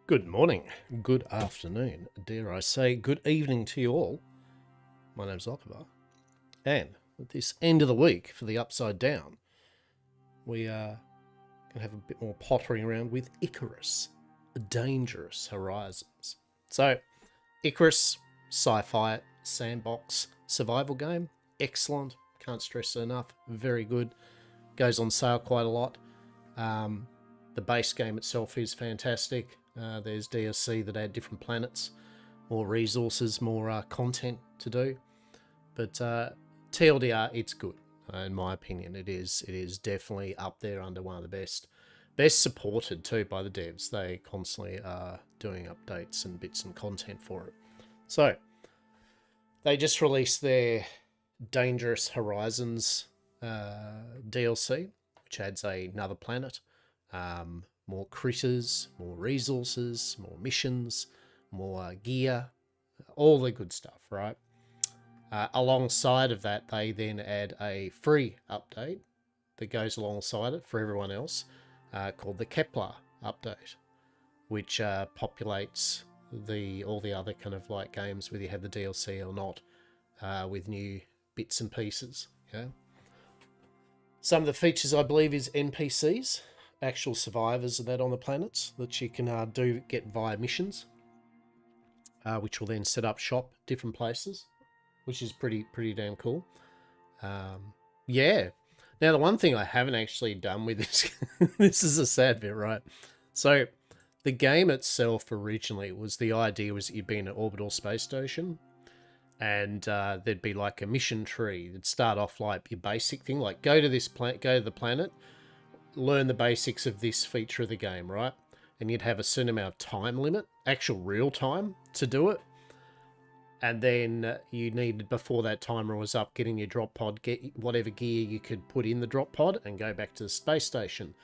Good morning, good afternoon, dare I say good evening to you all. My name's Icarus, and at this end of the week for the Upside Down, we are going to have a bit more pottering around with Icarus, Dangerous Horizons. So, Icarus, sci-fi, sandbox, survival game, excellent, can't stress it enough, very good, goes on sale quite a lot. The base game itself is fantastic. There's DLC that add different planets, more resources, more content to do. But TLDR, it's good. In my opinion, it is definitely up there under one of the best supported too by the devs. They constantly are doing updates and bits and content for it. So they just released their Dangerous Horizons DLC, which adds another planet. More critters, more resources, more missions, more gear, all the good stuff, right? Alongside of that, they then add a free update that goes alongside it for everyone else, called the Keplar update, which populates all the other kind of like games, whether you have the DLC or not, with new bits and pieces. Yeah. Some of the features, I believe, is NPCs. Actual survivors of that on the planets that you can get via missions, which will then set up shop different places, which is pretty damn cool. Yeah. Now the one thing I haven't actually done with this, this is a sad bit, right? So the game itself originally the idea was that you'd be in an orbital space station, and there'd be like a mission tree. It'd start off like your basic thing, like go to the planet. Learn the basics of this feature of the game, right? And you'd have a certain amount of time limit, actual real time, to do it. And then you needed, before that timer was up, get in your drop pod, get whatever gear you could put in the drop pod, and go back to the space station.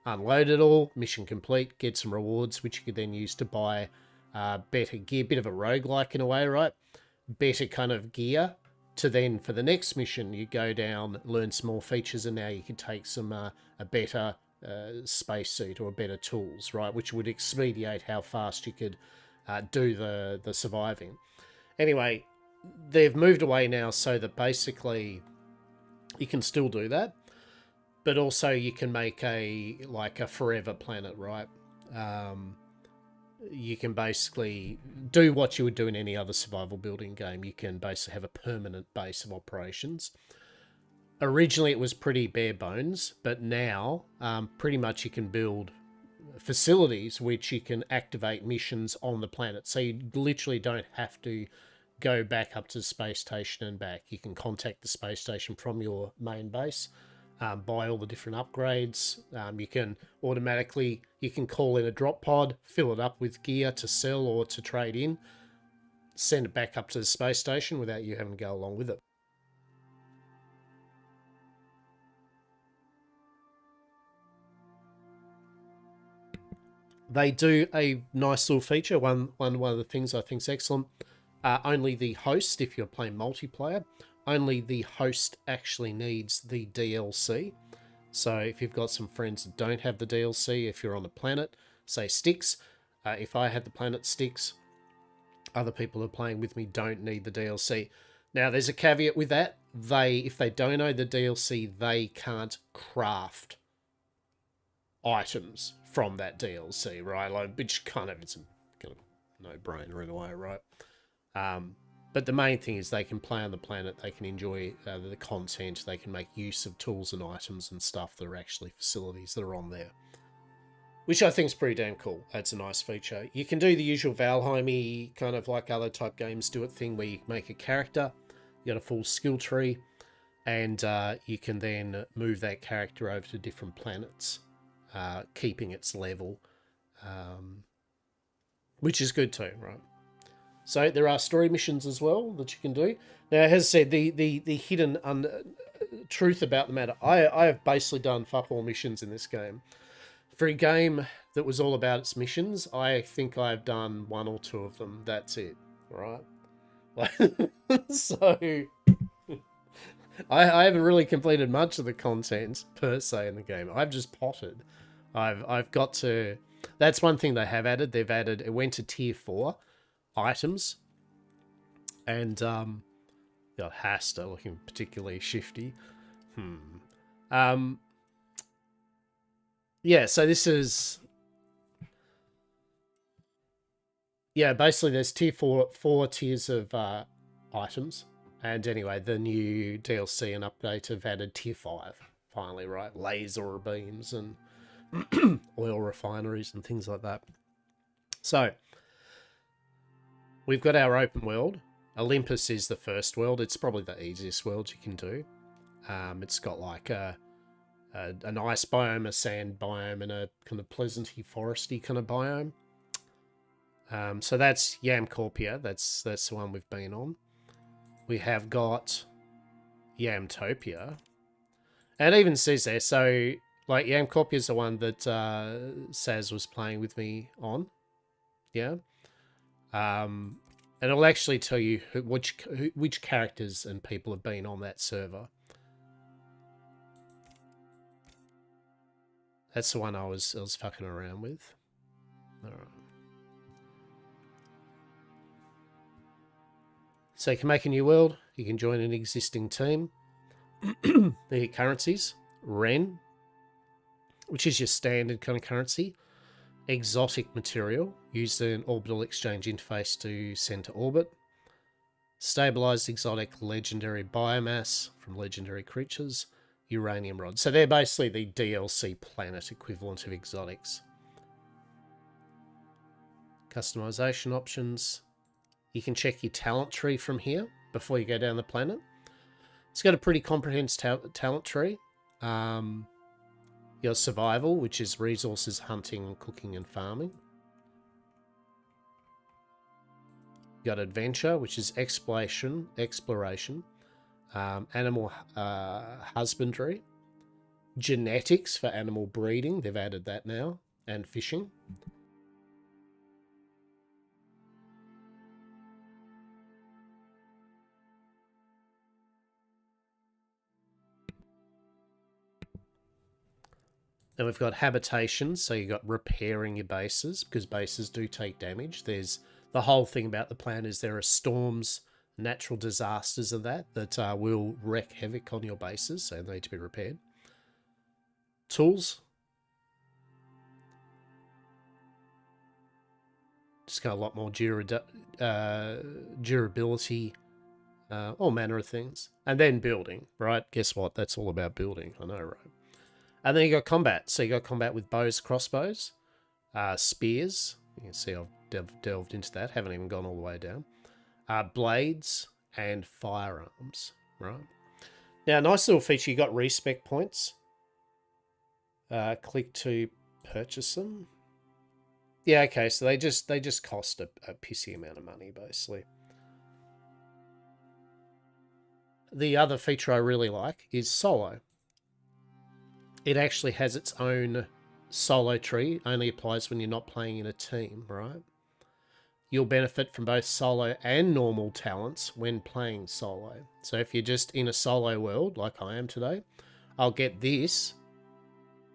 Unload it all, mission complete, get some rewards, which you could then use to buy better gear, bit of a roguelike in a way, right? Better kind of gear, to then, for the next mission, you go down, learn some more features, and now you can take some a better spacesuit or better tools, right? Which would expedite how fast you could do the surviving. Anyway, they've moved away now so that basically you can still do that, but also you can make a forever planet, right? You can basically do what you would do in any other survival building game. You can basically have a permanent base of operations. Originally, it was pretty bare bones, but now pretty much you can build facilities which you can activate missions on the planet. So you literally don't have to go back up to the space station and back. You can contact the space station from your main base, buy all the different upgrades. You can automatically, call in a drop pod, fill it up with gear to sell or to trade in, send it back up to the space station without you having to go along with it. They do a nice little feature. One of the things I think is excellent. Only the host, if you're playing multiplayer, only the host actually needs the DLC. So if you've got some friends that don't have the DLC, if you're on the planet, say Styx, if I had the planet Styx, other people who are playing with me don't need the DLC. Now there's a caveat with that. If they don't know the DLC, they can't craft items from that DLC, right? Like, which kind of, it's a kind of no-brainer in a way, right? But the main thing is they can play on the planet, they can enjoy the content, they can make use of tools and items and stuff that are actually facilities that are on there. Which I think is pretty damn cool. That's a nice feature. You can do the usual Valheim-y, kind of like other type games do it thing, where you make a character, you got a full skill tree, and you can then move that character over to different planets, keeping its level, which is good too, right? So there are story missions as well that you can do. Now, as I said, the hidden truth about the matter, I have basically done fuck all missions in this game. For a game that was all about its missions, I think I've done one or two of them. That's it, right? So I haven't really completed much of the content per se in the game. I've just potted. I've got to that's one thing they have added. They've added, it went to tier 4 items. And, got Hasta looking particularly shifty. Yeah, so this is... Yeah, basically there's tier 4 tiers of items. And anyway, the new DLC and update have added tier 5. Finally, right? Laser beams and oil refineries and things like that. So, we've got our open world. Olympus is the first world. It's probably the easiest world you can do. It's got like an ice biome, a sand biome, and a kind of pleasanty foresty kind of biome. So that's Yamcorpia. That's the one we've been on. We have got Yamtopia. And it even says there, so like Yamcorpia is the one that Saz was playing with me on. Yeah. And it'll actually tell you which characters and people have been on that server. That's the one I was fucking around with. All right. So you can make a new world. You can join an existing team. The currencies. Ren, which is your standard kind of currency. Exotic material, used in orbital exchange interface to send to orbit. Stabilized exotic legendary biomass from legendary creatures. Uranium rod. So they're basically the DLC planet equivalent of exotics. Customization options. You can check your talent tree from here before you go down the planet. It's got a pretty comprehensive talent tree. Your survival, which is resources, hunting, cooking, and farming. You got adventure, which is exploration, animal husbandry, genetics for animal breeding. They've added that now, and fishing. Then we've got habitation, so you've got repairing your bases, because bases do take damage. There's the whole thing about the plan is there are storms, natural disasters of that will wreak havoc on your bases, so they need to be repaired. Tools. Just got a lot more durability, all manner of things. And then building, right? Guess what? That's all about building. I know, right? And then you got combat. So you got combat with bows, crossbows, spears. You can see I've delved into that. Haven't even gone all the way down. Blades and firearms, right? Now, nice little feature. You got respec points. Click to purchase them. Yeah, okay. So they just cost a pissy amount of money, basically. The other feature I really like is solo. It actually has its own solo tree. Only applies when you're not playing in a team, right? You'll benefit from both solo and normal talents when playing solo. So if you're just in a solo world, like I am today, I'll get this,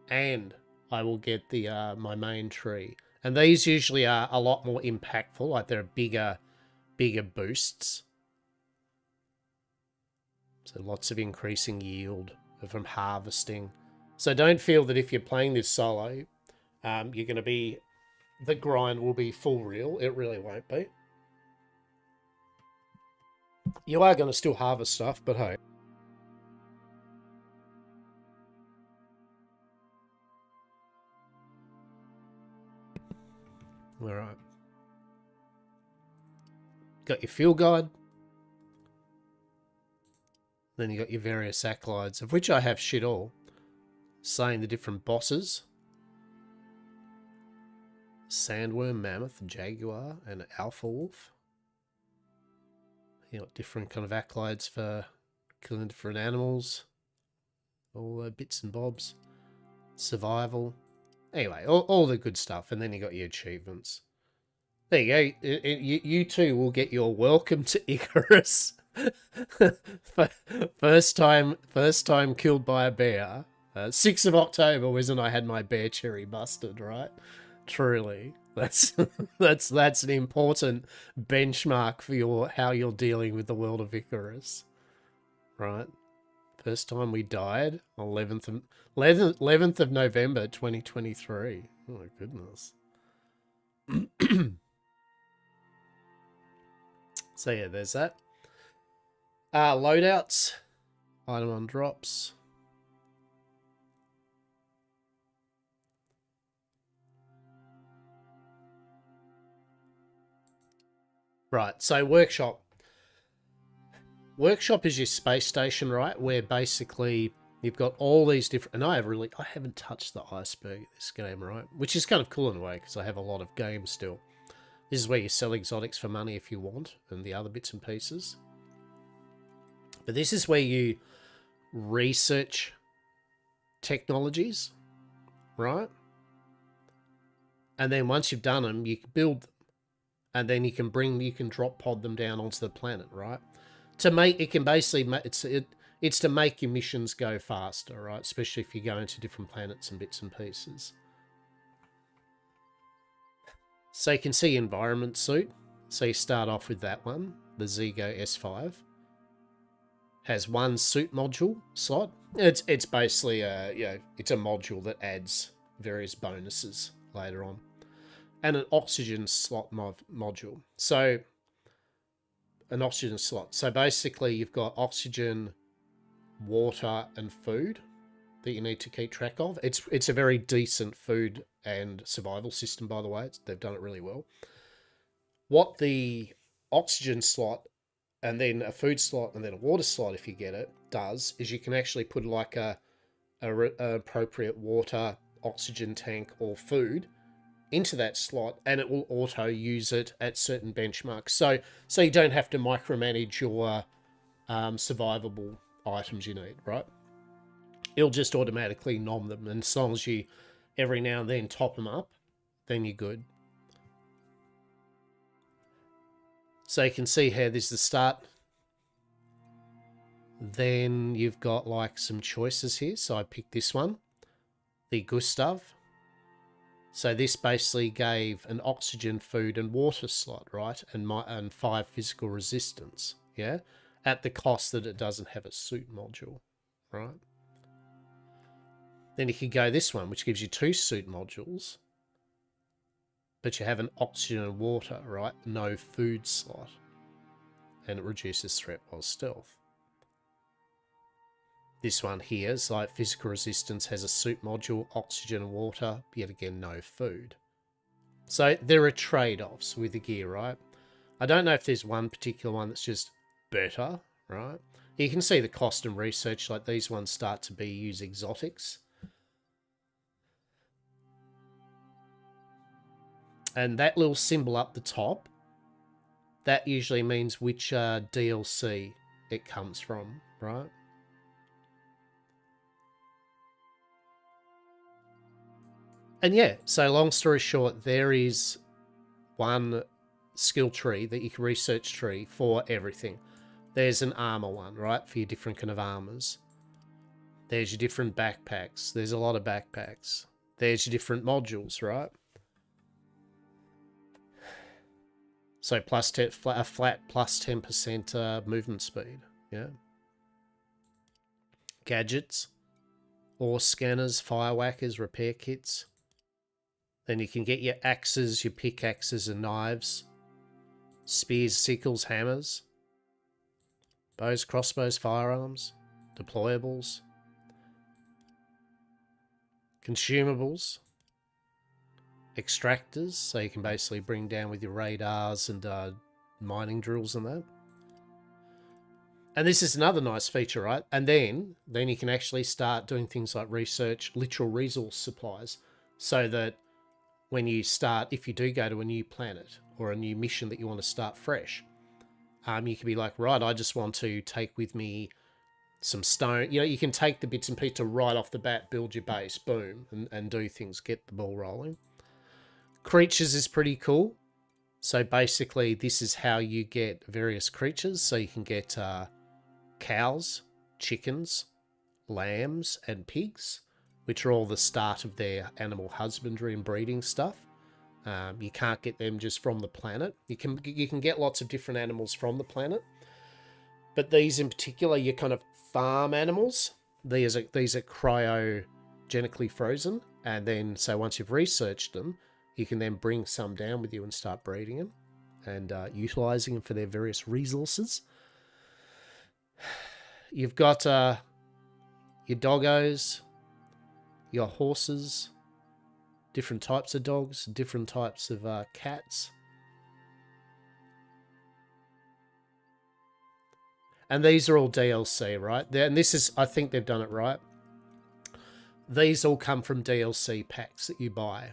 and I will get the my main tree. And these usually are a lot more impactful, like they're bigger boosts. So lots of increasing yield from harvesting. So don't feel that if you're playing this solo, you're going to be... The grind will be full real. It really won't be. You are going to still harvest stuff, but hey. Alright. Got your field guide. Then you got your various acolytes, of which I have shit all. Saying the different bosses. Sandworm, mammoth, jaguar, and alpha wolf. You got different kind of acolytes for killing different animals. All the bits and bobs. Survival. Anyway, all the good stuff. And then you got your achievements. There you go. You too will get your welcome to Icarus. First time killed by a bear. 6th of October was when I had my bear cherry busted, right? Truly. That's an important benchmark for how you're dealing with the world of Icarus. Right? First time we died, 11th of November 2023. Oh my goodness. So yeah, there's that. Loadouts. Item on drops. Right, so workshop. Workshop is your space station, right? Where basically you've got all these different... And I haven't touched the iceberg in this game, right? Which is kind of cool in a way, because I have a lot of games still. This is where you sell exotics for money if you want, and the other bits and pieces. But this is where you research technologies, right? And then once you've done them, you can build them. And then you can drop pod them down onto the planet, right? To make, it can basically, it's to make your missions go faster, right? Especially if you go into different planets and bits and pieces. So you can see environment suit. So you start off with that one, the Zigo S5. Has one suit module slot. It's basically it's a module that adds various bonuses later on. And an oxygen slot module. So an oxygen slot. So basically you've got oxygen, water, and food that you need to keep track of. It's a very decent food and survival system, by the way. They've done it really well. What the oxygen slot and then a food slot and then a water slot, if you get it, does is you can actually put like a appropriate water, oxygen tank, or food into that slot, and it will auto use it at certain benchmarks. So you don't have to micromanage your survivable items you need, right? It'll just automatically nom them, and as long as you every now and then top them up, then you're good. So you can see here, this is the start. Then you've got like some choices here. So I picked this one, the Gustav. So this basically gave an oxygen, food, and water slot, right? And 5 physical resistance, yeah? At the cost that it doesn't have a suit module, right? Then you could go this one, which gives you 2 suit modules. But you have an oxygen and water, right? No food slot. And it reduces threat while stealth. This one here is like physical resistance, has a suit module, oxygen and water, yet again no food. So there are trade-offs with the gear, right? I don't know if there's one particular one that's just better, right? You can see the cost and research, like these ones start to use exotics. And that little symbol up the top, that usually means which DLC it comes from, right? And yeah, so long story short, there is one skill tree that you can research tree for everything. There's an armor one, right? For your different kind of armors. There's your different backpacks. There's a lot of backpacks. There's your different modules, right? So a flat plus 10% movement speed, yeah. Gadgets, ore scanners, fire whackers, repair kits. Then you can get your axes, your pickaxes and knives, spears, sickles, hammers, bows, crossbows, firearms, deployables, consumables, extractors, so you can basically bring down with your radars and mining drills and that. And this is another nice feature, right? And then you can actually start doing things like research literal resource supplies, so that when you start, if you do go to a new planet or a new mission that you want to start fresh, you can be like, right, I just want to take with me some stone. You know, you can take the bits and pieces to right off the bat, build your base, boom, and do things, get the ball rolling. Creatures is pretty cool. So basically, this is how you get various creatures. So you can get cows, chickens, lambs, and pigs, which are all the start of their animal husbandry and breeding stuff. You can't get them just from the planet. You can get lots of different animals from the planet, but these in particular, you're kind of farm animals. These are cryogenically frozen, and then so once you've researched them, you can then bring some down with you and start breeding them and utilizing them for their various resources. You've got your doggos, your horses, different types of dogs, different types of cats. And these are all DLC, right? And this is, I think they've done it right. These all come from DLC packs that you buy.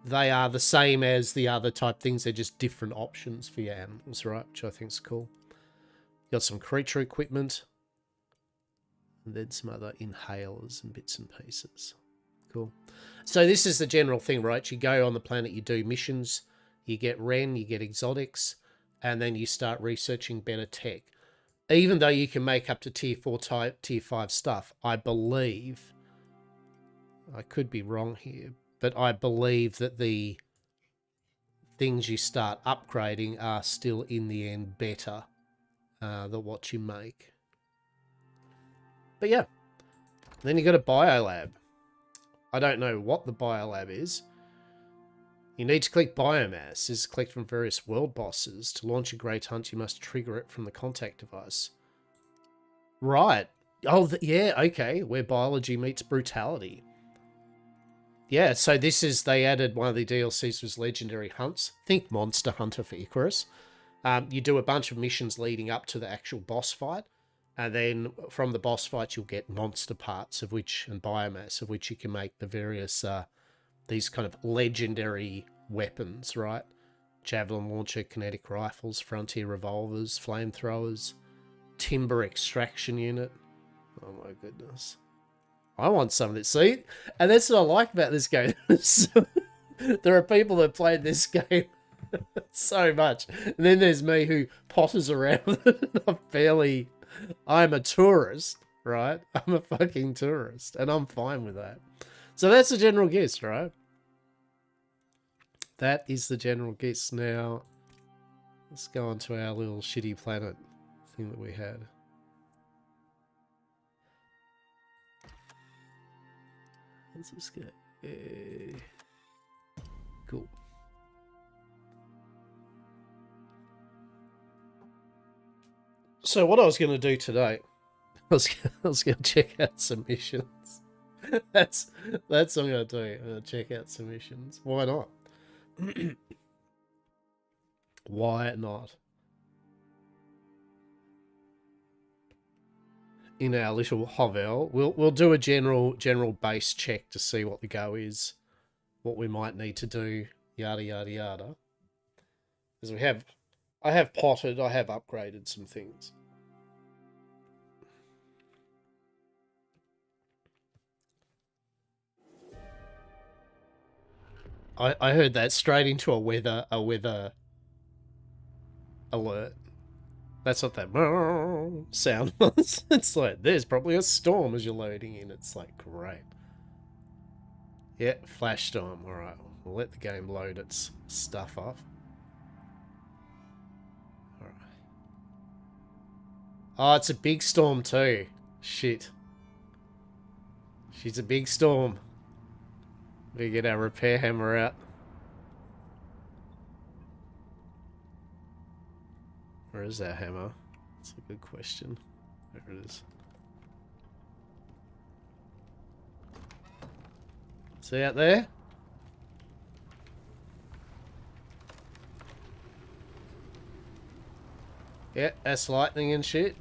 They are the same as the other type things. They're just different options for your animals, right? Which I think is cool. Got some creature equipment. And then some other inhalers and bits and pieces. Cool. So this is the general thing, right? You go on the planet, you do missions, you get Ren, you get exotics, and then you start researching better tech. Even though you can make up to tier 4 type, tier 5 stuff, I believe, I could be wrong here, but I believe that the things you start upgrading are still in the end better than what you make. But yeah, then you got a biolab. I don't know what the biolab is. You need to collect biomass. This is collected from various world bosses. To launch a great hunt, you must trigger it from the contact device. Right. Oh, yeah, okay. Where biology meets brutality. Yeah, so this is, they added one of the DLCs was Legendary Hunts. Think Monster Hunter for Icarus. You do a bunch of missions leading up to the actual boss fight. And then from the boss fight, you'll get monster parts of which, and biomass of which you can make the various, these kind of legendary weapons, right? Javelin launcher, kinetic rifles, frontier revolvers, flamethrowers, timber extraction unit. Oh my goodness. I want some of this. See? And that's what I like about this game. There are people that played this game so much. And then there's me who potters around with it. I'm a tourist, right? I'm a fucking tourist, and I'm fine with that. So that's the general gist, right? That is the general gist. Now, let's go on to our little shitty planet thing that we had. Let's just go. Cool. So what I was going to do today, I was going to check out some missions. That's what I'm going to do. I'm going to check out some missions. Why not? Why not? In our little hovel, we'll do a general base check to see what the go is, what we might need to do, yada yada yada. Because I have potted, I have upgraded some things. I heard that straight into a weather alert. That's what that sound was. It's like, there's probably a storm as you're loading in. It's like, great. Yeah, flash storm. Alright, we'll let the game load its stuff off. Alright. Oh, it's a big storm too. Shit. She's a big storm. We get our repair hammer out. Where is that hammer? That's a good question. There it is. See out there? Yeah, that's lightning and shit.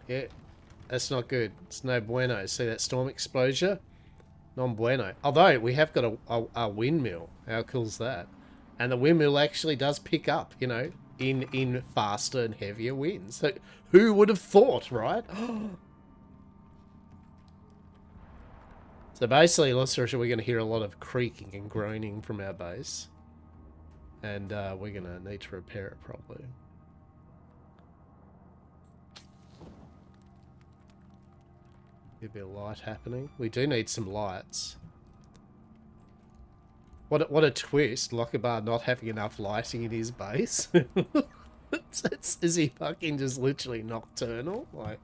Yeah, that's not good. It's no bueno. See that storm exposure? Non bueno. Although we have got a windmill. How cool's that? And the windmill actually does pick up, you know, in faster and heavier winds. So who would have thought, right? So basically, we're going to hear a lot of creaking and groaning from our base. And we're going to need to repair it properly. A bit of light happening. We do need some lights. What a twist. Lockabar not having enough lighting in his base. Is he fucking just literally nocturnal? Like...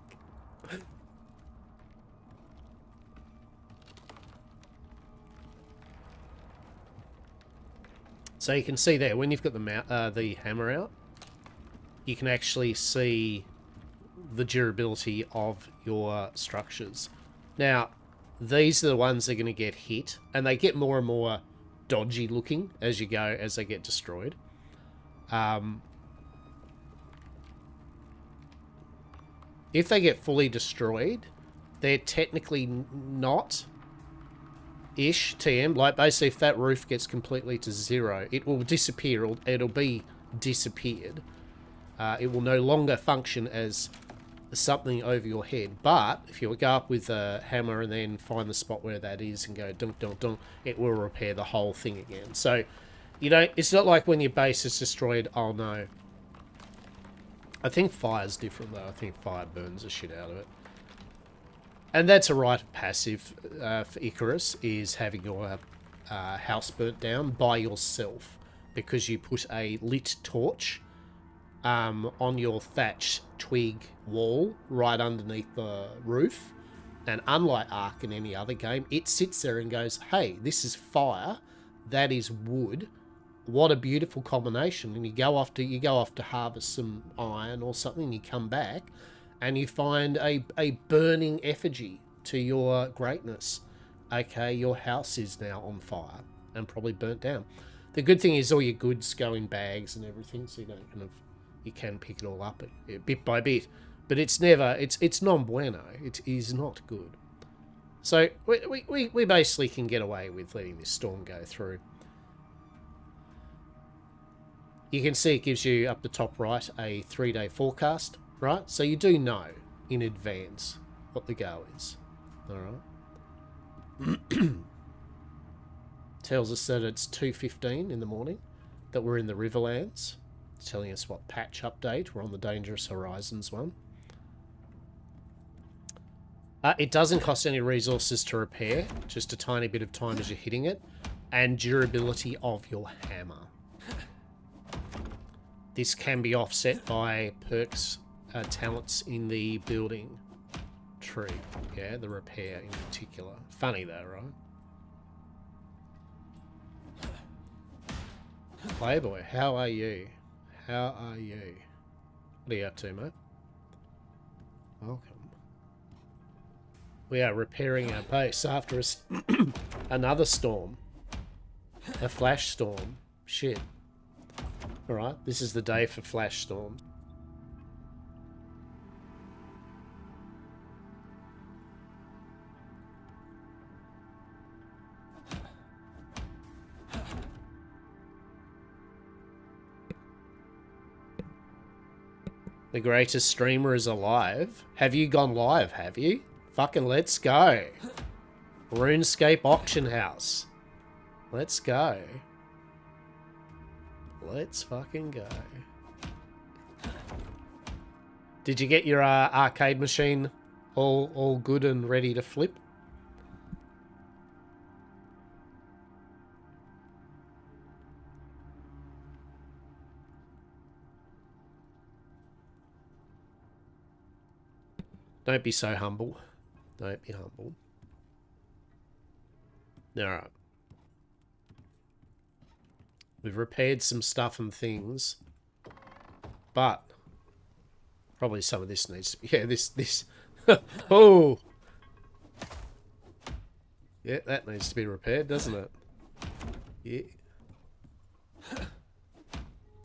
So you can see there, when you've got the hammer out, you can actually see the durability of your structures. Now, these are the ones that are going to get hit, and they get more and more dodgy looking as you go, as they get destroyed. If they get fully destroyed, they're technically not ish TM. Like, basically, if that roof gets completely to zero, it will disappear. It'll be disappeared. It will no longer function as something over your head. But if you go up with a hammer and then find the spot where that is and go dunk, dunk, dunk, it will repair the whole thing again. So, you know, it's not like when your base is destroyed, oh no. I think fire's different though. I think fire burns the shit out of it. And that's a rite of passive for Icarus, is having your house burnt down by yourself, because you put a lit torch on your thatch twig wall right underneath the roof. And unlike Ark in any other game, it sits there and goes, hey, this is fire, that is wood. What a beautiful combination. And you go off to harvest some iron or something, and you come back and you find a burning effigy to your greatness. Okay, your house is now on fire and probably burnt down. The good thing is all your goods go in bags and everything, so you don't you can pick it all up bit by bit. But it's never, it's non bueno. It is not good. So we basically can get away with letting this storm go through. You can see it gives you up the top right a 3-day forecast, right? So you do know in advance what the go is. All right. Tells us that it's 2:15 in the morning, that we're in the Riverlands. It's telling us what patch update. We're on the Dangerous Horizons one. It doesn't cost any resources to repair, just a tiny bit of time as you're hitting it, and durability of your hammer. This can be offset by perks, talents in the building tree. Yeah, the repair in particular. Funny though, right? Playboy, how are you? How are you? What are you up to, mate? Welcome. We are repairing our base after another storm. A flash storm. Shit. Alright, this is the day for flash storms. The greatest streamer is alive. Have you gone live, have you? Fucking let's go. RuneScape Auction House. Let's go. Let's fucking go. Did you get your arcade machine all good and ready to flip? Don't be so humble. Don't be humble. Alright. We've repaired some stuff and things. But probably some of this needs to be... Yeah, this... Oh! Yeah, that needs to be repaired, doesn't it? Yeah.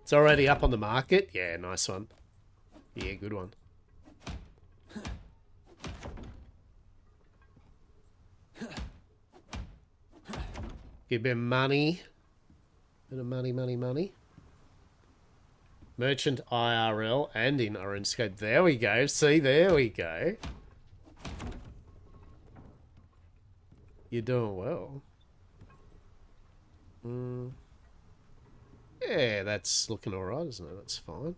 It's already up on the market. Yeah, nice one. Yeah, good one. Give me money. Bit of money. Merchant IRL and in RuneScape. There we go. See, there we go. You're doing well. Yeah, that's looking alright, isn't it? That's fine.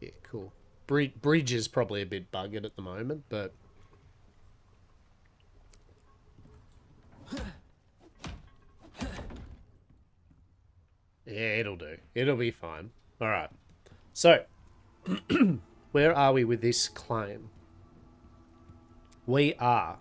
Yeah, cool. Bridge is probably a bit buggered at the moment, but Yeah, it'll do. It'll be fine. All right. So, where are we with this claim? We are.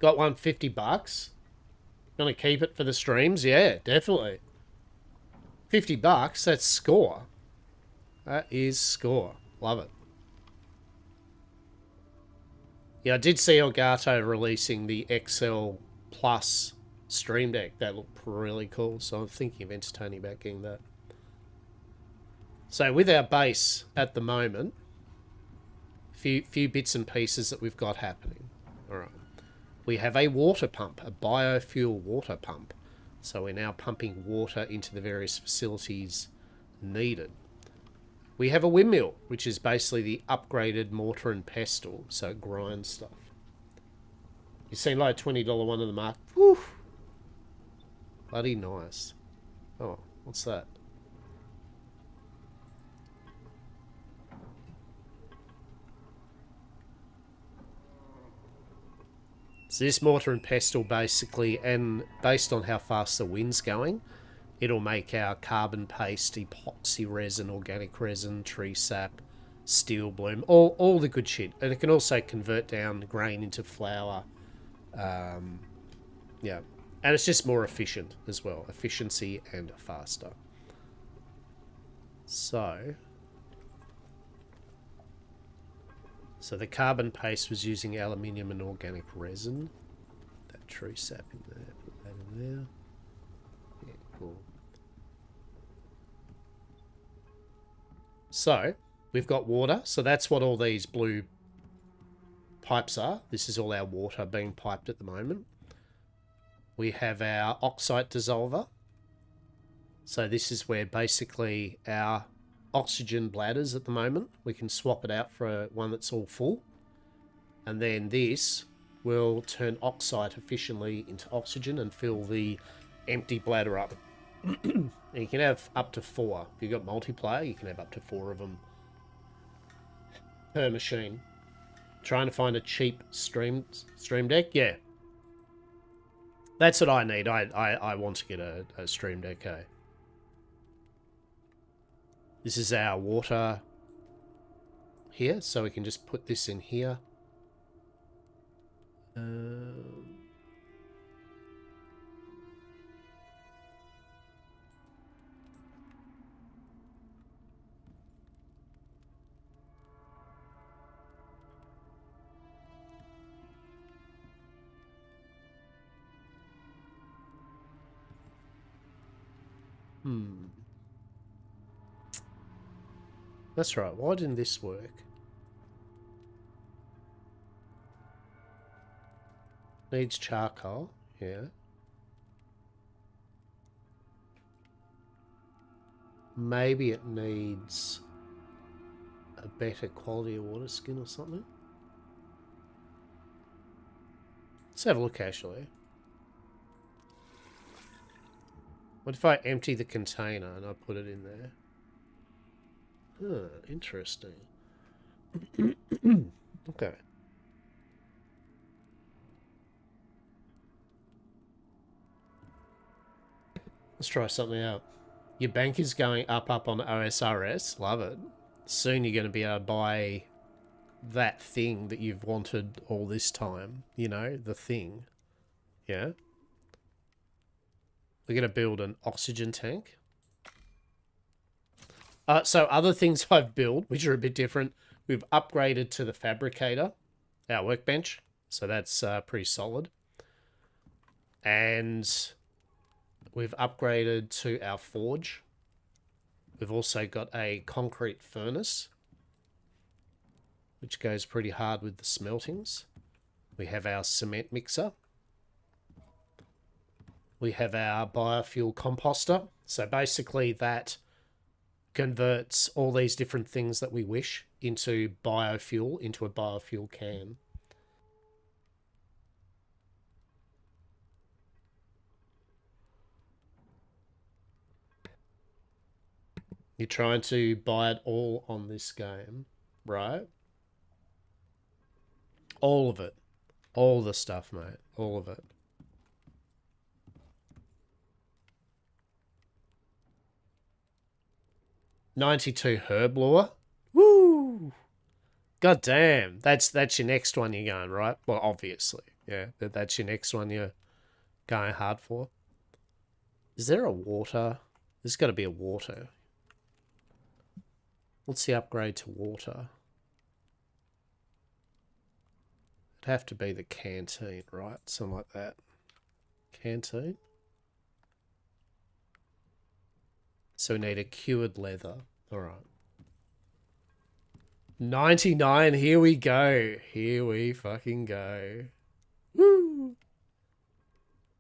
Got $150. Gonna keep it for the streams? Yeah, definitely. $50, that's score. That is score. Love it. Yeah, I did see Elgato releasing the XL Plus Stream Deck. That looked really cool, so I'm thinking of entertaining about getting that. So with our base at the moment, few bits and pieces that we've got happening. All right. We have a water pump, a biofuel water pump. So we're now pumping water into the various facilities needed. We have a windmill, which is basically the upgraded mortar and pestle, so it grinds stuff. You seen like a $20 one in the market? Whew. Bloody nice. Oh, what's that? So this mortar and pestle basically, and based on how fast the wind's going, it'll make our carbon paste, epoxy resin, organic resin, tree sap, steel bloom, all the good shit. And it can also convert down grain into flour. Yeah. And it's just more efficient as well. Efficiency and faster. So the carbon paste was using aluminium and organic resin. That tree sap in there. Put that in there. Yeah, cool. So we've got water. So that's what all these blue pipes are. This is all our water being piped at the moment. We have our oxide dissolver. So this is where basically our oxygen bladders at the moment, we can swap it out for one that's all full. And then this will turn oxide efficiently into oxygen and fill the empty bladder up. And you can have up to 4. If you've got multiplayer, you can have up to 4 of them per machine. Trying to find a cheap stream deck? Yeah. That's what I need. I want to get a stream deck, eh? This is our water here, so we can just put this in here. That's right. Why didn't this work? Needs charcoal. Yeah. Maybe it needs a better quality of water skin or something. Let's have a look, actually. What if I empty the container and I put it in there? Huh, interesting. Okay. Let's try something out. Your bank is going up on OSRS. Love it. Soon you're going to be able to buy that thing that you've wanted all this time. You know, the thing. Yeah? We're going to build an oxygen tank. So other things I've built, which are a bit different, we've upgraded to the fabricator, our workbench. So that's pretty solid. And we've upgraded to our forge. We've also got a concrete furnace, which goes pretty hard with the smeltings. We have our cement mixer. We have our biofuel composter. So basically that converts all these different things that we wish into biofuel, into a biofuel can. You're trying to buy it all on this game, right? All of it. All the stuff, mate. All of it. $92 herb lore. Woo! God damn. That's your next one you're going, right? Well, obviously. Yeah, that's your next one you're going hard for. Is there a water? There's got to be a water. What's the upgrade to water? It'd have to be the canteen, right? Something like that. Canteen? So we need a cured leather. Alright. 99, here we go. Here we fucking go. Woo!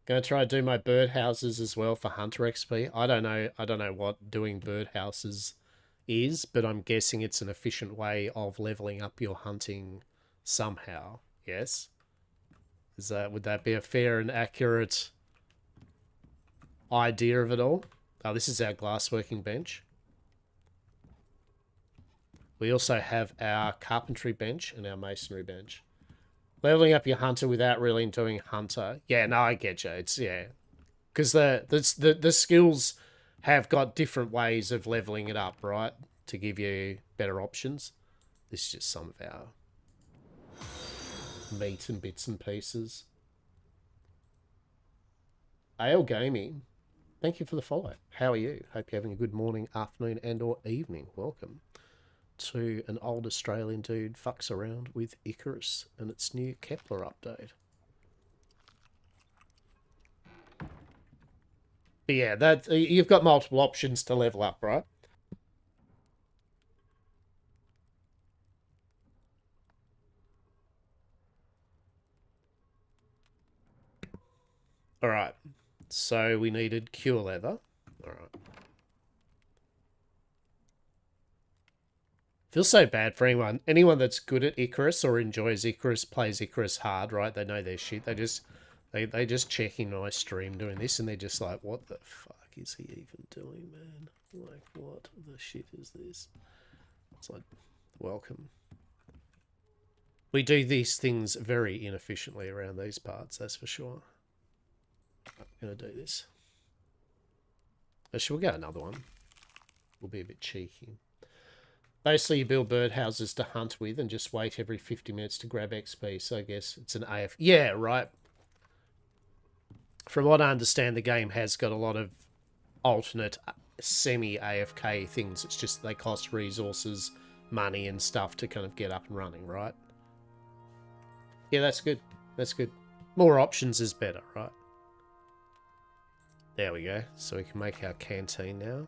Gonna try to do my birdhouses as well for Hunter XP. I don't know what doing birdhouses is, but I'm guessing it's an efficient way of leveling up your hunting somehow. Yes? Would that be a fair and accurate idea of it all? Oh, this is our glassworking bench. We also have our carpentry bench and our masonry bench. Leveling up your hunter without really doing hunter. Yeah, no, I get you. It's, yeah. Because the skills have got different ways of leveling it up, right? To give you better options. This is just some of our meat and bits and pieces. Ale Gaming, thank you for the follow. How are you? Hope you're having a good morning, afternoon, and or evening. Welcome to an old Australian dude fucks around with Icarus and its new Kepler update. But yeah, that you've got multiple options to level up, right? All right. So we needed cure leather. All right. Feels so bad for anyone that's good at Icarus or enjoys Icarus, plays Icarus hard, right? They know their shit. They just check in my stream doing this and they're just like, what the fuck is he even doing, man? Like, what the shit is this? It's like, welcome. We do these things very inefficiently around these parts, that's for sure. I'm gonna do this. Should we go another one? We'll be a bit cheeky. Basically, you build birdhouses to hunt with and just wait every 50 minutes to grab XP. So I guess it's an AF. Yeah, right. From what I understand, the game has got a lot of alternate semi-AFK things. It's just they cost resources, money, and stuff to kind of get up and running, right? Yeah, that's good. That's good. More options is better, right? There we go. So we can make our canteen now.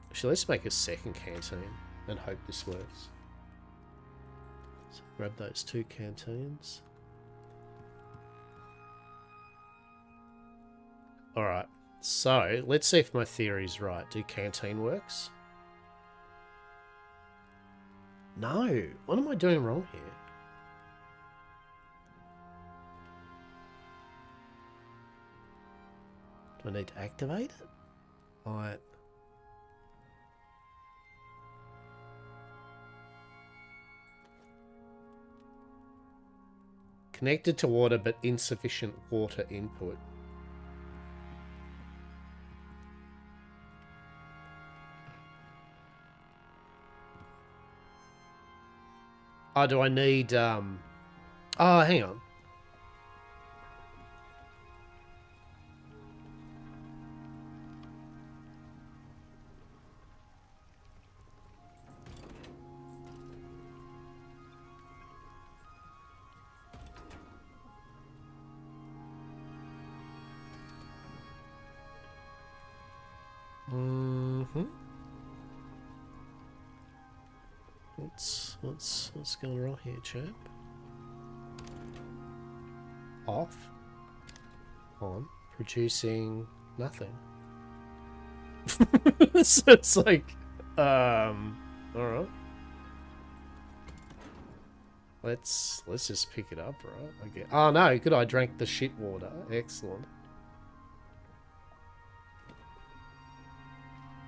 Actually, let's make a second canteen and hope this works. So grab those 2 canteens. Alright, so let's see if my theory's right. Do canteen works? No, what am I doing wrong here? Do I need to activate it? Alright. Connected to water, but insufficient water input. Oh, do I need, Oh, hang on. What's going wrong here, chap? Off. On. Producing nothing. So it's like, alright. Let's just pick it up, right? Okay. Oh no, good, I drank the shit water. Excellent.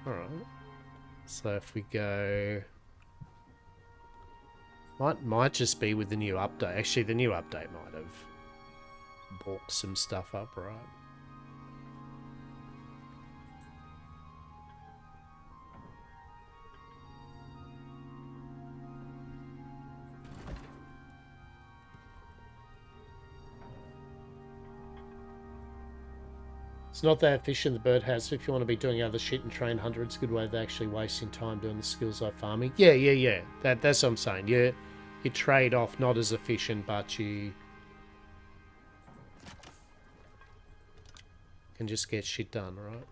Alright. So if we go... Might just be with the new update. Actually, the new update might have bulked some stuff up, right? It's not that efficient, the bird has. If you want to be doing other shit and train hunter, it's a good way of actually wasting time doing the skills like farming. Yeah. That's what I'm saying. You trade off not as efficient, but you can just get shit done, right?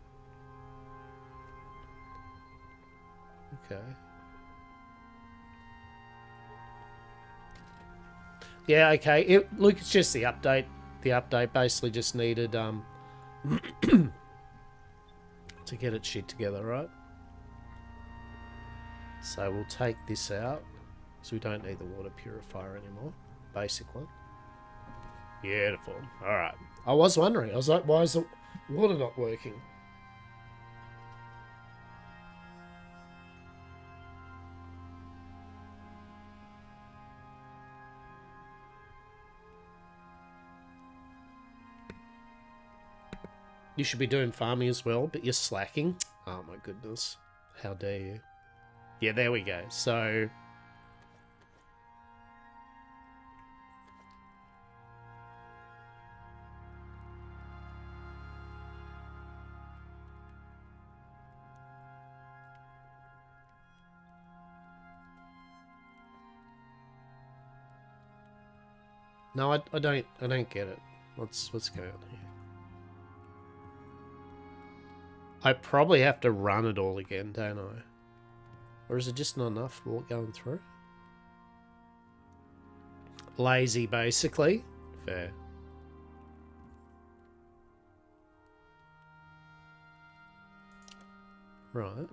Okay. Yeah, okay. Look, it's just the update. The update basically just needed to get its shit together, right? So we'll take this out, so we don't need the water purifier anymore. Basic one. Beautiful. Alright. I was wondering, I was like, why is the water not working? You should be doing farming as well, but you're slacking. Oh my goodness. How dare you. Yeah, there we go. So... No, I don't get it. What's going on here? I probably have to run it all again, don't I? Or is it just not enough water going through? Lazy, basically. Fair. Right.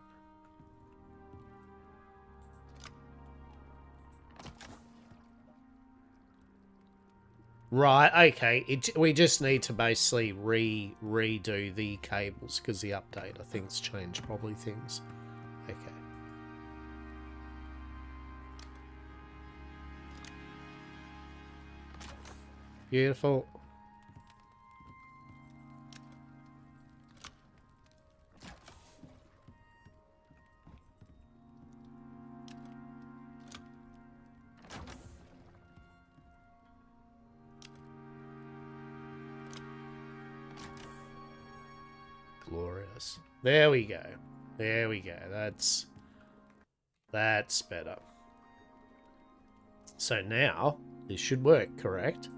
Right, okay. We just need to basically redo the cables because the update, I think, has changed probably things. Okay. Beautiful. Glorious. There we go. There we go. That's better. So now, this should work, correct?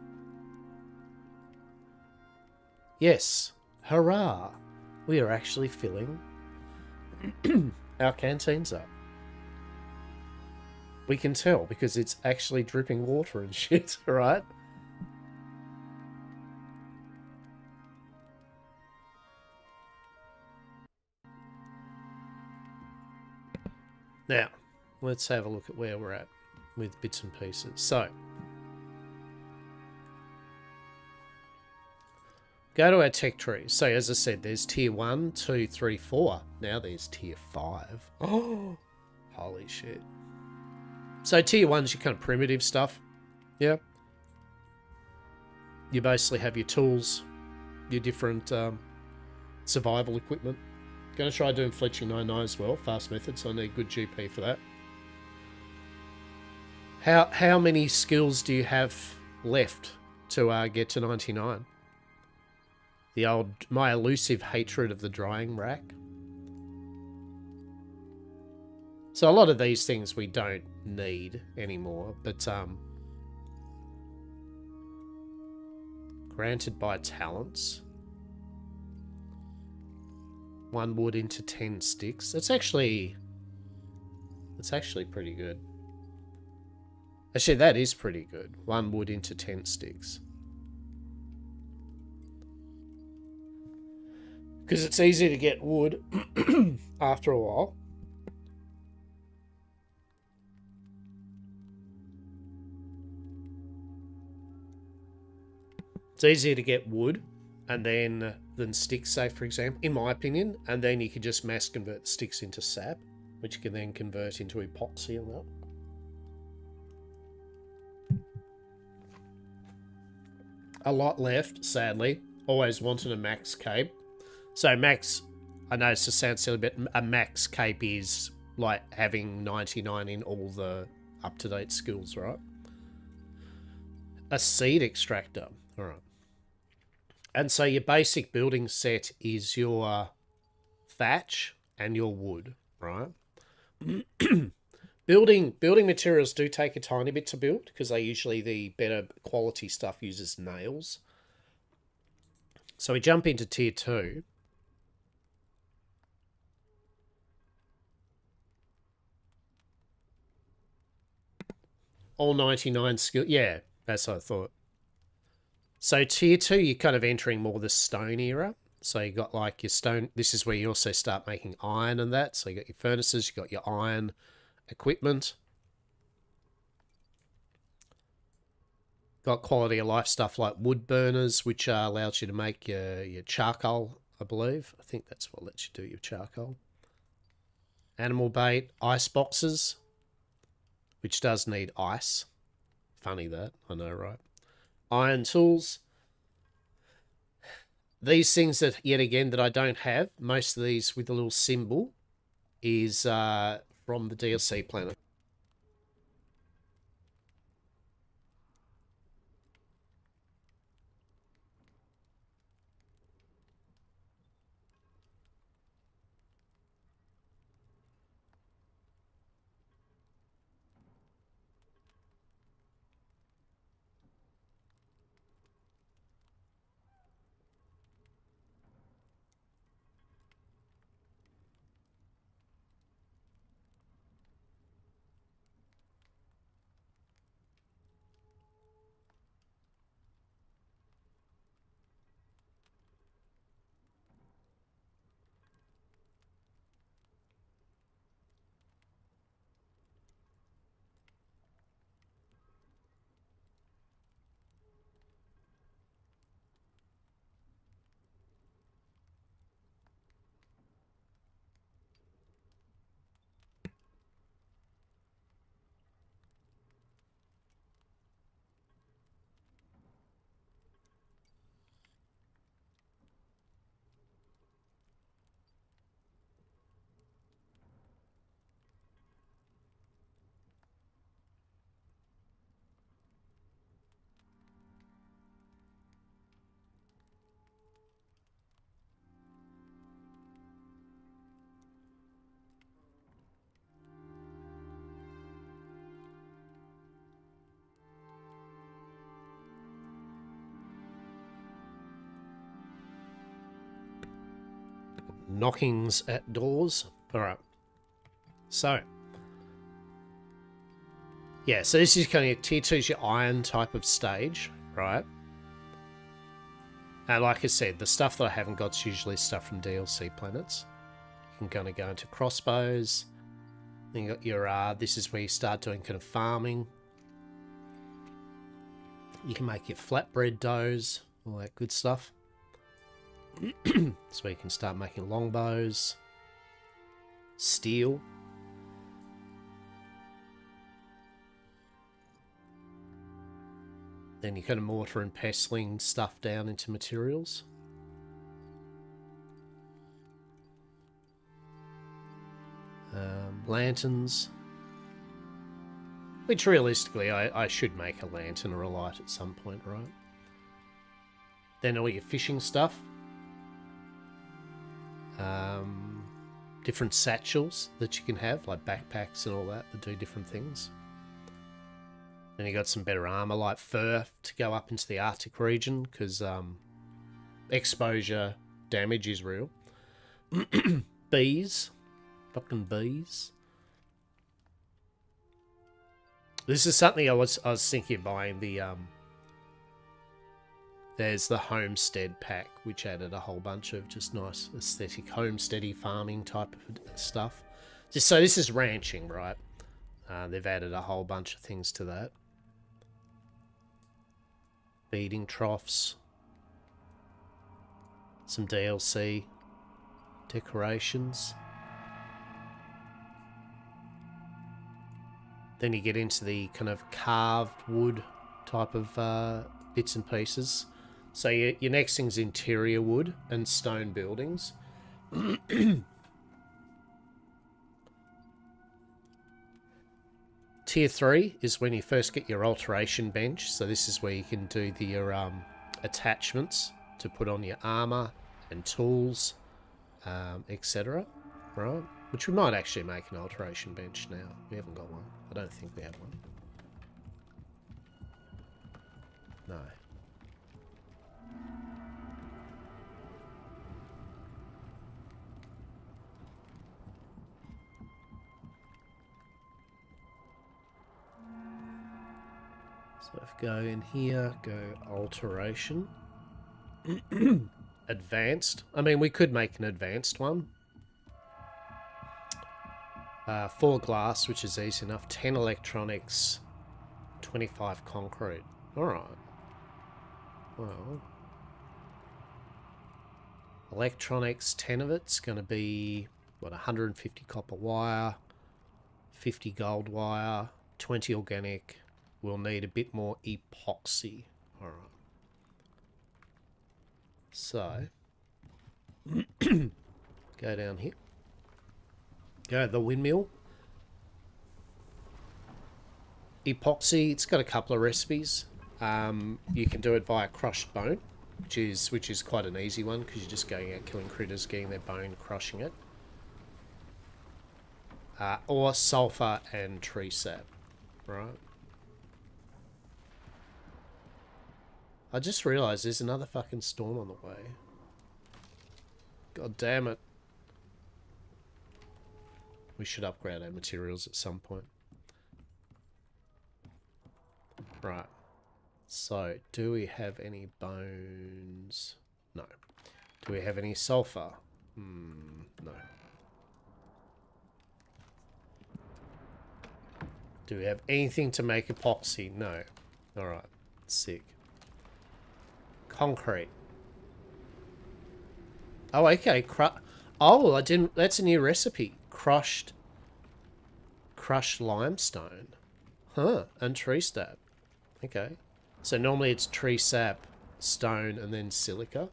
Yes. Hurrah! We are actually filling our canteens up. We can tell because it's actually dripping water and shit, right? Now, let's have a look at where we're at with bits and pieces. So, go to our tech tree. So, as I said, there's tier 1, 2, 3, 4. Now there's tier 5. Oh, holy shit. So, tier 1 is your kind of primitive stuff. Yeah. You basically have your tools, your different survival equipment. Going to try doing fletching 99 as well. Fast method, so I need good GP for that. How many skills do you have left to get to 99? The old, my elusive hatred of the drying rack. So a lot of these things we don't need anymore, but granted by talents. 1 wood into 10 sticks. That's actually pretty good. Actually, that is pretty good. 1 wood into 10 sticks. Because it's easy to get wood after a while. It's easier to get wood, and then than sticks, say, for example, in my opinion. And then you can just mass convert the sticks into sap, which you can then convert into epoxy and that. A lot left, sadly. Always wanted a max cape. So max, I know this sounds silly, but a max cape is like having 99 in all the up-to-date skills, right? A seed extractor. All right. And so your basic building set is your thatch and your wood, right? Building materials do take a tiny bit to build because they usually, the better quality stuff uses nails. So we jump into tier 2. All 99 skill. Yeah, that's what I thought. So tier 2, you're kind of entering more the stone era. So you got like your stone. This is where you also start making iron and that. So you got your furnaces, you got your iron equipment. Got quality of life stuff like wood burners, which allows you to make your charcoal, I believe. I think that's what lets you do your charcoal. Animal bait, ice boxes, which does need ice. Funny that, I know, right? Iron tools. These things that, yet again, that I don't have, most of these with a little symbol, is from the DLC planet. Knockings at doors. All right. So, yeah, so this is kind of tier 2 is your iron type of stage, right? And like I said, the stuff that I haven't got is usually stuff from DLC planets. You can kind of go into crossbows. Then you got your, this is where you start doing kind of farming. You can make your flatbread doughs, all that good stuff. So you can start making longbows, steel. Then you kind of mortar and pestling stuff down into materials. Lanterns. Which realistically, I should make a lantern or a light at some point, right? Then all your fishing stuff. Different satchels that you can have, like backpacks and all that do different things. Then you got some better armor, like fur, to go up into the Arctic region, because exposure damage is real. Bees. Fucking bees. This is something I was thinking of buying. There's the Homestead pack, which added a whole bunch of just nice aesthetic homesteady farming type of stuff. So this is ranching, right? They've added a whole bunch of things to that. Feeding troughs. some DLC decorations. Then you get into the kind of carved wood type of bits and pieces. So your next thing's interior wood and stone buildings. Tier 3 is when you first get your alteration bench. So this is where you can do your attachments to put on your armor and tools, etc. Right? Which we might actually make an alteration bench now. We haven't got one. I don't think we have one. No. So if go in here, go alteration. Advanced. I mean, we could make an advanced one. 4 glass, which is easy enough. 10 electronics. 25 concrete. Alright. Well. Electronics, 10 of it's going to be, what, 150 copper wire. 50 gold wire. 20 organic. We'll need a bit more epoxy. Alright. So. Go down here. Go to the windmill. Epoxy, it's got a couple of recipes. You can do it via crushed bone, which is quite an easy one because you're just going out killing critters, getting their bone, crushing it. Or sulfur and tree sap, right? I just realised there's another fucking storm on the way. God damn it. We should upgrade our materials at some point. Right. So, do we have any bones? No. Do we have any sulfur? No. Do we have anything to make epoxy? No. Alright. Sick. Concrete. Oh, okay. Oh, I didn't... That's a new recipe. Crushed limestone. Huh. And tree sap. Okay. So normally it's tree sap, stone, and then silica.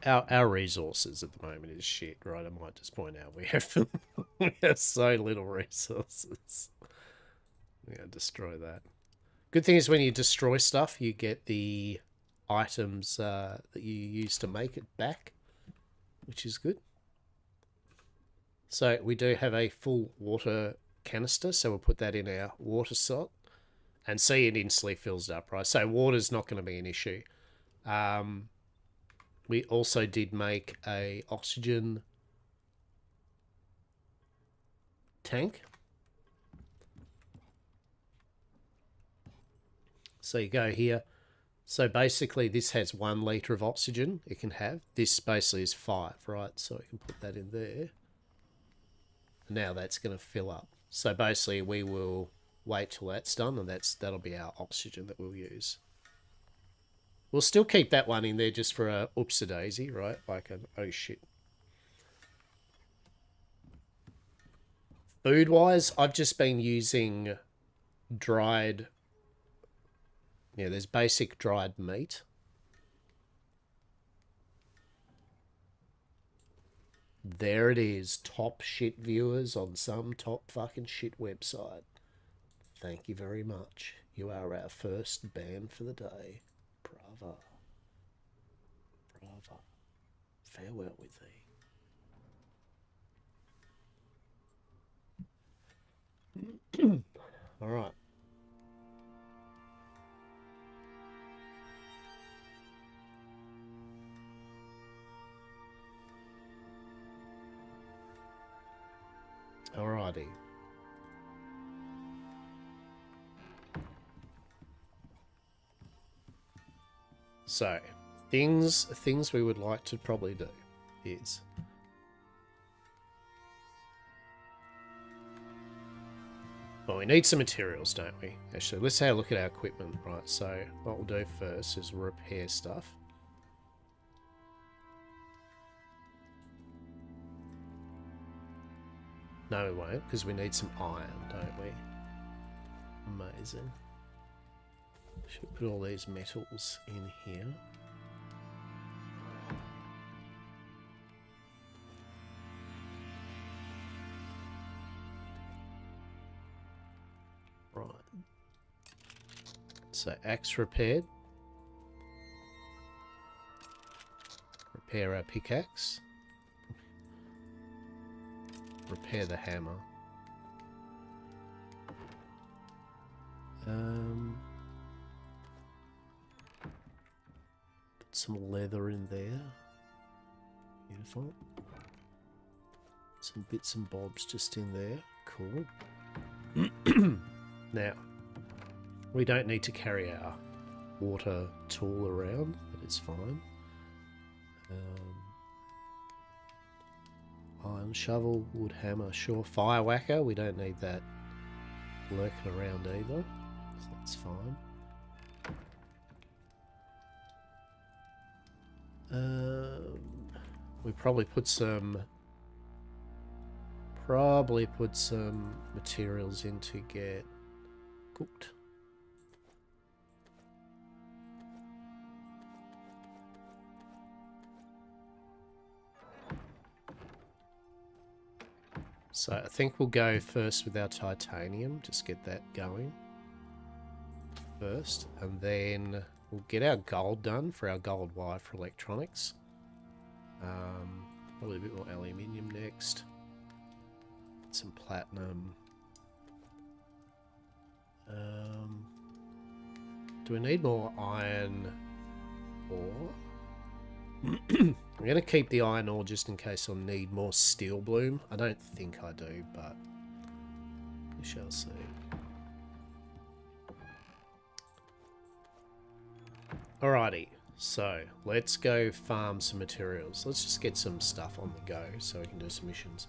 Our resources at the moment is shit, right? I might just point out we have so little resources. I'm gonna destroy that. Good thing is when you destroy stuff, you get the items that you use to make it back, which is good. So we do have a full water canister, so we'll put that in our water slot. And see, it instantly fills it up, right? So water's not going to be an issue. We also did make a oxygen tank. So you go here. So basically this has 1 litre of oxygen it can have. This basically is 5, right? So we can put that in there. Now that's going to fill up. So basically we will wait till that's done, and that'll be our oxygen that we'll use. We'll still keep that one in there just for a oopsie-daisy, right? Like an oh shit. Food-wise, I've just been using dried... Yeah, there's basic dried meat. There it is. Top shit viewers on some top fucking shit website. Thank you very much. You are our first ban for the day. Bravo. Bravo. Farewell with thee. Alright. Alrighty. So, things we would like to probably do is Well, we need some materials, don't we? Actually, let's have a look at our equipment. Right, so what we'll do first is repair stuff. No, we won't, because we need some iron, don't we? Amazing. Should put all these metals in here. Right. So axe repaired. Repair our pickaxe. Repair the hammer. Put some leather in there. Beautiful. Some bits and bobs just in there. Cool. Now, we don't need to carry our water tool around, but it's fine. Iron shovel, wood hammer, sure. Fire whacker, we don't need that lurking around either, so that's fine. We probably put some materials in to get cooked. So I think we'll go first with our titanium, just get that going first, and then we'll get our gold done for our gold wire for electronics. Probably a bit more aluminium next. Get some platinum. Do we need more iron ore? I'm going to keep the iron ore just in case I'll need more steel bloom. I don't think I do, but we shall see. Alrighty, so let's go farm some materials. Let's just get some stuff on the go so we can do some missions.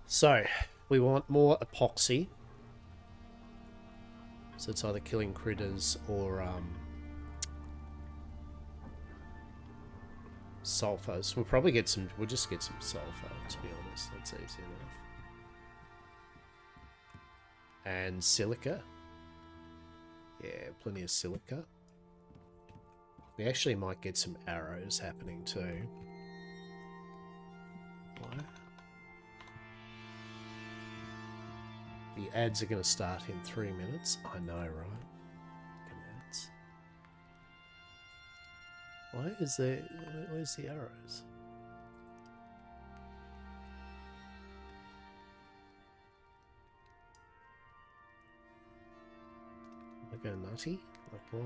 So, we want more epoxy. So it's either killing critters or sulfur. So we'll probably get some, we'll just get some sulfur, to be honest. That's easy enough. And silica. Yeah, plenty of silica. We actually might get some arrows happening too. Why? The ads are going to start in 3 minutes. I know, right? Ads. Why is there... Where's the arrows? I go nutty? Like, why...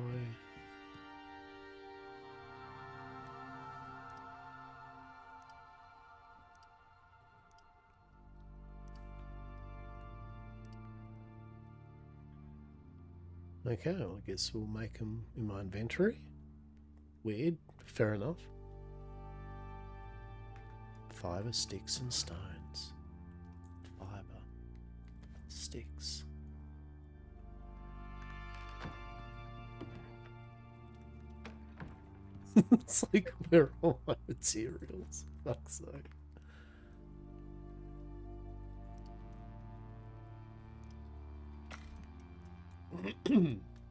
Okay, well, I guess we'll make them in my inventory. Weird, fair enough. Fiber, sticks, and stones. Fiber, sticks. It's like, where are all my materials? Fuck's sake.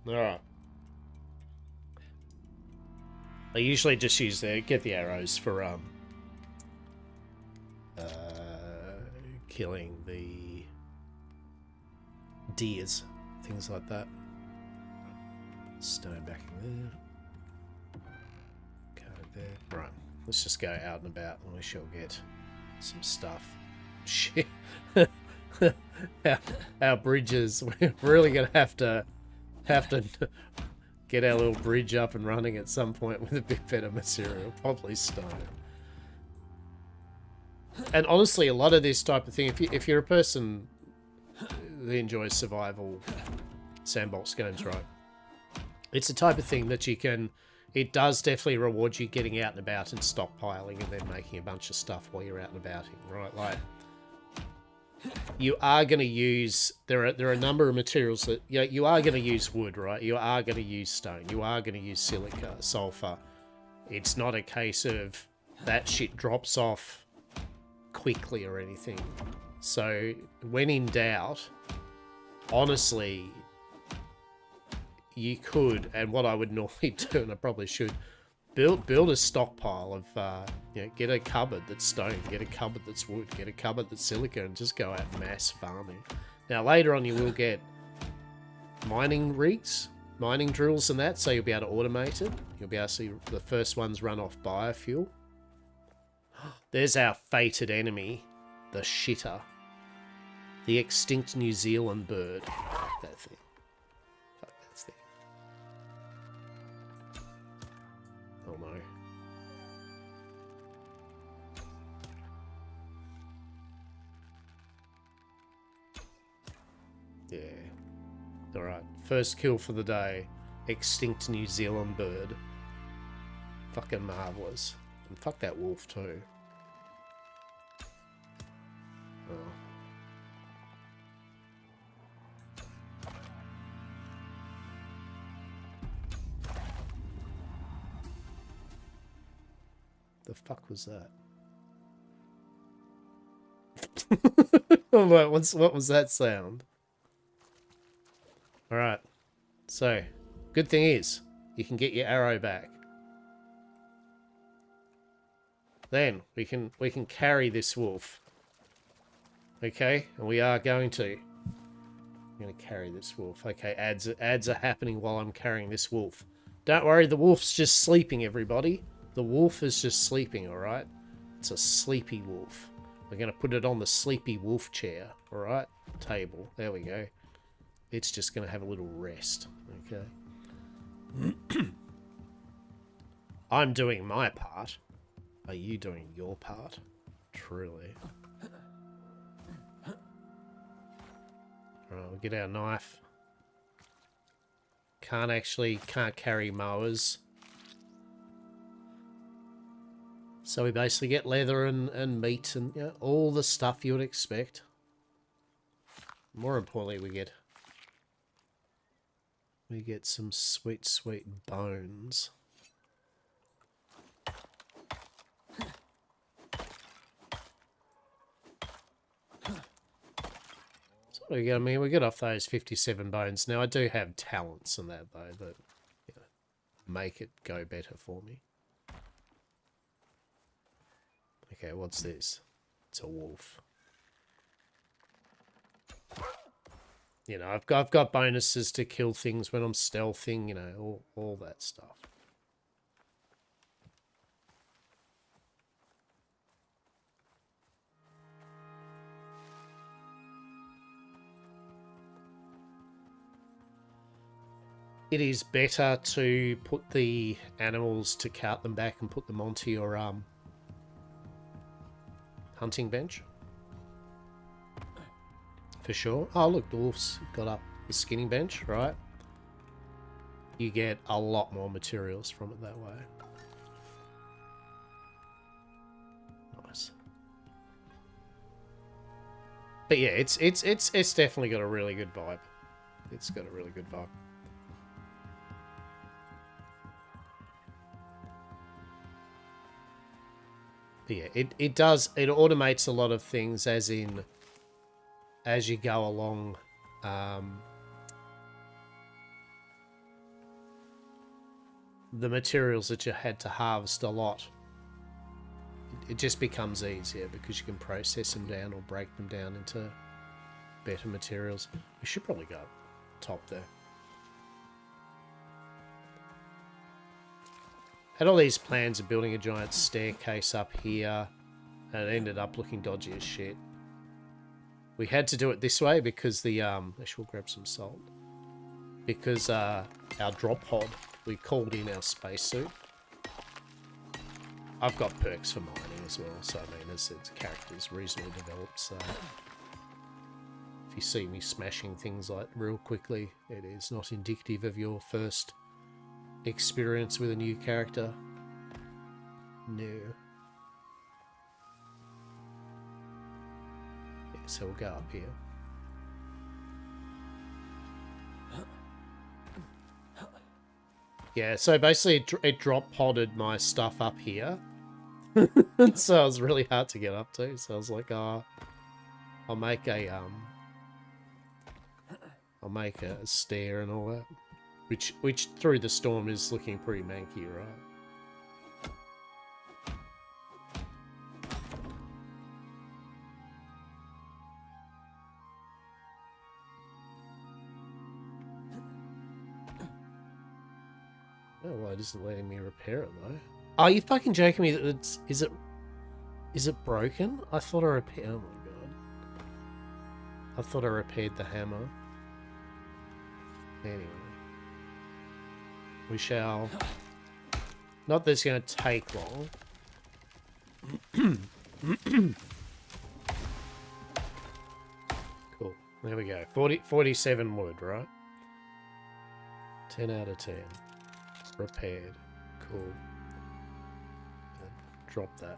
Alright. I usually just use get the arrows for killing the deers, things like that. Stone back in there. Go there. Right. Let's just go out and about and we shall get some stuff. Shit. Our bridges, we're really going to have to get our little bridge up and running at some point with a bit better material, probably stone. And honestly, a lot of this type of thing, if you're a person that enjoys survival sandbox games, right, it's the type of thing that you can, it does definitely reward you getting out and about and stockpiling and then making a bunch of stuff while you're out and about, right? Like, you are going to use, there are a number of materials that, you are going to use wood, right? You are going to use stone. You are going to use silica, sulfur. It's not a case of that shit drops off quickly or anything. So when in doubt, honestly, you could, and what I would normally do, and I probably should, build a stockpile of, get a cupboard that's stone, get a cupboard that's wood, get a cupboard that's silica, and just go out mass farming. Now later on you will get mining rigs, mining drills and that, so you'll be able to automate it. You'll be able to see the first ones run off biofuel. There's our fated enemy, the shitter. The extinct New Zealand bird. That thing. Fuck that thing. Oh no. Yeah. Alright. First kill for the day. Extinct New Zealand bird. Fucking marvellous. And fuck that wolf too. Oh. The fuck was that? What was that sound? Alright. So, good thing is, you can get your arrow back. Then, we can carry this wolf. Okay? And we are going to. I'm going to carry this wolf. Okay, ads are happening while I'm carrying this wolf. Don't worry, the wolf's just sleeping, everybody. The wolf is just sleeping, alright? It's a sleepy wolf. We're going to put it on the sleepy wolf chair, alright? Table. There we go. It's just going to have a little rest, okay? I'm doing my part. Are you doing your part? Truly. Alright, we'll get our knife. Can't carry mowers. So we basically get leather and meat and all the stuff you would expect. More importantly, we get some sweet, sweet bones. So I mean, we get off those 57 bones. Now I do have talents and that though that make it go better for me. Okay, what's this? It's a wolf. You know, I've got bonuses to kill things when I'm stealthing, all that stuff. It is better to put the animals, to cart them back and put them onto your hunting bench. For sure. Oh, look, the wolf's got up the skinning bench, right? You get a lot more materials from it that way. Nice. But yeah, it's definitely got a really good vibe. It's got a really good vibe. But yeah, it automates a lot of things, as in, as you go along, the materials that you had to harvest a lot, it just becomes easier because you can process them down or break them down into better materials. We should probably go top there. Had all these plans of building a giant staircase up here, and it ended up looking dodgy as shit. We had to do it this way because the, actually we'll grab some salt. Because our drop pod, we called in our spacesuit. I've got perks for mining as well, so I mean, as the character's reasonably developed, so... If you see me smashing things like real quickly, it is not indicative of your first experience with a new character. No. Yeah, So we'll go up here. Yeah, so basically it drop podded my stuff up here. So it was really hard to get up to. So I was like, oh, I'll make a stair and all that. Which through the storm is looking pretty manky, right? Oh, well, it isn't letting me repair it though. Are you fucking joking me? That is it broken? I thought I repaired. Oh my god! I thought I repaired the hammer. Anyway, we shall. Not that it's going to take long. Cool. There we go. 47 wood, right? 10 out of 10. Repaired. Cool. Drop that.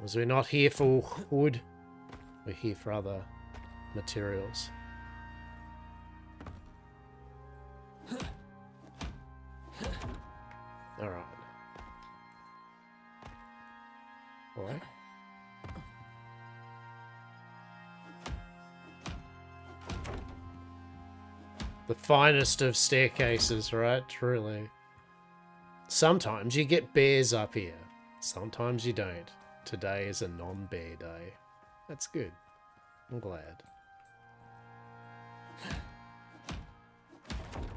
As we're not here for wood, we're here for other materials. Alright. Alright. The finest of staircases, right? Truly. Sometimes you get bears up here. Sometimes you don't. Today is a non-bear day. That's good. I'm glad.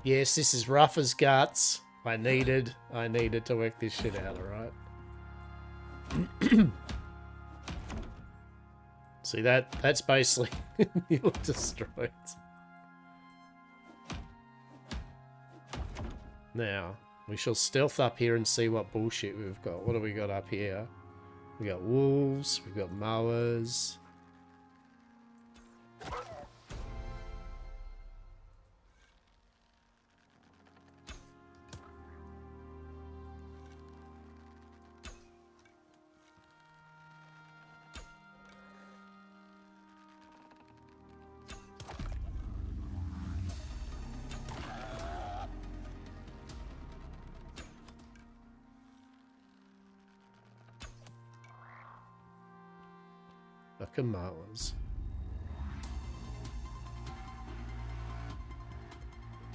Yes, this is rough as guts. I needed to work this shit out, alright? See, that's basically you look destroyed. Now, we shall stealth up here and see what bullshit we've got. What do we got up here? We got wolves, we've got mowers. Fucking mowers.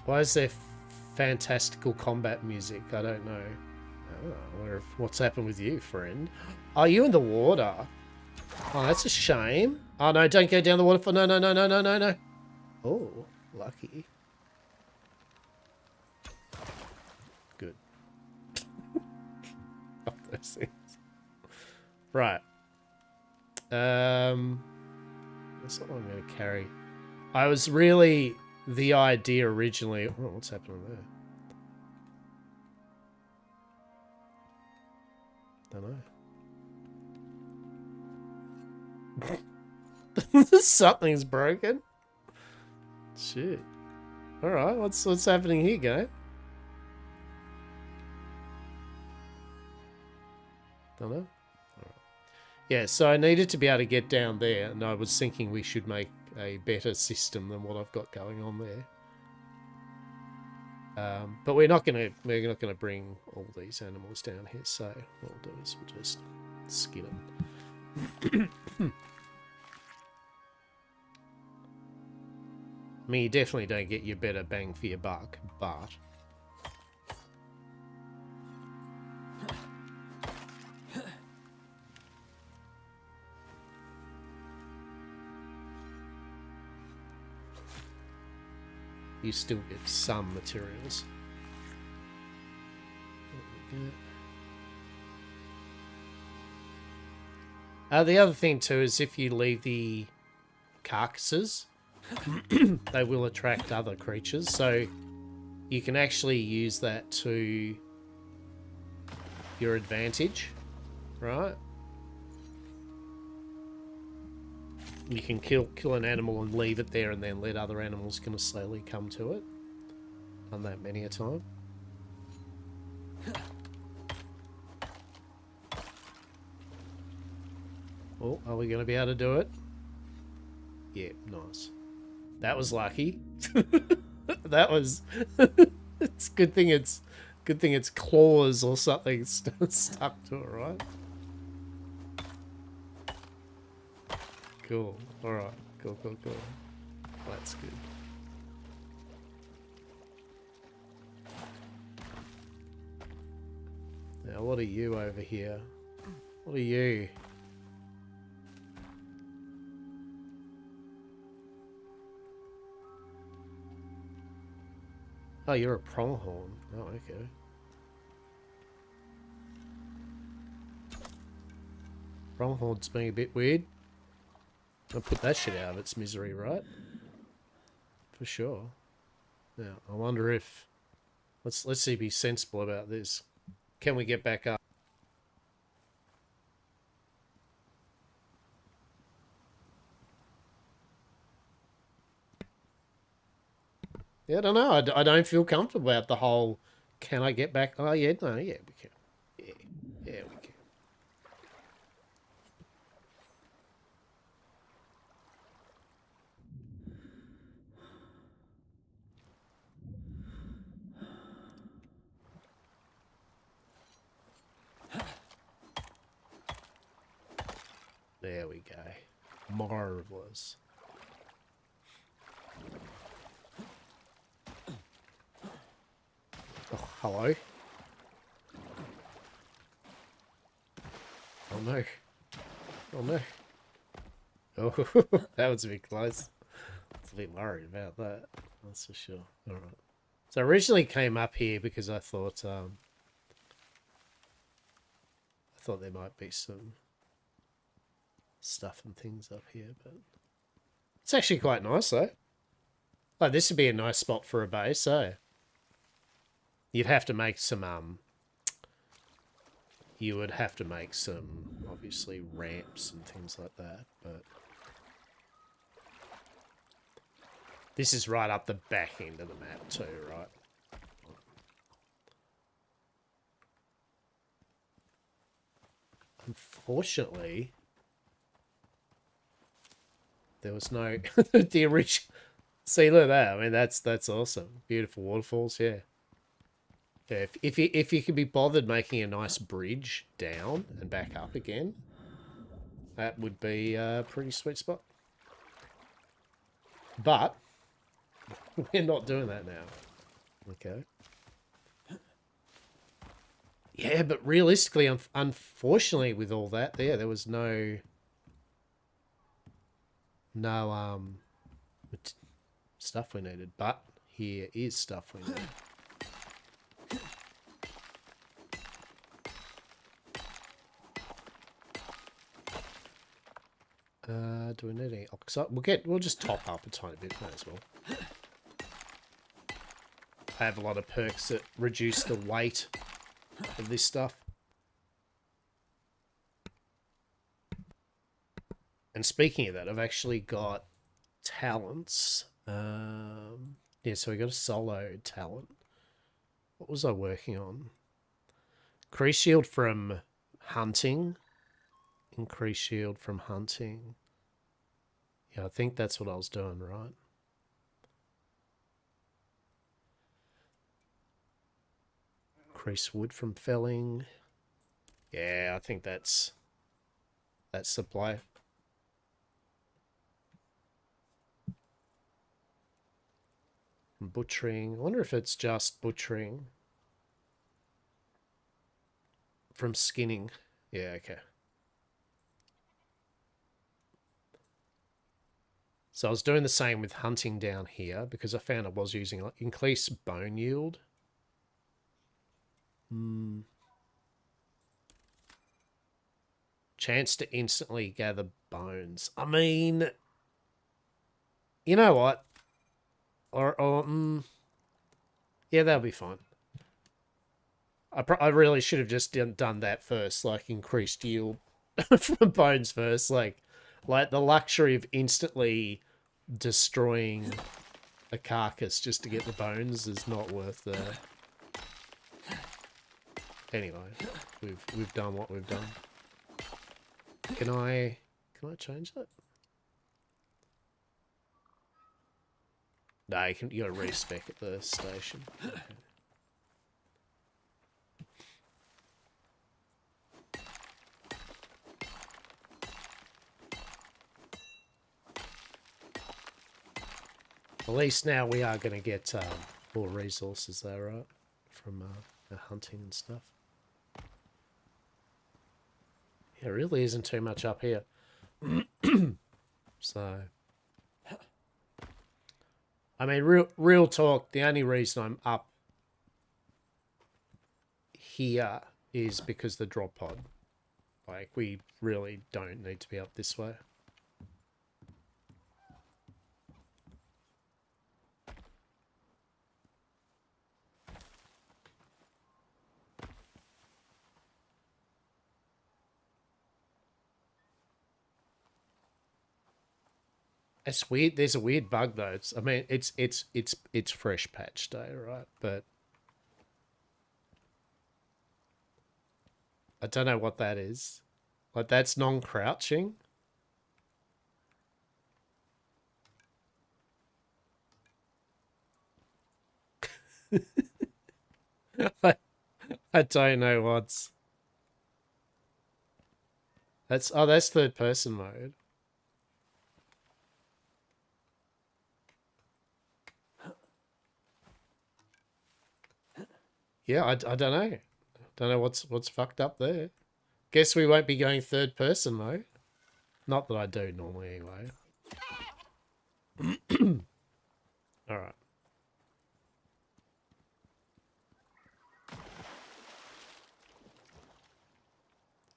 Why is there fantastical combat music? I don't know. What's happened with you, friend? Are you in the water? Oh, that's a shame. Oh no, don't go down the waterfall. No, no, no, no, no, no, no. Oh, lucky. Good. Fuck those things. Right. That's not what I'm going to carry. I was really the idea originally. Oh, what's happening there? Don't know. Something's broken. Shit. All right, what's happening here, guy? Don't know. Yeah, so I needed to be able to get down there, and I was thinking we should make a better system than what I've got going on there. But we're not gonna bring all these animals down here. So what we'll do is we'll just skin them. I mean, you definitely don't get your better bang for your buck, but. You still get some materials. The other thing too is if you leave the carcasses, they will attract other creatures. So you can actually use that to your advantage, right? You can kill an animal and leave it there and then let other animals kind of slowly come to it. Done that many a time. Oh, are we going to be able to do it? Yeah, nice. That was lucky. That was... It's good thing it's claws or something stuck to it, right? Cool. Alright. Cool. That's good. Now, what are you over here? What are you? Oh, you're a pronghorn. Oh, okay. Pronghorn's being a bit weird. I'll put that shit out of its misery, right? For sure. Now, I wonder if... Let's see, be sensible about this. Can we get back up? Yeah, I don't know. I don't feel comfortable about the whole... Can I get back? Oh, yeah, no, yeah, we can. Yeah, we can. There we go. Marvelous. Oh, hello. Oh no. Oh no. Oh, that was a bit close. I was a bit worried about that. That's for sure. Alright. So I originally came up here because I thought there might be some stuff and things up here, but it's actually quite nice though. Like, this would be a nice spot for a base, eh? You'd have to make some you would have to make some, obviously, ramps and things like that, but this is right up the back end of the map too, right? Unfortunately, there was no the original. See, look at that. I mean, that's awesome. Beautiful waterfalls, yeah. Yeah, if you could be bothered making a nice bridge down and back up again, that would be a pretty sweet spot. But we're not doing that now. Okay. Yeah, but realistically, unfortunately, with all that there was no stuff we needed. But here is stuff we need. Do we need any oxide? We'll just top up a tiny bit, may as well. I have a lot of perks that reduce the weight of this stuff. And speaking of that, I've actually got talents. Yeah, so we got a solo talent. What was I working on? Increase shield from hunting. Increase shield from hunting. Yeah, I think that's what I was doing, right? Increase wood from felling. Yeah, I think that's the play. From butchering. I wonder if it's just butchering. From skinning. Yeah, okay. So I was doing the same with hunting down here because I found I was using like increase bone yield. Chance to instantly gather bones. I mean, you know what? Yeah, that'll be fine. I really should have just done that first, like increased yield from bones first, like the luxury of instantly destroying a carcass just to get the bones is not worth the... Anyway, we've done what we've done. Can I change that? No, you gotta respec at the station. Okay. At least now we are going to get more resources there, right? From hunting and stuff. Yeah, it really isn't too much up here. So, I mean, real talk, the only reason I'm up here is because the drop pod. Like, we really don't need to be up this way. It's weird. There's a weird bug though. I mean, it's fresh patch day, right? But I don't know what that is. Like, that's non-crouching. I don't know what's. That's third person mode. Yeah, I don't know. Don't know what's fucked up there. Guess we won't be going third person mode. Not that I do normally anyway. All right.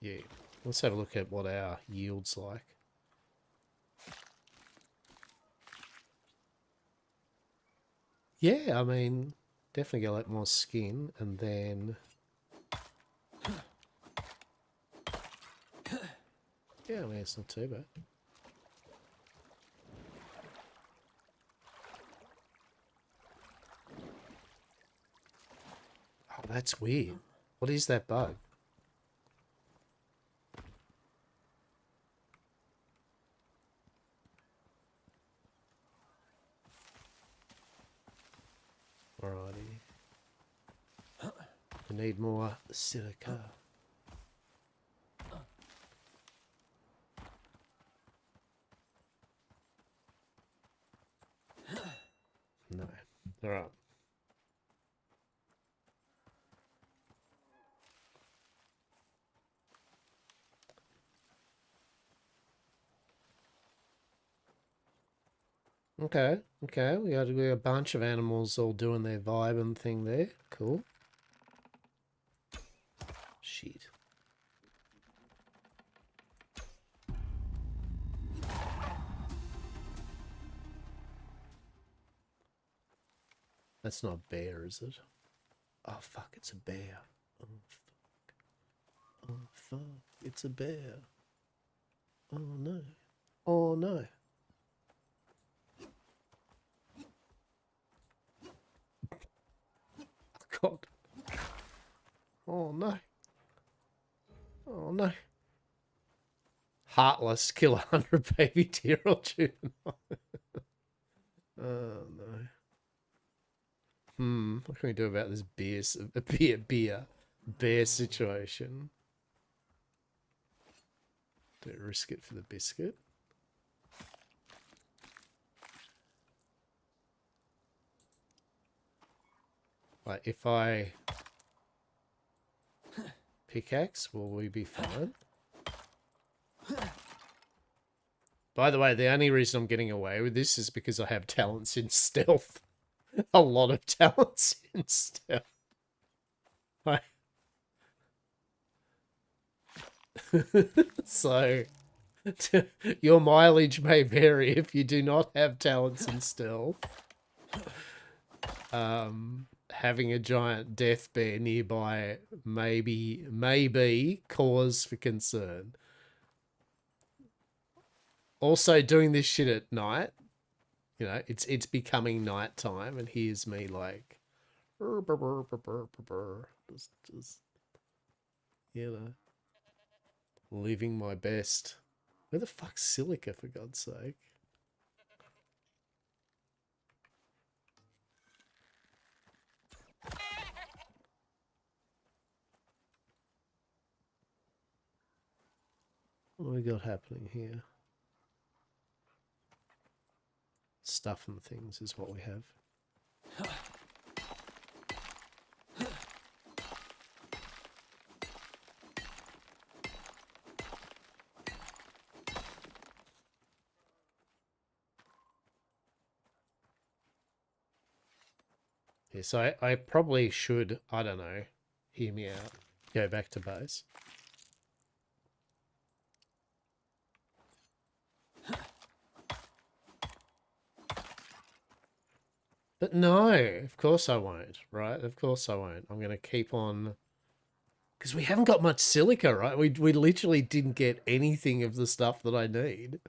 Yeah. Let's have a look at what our yield's like. Yeah, I mean, definitely get a lot more skin, and then yeah, I mean, it's not too bad. Oh, that's weird. What is that bug? Alrighty. We need more silica. No. Alright. Okay, okay. We got a bunch of animals all doing their vibe and thing there. Cool. Shit. That's not a bear, is it? Oh, fuck, it's a bear. Oh, fuck. Oh, fuck, it's a bear. Oh, no. Oh, no. God. Oh, no. Oh, no. Heartless, kill 100 baby deer or juvenile. Oh, no. What can we do about this bear situation? Do we risk it for the biscuit? Like, if I pickaxe, will we be fine? By the way, the only reason I'm getting away with this is because I have talents in stealth. A lot of talents in stealth. So, your mileage may vary if you do not have talents in stealth. Having a giant death bear nearby maybe cause for concern. Also, doing this shit at night, you know, it's becoming nighttime, and here's me like, just you know, living my best. Where the fuck's silica, for God's sake? What we got happening here? Stuff and things is what we have. Yeah, so I probably should, I don't know, hear me out, go back to base. But no, of course I won't, right? Of course I won't. I'm going to keep on... Because we haven't got much silica, right? We literally didn't get anything of the stuff that I need.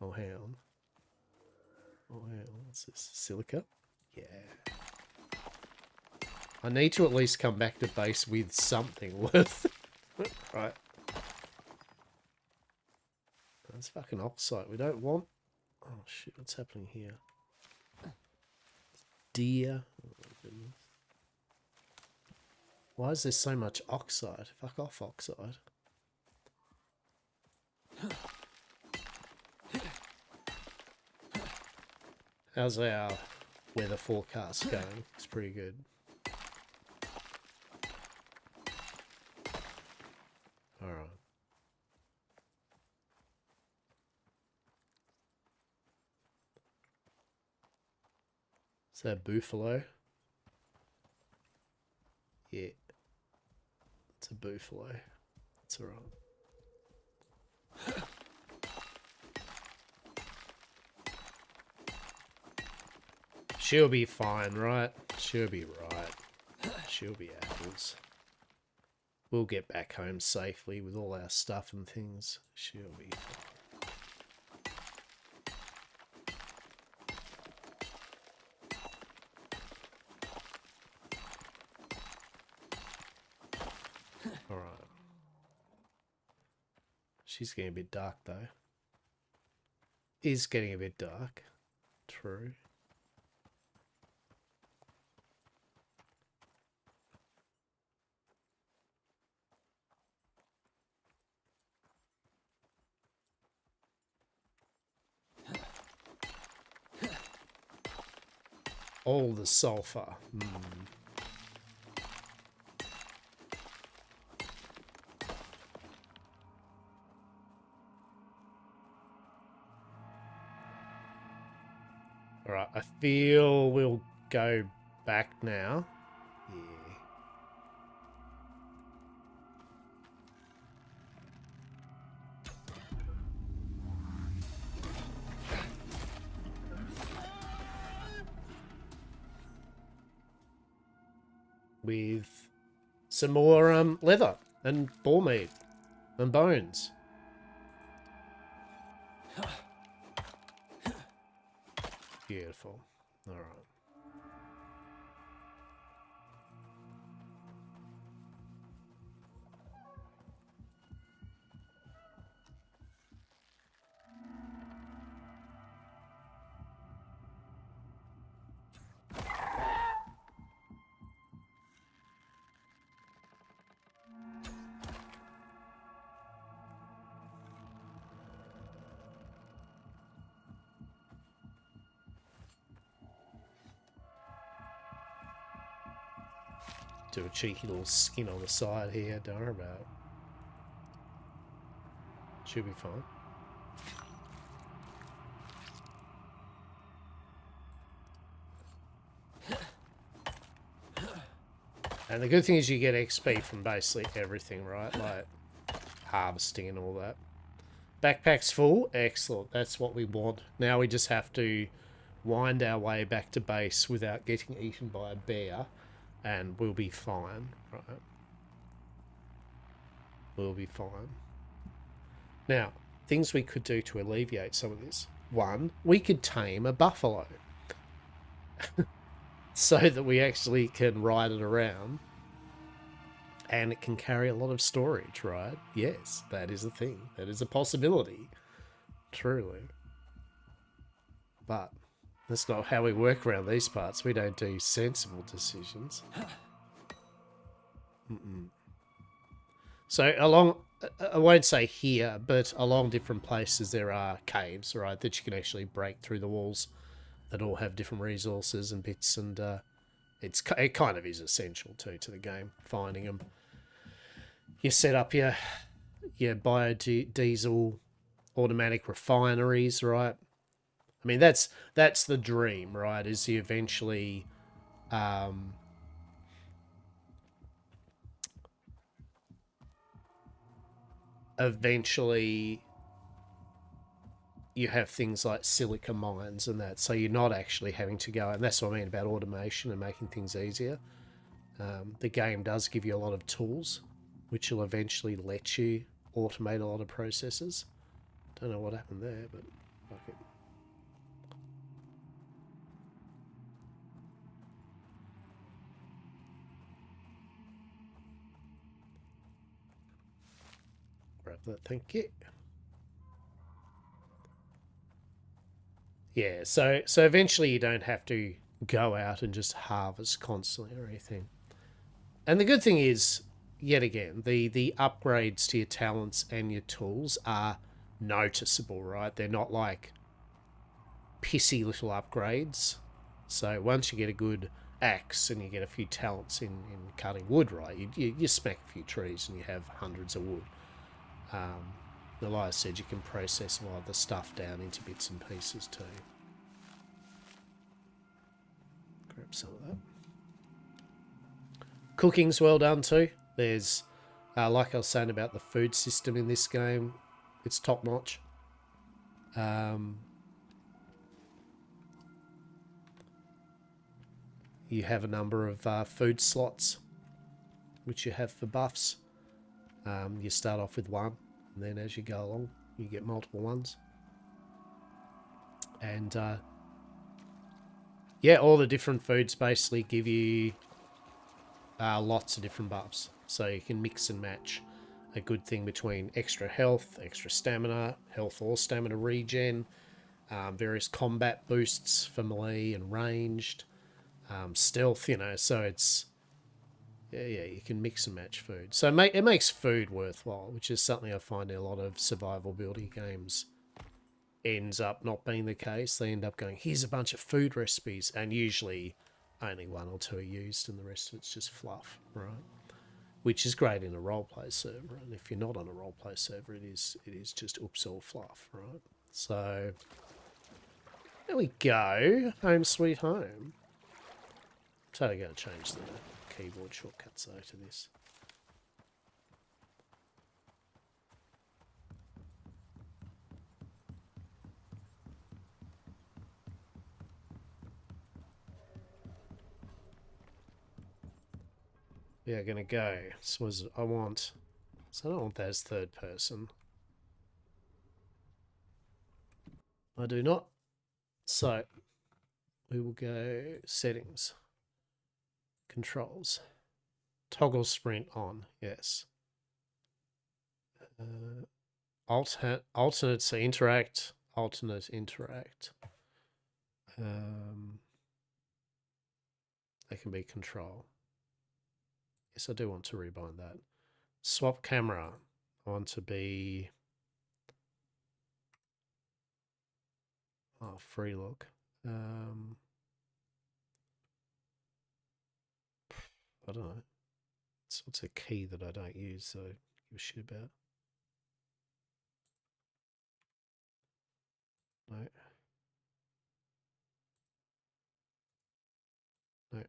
Oh, hang on. Oh, hang on. What's this? Silica? Yeah. I need to at least come back to base with something worth. Right. That's fucking oxide. We don't want... Oh, shit. What's happening here? Deer. Oh, my goodness. Why is there so much oxide? Fuck off, oxide. How's our weather forecast going? It's pretty good. Alright. Is that buffalo? Yeah. It's a buffalo. It's alright. She'll be fine, right? She'll be right. She'll be apples. We'll get back home safely with all our stuff and things. She'll be fine. Alright. She's getting a bit dark though. Is getting a bit dark. True. All the sulfur. Alright, I feel we'll go back now. Yeah. With some more leather and boar meat and bones. Beautiful. All right. Do a cheeky little skin on the side here, don't worry about it. Should be fine. And the good thing is you get XP from basically everything, right? Like harvesting and all that. Backpack's full. Excellent. That's what we want. Now we just have to wind our way back to base without getting eaten by a bear. And we'll be fine, right? We'll be fine. Now, things we could do to alleviate some of this. One, we could tame a buffalo. So that we actually can ride it around. And it can carry a lot of storage, right? Yes, that is a thing. That is a possibility. Truly. But that's not how we work around these parts. We don't do sensible decisions. So I won't say here, but along different places there are caves, right, that you can actually break through the walls that all have different resources and bits, and it kind of is essential too to the game, finding them. You set up your biodiesel automatic refineries, right? I mean, that's the dream, right? Is you um, eventually you have things like silica mines and that, so you're not actually having to go. And that's what I mean about automation and making things easier. The game does give you a lot of tools, which will eventually let you automate a lot of processes. Don't know what happened there, but fuck it. Grab that, thank you. Yeah, so eventually you don't have to go out and just harvest constantly or anything. And the good thing is, yet again, the upgrades to your talents and your tools are noticeable, right? They're not like pissy little upgrades. So once you get a good axe and you get a few talents in cutting wood, right, you smack a few trees and you have hundreds of wood. Elias said you can process a lot of the stuff down into bits and pieces too. Grab some of that. Cooking's well done too. There's, like I was saying about the food system in this game, it's top notch. You have a number of food slots, which you have for buffs. You start off with one, and then as you go along, you get multiple ones. And yeah, all the different foods basically give you lots of different buffs. So you can mix and match a good thing between extra health, extra stamina, health or stamina regen, various combat boosts for melee and ranged, stealth, so it's, yeah, you can mix and match food. So it makes food worthwhile, which is something I find in a lot of survival building games ends up not being the case. They end up going, here's a bunch of food recipes, and usually only one or two are used and the rest of it's just fluff, right? Which is great in a roleplay server, and if you're not on a roleplay server, it is just oops all fluff, right? So there we go. Home sweet home. I'm totally going to change the keyboard shortcuts though to this. Yeah, going to go. So I don't want that as third person. I do not. So we will go settings, controls, toggle sprint on. Yes. Alternate, so interact, alternate interact. They can be control. Yes, I do want to rebind that. Swap camera. I want to be free look. I don't know. What's a key that I don't use, so give a shit about. No. No.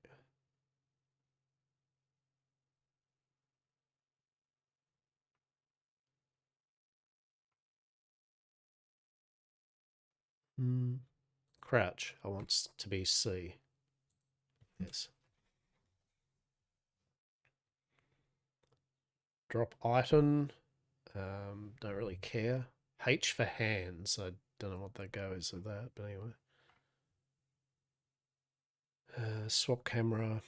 Crouch. I want to be C. Yes. Drop item. Don't really care. H for hands. I don't know what that goes with that, but anyway. Swap camera.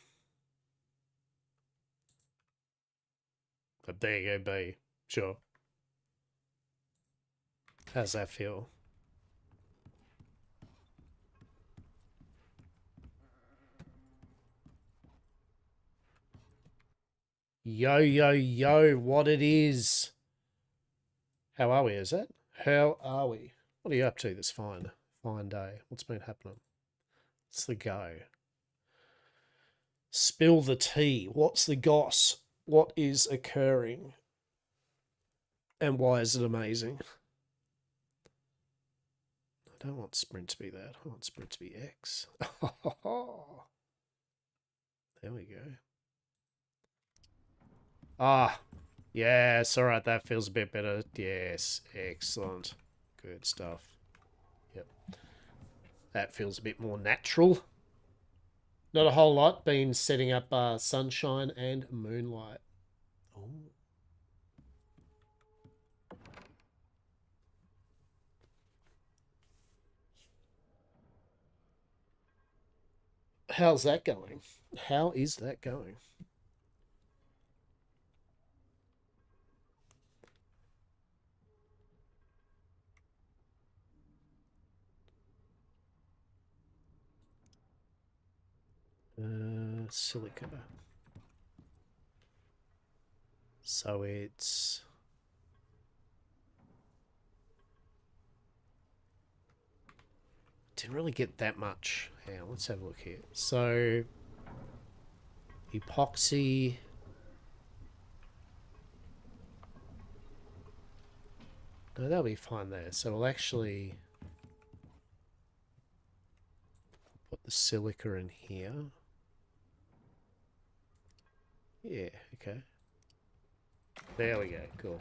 But there you go, B. Sure. How's that feel? Yo, yo, yo, what it is. How are we, is it? How are we? What are you up to this fine day? What's been happening? What's the go? Spill the tea. What's the goss? What is occurring? And why is it amazing? I don't want sprint to be that. I want sprint to be X. There we go. Ah, yes, all right, that feels a bit better. Yes, excellent. Good stuff. Yep. That feels a bit more natural. Not a whole lot. Been setting up sunshine and moonlight. Ooh. How's that going? How is that going? Silica. So it's... Didn't really get that much. Hang on, let's have a look here. So... Epoxy... No, that'll be fine there. So we'll actually... Put the silica in here. Yeah, okay. There we go, cool.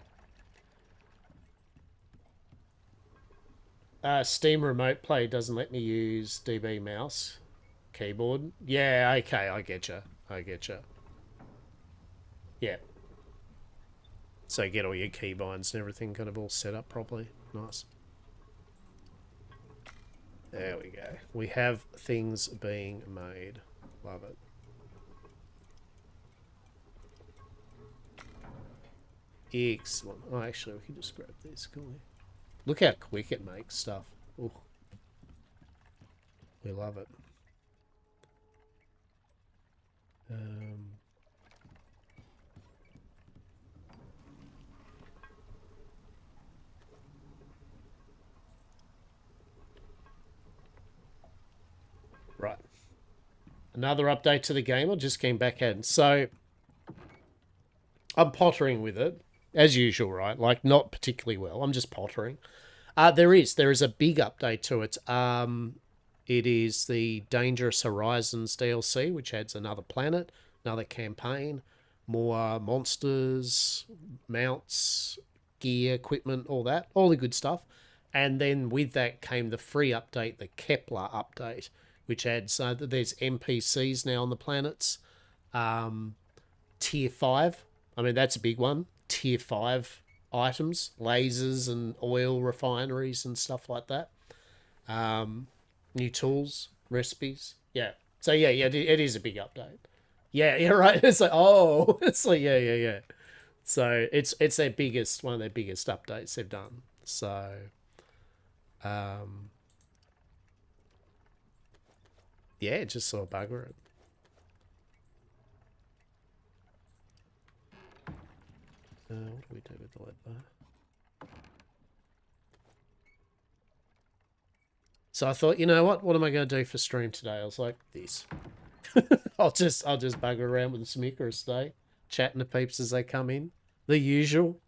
Steam Remote Play doesn't let me use DB mouse keyboard. Yeah, okay, I get you. I get you. Yeah. So get all your keybinds and everything kind of all set up properly. Nice. There we go. We have things being made. Love it. Excellent. Oh, actually, we can just grab this, can we? Look how quick it makes stuff. Ooh. We love it. Right. Another update to the game. I just came back in. So I'm pottering with it, as usual, right? Like, not particularly well. I'm just pottering. There is a big update to it. It is the Dangerous Horizons DLC, which adds another planet, another campaign, more monsters, mounts, gear, equipment, all that, all the good stuff. And then with that came the free update, the Kepler update, which adds there's NPCs now on the planets. Tier 5. I mean, that's a big one. Tier 5 items, lasers and oil refineries and stuff like that. New tools, recipes. Yeah. So yeah, it is a big update. Yeah, right. It's like, oh, it's like, yeah. So it's their biggest, one of their biggest updates they've done. So, yeah, just sort of bugger it. What do we do with the lead bar? So I thought, you know what am I going to do for stream today? I was like, this. I'll just bugger around with some Icarus today, chatting to peeps as they come in. The usual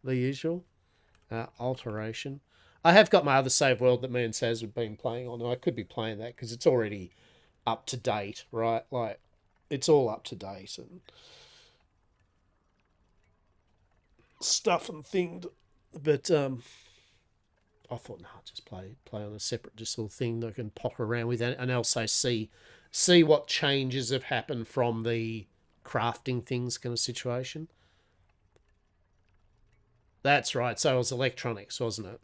alteration. I have got my other save world that me and Saz have been playing on, and I could be playing that because it's already up to date, right? Like, it's all up to date and stuff and thinged. But I thought, no, just play on a separate just little thing that I can pop around with, and also see what changes have happened from the crafting things kind of situation. That's right. So it was electronics, wasn't it?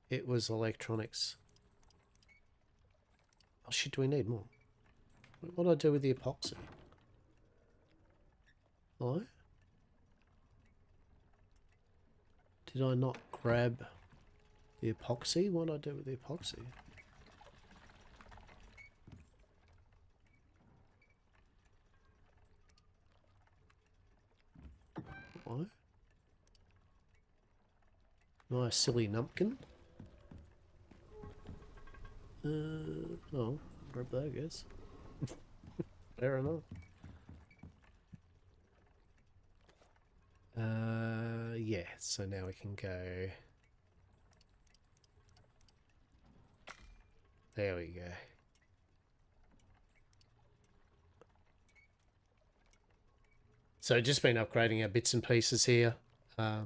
It was electronics. Oh shit, do we need more? What do I do with the epoxy? Hello? Did I not grab the epoxy? What do I do with the epoxy? What? Nice silly numpkin. Oh, grab that, I guess. Fair enough. Yeah, so now we can go... There we go. So just been upgrading our bits and pieces here. I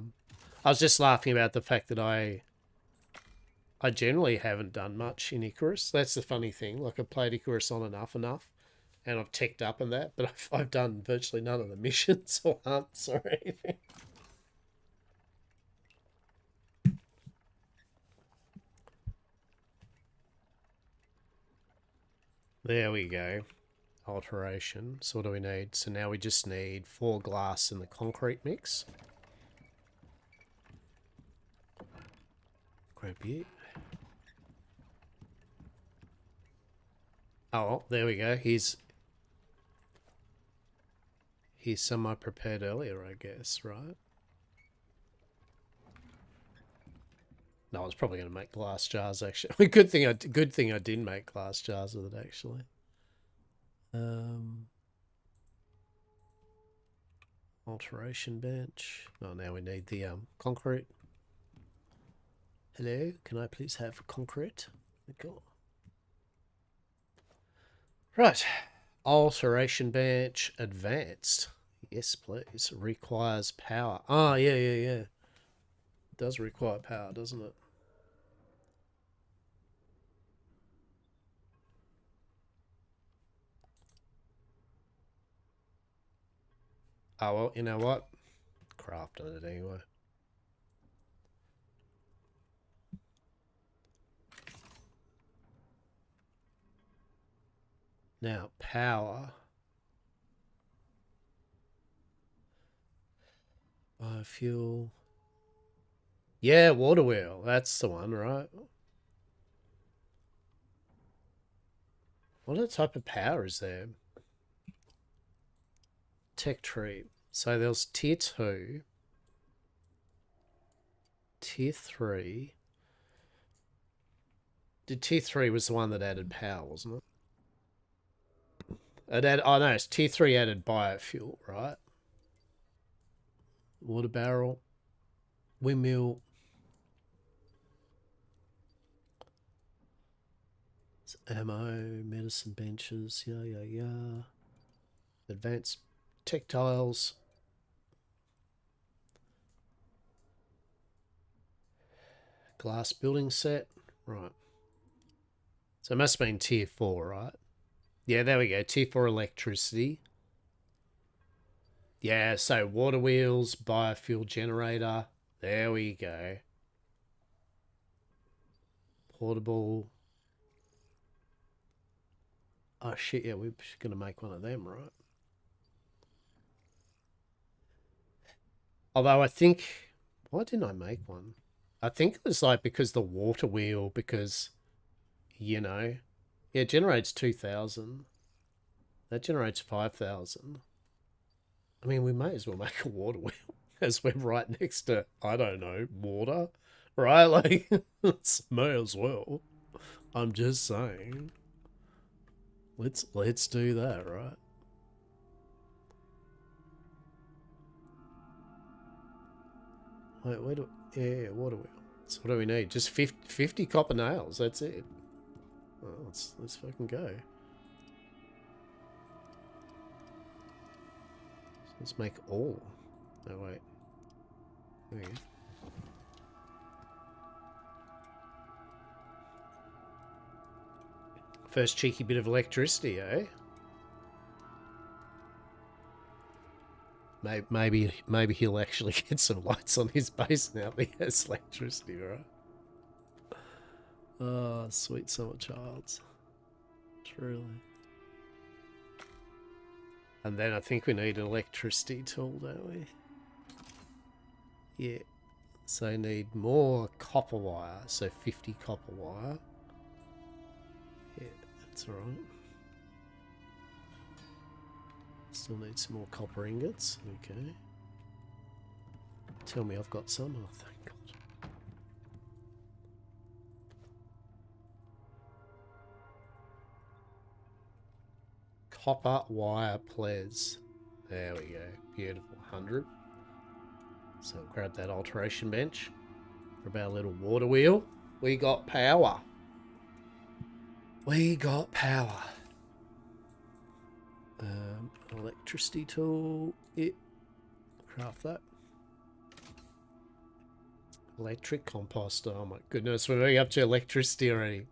was just laughing about the fact that I generally haven't done much in Icarus. That's the funny thing. Like, I've played Icarus on enough, and I've teched up in that, but I've done virtually none of the missions or hunts or anything. There we go. Alteration. So what do we need? So now we just need 4 glass in the concrete mix. Grab you. Oh, there we go. Here's some I prepared earlier, I guess, right? No, I was probably going to make glass jars, actually. Good thing I didn't make glass jars with it, actually. Alteration bench. Oh, now we need the concrete. Hello, can I please have concrete? Cool. Right. Alteration bench advanced. Yes, please. Requires power. Oh, yeah. It does require power, doesn't it? Oh, well, you know what? Crafting it anyway. Now, power. Biofuel. Yeah, water wheel. That's the one, right? What type of power is there? Tech tree. So there was tier 2. Tier 3. Tier 3 was the one that added power, wasn't it? Oh no, it's tier 3 added biofuel, right? Water barrel. Windmill. It's ammo, medicine benches, yeah. Advanced textiles. Glass building set. Right. So it must have been tier 4, right? Yeah, there we go. Tier 4 electricity. Yeah, so water wheels, biofuel generator. There we go. Portable. Oh, shit, yeah, we're going to make one of them, right? Although I think... Why didn't I make one? I think it was like because the water wheel, because, you know... Yeah, it generates 2,000. That generates 5,000. I mean, we may as well make a water wheel as we're right next to, I don't know, water, right? Like, may as well. I'm just saying. Let's do that, right? Wait, yeah, water wheel. So what do we need? Just 50 copper nails. That's it. Well, let's fucking go. Let's make all. No, wait. There we go. First cheeky bit of electricity, eh? Maybe he'll actually get some lights on his base now that he has electricity, right? Oh, sweet summer childs. Truly. And then I think we need an electricity tool, don't we? Yeah. So need more copper wire. So 50 copper wire. Yeah, that's alright. Still need some more copper ingots. Okay. Tell me I've got some. Oh, thank God. Copper wire ples. There we go. Beautiful. 100. So we'll grab that alteration bench. Grab our little water wheel. We got power. We got power. Electricity tool. Craft that. Electric composter. Oh my goodness, we're moving up to electricity already.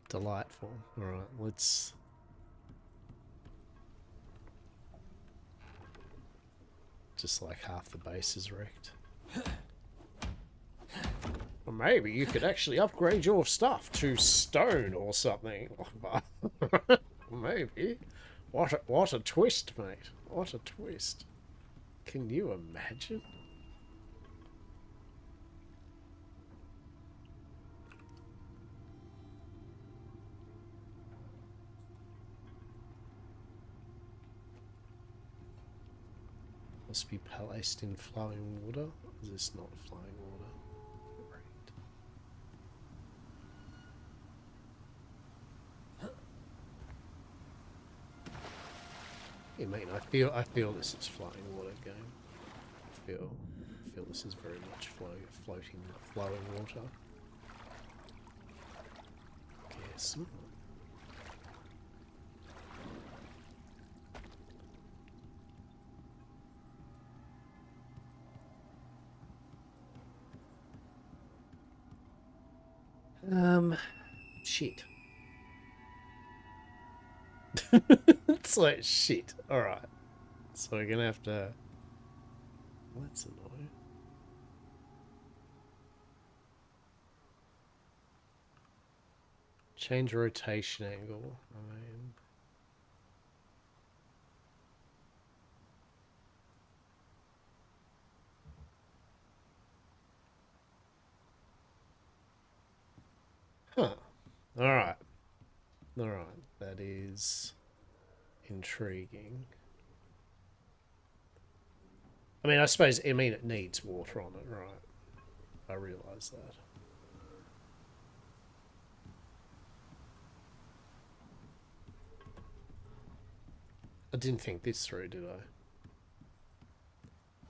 Delightful. Alright, let's... Just like half the base is wrecked. Or maybe you could actually upgrade your stuff to stone or something. Maybe. What a twist, mate. What a twist. Can you imagine? Must be placed in flowing water. Is this not flowing water? Great. Yeah, mate, I feel this is flowing water game. I feel this is very much flowing water. Guess not. Shit. It's like shit. Alright. So we're gonna have to... Well, that's annoying. Change rotation angle. I mean... Huh. Alright. Alright. That is intriguing. I mean, I suppose, it needs water on it, right? I realise that. I didn't think this through, did I?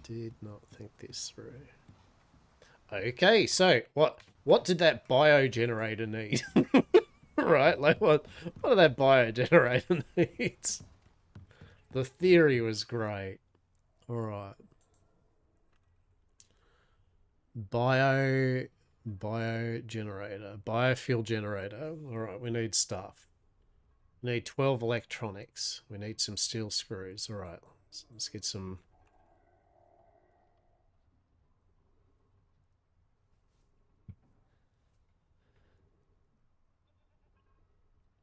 Did not think this through. Okay, so what did that biogenerator need? Right, like what did that biogenerator need? The theory was great. All right. Biofuel generator. All right, we need stuff. We need 12 electronics. We need some steel screws. All right, let's get some.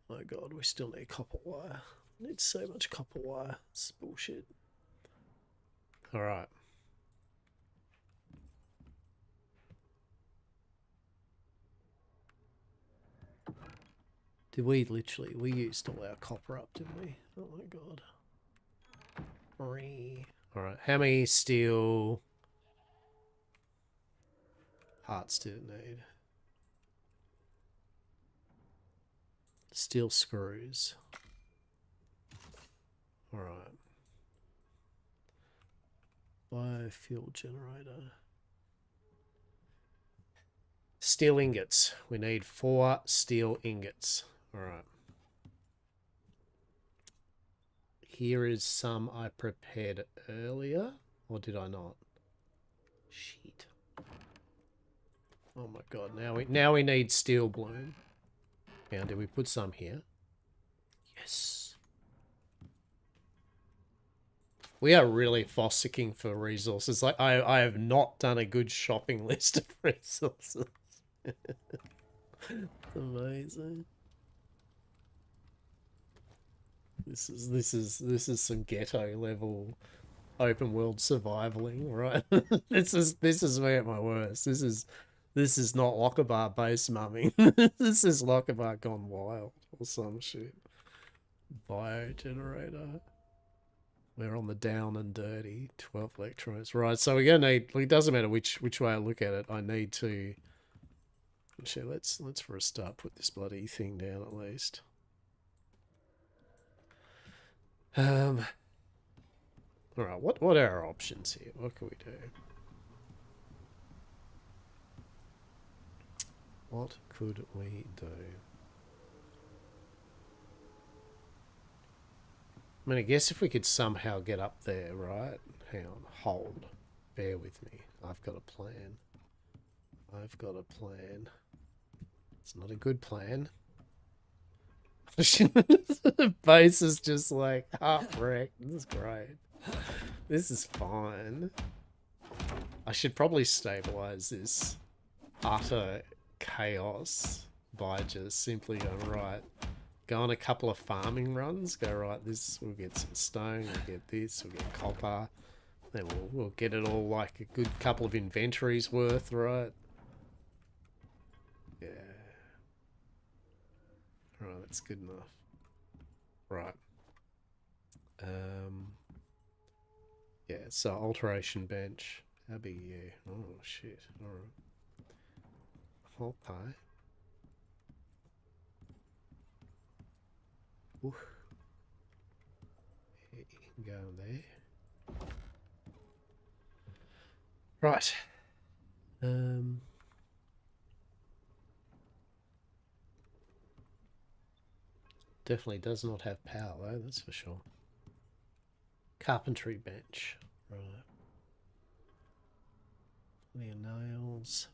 Oh my god, we still need copper wire. We need so much copper wire. It's bullshit. All right. Did we literally... We used all our copper up, didn't we? Oh my god. Alright, how many steel parts did it need? Steel screws. Alright. Biofuel generator. Steel ingots. We need 4 steel ingots. Alright. Here is some I prepared earlier. Or did I not? Shit. Oh my god, now we need steel bloom. Now, did we put some here? Yes. We are really fossicking for resources. Like I have not done a good shopping list of resources. It's amazing. This is some ghetto level open world survivaling, right? this is me at my worst. This is not Lockabar base mumming. This is Lockabar gone wild or some shit. Biogenerator. We're on the down and dirty. 12 electrons. Right, so we're gonna need, it doesn't matter which way I look at it, I need to Actually, let's for a start put this bloody thing down at least. All right, what are our options here? What can we do? What could we do? I mean, I guess if we could somehow get up there, right? Hang on, hold. Bear with me. I've got a plan. I've got a plan. It's not a good plan. The base is just like half wrecked. This is great. This is fine. I should probably stabilize this utter chaos by just simply going, right, go on a couple of farming runs, go, right, this, we'll get some stone, we'll get this, we'll get copper, then we'll get it all like a good couple of inventories worth, right? Yeah. Right, that's good enough. Right. Yeah, so alteration bench. That'd be, yeah. Oh, shit. Alright. Okay. Ooh. Yeah, you can go there. Right. Definitely does not have power though, that's for sure. Carpentry bench. Right. Plenty of nails.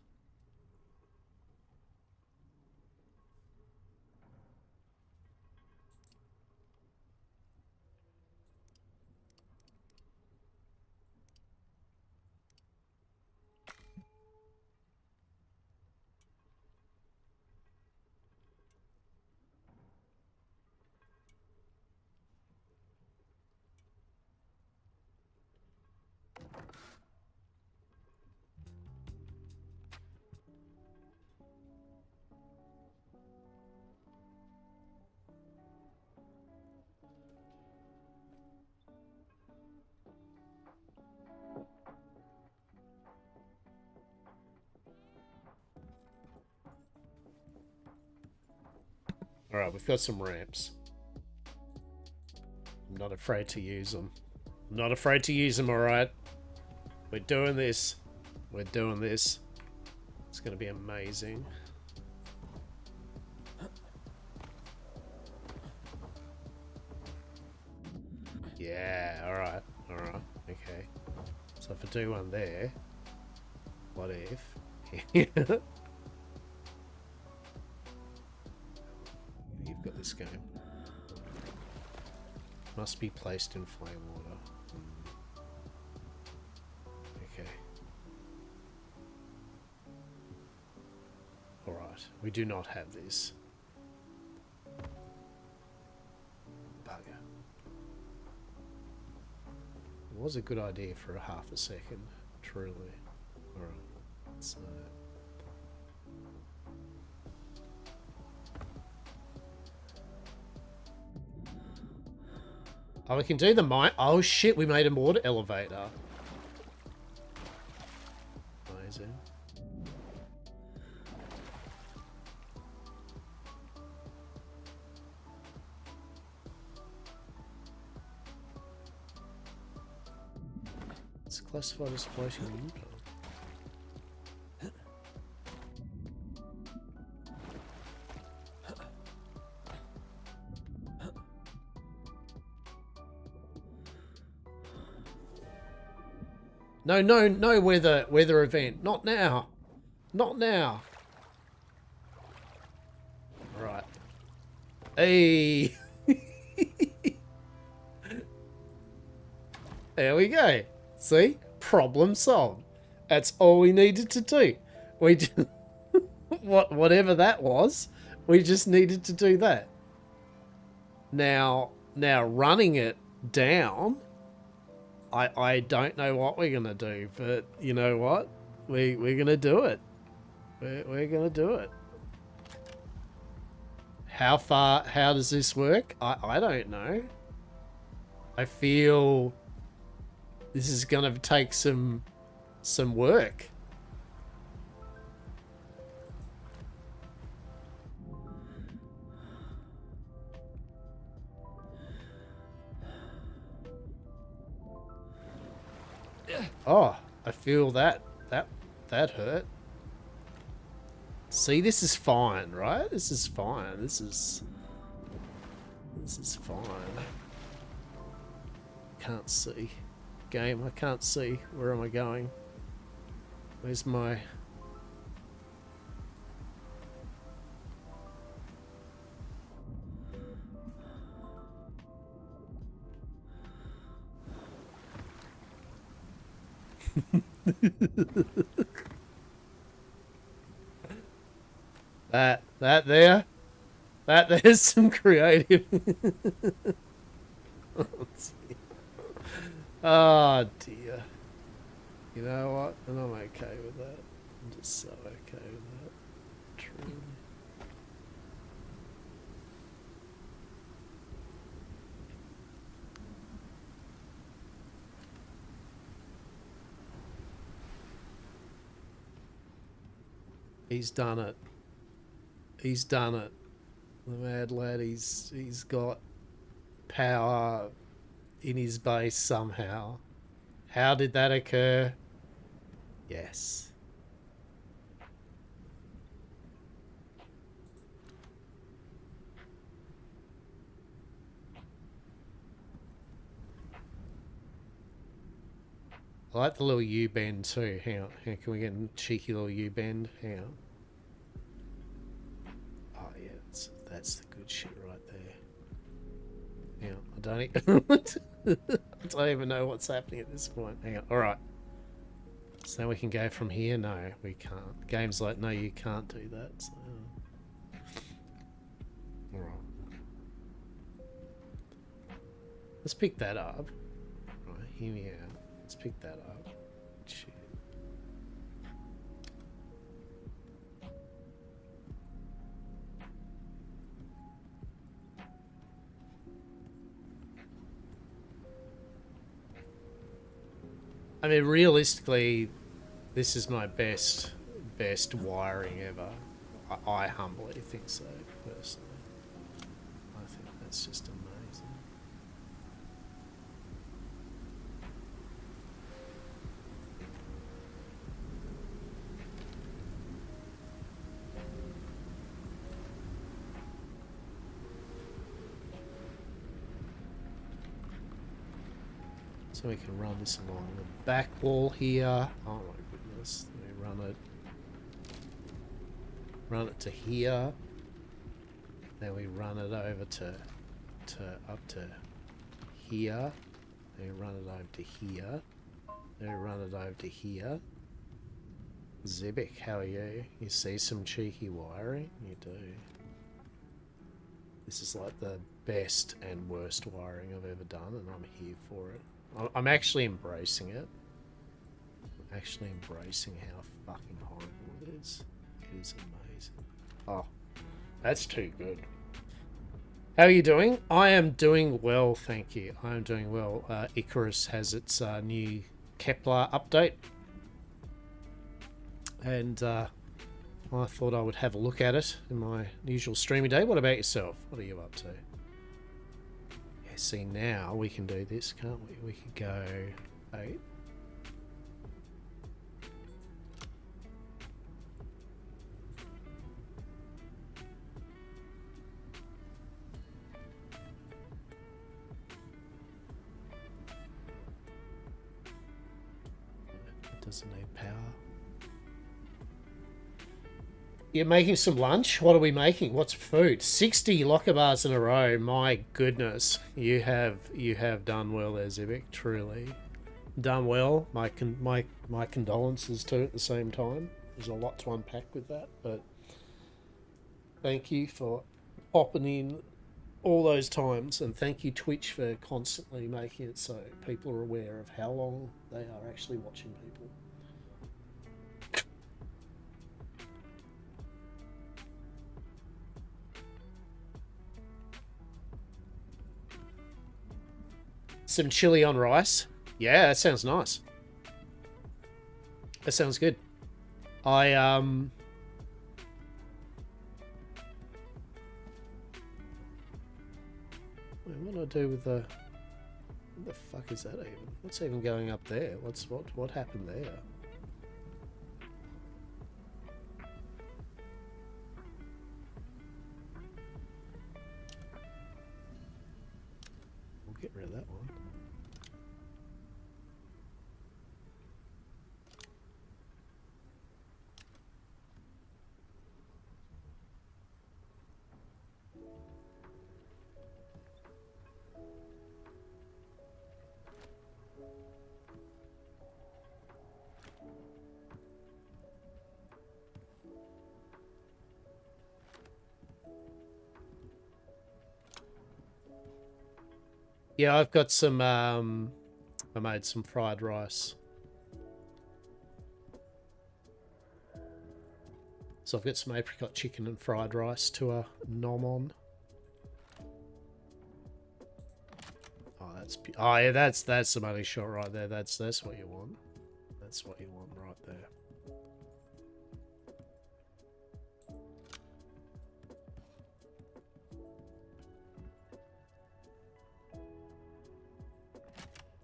Alright, we've got some ramps. I'm not afraid to use them. I'm not afraid to use them, alright? We're doing this. We're doing this. It's going to be amazing. Yeah, alright. Alright, okay. So if I do one there, what if... You've got this game. Must be placed in flame water. Okay. Alright, we do not have this. Bugger. It was a good idea for a half a second, truly. Alright, so... Oh, we can do the mine. Oh shit, we made a water elevator. Amazing. It's classified as floating water. No, no, no weather event. Not now. Not now. Right. Hey. There we go. See? Problem solved. That's all we needed to do. We just, whatever that was, we just needed to do that. Now running it down, I don't know what we're gonna do, but you know what? We're gonna do it. We're gonna do it. How does this work? I don't know. I feel this is gonna take some work. Oh, I feel that hurt. See, this is fine, right? This is fine. This is fine. Can't see. Game, I can't see. Where am I going? Where's my... there's some creative. Oh dear. You know what? And I'm okay with that. I'm just so okay with that. Truly. He's done it. He's done it. The mad lad, he's got power in his base somehow. How did that occur? Yes. I like the little U-bend too. Hang on. How can we get a cheeky little U-bend? Hang on. Oh yeah, that's the good shit right there. Hang on. I don't even know what's happening at this point. Hang on. Alright. So we can go from here? No, we can't. Game's like, no, you can't do that. So. Alright. Let's pick that up. Right, here we are. Let's pick that up. Shit. I mean, realistically, this is my best wiring ever. I humbly think so, personally. I think that's just amazing. So we can run this along the back wall here. Oh my goodness. Let me run it to here. Then we run it over to up to here. Then we run it over to here. Then we run it over to here. Zibik, how are you? You see some cheeky wiring? You do. This is like the best and worst wiring I've ever done, and I'm here for it. I'm actually embracing it. I'm actually embracing how fucking horrible it is. It is amazing. Oh, that's too good. How are you doing? I am doing well, thank you. I am doing well. Icarus has its new Keplar update. And I thought I would have a look at it in my usual streamy day. What about yourself? What are you up to? See, now we can do this, can't we? We could go 8. It doesn't need power. You're making some lunch? What are we making? What's food? 60 locker bars in a row. My goodness. You have done well there, Zibik. Truly. Done well. My condolences too at the same time. There's a lot to unpack with that, but thank you for popping in all those times, and thank you Twitch for constantly making it so people are aware of how long they are actually watching people. Some chili on rice. Yeah, that sounds nice. That sounds good. What do I do with the... What the fuck is that even? What's even going up there? What happened there? We'll get rid of that one. Yeah, I've got some, I made some fried rice. So I've got some apricot chicken and fried rice to nom on. Oh yeah, that's the money shot right there. That's what you want. That's what you want right there.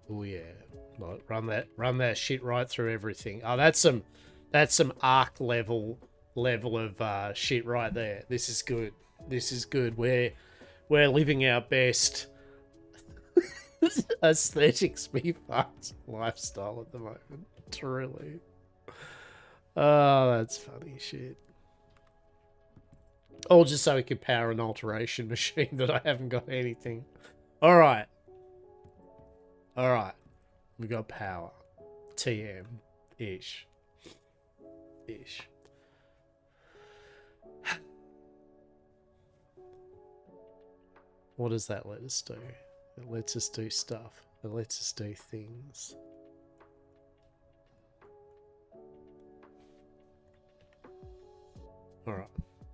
Oh yeah, like run that shit right through everything. Oh, that's some arc level of shit right there. This is good. This is good. We're living our best aesthetics be fucked lifestyle at the moment. Truly. Oh, that's funny shit. All just so we can power an alteration machine that I haven't got anything. All right. We got power. TM ish. What does that let us do? It lets us do stuff. It lets us do things. Alright.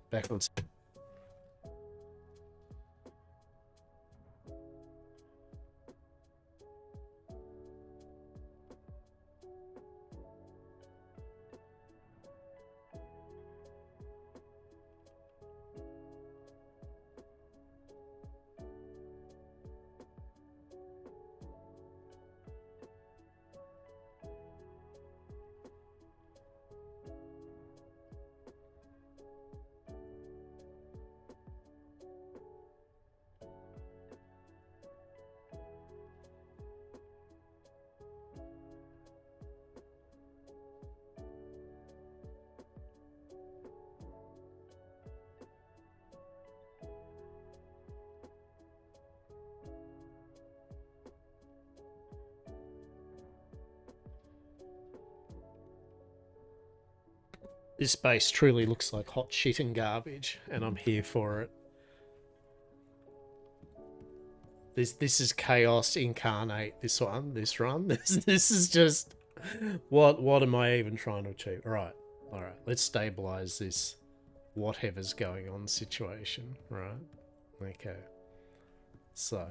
Back on. This space truly looks like hot shit and garbage, and I'm here for it. This is chaos incarnate. This run. This is just what am I even trying to achieve? All right. Let's stabilize this whatever's going on situation. Right. Okay. So.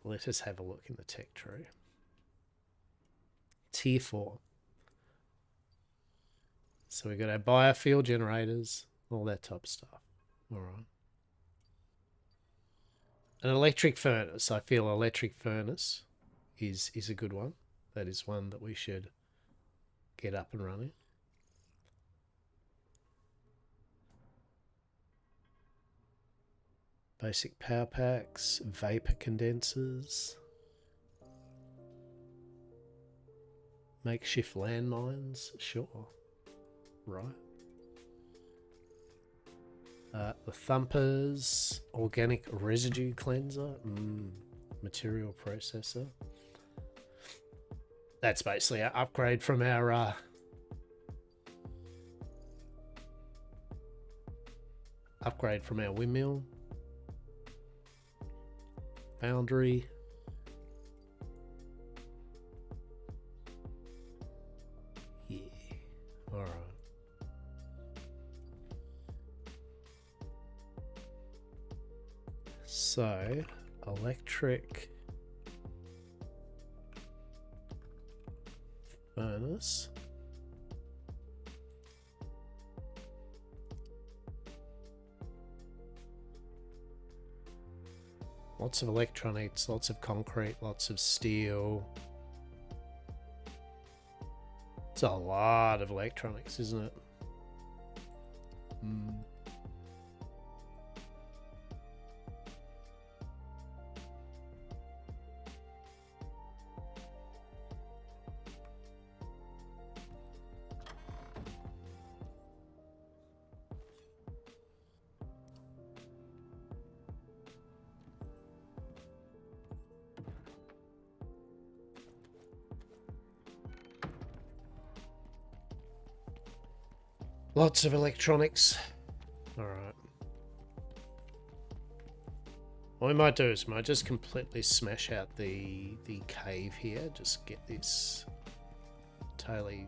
Let us have a look in the tech tree. Tier 4. So we got our biofuel generators, all that type of stuff. All right. An electric furnace. I feel electric furnace is a good one. That is one that we should get up and running. Basic power packs, vapor condensers, makeshift landmines, sure, right. The thumpers, organic residue cleanser, material processor. That's basically our upgrade from our windmill. Foundry. Yeah. Alright. So, electric furnace. Lots of electronics, lots of concrete, lots of steel. It's a lot of electronics, isn't it? Lots of electronics. Alright. What we might do is we might just completely smash out the cave here. Just get this totally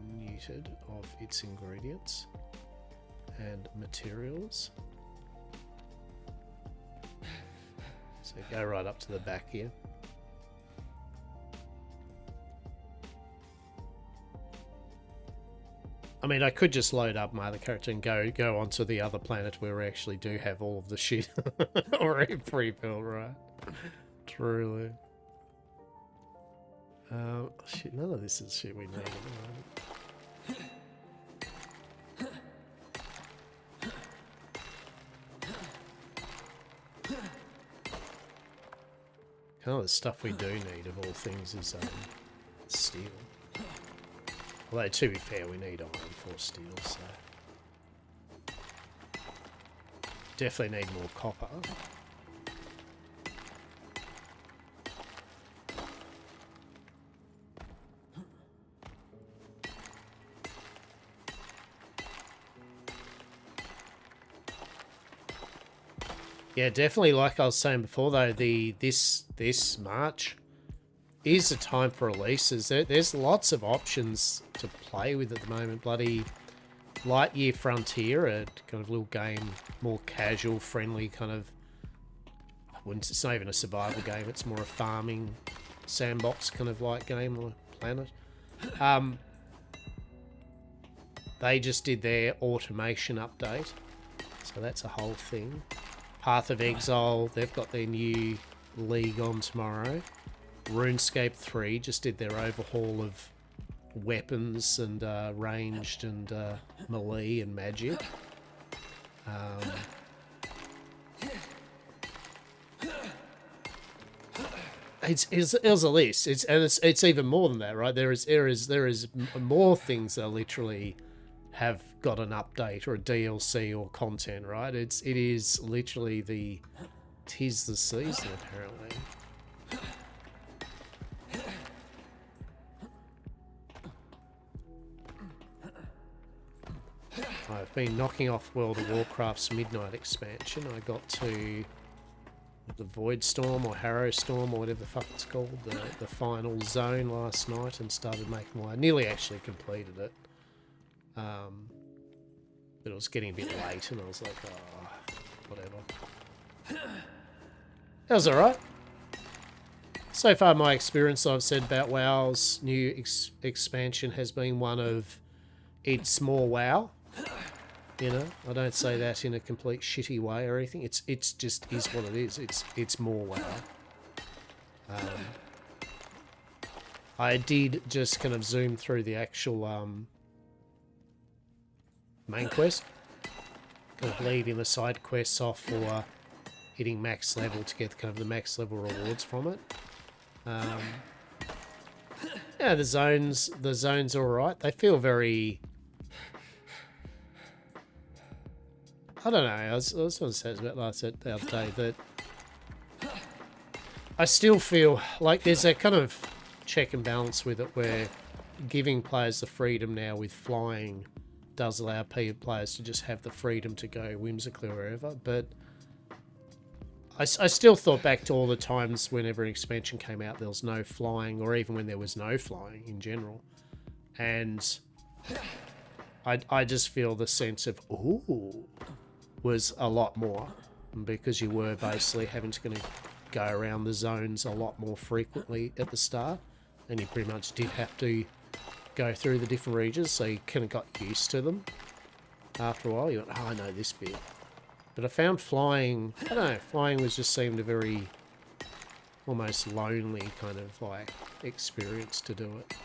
muted of its ingredients and materials. So go right up to the back here. I mean, I could just load up my other character and go onto the other planet where we actually do have all of the shit already pre-built, right? Truly. Shit, none of this is shit we need at the moment. Kind of the stuff we do need, of all things, is steel. Although, to be fair, we need iron for steel, so... Definitely need more copper. Yeah, definitely, like I was saying before, though, this March is a time for releases. There's lots of options to play with at the moment. Bloody Lightyear Frontier, a kind of little game, more casual, friendly kind of... It's not even a survival game, it's more a farming sandbox kind of like game or planet. They just did their automation update, so that's a whole thing. Path of Exile, they've got their new league on tomorrow. RuneScape 3 just did their overhaul of weapons and ranged and melee and magic. It's a list. It's even more than that, right? There is more things that literally have got an update or a DLC or content, right? It is literally tis the season apparently. I've been knocking off World of Warcraft's Midnight expansion. I got to the Void Storm or Harrow Storm or whatever the fuck it's called, the final zone last night, and started making my... nearly actually completed it. But it was getting a bit late and I was like, oh, whatever. That was alright. So far my experience I've said about WoW's new expansion has been one of it's more WoW. You know, I don't say that in a complete shitty way or anything. It's just is what it is. It's more WoW. I did just kind of zoom through the actual main quest, kind of leaving the side quests off for hitting max level to get kind of the max level rewards from it. Yeah, the zones are alright. They feel very... I don't know, I was going to say about last the other day that I still feel like there's a kind of check and balance with it where giving players the freedom now with flying does allow players to just have the freedom to go whimsically wherever, but I still thought back to all the times whenever an expansion came out there was no flying, or even when there was no flying in general, and I just feel the sense of, ooh, was a lot more, because you were basically having to go around the zones a lot more frequently at the start, and you pretty much did have to go through the different regions, so you kind of got used to them. After a while, you went, oh, I know this bit. But I found flying, I don't know, flying was just seemed a very almost lonely kind of like experience to do it.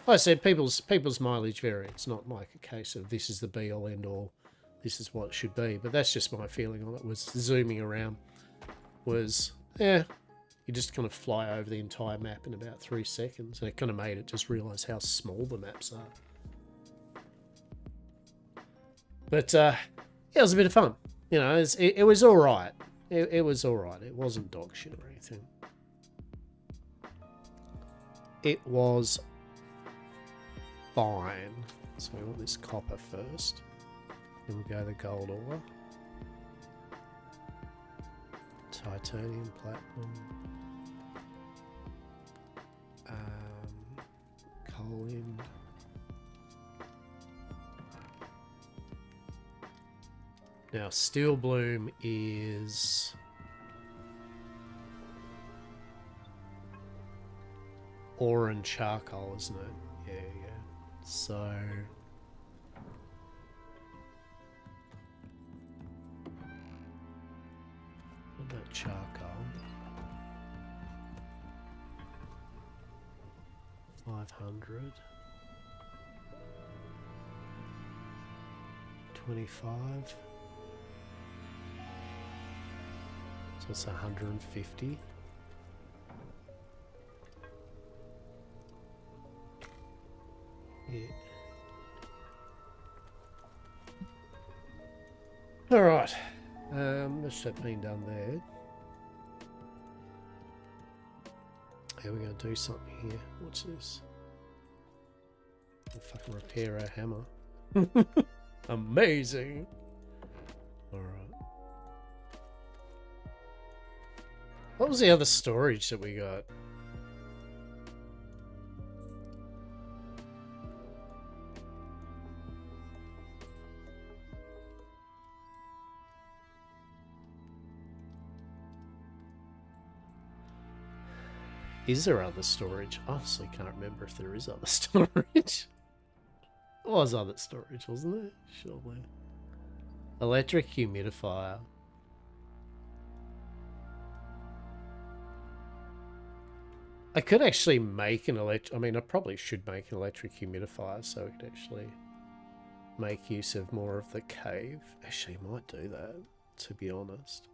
Like I said, people's mileage vary. It's not like a case of this is the be all end all, this is what it should be. But that's just my feeling on it. Was zooming around was, yeah, you just kind of fly over the entire map in about 3 seconds. And it kind of made it just realise how small the maps are. But yeah, it was a bit of fun. You know, it was all right. It was all right. It wasn't dog shit or anything. It was fine. So we want this copper first. Then we go the gold ore. Titanium, platinum. Coal in. Now, steel bloom is ore and charcoal, isn't it? Yeah, yeah. So what about charcoal? 500. 25. So it's 150. Yeah. All right. That's that being done there. Yeah, we're going to do something here. What's this? We'll fucking repair our hammer. Amazing. All right. What was the other storage that we got? Is there other storage? I honestly can't remember if there is other storage. There was other storage, wasn't there? Surely. Electric humidifier. I could actually make an I mean, I probably should make an electric humidifier so we could actually make use of more of the cave. Actually, I might do that, to be honest.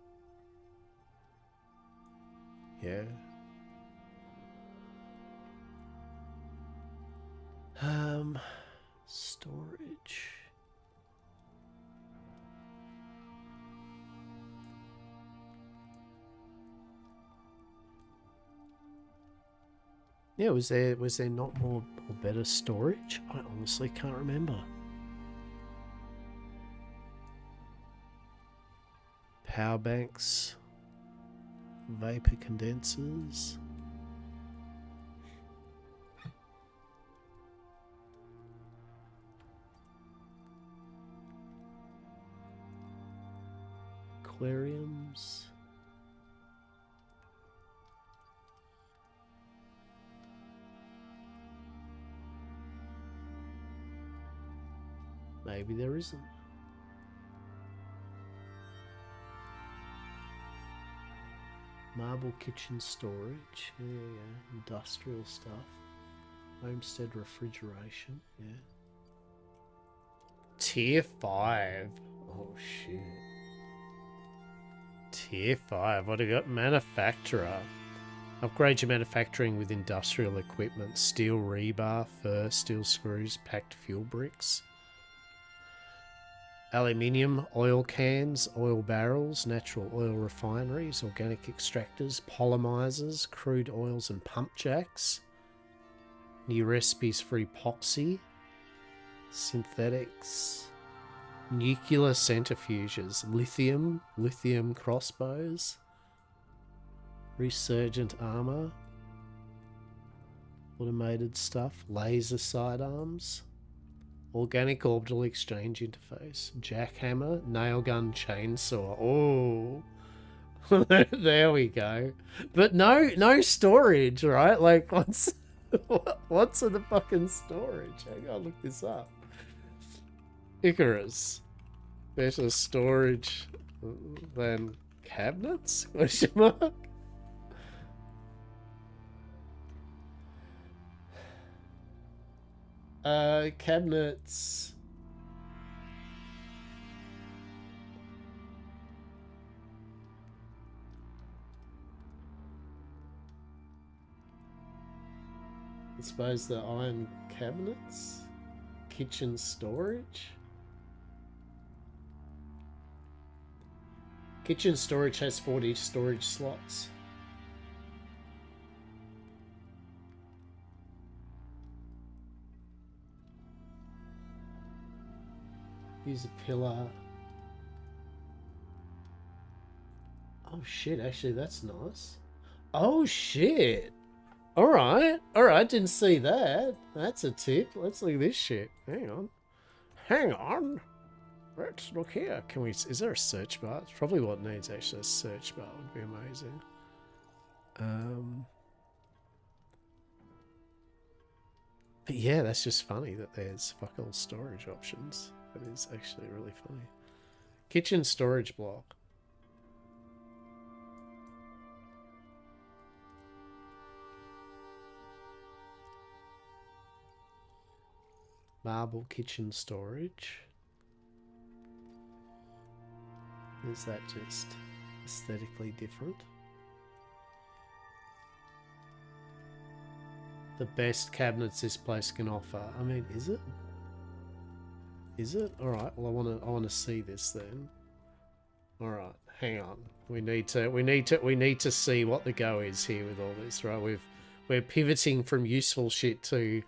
Yeah. Storage. Yeah, was there not more or better storage? I honestly can't remember. Power banks, vapor condensers. Aquariums. Maybe there isn't. Marble kitchen storage. Yeah, yeah. Industrial stuff. Homestead refrigeration. Yeah. Tier 5. Oh shit. Tier 5. What do you got? Manufacturer. Upgrade your manufacturing with industrial equipment. Steel rebar, fur, steel screws, packed fuel bricks. Aluminium, oil cans, oil barrels, natural oil refineries, organic extractors, polymerizers, crude oils and pump jacks. New recipes for epoxy. Synthetics. Nuclear centrifuges, lithium crossbows, resurgent armor, automated stuff, laser sidearms, organic orbital exchange interface, jackhammer, nail gun chainsaw. Oh, there we go. But no storage, right? Like what's in the fucking storage? Hang on, look this up. Icarus. Better storage than cabinets? Question mark? Cabinets. I suppose the iron cabinets? Kitchen storage? Kitchen storage has 40 storage slots. Use a pillar. Oh shit, actually that's nice. Oh shit! Alright, alright, didn't see that. That's a tip. Let's look at this shit. Hang on. Hang on! Let's look here. Can we... Is there a search bar? It's probably what needs actually. A search bar would be amazing. But yeah, that's just funny that there's fuck all storage options. That is actually really funny. Kitchen storage block. Marble kitchen storage. Is that just aesthetically different? The best cabinets this place can offer. I mean, is it? Is it? Alright, well I wanna see this then. Alright, hang on. We need to see what the go is here with all this, right? We're pivoting from useful shit to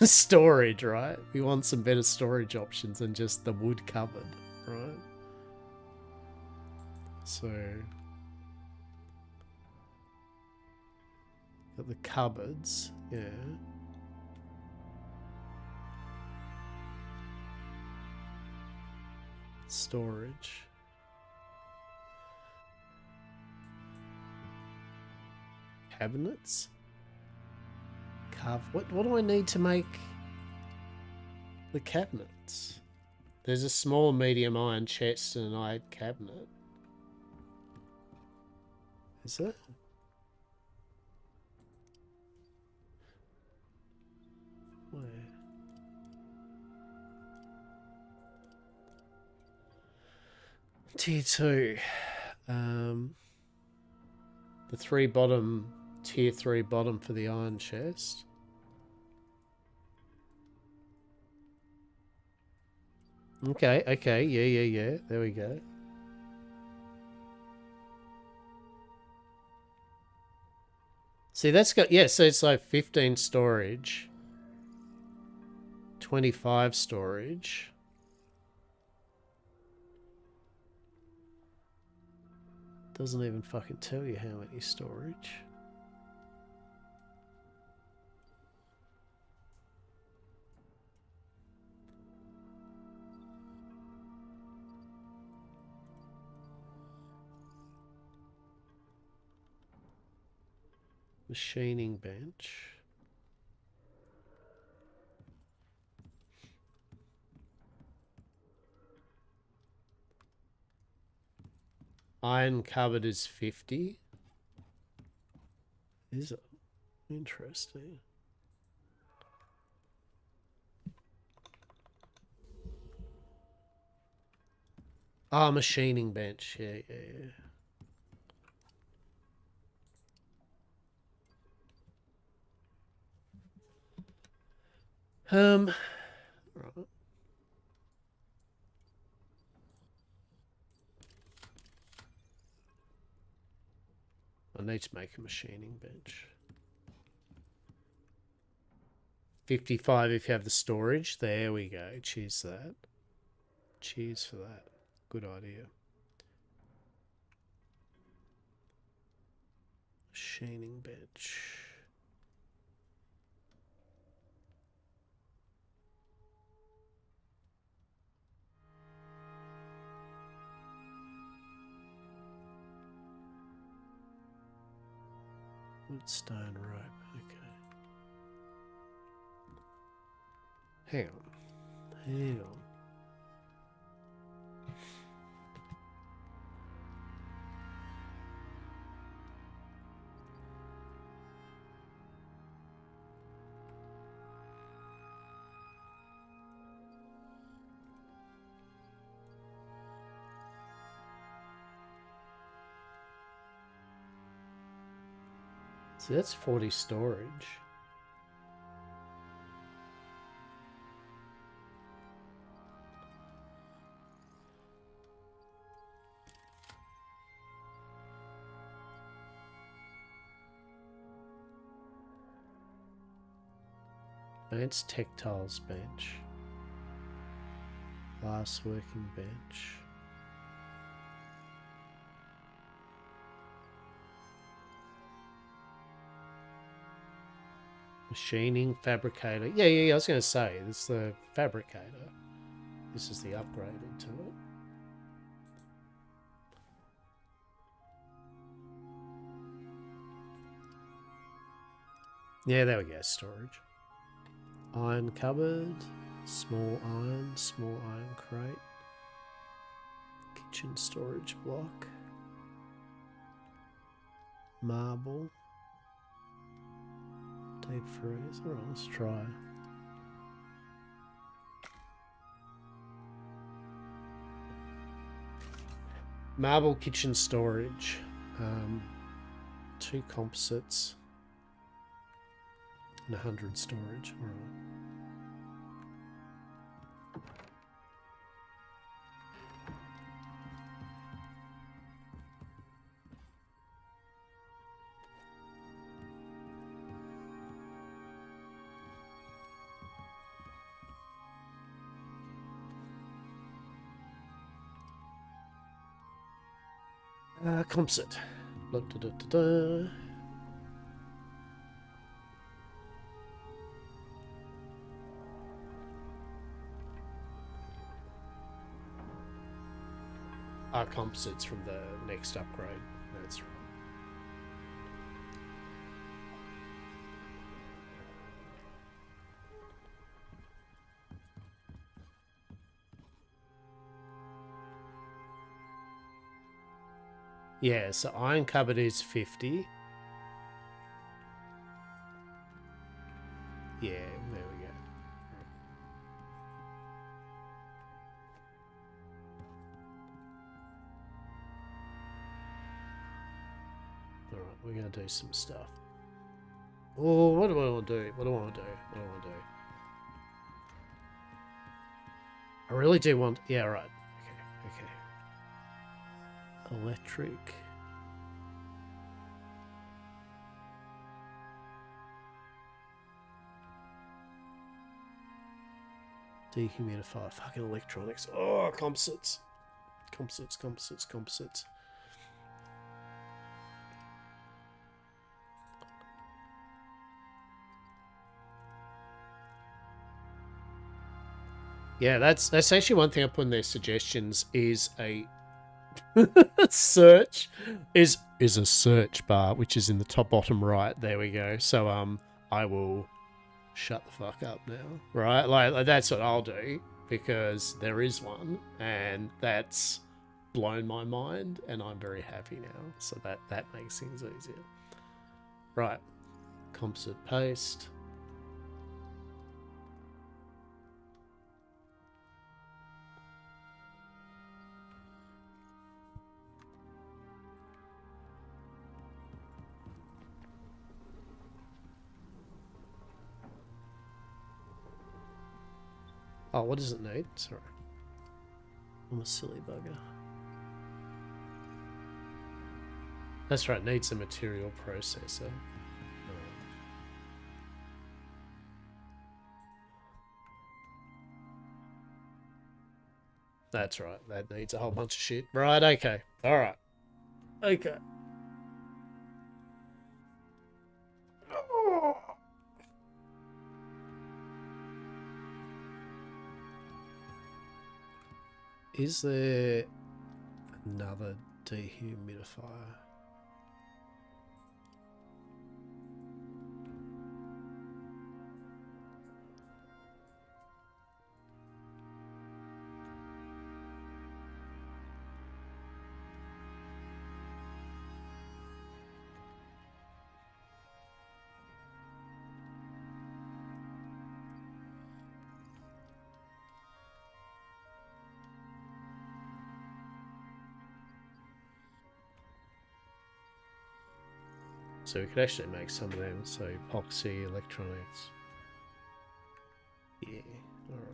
storage, right? We want some better storage options than just the wood cupboard, right? So got the cupboards, yeah. Storage. Cabinets. What do I need to make the cabinets? There's a small medium iron chest and an iron cabinet. Is it? Where? Tier 2. The tier 3 bottom for the iron chest. Okay, yeah. There we go. See, that's got, yeah, so it's like 15 storage, 25 storage. Doesn't even fucking tell you how many storage. Machining bench. Iron cupboard is 50. Is it? Interesting. Ah, machining bench. Yeah. Right. I need to make a machining bench. 55 if you have the storage. There we go. Cheers for that. Cheers for that. Good idea. Machining bench. Woodstone rope, okay. Hang on. So that's 40 storage. Advanced Textiles bench. Glass working bench. Machining, fabricator. Yeah, I was going to say, this is the fabricator. This is the upgraded to it. Yeah, there we go, storage. Iron cupboard, small iron crate. Kitchen storage block. Marble. Deep freeze. Alright, let's try. Marble kitchen storage. 2 composites. And 100 storage. Alright. Composite. Blah, da, da, da, da. Composites from the next upgrade. That's right. Yeah, so iron cupboard is 50. Yeah, there we go. Alright, we're going to do some stuff. Oh, what do I want to do? What do I want to do? What do I want to do? I really do want... Yeah, right. Okay. Electric. Dehumidifier. Fucking electronics. Oh, composites. Composites. Yeah, that's actually one thing I put in their suggestions is a search is a search bar, which is in the top bottom right. There we go. So I will shut the fuck up now, right? Like that's what I'll do, because there is one and that's blown my mind and I'm very happy now. So that makes things easier. Right. Composite paste. Oh, what does it need? Sorry. I'm a silly bugger. That's right, needs a material processor. That's right, that needs a whole bunch of shit. Right, okay. Alright. Okay. Is there another dehumidifier? So we could actually make some of them. So epoxy, electronics. Yeah. All right.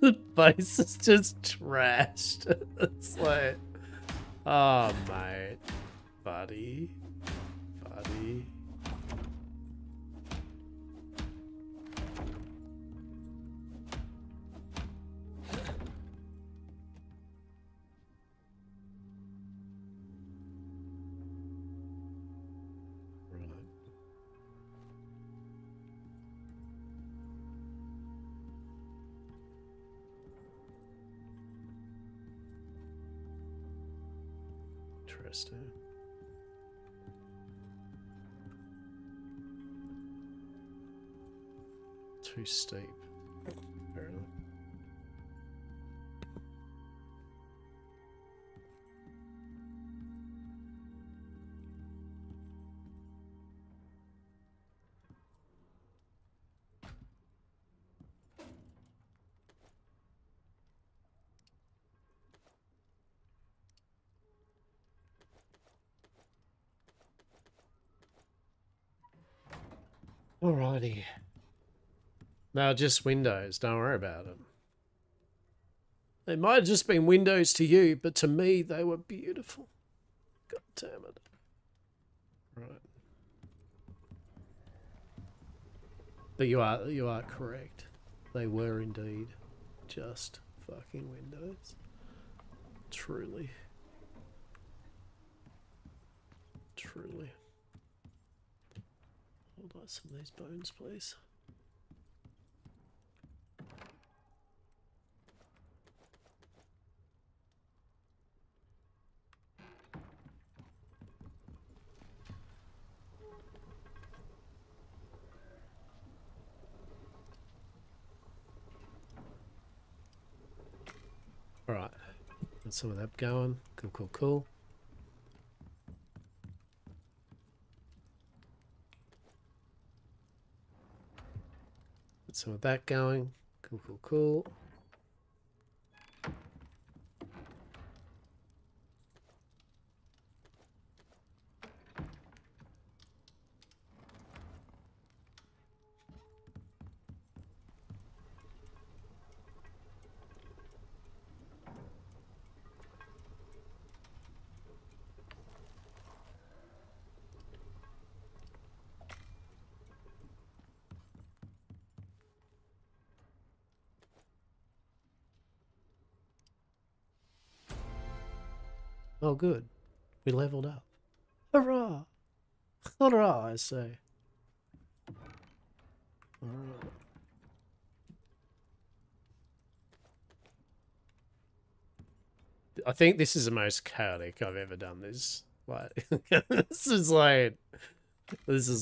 The base is just trashed. It's like, oh mate, buddy. Right. Interesting. Too steep. Fair enough. Alrighty. No, just windows. Don't worry about them. They might have just been windows to you, but to me, they were beautiful. God damn it. Right. But you are correct. They were indeed just fucking windows. Truly. Truly. Hold on some of these bones, please. Alright. Got some of that going. Cool. Get some of that going. Cool. Oh, good. We leveled up. Hurrah! Hurrah, I say. Alright. I think this is the most chaotic I've ever done this. Like, this is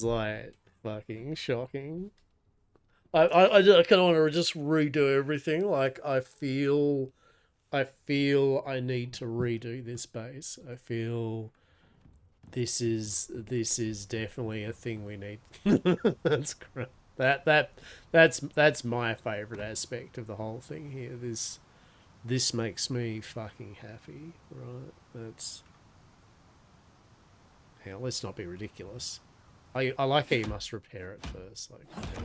like fucking shocking. I kind of want to just redo everything. Like, I feel I need to redo this base. I feel this is definitely a thing we need. That's great. That's my favorite aspect of the whole thing here. This makes me fucking happy, right? That's... Hell, let's not be ridiculous. I like how you must repair it first, like, yeah.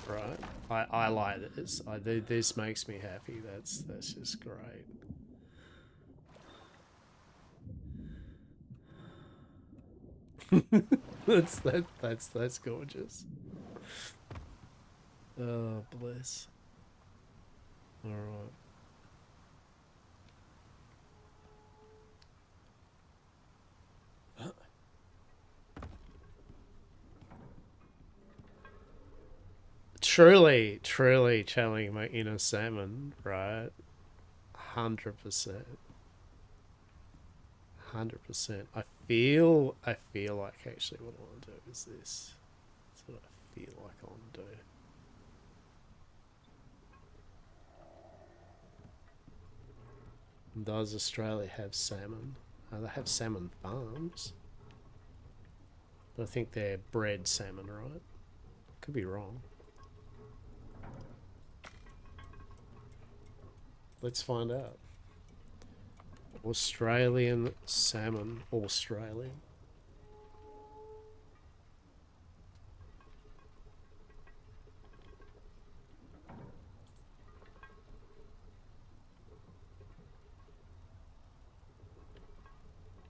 Right? I like this. This makes me happy. That's just great. That's gorgeous. Oh, bless. All right. truly, truly channeling my inner salmon, right? 100%. 100%. I feel like actually what I want to do is this. That's what I feel like I want to do. Does Australia have salmon? They have salmon farms. But I think they're bred salmon, right? Could be wrong. Let's find out. Australian salmon. Australian.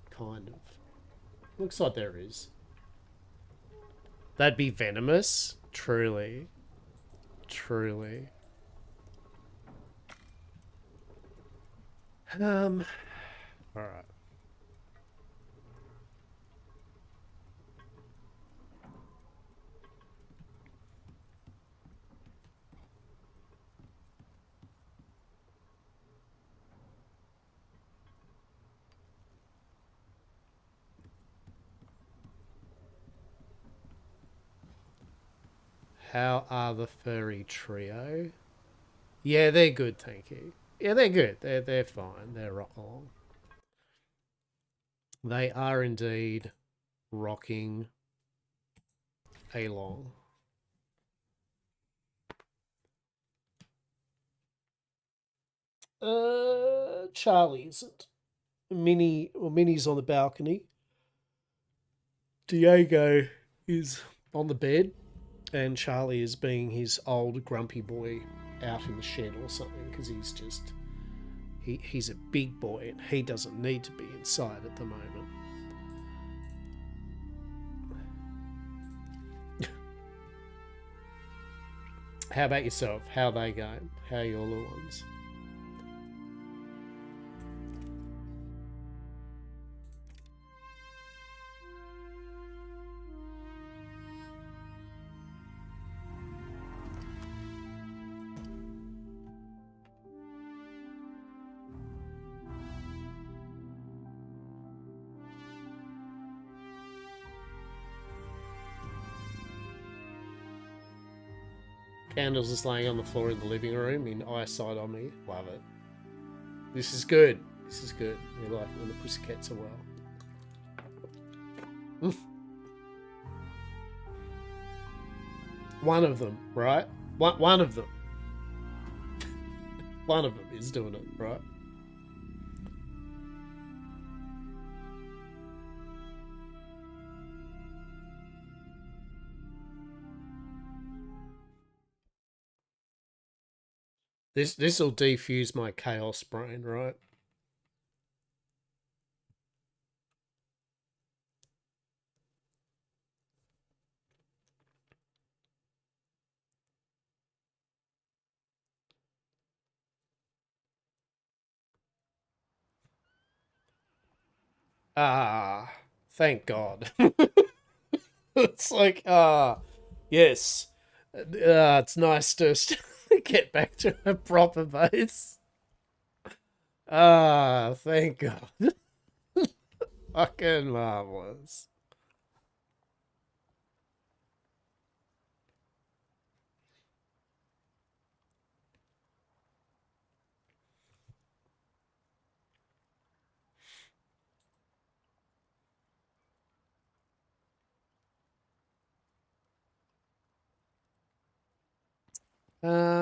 Kind of. Looks like there is. That'd be venomous. Truly. Truly. Alright. How are the furry trio? Yeah, they're good, thank you. Yeah, they're good. They're fine. They're rock along. They are indeed rocking along. Charlie isn't. Minnie's on the balcony. Diego is on the bed, and Charlie is being his old grumpy boy out in the shed or something because he's just he's a big boy and he doesn't need to be inside at the moment. How about yourself? How are they going? How are your little ones? Candles is laying on the floor in the living room in eyesight on me. Love it. This is good. This is good. We like when the pussycats are well. One of them, right? One of them. One of them is doing it, right? This will defuse my chaos brain, right? Ah, thank God. It's like, yes. It's nice to get back to a proper base. Thank God. Fucking marvelous.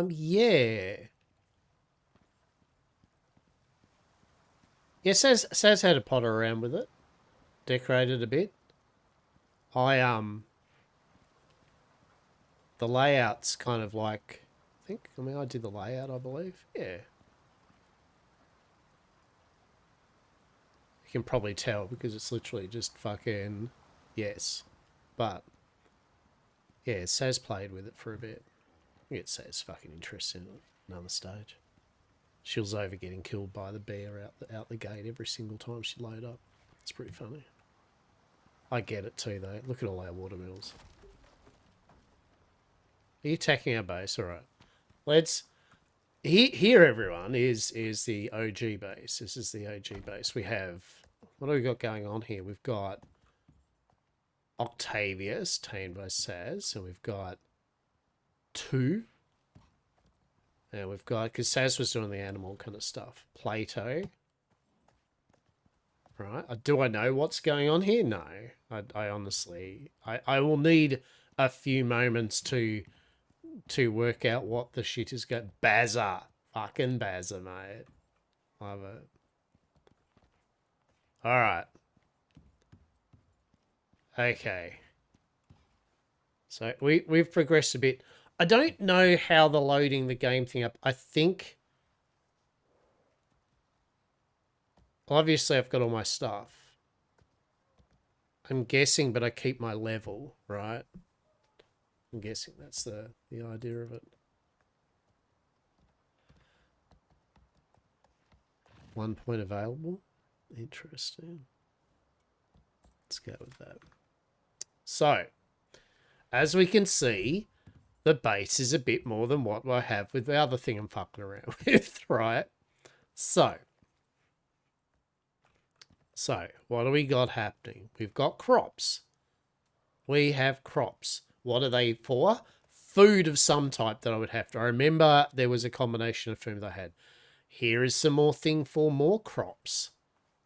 Yeah. Yeah, Saz had a potter around with it. Decorated a bit. The layout's kind of like, I did the layout, I believe. Yeah. You can probably tell because it's literally just fucking, yes. But, yeah, Saz played with it for a bit. I get Saz fucking interested in another stage. She was over getting killed by the bear out the gate every single time she load up. It's pretty funny. I get it too, though. Look at all our watermills. Are you attacking our base? All right. Let's... Here, everyone, is the OG base. This is the OG base. We have... What do we got going on here? We've got Octavius, tamed by Saz. So we've got 2. And we've got... Because Saz was doing the animal kind of stuff. Plato. Right. Do I know what's going on here? No. I honestly... I will need a few moments to work out what the shit is going... Bazza. Fucking Bazza, mate. Love it. Alright. Okay. So we've progressed a bit. I don't know how the loading the game thing up. I think... Obviously, I've got all my stuff. I'm guessing, but I keep my level, right? I'm guessing that's the idea of it. 1 point available. Interesting. Let's go with that. So, as we can see, the base is a bit more than what I have with the other thing I'm fucking around with, right? So, what do we got happening? We've got crops. We have crops. What are they for? Food of some type that I would have to. I remember there was a combination of food that I had. Here is some more thing for more crops.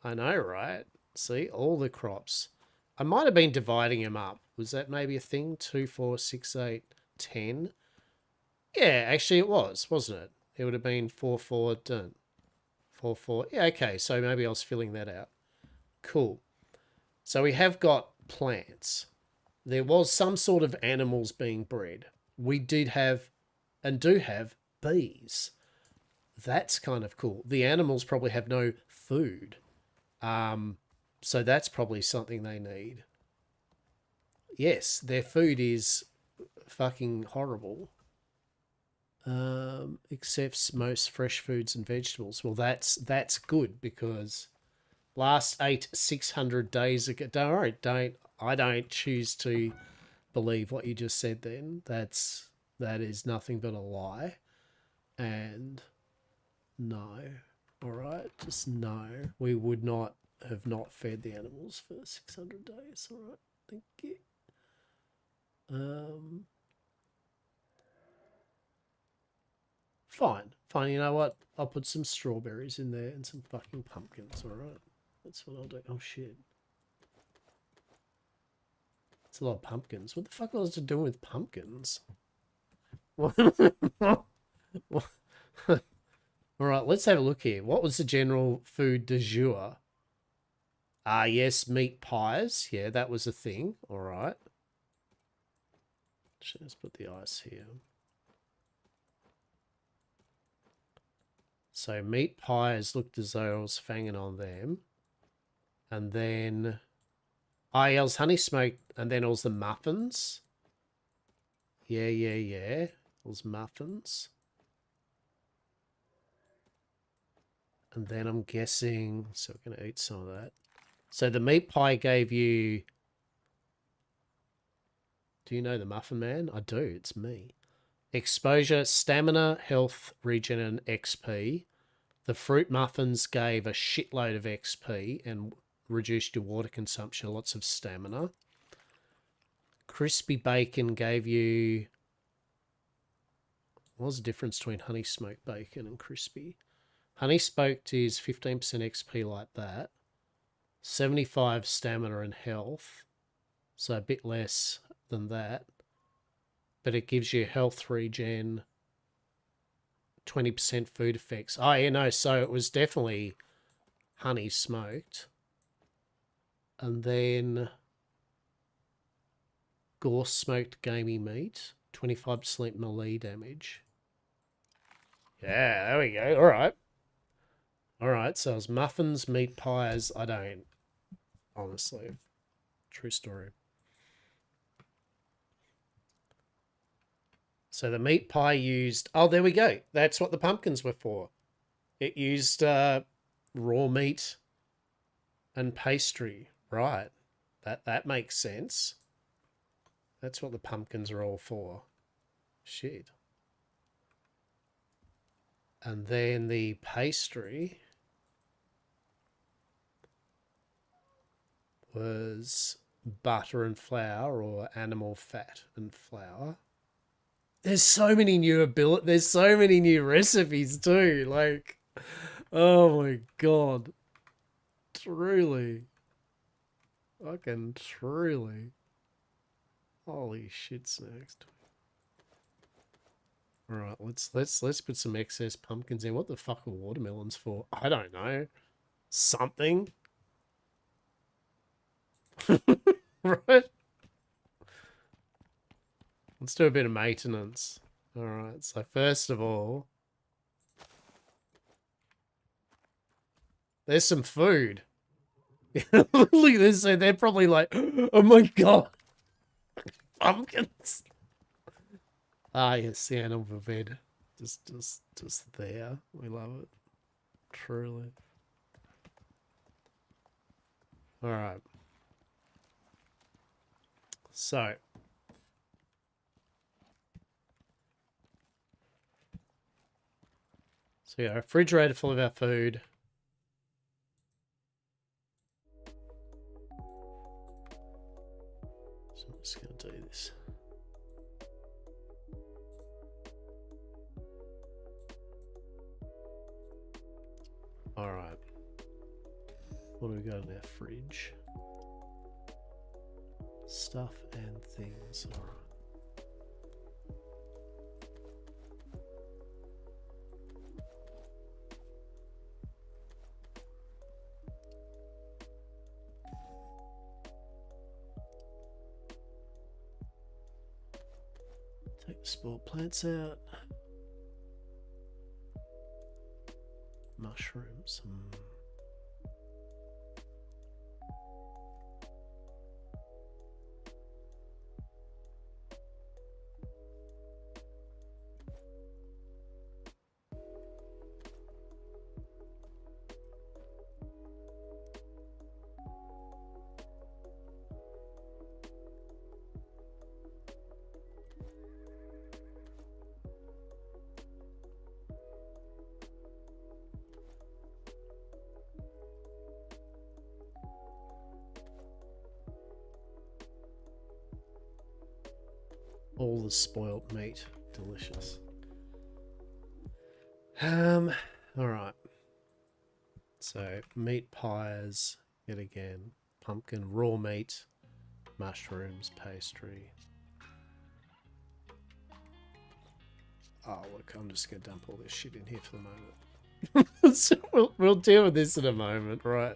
I know, right? See, all the crops. I might have been dividing them up. Was that maybe a thing? 2, 4, 6, 8, 10? Yeah, actually it was, wasn't it? It would have been 4, 4, done. 4, 4. Yeah, okay, so maybe I was filling that out. Cool. So we have got plants. There was some sort of animals being bred. We did have, and do have, bees. That's kind of cool. The animals probably have no food. So that's probably something they need. Yes, their food is fucking horrible. Except most fresh foods and vegetables. Well, that's good because last 600 days ago. Don't worry, I don't choose to believe what you just said. Then that is nothing but a lie, and no. All right, just no. We would not have not fed the animals for 600 days. All right, thank you. Fine. You know what? I'll put some strawberries in there and some fucking pumpkins. All right, that's what I'll do. Oh shit, it's a lot of pumpkins. What the fuck was I doing with pumpkins? All right, let's have a look here. What was the general food du jour? Yes, meat pies. Yeah, that was a thing. All right. Let's put the ice here. So meat pies looked as though I was fanging on them. And then... it was honey smoked, and then it was the muffins. Yeah. It was muffins. And then I'm guessing... So we're going to eat some of that. So the meat pie gave you... Do you know the Muffin Man? I do. It's me. Exposure, stamina, health, regen, and XP. The fruit muffins gave a shitload of XP and reduced your water consumption, lots of stamina. Crispy bacon gave you... What was the difference between honey smoked bacon and crispy? Honey smoked is 15% XP like that. 75 stamina and health. So a bit less than that. But it gives you health regen, 20% food effects. Oh, yeah, no, so it was definitely honey smoked. And then gorse smoked gamey meat, 25% melee damage. Yeah, there we go. All right. All right, so it's muffins, meat pies. I don't, honestly. True story. So the meat pie used... Oh, there we go. That's what the pumpkins were for. It used raw meat and pastry. Right. That makes sense. That's what the pumpkins are all for. shit. And then the pastry was butter and flour, or animal fat and flour. There's so many new there's so many new recipes too. Like, oh my god. Truly. Fucking truly. Holy shit snacks. Alright, let's put some excess pumpkins in. What the fuck are watermelons for? I don't know. Something. Right? Let's do a bit of maintenance. Alright, so first of all, there's some food. Look at this. So they're probably like, oh my god. Pumpkins. Ah, yes, the animal bed. Just there. We love it. Truly. Alright. So. So yeah, a refrigerator full of our food. So I'm just going to do this. All right. What do we got in our fridge? Stuff and things. All right. Take the spoiled plants out. Mushrooms. All the spoiled meat. Delicious. All right. So meat pies yet again. Pumpkin, raw meat, mushrooms, pastry. Oh look, I'm just gonna dump all this shit in here for the moment. So we'll deal with this in a moment, right?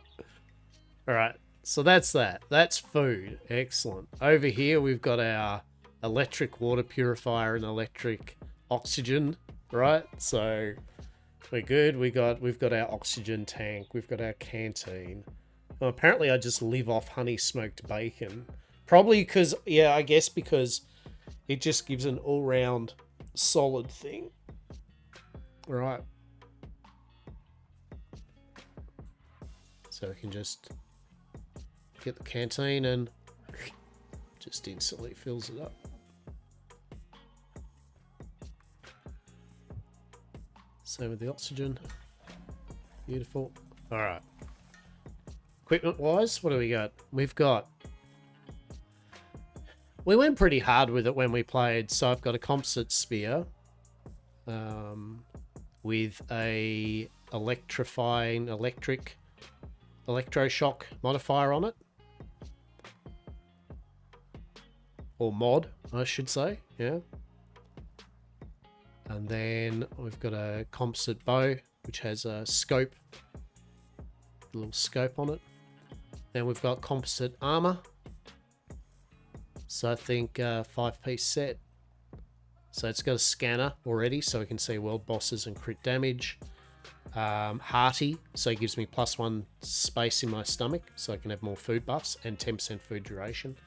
All right. So that's that. That's food. Excellent. Over here we've got our electric water purifier and electric oxygen, right? So we're good. We've got our oxygen tank. We've got our canteen. Well, apparently I just live off honey smoked bacon. Probably because, yeah, I guess because it just gives an all-round solid thing. All right. So we can just get the canteen and just instantly fills it up. Same with the oxygen. Beautiful. All right. Equipment wise, what do we got? We went pretty hard with it when we played. So I've got a composite spear with a electroshock modifier on it. Or mod, I should say. Yeah. And then we've got a composite bow, which has a scope, a little scope on it. Then we've got composite armor. So I think 5-piece set. So it's got a scanner already, so we can see world bosses and crit damage. Hearty, so it gives me +1 space in my stomach, so I can have more food buffs and 10% food duration.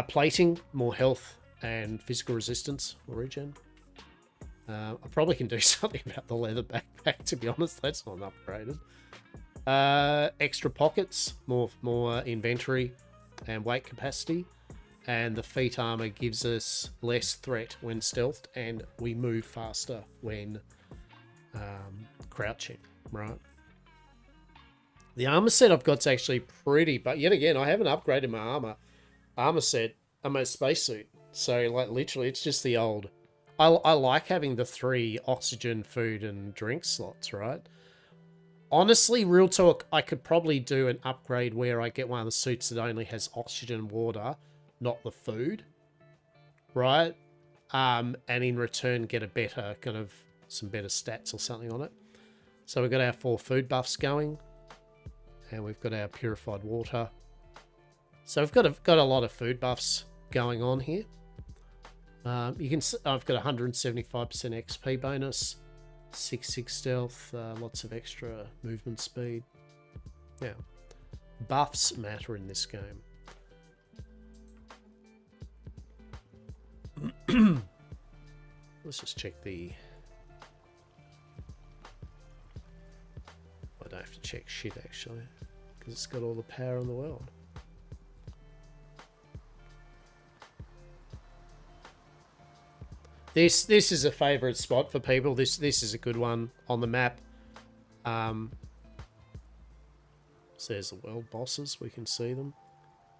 Plating, more health and physical resistance or regen. I probably can do something about the leather backpack, to be honest. That's not upgraded. Extra pockets, more inventory and weight capacity. And the feet armor gives us less threat when stealthed, and we move faster when crouching, right? The armor set I've got's actually pretty, but yet again, I haven't upgraded my armor set and my spacesuit. So, like, literally, it's just the old. I like having the 3 oxygen, food, and drink slots, right? Honestly, real talk, I could probably do an upgrade where I get one of the suits that only has oxygen and water, not the food, right? And in return get a better kind of some better stats or something on it. So we've got our 4 food buffs going, and we've got our purified water. So we've got a lot of food buffs going on here. You can I've got 175% XP bonus, 6 stealth, lots of extra movement speed. Yeah, buffs matter in this game. Let's just check the... I don't have to check shit actually, because it's got all the power in the world. This is a favourite spot for people. This is a good one on the map. So there's the world bosses. We can see them.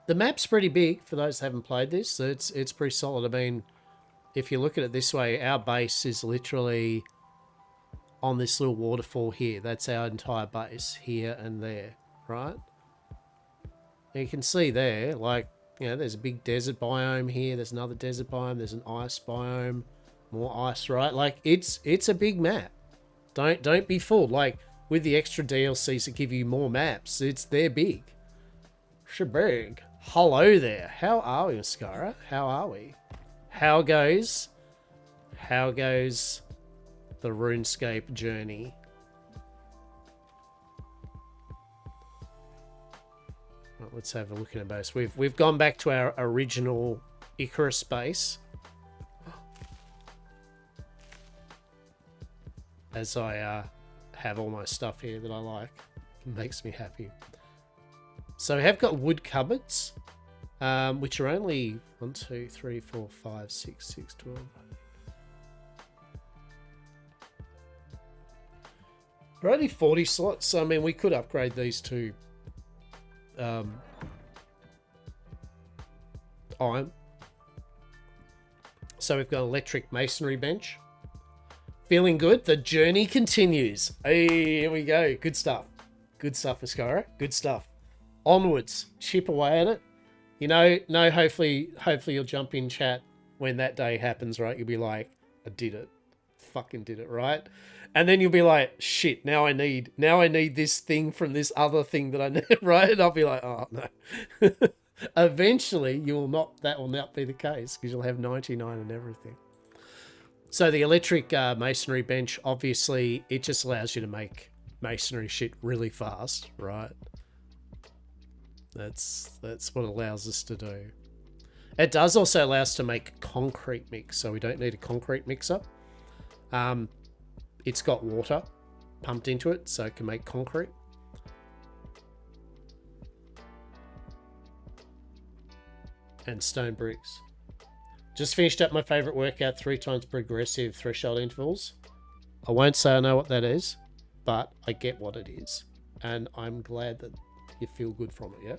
The map's pretty big for those who haven't played this. So it's pretty solid. I mean, if you look at it this way, our base is literally on this little waterfall here. That's our entire base here and there, right? And you can see there, like, you know, there's a big desert biome here. There's another desert biome. There's an ice biome. More ice, right? Like, it's a big map. Don't be fooled. Like, with the extra DLCs that give you more maps, they're big. Shabig. Hello there. How are we, Mascara? How are we? How goes the RuneScape journey? Right, let's have a look at our base. We've gone back to our original Icarus base. As I have all my stuff here that I like. It makes me happy. So we have got wood cupboards, which are only 1, 2, 3, 4, 5, 6, 12. They're only 40 slots, so I mean we could upgrade these to iron. So we've got an electric masonry bench. Feeling good. The journey continues. Hey, here we go. Good stuff. Good stuff, Mascara. Good stuff. Onwards. Chip away at it. You know, hopefully you'll jump in chat when that day happens, right? You'll be like, I did it. Fucking did it, right? And then you'll be like, shit, now I need this thing from this other thing that I need, right? And I'll be like, oh no. Eventually that will not be the case, because you'll have 99 and everything. So the electric masonry bench, obviously, it just allows you to make masonry shit really fast, right? That's what it allows us to do. It does also allow us to make concrete mix, so we don't need a concrete mixer. It's got water pumped into it, so it can make concrete. And stone bricks. Just finished up my favourite workout, 3 times progressive threshold intervals. I won't say I know what that is, but I get what it is. And I'm glad that you feel good from it, yeah?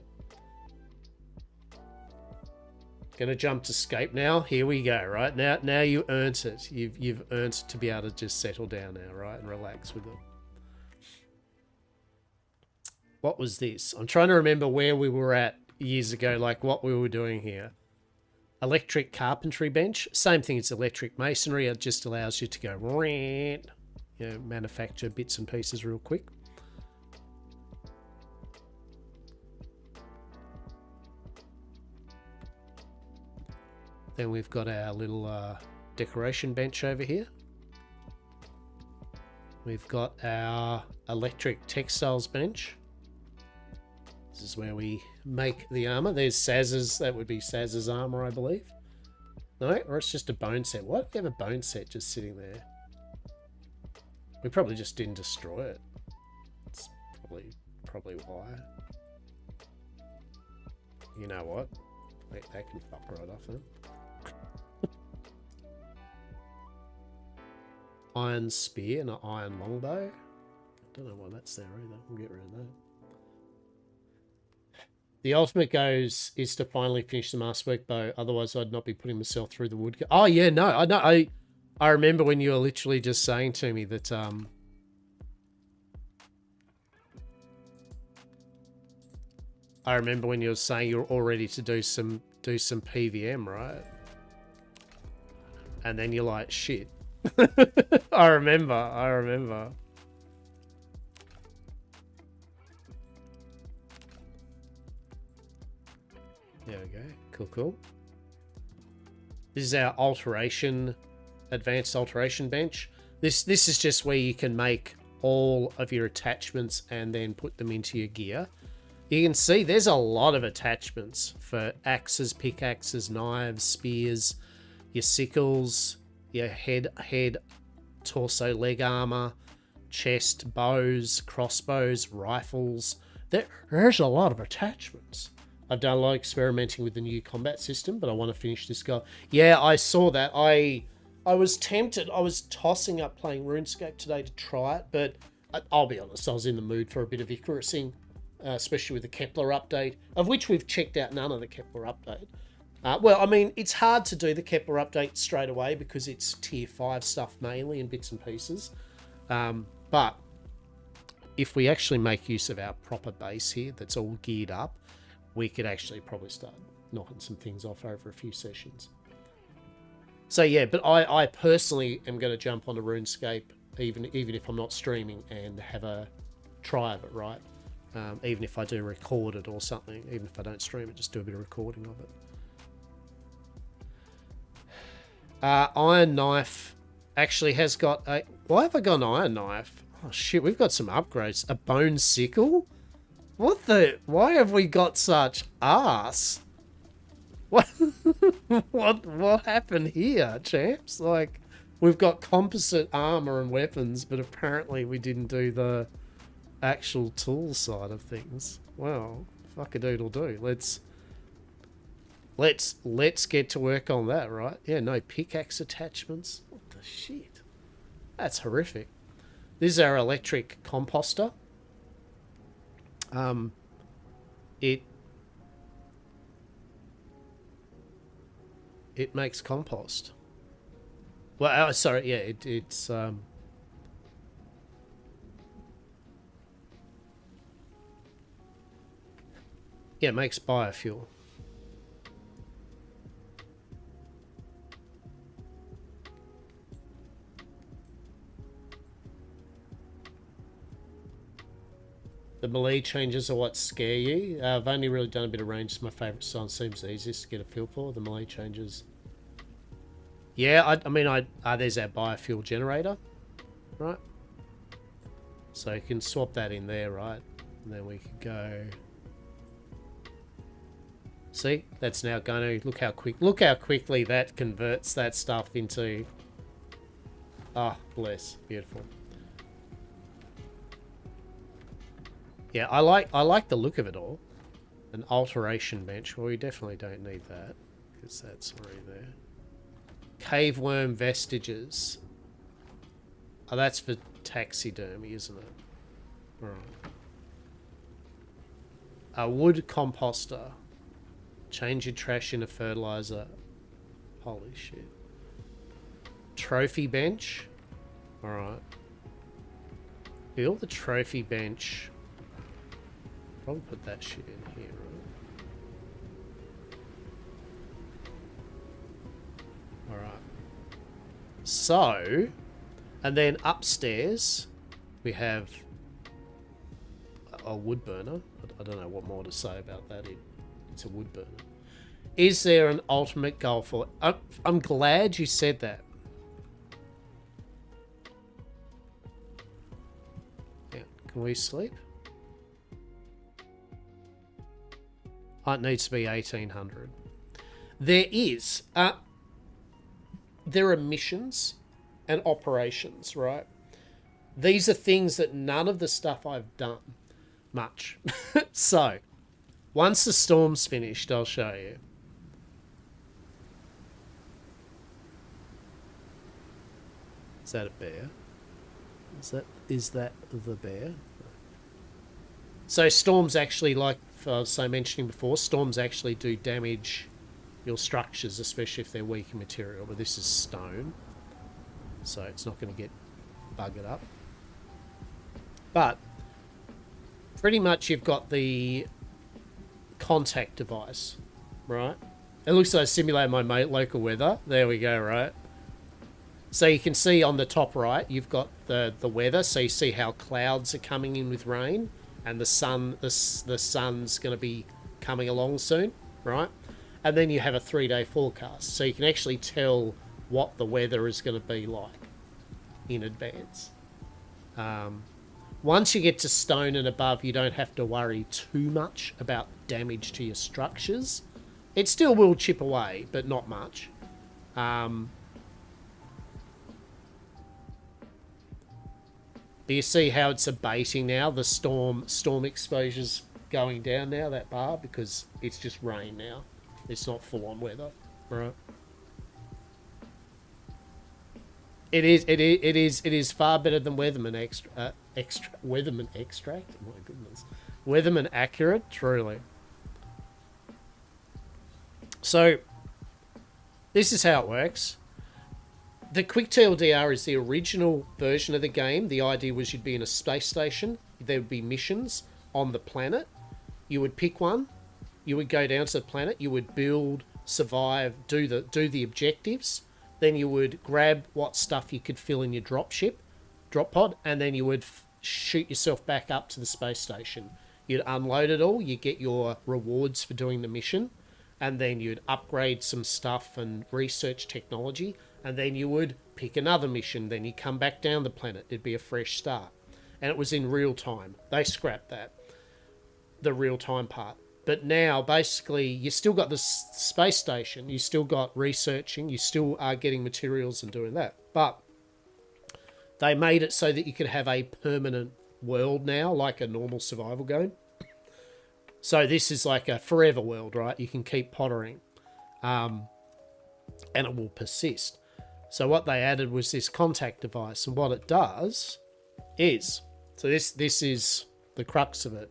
Gonna jump to scape now. Here we go, right? Now you earned it. You've earned to be able to just settle down now, right? And relax with it. What was this? I'm trying to remember where we were at years ago, like what we were doing here. Electric carpentry bench. Same thing as electric masonry. It just allows you to go, you know, manufacture bits and pieces real quick. Then we've got our little decoration bench over here. We've got our electric textiles bench. This is where we make the armor. There's Saz's. That would be Saz's armor, I believe. No, or it's just a bone set. Why do we have a bone set just sitting there? We probably just didn't destroy it. It's probably why. You know what? Wait, that can fuck right off then. Iron spear and an iron longbow. Don't know why that's there either. We'll get rid of that. The ultimate goes is to finally finish the masterwork bow. Otherwise, I'd not be putting myself through the wood. Oh yeah, no, I know. I remember when you were literally just saying to me that I remember when you were saying you're all ready to do some PVM, right? And then you're like, shit. I remember. There we go. Cool. This is our advanced alteration bench. This is just where you can make all of your attachments and then put them into your gear. You can see there's a lot of attachments for axes, pickaxes, knives, spears, your sickles, your head, torso, leg armor, chest, bows, crossbows, rifles. There's a lot of attachments. I've done a lot of experimenting with the new combat system, but I want to finish this guy. Yeah, I saw that. I was tempted. I was tossing up playing RuneScape today to try it, but I'll be honest, I was in the mood for a bit of Icarusing, especially with the Kepler update, of which we've checked out none of the Kepler update. Well, I mean, it's hard to do the Kepler update straight away because it's tier 5 stuff mainly in bits and pieces. But if we actually make use of our proper base here that's all geared up, we could actually probably start knocking some things off over a few sessions. So yeah, but I personally am going to jump onto RuneScape, even if I'm not streaming, and have a try of it, right? Even if I do record it or something, even if I don't stream it, just do a bit of recording of it. Iron knife actually has got a... Why have I got an iron knife? Oh shit, we've got some upgrades. A bone sickle? What the... Why have we got such arse? What? what happened here, champs? Like, we've got composite armor and weapons, but apparently we didn't do the actual tool side of things. Well, fuck-a-doodle-do. Let's get to work on that, right? Yeah, no pickaxe attachments. What the shit? That's horrific. This is our electric composter. It makes compost. Well, sorry, yeah, it's yeah, it makes biofuel. The melee changes are what scare you. I've only really done a bit of range. It's my favourite style. It seems the easiest to get a feel for. The melee changes. Yeah, I mean, there's our biofuel generator, right? So you can swap that in there, right? And then we could go... See? That's now going to... Look how quickly that converts that stuff into... Ah, bless. Beautiful. Yeah, I like the look of it all. An alteration bench. Well, we definitely don't need that because that's already there. Cave worm vestiges. Oh, that's for taxidermy, isn't it? Right. A wood composter. Change your trash into fertilizer. Holy shit. Trophy bench. Alright. Build the trophy bench. Probably put that shit in here, right? Alright. So, and then upstairs, we have a wood burner. I don't know what more to say about that. It's a wood burner. Is there an ultimate goal for it? I'm glad you said that. Yeah, can we sleep? It needs to be 1800. There are missions and operations, right? These are things that none of the stuff I've done much. So, once the storm's finished, I'll show you. Is that a bear? Is that the bear? So storms actually, like I was mentioning before, storms actually do damage your structures, especially if they're weak in material. But this is stone, so it's not going to get buggered up. But pretty much you've got the contact device, right? It looks like I simulated my local weather. There we go, right? So you can see on the top right, you've got the weather. So you see how clouds are coming in with rain, and the sun's going to be coming along soon, right? And then you have a 3-day forecast, so you can actually tell what the weather is going to be like in advance. Once you get to stone and above, you don't have to worry too much about damage to your structures. It still will chip away, but not much. Do you see how it's abating now? The storm exposure's going down now, that bar, because it's just rain now. It's not full-on weather, right? It is far better than Weatherman Weatherman extract. Oh my goodness, Weatherman accurate, truly. So this is how it works. The quick TLDR is the original version of the game. The idea was you'd be in a space station. There would be missions on the planet. You would pick one. You would go down to the planet. You would build, survive, do the objectives. Then you would grab what stuff you could fill in your drop pod, and then you would shoot yourself back up to the space station. You'd unload it all. You get your rewards for doing the mission, and then you'd upgrade some stuff and research technology. And then you would pick another mission. Then you come back down the planet. It'd be a fresh start. And it was in real time. They scrapped that, the real time part. But now, basically, you still got the space station. You still got researching. You still are getting materials and doing that. But they made it so that you could have a permanent world now, like a normal survival game. So this is like a forever world, right? You can keep pottering. And it will persist. So what they added was this contact device, and what it does is, so this is the crux of it.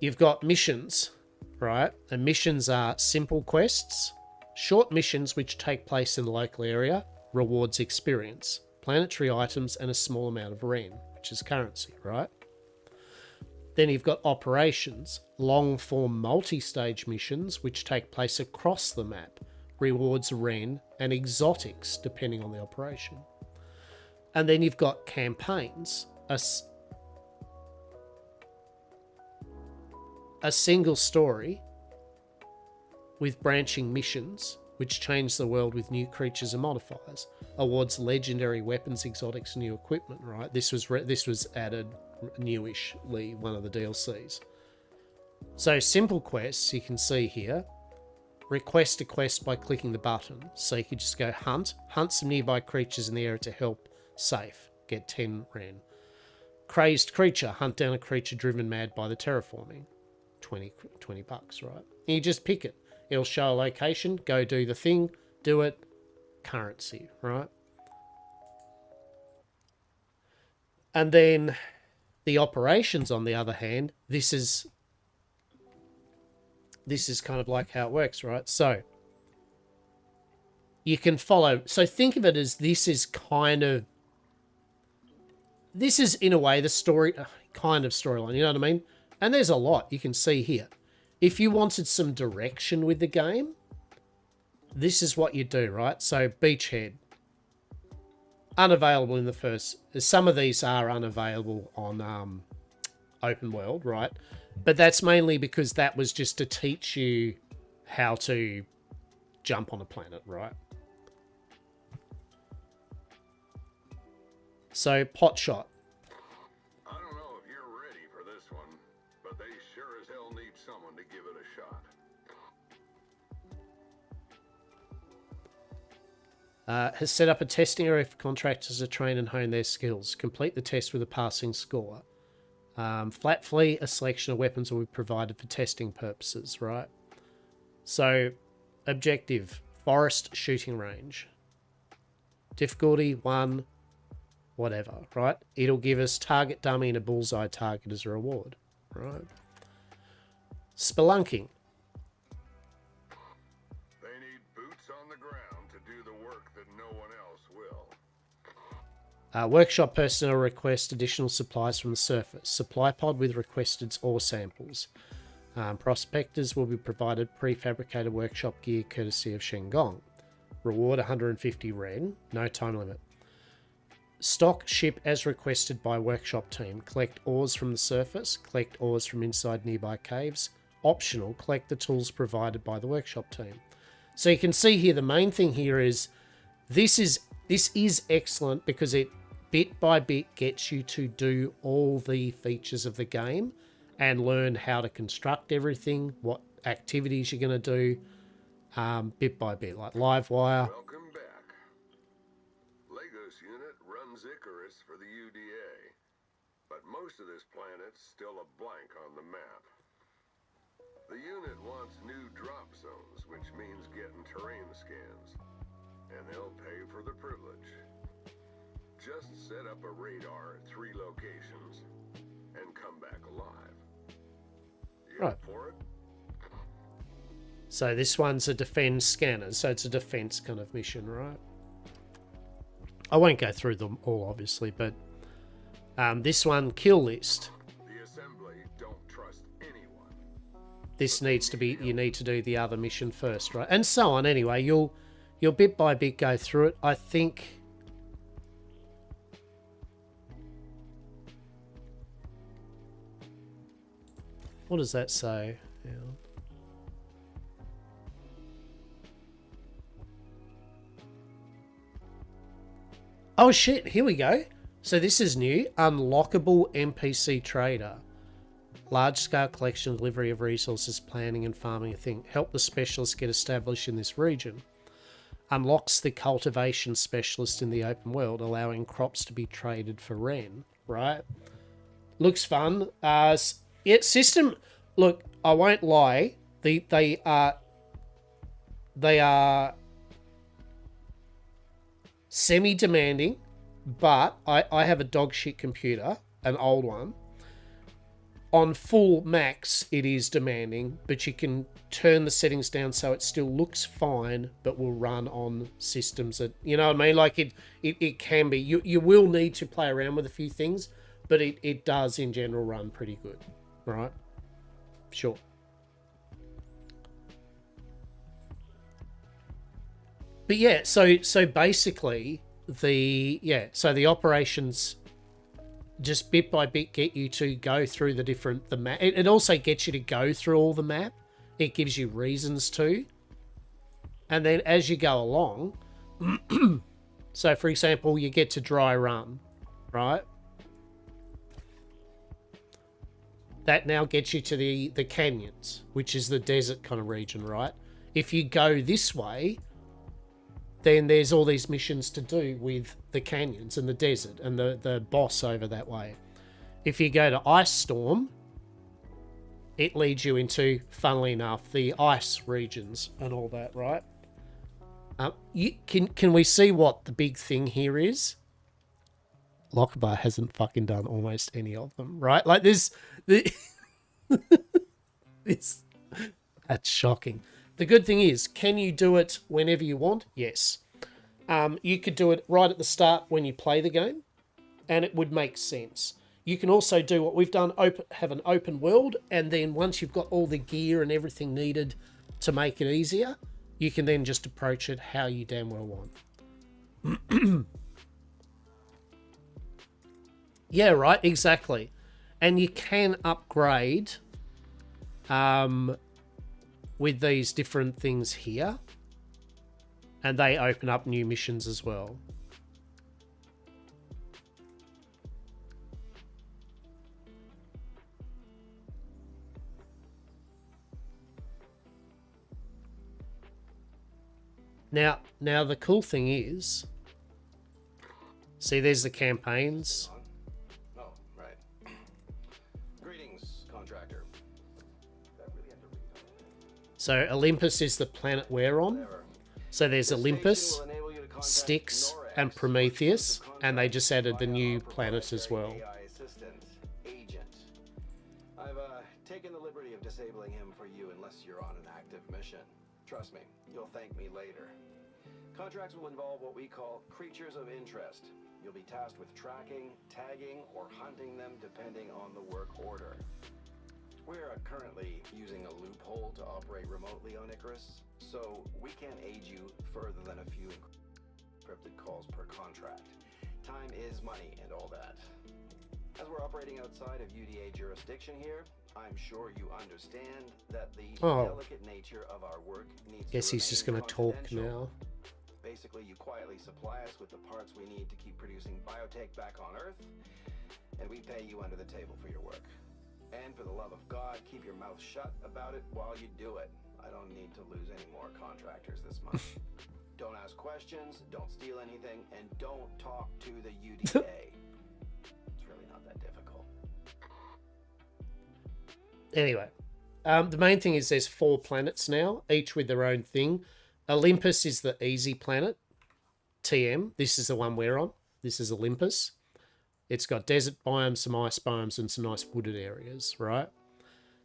You've got missions, right? And missions are simple quests, short missions which take place in the local area, rewards experience, planetary items, and a small amount of Ren, which is currency, right? Then you've got operations, long-form multi-stage missions which take place across the map, rewards Ren, and exotics, depending on the operation. And then you've got campaigns, a single story with branching missions which change the world with new creatures and modifiers, awards legendary weapons, exotics, and new equipment, right? This was added newishly, one of the DLCs. So simple quests, you can see here, request a quest by clicking the button. So you could just go hunt some nearby creatures in the area to help safe, get 10 Ren. Crazed creature, hunt down a creature driven mad by the terraforming, 20 bucks, right? And you just pick it. It'll show a location, go do the thing, do it, currency, right? And then the operations, on the other hand, this is kind of like how it works, right? So you can follow. So think of it as this is in a way the story, kind of storyline, you know what I mean? And there's a lot you can see here. If you wanted some direction with the game, this is what you do, right? So Beachhead, unavailable in the first. Some of these are unavailable on open world, right? But that's mainly because that was just to teach you how to jump on a planet, right? So Potshot. I don't know if you're ready for this one, but they sure as hell need someone to give it a shot. Has set up a testing area for contractors to train and hone their skills. Complete the test with a passing score. Flat flee, a selection of weapons will be provided for testing purposes, right? So, objective, forest shooting range. Difficulty 1, whatever, right? It'll give us target dummy and a bullseye target as a reward, right? Spelunking. They need boots on the ground to do the work that no one else will. Workshop personnel request additional supplies from the surface. Supply pod with requested ore samples. Prospectors will be provided prefabricated workshop gear courtesy of Shenggong. Reward 150 Ren, no time limit. Stock ship as requested by workshop team. Collect ores from the surface. Collect ores from inside nearby caves. Optional, collect the tools provided by the workshop team. So you can see here, the main thing here is this is excellent because it bit by bit gets you to do all the features of the game and learn how to construct everything, what activities you're going to do, bit by bit, like live wire. Welcome back. Lagos unit runs Icarus for the UDA, but most of this planet's still a blank on the map. The unit wants new drop zones, which means getting terrain scans, and they'll pay for the privilege. Just set up a radar at 3 locations and come back alive. You Right. up for it? So this one's a defense scanner, so it's a defense kind of mission, right? I won't go through them all, obviously, but this one, kill list. The assembly don't trust anyone. This needs to be, you need to do the other mission first, right? And so on. Anyway, you'll bit by bit go through it. I think what does that say? Yeah. Oh shit, here we go. So this is new. Unlockable NPC trader. Large-scale collection, delivery of resources, planning and farming a thing. Help the specialists get established in this region. Unlocks the cultivation specialist in the open world, allowing crops to be traded for Ren. Right? Looks fun. System... Look, I won't lie. They are semi-demanding, but I have a dog shit computer, an old one. On full max, it is demanding, but you can turn the settings down so it still looks fine, but will run on systems that, you know what I mean? Like it can be. You will need to play around with a few things, but it does in general run pretty good, right? Sure. But yeah, so basically the operations just bit by bit get you to go through the map. It also gets you to go through all the map. It gives you reasons to. And then as you go along, so for example, you get to Dry Run, right? That now gets you to the canyons, which is the desert kind of region, right? If you go this way, then there's all these missions to do with the canyons and the desert and the boss over that way. If you go to Ice Storm, it leads you into, funnily enough, the ice regions and all that, right? Can we see what the big thing here is? Lockbar hasn't fucking done almost any of them, right? Like this, that's shocking. The good thing is, can you do it whenever you want? Yes. You could do it right at the start when you play the game, and it would make sense. You can also do what we've done, have an open world, and then once you've got all the gear and everything needed to make it easier, you can then just approach it how you damn well want. Yeah, right, exactly. And you can upgrade with these different things here, and they open up new missions as well. Now the cool thing is, see, there's the campaigns. Oh, right. Greetings, contractor. So Olympus is the planet we're on. So there's Olympus, Styx, and Prometheus, and they just added the new planet as well. AI assistant, Agent. I've taken the liberty of disabling him for you unless you're on an active mission. Trust me, you'll thank me later. Contracts will involve what we call creatures of interest. You'll be tasked with tracking, tagging, or hunting them depending on the work order. We're currently using a loophole to operate remotely on Icarus, so we can't aid you further than a few encrypted calls per contract. Time is money and all that. As we're operating outside of UDA jurisdiction here, I'm sure you understand that the delicate nature of our work needs to Guess he's just going to talk now. Basically, you quietly supply us with the parts we need to keep producing biotech back on Earth, and we pay you under the table for your work. And for the love of God, keep your mouth shut about it while you do it. I don't need to lose any more contractors this month. Don't ask questions, don't steal anything, and don't talk to the UDA. It's really not that difficult. Anyway, the main thing is there's 4 planets now, each with their own thing. Olympus is the easy planet. TM, this is the one we're on. This is Olympus. It's got desert biomes, some ice biomes, and some nice wooded areas, right?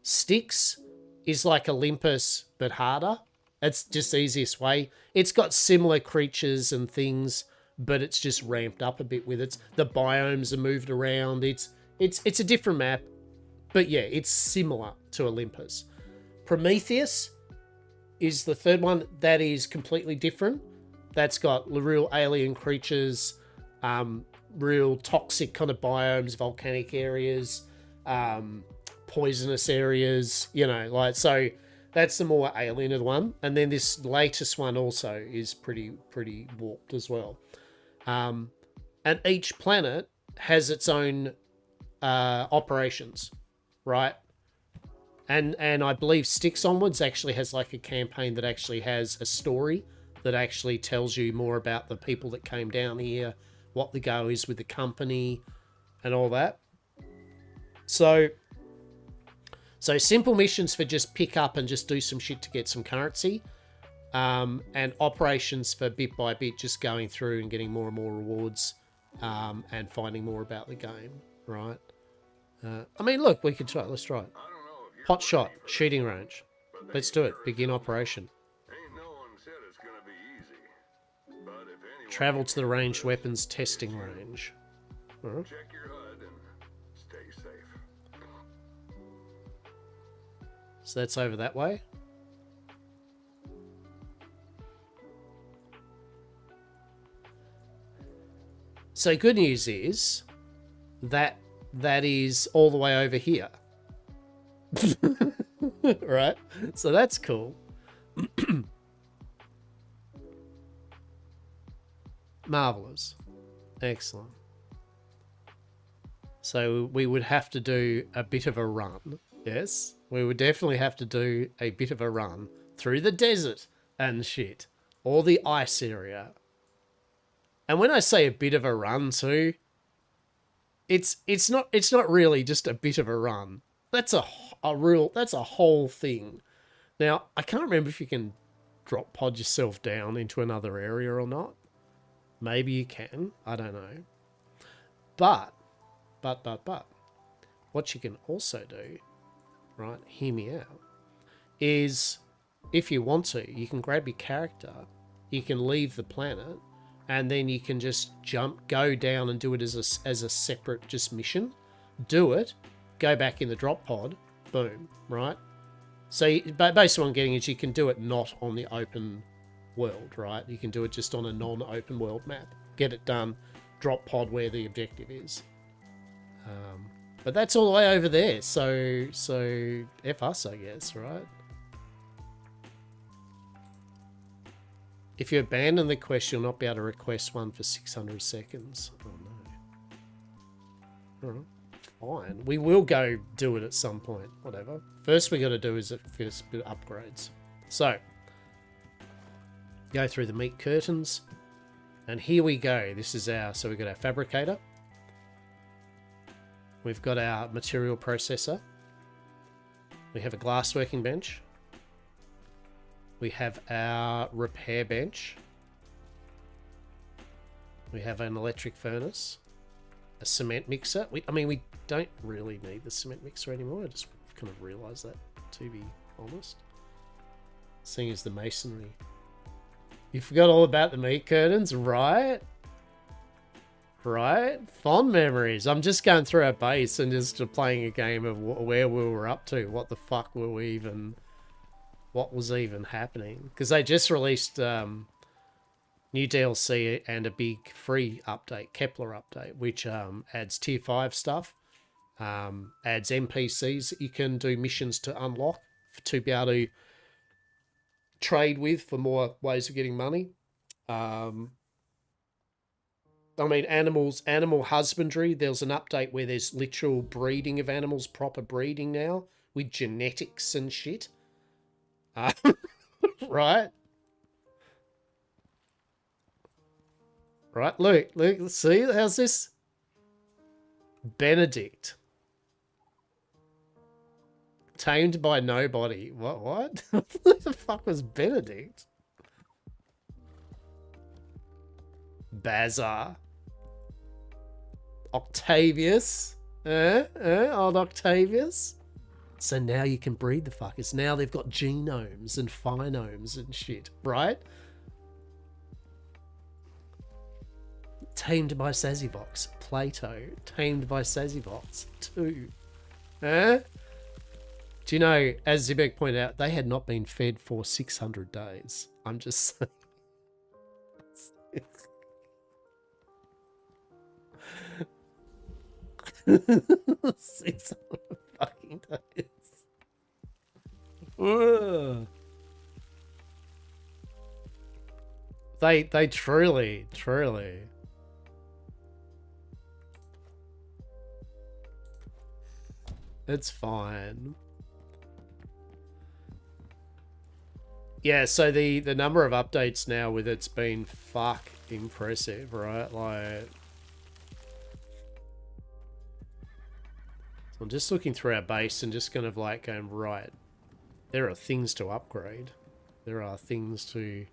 Styx is like Olympus, but harder. It's just the easiest way. It's got similar creatures and things, but it's just ramped up a bit with it. The biomes are moved around. It's a different map, but yeah, it's similar to Olympus. Prometheus is the third one. That is completely different. That's got real alien creatures, real toxic kind of biomes, volcanic areas, poisonous areas, you know, like, so that's the more alien one. And then this latest one also is pretty warped as well. And each planet has its own operations, right? And I believe Styx onwards actually has like a campaign that actually has a story that actually tells you more about the people that came down here, what the go is with the company and all that. So simple missions for just pick up and just do some shit to get some currency. And operations for bit by bit, just going through and getting more and more rewards, and finding more about the game, right? I mean, look, we could try it. Let's try it. Pot shot, shooting range. Let's do it. Begin operation. Travel to the ranged weapons testing range. Right. Check your HUD and stay safe. So that's over that way. So good news is that is all the way over here. Right? So that's cool. Marvelous. Excellent. So we would have to do a bit of a run. Yes, we would definitely have to do a bit of a run through the desert and shit, or the ice area. And when I say a bit of a run too, it's not really just a bit of a run. That's a whole thing. Now, I can't remember if you can drop pod yourself down into another area or not. Maybe you can. I don't know. But, what you can also do, right, hear me out, is if you want to, you can grab your character, you can leave the planet, and then you can just go down and do it as a separate just mission. Do it, go back in the drop pod, boom, right? So basically what I'm getting is you can do it not on the open world, right? You can do it just on a non-open world map. Get it done, drop pod where the objective is. But that's all the way over there, so F us, I guess, right? If you abandon the quest, you'll not be able to request one for 600 seconds. Oh no. Alright, fine. We will go do it at some point, whatever. First we got to do is a first bit of upgrades. So, go through the meat curtains, and here we go. This is so we've got our fabricator. We've got our material processor. We have a glass working bench. We have our repair bench. We have an electric furnace. A cement mixer. I mean, we don't really need the cement mixer anymore. I just kind of realised that, to be honest. Seeing as the masonry. You forgot all about the meat curtains, right? Right? Fond memories. I'm just going through our base and just playing a game of where we were up to. What the fuck were we even... What was even happening? Because they just released new DLC and a big free update, Kepler update, which adds tier 5 stuff. Adds NPCs that you can do missions to unlock to be able to trade with for more ways of getting money. I mean, animal husbandry. There's an update where there's literal breeding of animals, proper breeding now with genetics and shit. Right? Right, look, see, how's this? Benedict. Tamed by nobody. What? What the fuck was Benedict? Bazar. Octavius. Old Octavius. So now you can breed the fuckers. Now they've got genomes and phenomes and shit, right? Tamed by Sazybox. Plato. Tamed by Sazybox. 2. Do you know, as Zibek pointed out, they had not been fed for 600 days. I'm just saying. 600 fucking days. Ugh. They truly. It's fine. Yeah, so the number of updates now with it's been fuck impressive, right? Like, so I'm just looking through our base and just kind of like going, right, there are things to upgrade. There are things to...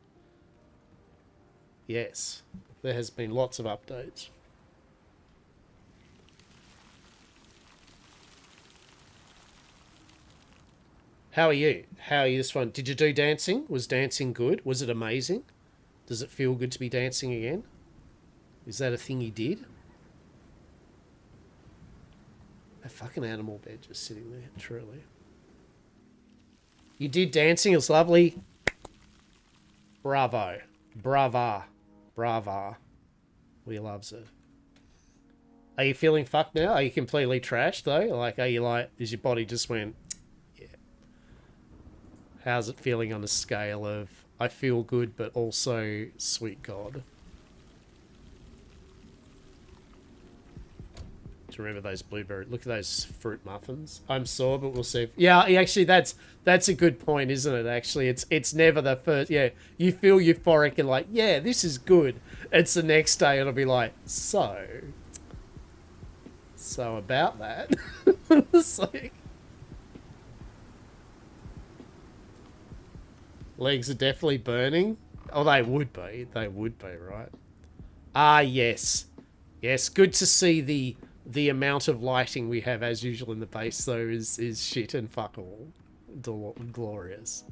Yes, there has been lots of updates. How are you? How are you this one? Did you do dancing? Was dancing good? Was it amazing? Does it feel good to be dancing again? Is that a thing you did? A fucking animal bed just sitting there, truly. You did dancing, it was lovely. Bravo. Brava. Brava. We loves it. Are you feeling fucked now? Are you completely trashed though? Like, are you like, is your body just went... How's it feeling on a scale of I feel good, but also sweet God? Do you remember those blueberry? Look at those fruit muffins. I'm sore, but we'll see. Yeah, actually, that's a good point, isn't it? Actually, it's never the first. Yeah, you feel euphoric and like, yeah, this is good. It's the next day, it'll be like, so about that. It's like, legs are definitely burning. Oh, they would be. They would be, right? Ah, yes. Yes, good to see the amount of lighting we have as usual in the base, though, is shit and fuck all. Glorious.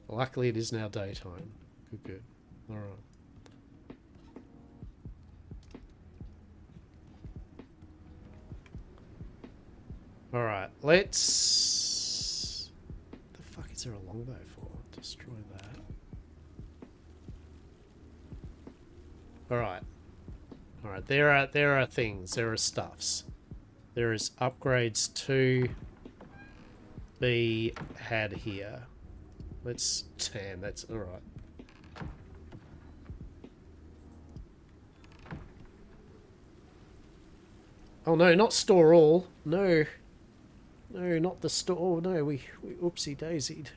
Luckily, it is now daytime. Good. Alright. Alright, let's... The fuck is there a longbow for? Destroy that. Alright. Alright, there are things. There are stuffs. There is upgrades to be had here. Let's... Damn, that's... Alright. Oh no, not store all. No. No, not the store. No, we oopsie daisied.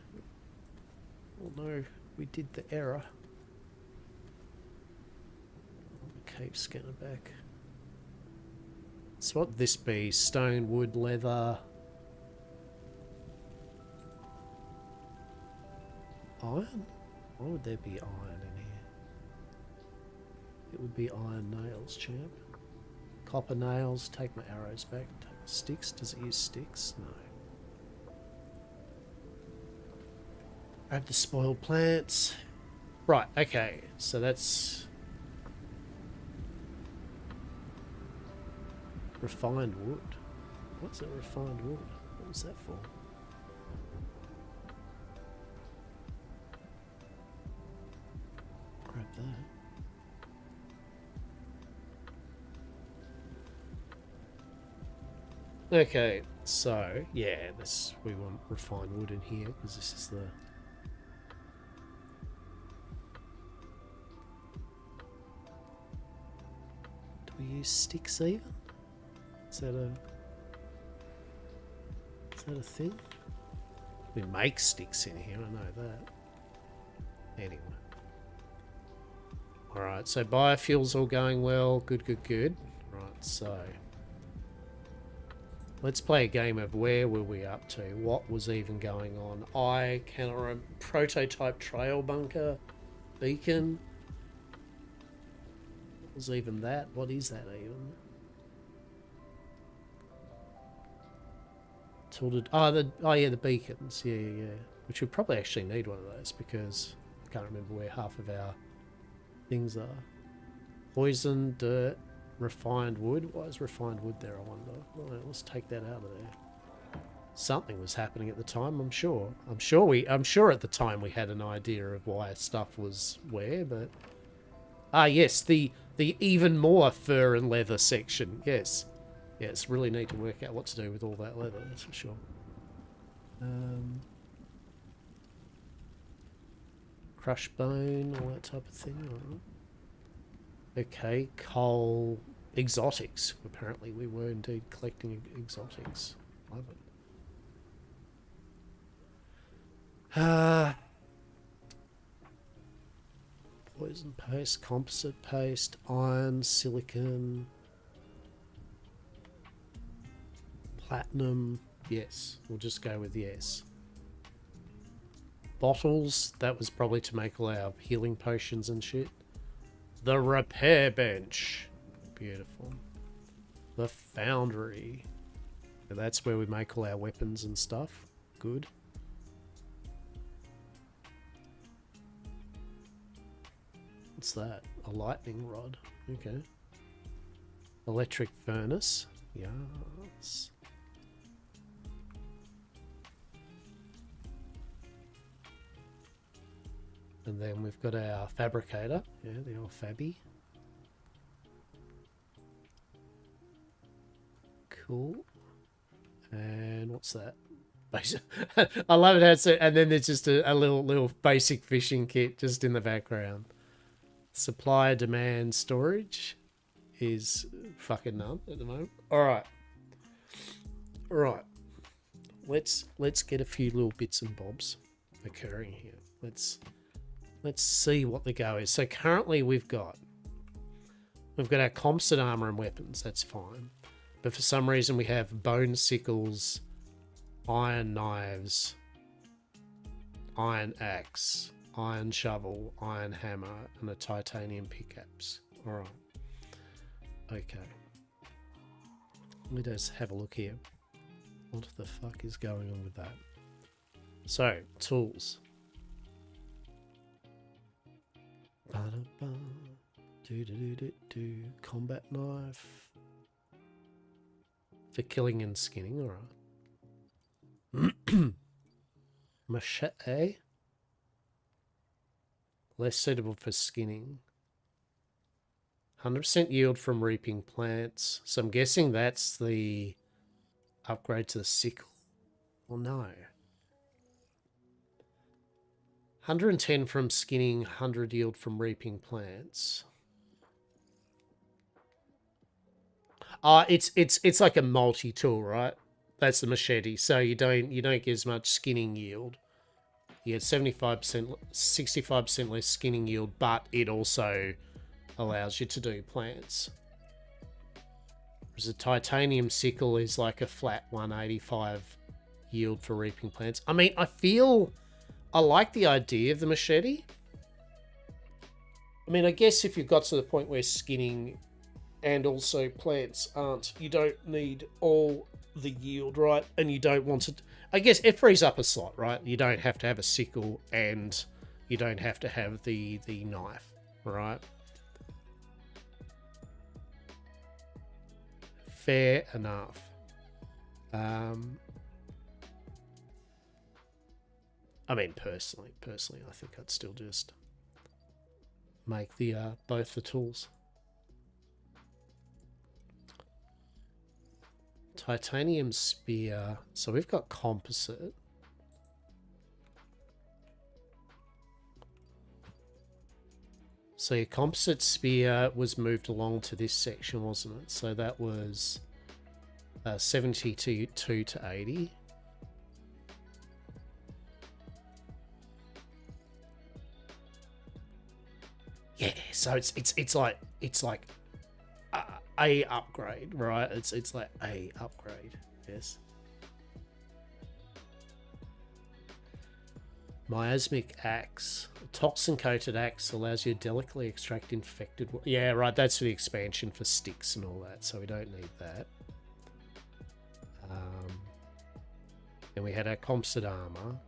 Oh no, we did the error. Cave scanner back. So what would this be? Stone, wood, leather. Iron? Why would there be iron in here? It would be iron nails, champ. Copper nails, take my arrows back. Sticks, does it use sticks? No. Grab the spoiled plants. Right, okay, so that's refined wood. What's it, refined wood? What was that for? Grab that. Okay, so yeah, this we want refined wood in here because this is the. Do we use sticks even? Is that a thing? We make sticks in here, I know that. Anyway. Alright, so biofuel's all going well. Good, good, good. Right, so let's play a game of where were we up to? What was even going on? I cannot remember. Prototype trail bunker. Beacon. What was even that? What is that even? Oh yeah, the beacons. Yeah, yeah, yeah. Which we probably actually need one of those because I can't remember where half of our things are. Poison, dirt, refined wood. Why is refined wood there, I wonder? Right, let's take that out of there. Something was happening at the time, I'm sure. I'm sure at the time we had an idea of why stuff was where, but ah yes, the even more fur and leather section. Yes. Yeah, it's really neat to work out what to do with all that leather, that's for sure. Crushed bone, all that type of thing. Right. Okay, coal, exotics. Apparently we were indeed collecting exotics. Love it. Poison paste, composite paste, iron, silicon, platinum. Yes, we'll just go with yes. Bottles, that was probably to make all our healing potions and shit. The repair bench. Beautiful. The foundry. That's where we make all our weapons and stuff. Good. What's that? A lightning rod. Okay. Electric furnace. Yes. And then we've got our fabricator. Yeah, the old Fabby. Cool. And what's that? I love it how it's, and then there's just a little basic fishing kit just in the background. Supply, demand, storage is fucking none at the moment. All right. Right. Let's get a few little bits and bobs occurring here. Let's see what the go is. So currently we've got our composite armor and weapons. That's fine. But for some reason we have bone sickles, iron knives, iron axe, iron shovel, iron hammer, and a titanium pickaxe. All right. Okay. Let us have a look here. What the fuck is going on with that? So, tools. Combat knife. For killing and skinning, alright. Machete. Less suitable for skinning. 100% yield from reaping plants. So I'm guessing that's the upgrade to the sickle. Well, no. 110 from skinning, 100 yield from reaping plants. It's like a multi-tool, right? That's the machete. So you don't get as much skinning yield. You get 75%, 65% less skinning yield, but it also allows you to do plants. Whereas a titanium sickle is like a flat 185 yield for reaping plants. I mean, I like the idea of the machete, I mean, I guess if you've got to the point where skinning and also plants aren't, you don't need all the yield, right? And you don't want to, I guess it frees up a slot, right? You don't have to have a sickle and you don't have to have the knife, right? Fair enough. I mean, personally, I think I'd still just make the both the tools. Titanium spear. So we've got composite. So your composite spear was moved along to this section, wasn't it? So that was 72 to 80. Yeah, so it's like a upgrade, right? It's like a upgrade. Yes. Miasmic axe. A toxin-coated axe allows you to delicately extract infected... Yeah, right, that's for the expansion for sticks and all that, so we don't need that. Then we had our composite armor.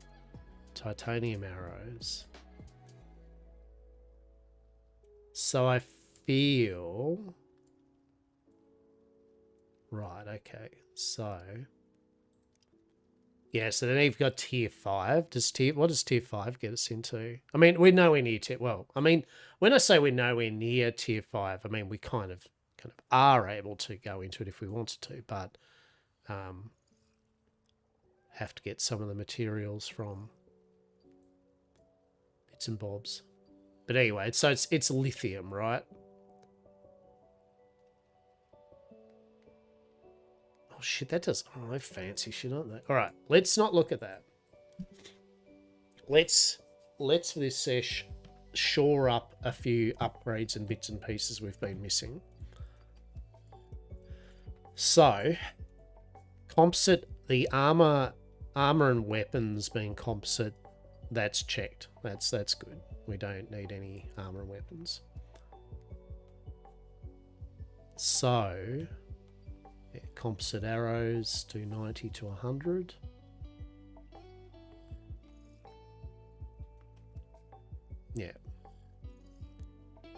Titanium arrows. So I feel... Right, okay, so... Yeah, so then you've got tier 5. What does tier 5 get us into? I mean, we're nowhere near tier... Well, I mean, when I say we're nowhere near tier 5, I mean, we kind of are able to go into it if we wanted to, but have to get some of the materials from bits and bobs. But anyway, so it's lithium, right? Oh shit, that does... Oh, they're fancy shit, aren't they? Alright, let's not look at that. Let's for this sesh shore up a few upgrades and bits and pieces we've been missing. So, composite, the armor and weapons being composite, that's checked. That's good. We don't need any armor and weapons. So, yeah, composite arrows do 90 to 100. Yeah.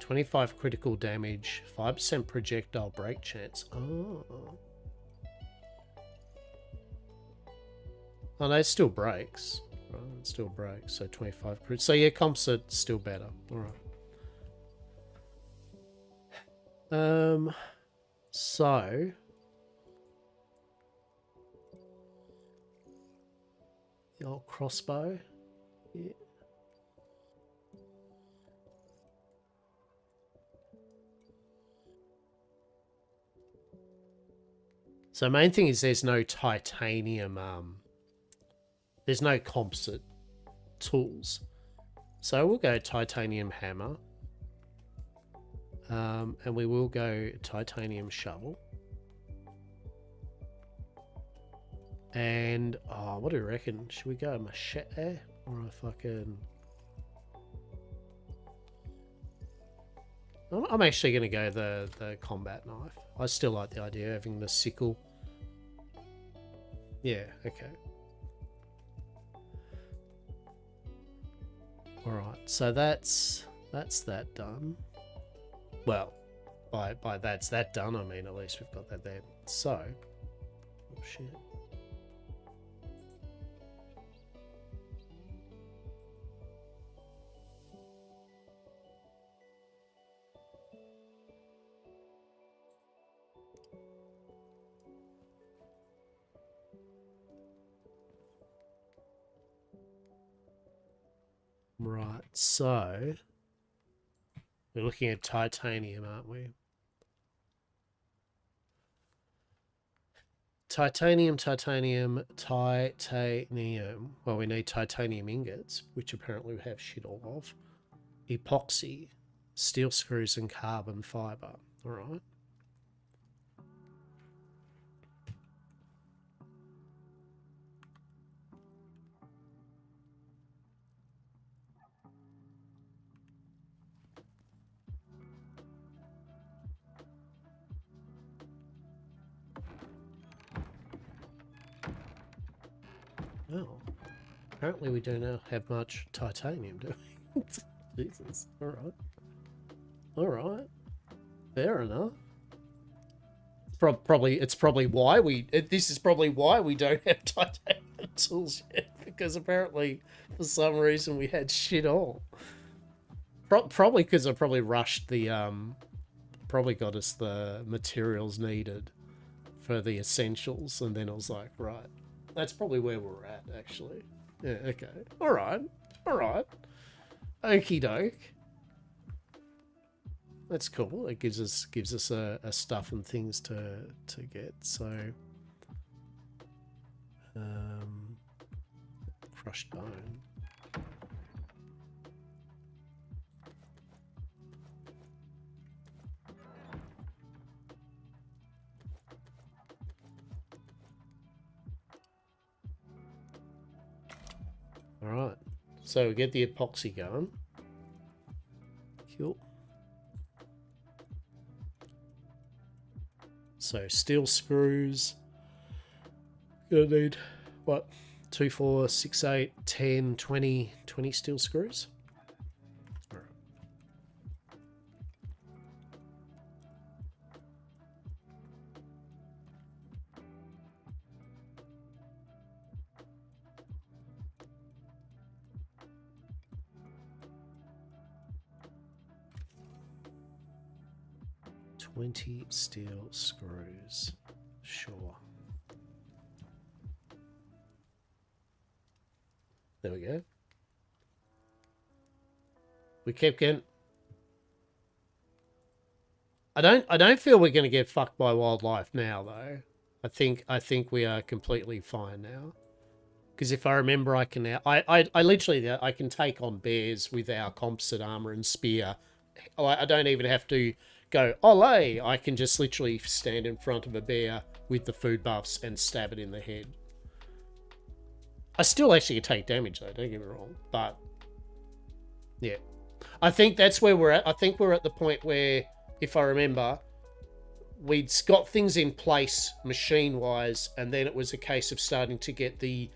25 critical damage, 5% projectile break chance. Oh. Oh, no, it still breaks. Right, it still breaks. So 25 crit. So yeah, composite still better. All right. So the old crossbow. Yeah. So main thing is there's no titanium, there's no composite tools. So we'll go titanium hammer. And we will go titanium shovel. And, oh, what do you reckon? Should we go machete or a fucking... I'm actually going to go the combat knife. I still like the idea of having the sickle. Yeah, okay. Alright, so that's that done. Well, by that's that done, I mean at least we've got that there. So, oh shit. Right, so we're looking at titanium, aren't we? Titanium. Well, we need titanium ingots, which apparently we have shit all of. Epoxy, steel screws, and carbon fiber. All right. Oh. Apparently we don't have much titanium, do we? Jesus. Alright. Alright. Fair enough. It's probably why this is probably why we don't have titanium tools yet, because apparently for some reason we had shit all. Probably because I probably rushed the probably got us the materials needed for the essentials, and then I was like, right, that's probably where we're at actually. Yeah, okay. Alright. Okie doke. That's cool. It gives us a stuff and things to get. So, crushed bone. All right. So we get the epoxy going. Cool. So steel screws. Gonna need what? 2, 4, 6, 8, 10, 20 steel screws. All right. $20 steel screws. Sure. There we go. We kept getting... I don't feel we're going to get fucked by wildlife now, though. I think we are completely fine now. Because if I remember, I can now... I literally... I can take on bears with our composite armor and spear. I don't even have to go, olé! I can just literally stand in front of a bear with the food buffs and stab it in the head. I still actually take damage, though, don't get me wrong. But, yeah. I think that's where we're at. I think we're at the point where, if I remember, we'd got things in place machine-wise, and then it was a case of starting to get the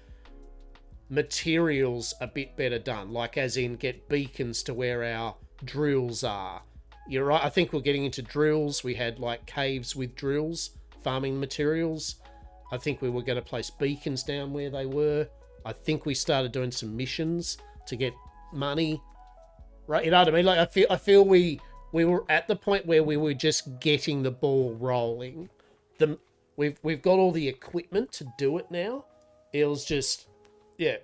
materials a bit better done. Like, as in, get beacons to where our drills are. You're right, I think we're getting into drills. We had, like, caves with drills, farming materials. I think we were going to place beacons down where they were. I think we started doing some missions to get money. Right, you know what I mean? Like, I feel we were at the point where we were just getting the ball rolling. We've got all the equipment to do it now. It was just, yeah.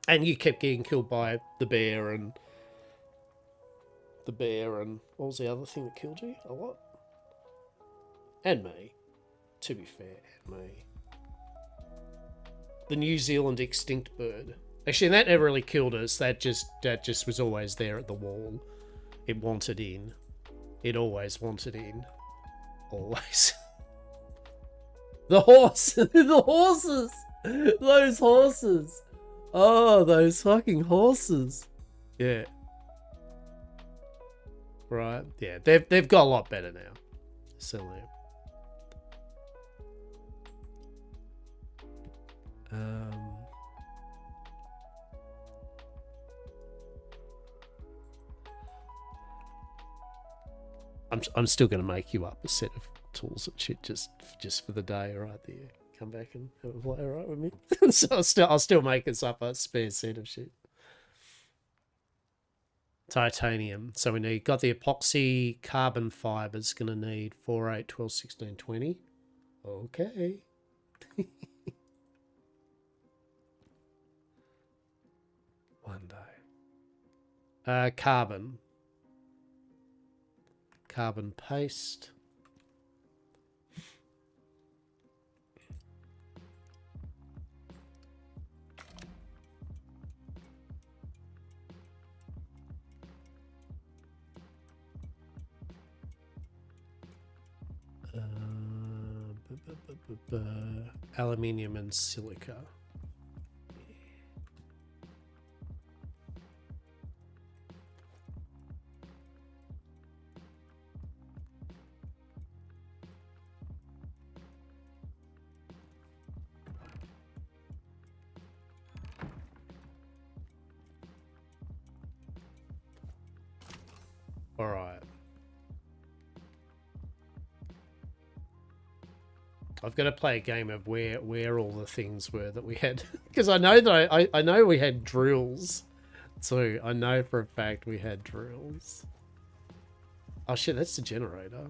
And you kept getting killed by the bear and what was the other thing that killed you? A lot? And me. To be fair, and me. The New Zealand extinct bird. Actually, that never really killed us. That just was always there at the wall. It wanted in. It always wanted in. Always. The horse! The horses! Those horses! Oh, those fucking horses. Yeah. Right. Yeah, they've got a lot better now. Certainly. I'm still going to make you up a set of tools and shit just for the day, all right? There, come back and have a play, all right, with me. So I'll still make us up a spare set of shit. Titanium. So we got the epoxy carbon fibers. Going to need 4, 8, 12, 16, 20. Okay. One day. Carbon. Carbon paste. Aluminium and silica. All right. I've got to play a game of where all the things were that we had, because I know that I know we had drills too. I know for a fact we had drills. Oh shit, that's the generator.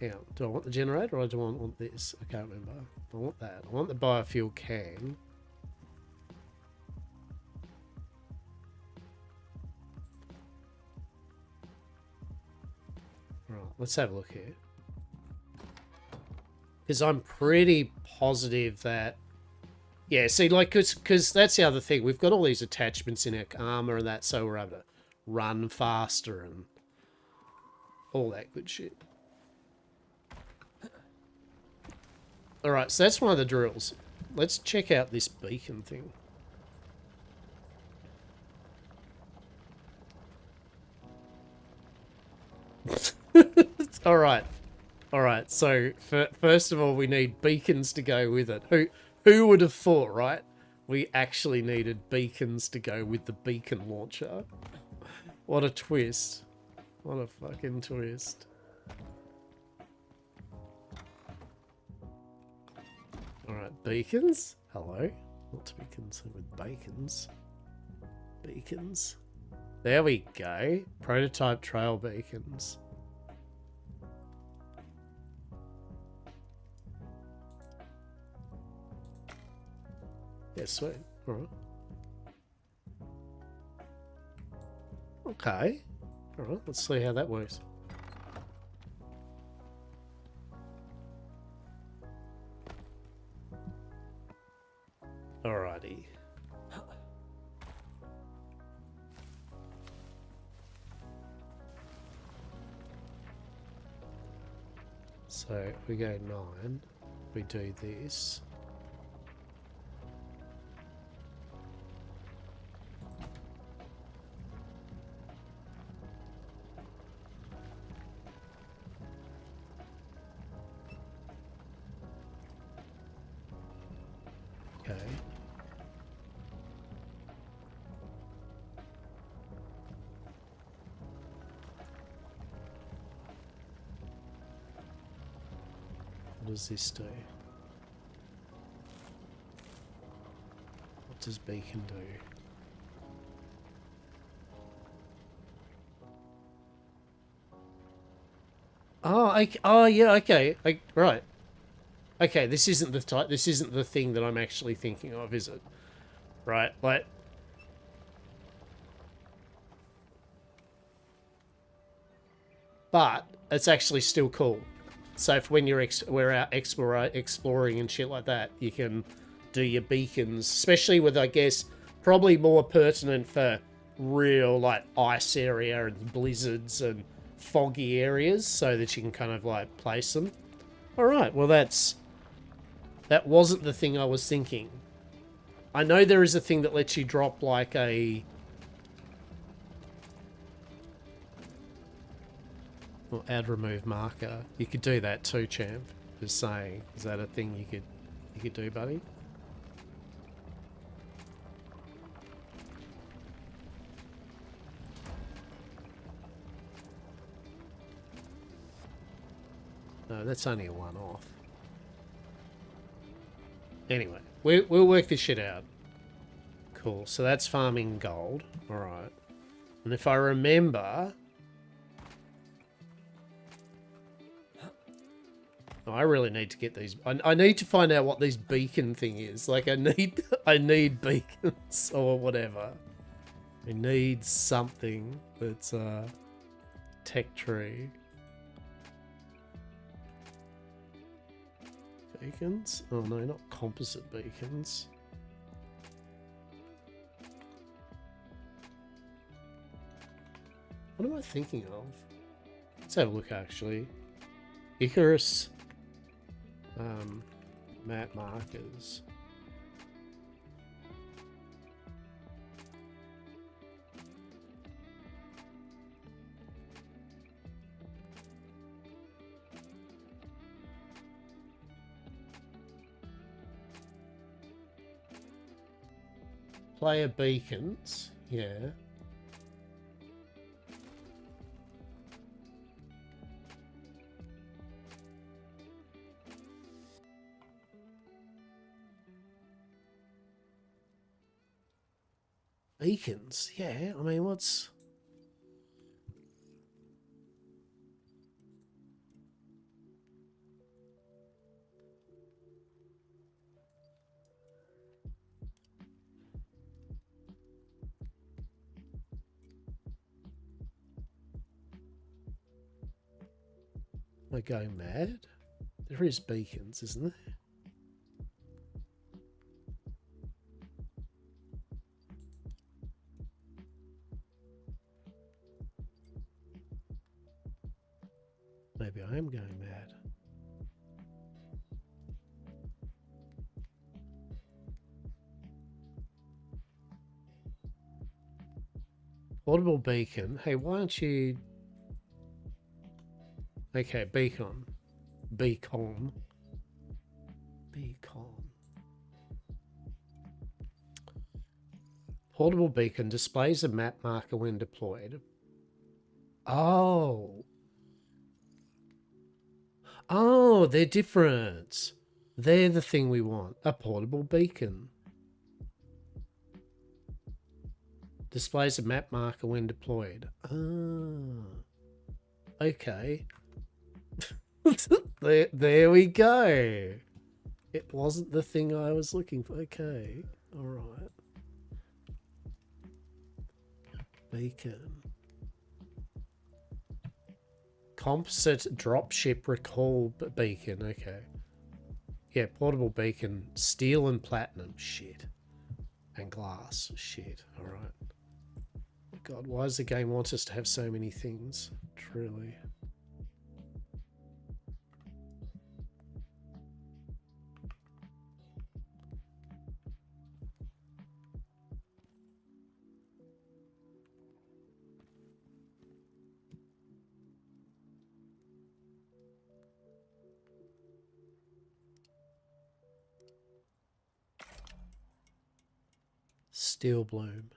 Yeah, do I want the generator or do I want this? I can't remember. I want that. I want the biofuel can. Right, let's have a look here. Because I'm pretty positive that... Yeah, see, like, because that's the other thing. We've got all these attachments in our armor and that, so we're able to run faster and all that good shit. Alright, so that's one of the drills. Let's check out this beacon thing. Alright. Alright, so first of all, we need beacons to go with it. Who would have thought, right? We actually needed beacons to go with the beacon launcher. What a twist. What a fucking twist. Alright, beacons? Hello? Not to be concerned with bacons. Beacons. There we go. Prototype trail beacons. Yeah, sweet. Alright. Okay. Alright, let's see how that works. Alrighty. So we go 9. We do this. Okay. What does this do? What does beacon do? Oh yeah, okay. Right. Okay, this isn't the type. This isn't the thing that I'm actually thinking of, is it? Right, like. But it's actually still cool. So if when we're out exploring and shit like that, you can do your beacons, especially with, I guess, probably more pertinent for real like ice area and blizzards and foggy areas, so that you can kind of like place them. All right, well that wasn't the thing I was thinking. I know there is a thing that lets you drop like a... Well, add remove marker. You could do that too, champ. Just saying. Is that a thing you could do, buddy? No, that's only a one-off. Anyway, we'll work this shit out. Cool. So that's farming gold. All right. And if I remember... Oh, I really need to get these. I need to find out what this beacon thing is. Like, I need beacons or whatever. I need something that's tech tree. Beacons? Oh no, not composite beacons. What am I thinking of? Let's have a look actually. Icarus. Map markers. Player beacons. Yeah. Beacons. Yeah. I mean, what's... Am I going mad? There is beacons, isn't there? Maybe I am going mad. Audible beacon. Hey, why don't you... Okay, beacon. Beacon. Beacon. Portable beacon displays a map marker when deployed. Oh. Oh, they're different. They're the thing we want. A portable beacon. Displays a map marker when deployed. Ah. Okay. there we go. It wasn't the thing I was looking for. Okay. All right. Beacon. Composite dropship recall beacon. Okay. Yeah, portable beacon. Steel and platinum. Shit. And glass. Shit. All right. God, why does the game want us to have so many things? Truly. Steel bloom.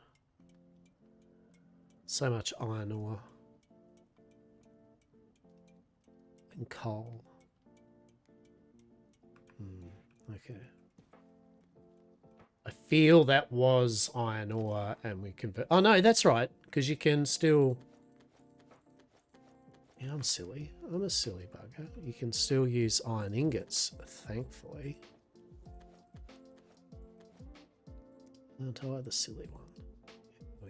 So much iron ore. And coal. Okay. I feel that was iron ore and we convert... Oh no, that's right. Because you can still... Yeah, I'm silly. I'm a silly bugger. You can still use iron ingots, thankfully. Aren't I the silly one? Here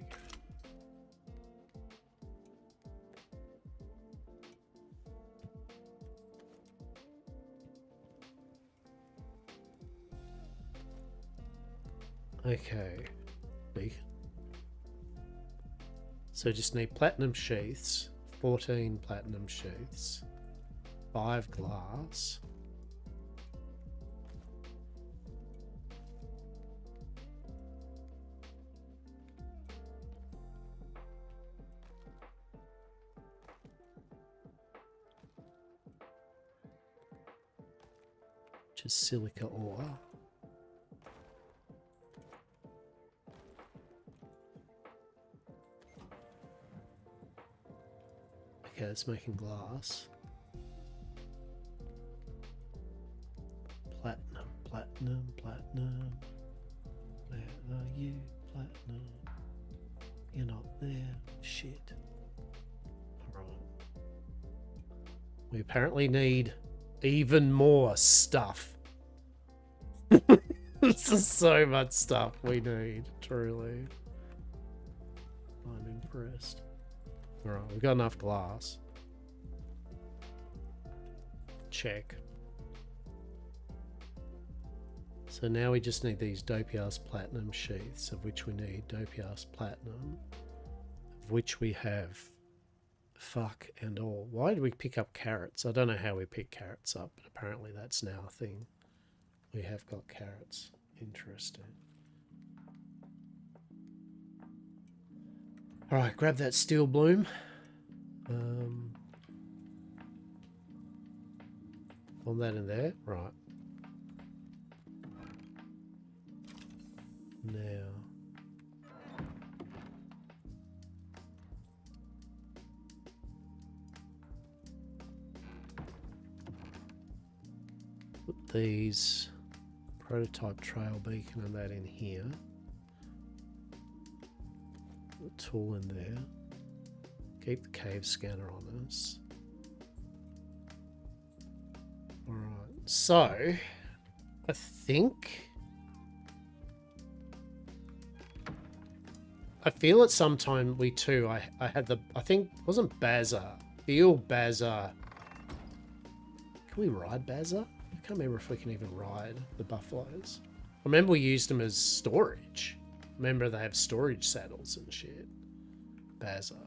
we go. Okay. Beacon. So just need platinum sheaths, 14 platinum sheaths, 5 glass. Which is silica ore. Okay, it's making glass. Platinum, platinum, platinum. Where are you, platinum? You're not there. Shit. Alright. We apparently need even more stuff. This is so much stuff we need, truly. I'm impressed. Alright, we've got enough glass. Check. So now we just need these dope-ass platinum sheaths, of which we need dope-ass platinum, of which we have fuck and all. Why did we pick up carrots? I don't know how we pick carrots up, but apparently that's now a thing. We have got carrots. Interesting. Alright, grab that steel bloom. On that in there. Right. Now, these prototype trail beacon and that in here. A tool in there. Keep the cave scanner on us. Alright, so I think I feel at some time I had the, I think, wasn't Bazza. Feel Bazza. Can we ride Bazza? I can't remember if we can even ride the buffaloes. I remember we used them as storage. Remember they have storage saddles and shit. Bazza.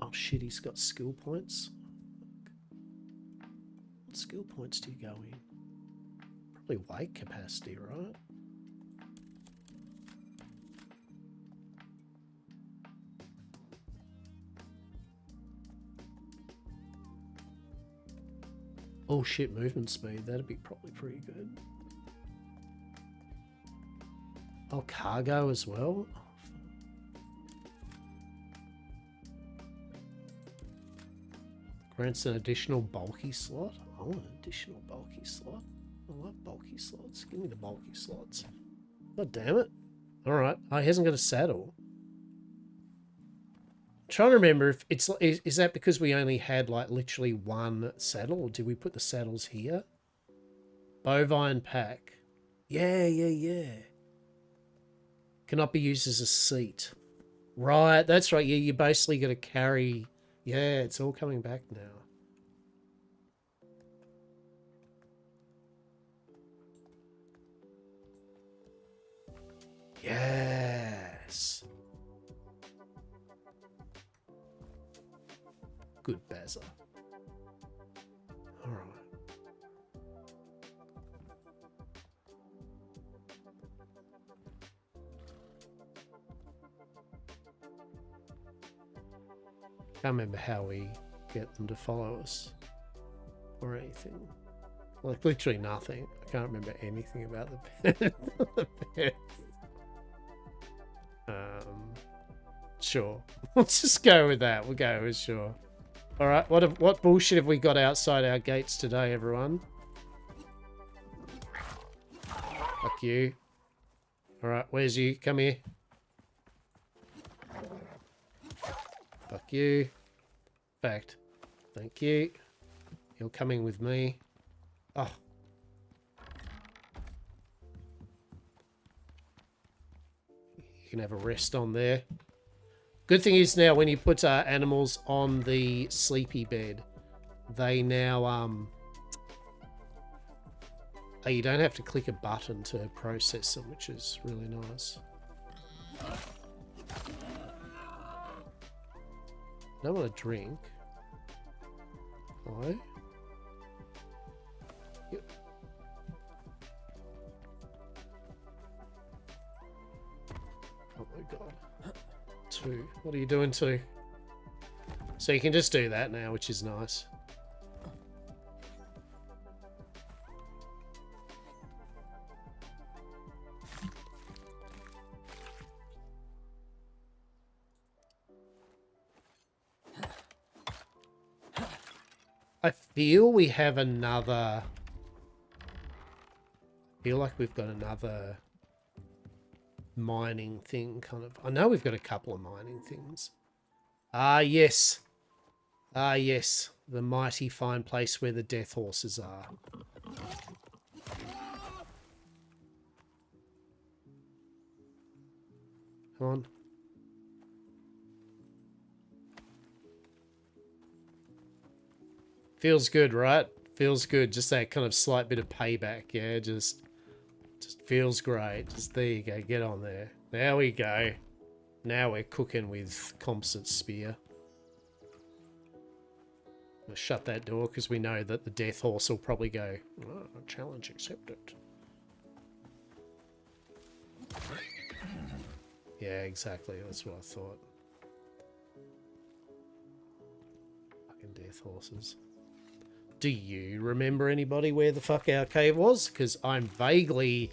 Oh shit, he's got skill points. What skill points do you go in? Probably weight capacity, right? Oh shit, movement speed. That'd be probably pretty good. Oh, cargo as well? Grants an additional bulky slot. I want an additional bulky slot. I love bulky slots. Give me the bulky slots. God damn it. Alright. Oh, he hasn't got a saddle. I'm trying to remember if it's... Is that because we only had, like, literally one saddle? Or did we put the saddles here? Bovine pack. Yeah. Cannot be used as a seat. Right, that's right. Yeah, you basically got to carry... Yeah, it's all coming back now. Yes. Good Bazza. All right. Can't remember how we get them to follow us or anything. Like literally nothing. I can't remember anything about the pet. Sure. Let's just go with that. We'll go with sure. All right. What bullshit have we got outside our gates today, everyone? Fuck you. All right. Where's you? Come here. Fuck you. Fact. Thank you. You're coming with me. Oh. You can have a rest on there. Good thing is now when you put animals on the sleepy bed, they now, you don't have to click a button to process them, which is really nice. I don't want to drink. Why? Yep. Oh my god. 2. What are you doing 2? So you can just do that now, which is nice. I feel we have another... I feel like we've got another mining thing, kind of. I know we've got a couple of mining things. Ah, yes. Ah, yes. The mighty fine place where the death horses are. Come on. Feels good, right? Feels good. Just that kind of slight bit of payback, yeah? Just feels great. Just there you go. Get on there. There we go. Now we're cooking with composite spear. We'll shut that door because we know that the death horse will probably go, oh, challenge accepted. Yeah, exactly. That's what I thought. Fucking death horses. Do you remember anybody where the fuck our cave was? Because I vaguely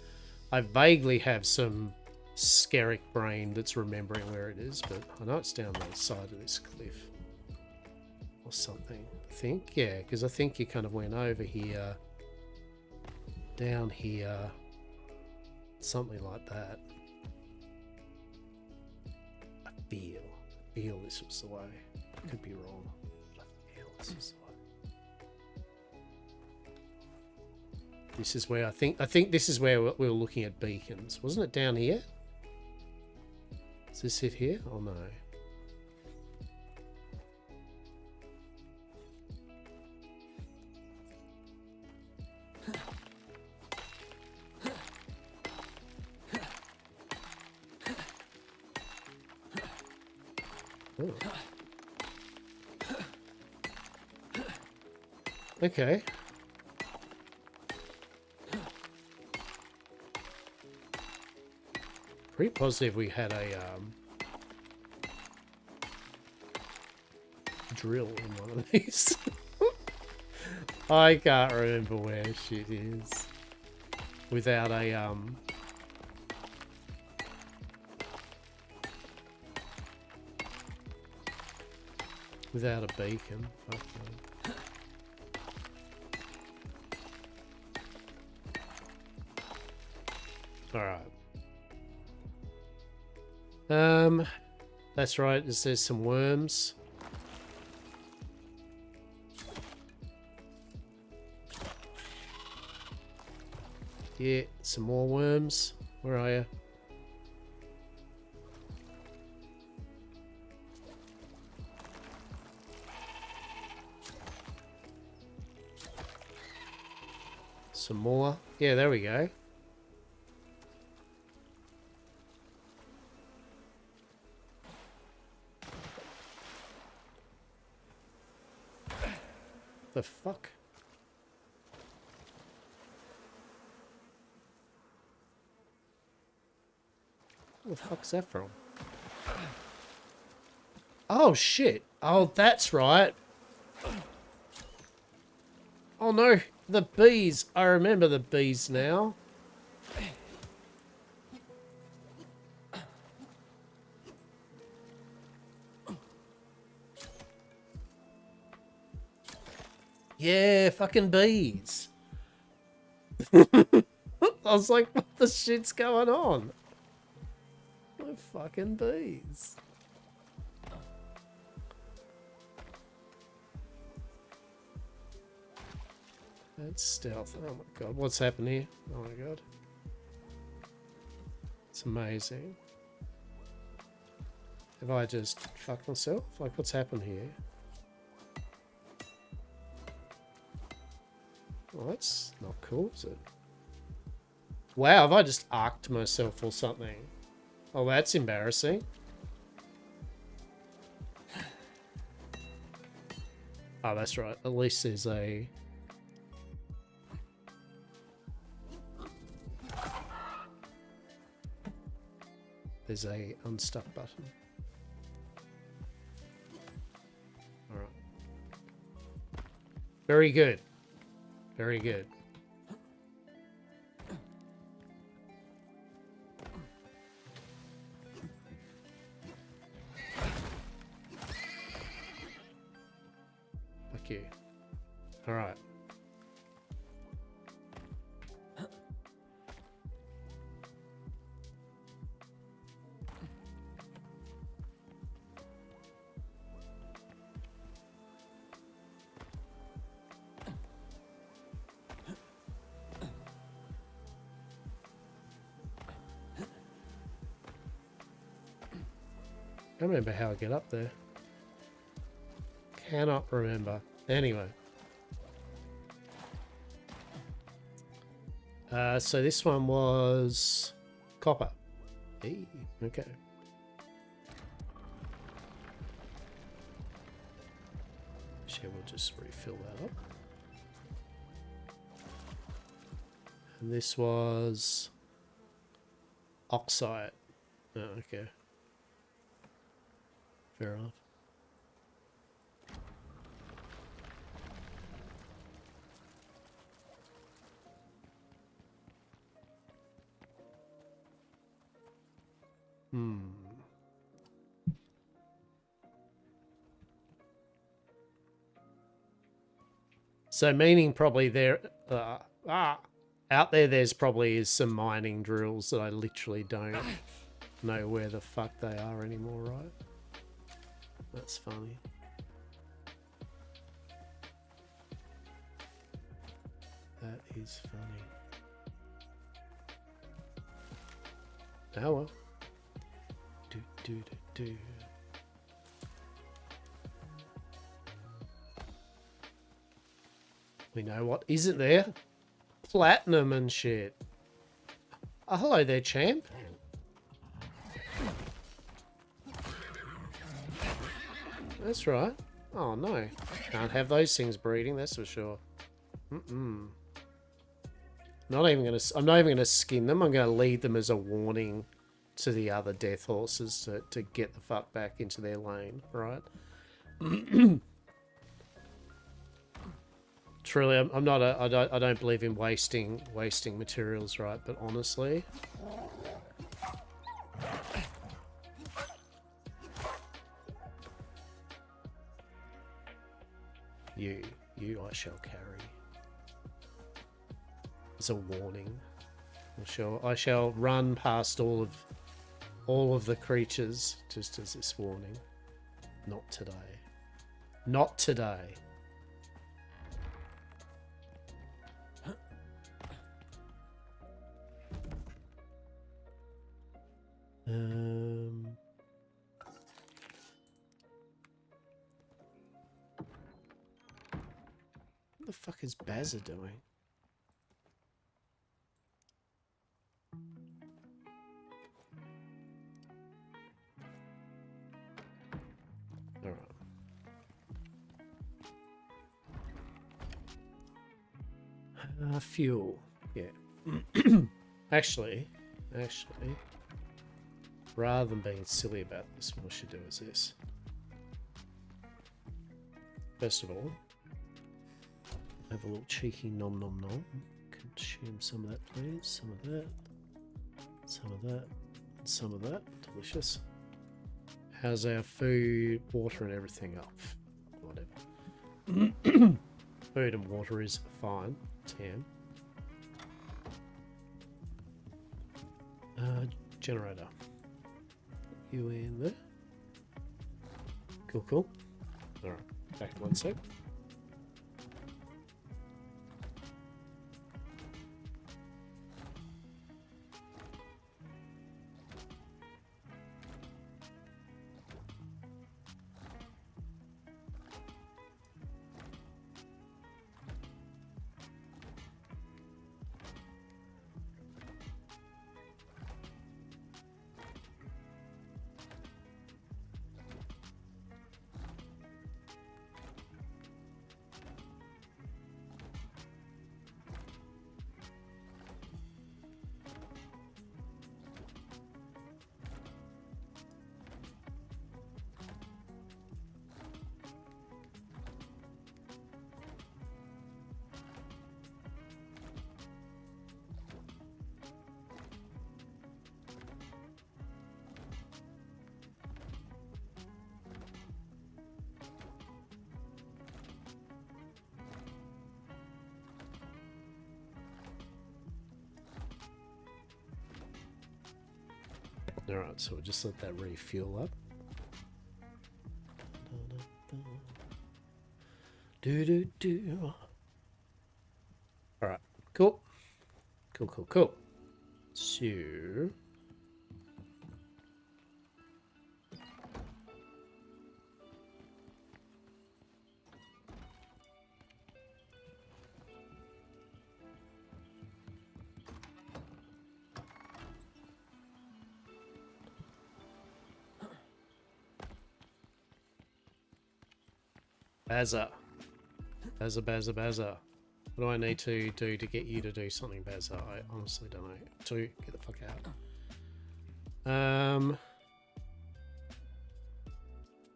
have some Skerrick brain that's remembering where it is, but I know it's down the side of this cliff. or something. I think, yeah, because I think you kind of went over here, down here, something like that. I feel this was the way. I could be wrong, but I feel this is the way. This is where I think this is where we were looking at beacons. Wasn't it down here? Does this sit here? Oh no. Oh. Okay. Pretty positive we had a drill in one of these. I can't remember where shit is without a without a beacon. Fuck no. All right. That's right. There's some worms. Yeah, some more worms. Where are you? Some more. Yeah, there we go. The fuck? Where the fuck's that from? Oh shit. Oh, that's right. Oh no, the bees. I remember the bees now. Yeah, fucking bees. I was like, what the shit's going on? The fucking bees. That's stealth. Oh my god, what's happened here? Oh my god. It's amazing. Have I just fucked myself? Like, what's happened here? Well, that's not cool, is it? Wow, have I just arced myself or something? Oh, that's embarrassing. Oh, that's right. At least there's a... There's a unstuck button. Alright. Very good. Very good. Fuck you. Alright. I don't remember how I get up there. Cannot remember. Anyway. So this one was copper. Hey, okay. Actually, we'll just refill that up. And this was oxide. Oh, okay. Fair enough. Hmm. So meaning probably there, out there, there's probably is some mining drills that I literally don't know where the fuck they are anymore, right? That's funny. That is funny. Oh well. Do do do do. We know what isn't there. Platinum and shit. Oh, hello there, champ. That's right. Oh no, can't have those things breeding. That's for sure. I'm not even gonna skin them. I'm gonna leave them as a warning to the other death horses to get the fuck back into their lane, right? Truly, I'm not I don't believe in wasting materials, right? But honestly, you I shall carry. As a warning. I shall run past all of the creatures just as this warning. Not today. Not today. What the fuck is Bazza doing? All right. Fuel. Yeah. Actually, rather than being silly about this, what I should do is this. First of all, have a little cheeky nom nom nom. Consume some of that, please. Some of that. Some of that. And some of that. Delicious. How's our food, water, and everything up? Whatever. Food and water is fine. 10. Generator. You in there? Cool, cool. Alright, back to 1 sec. Alright, so we'll just let that refuel up. Alright, cool. Cool. So... Bazza. What do I need to do to get you to do something, Bazza? I honestly don't know. To get the fuck out.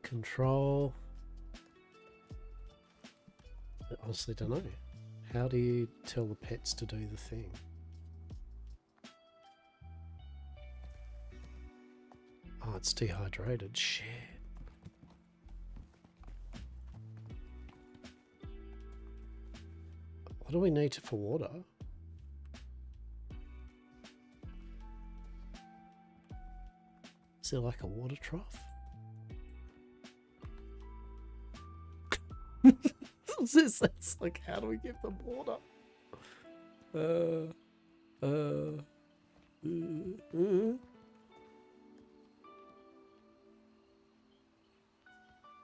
Control. I honestly don't know. How do you tell the pets to do the thing? Oh, it's dehydrated. Shit. What do we need for water? Is there like a water trough? What's this? It's like, how do we give them water?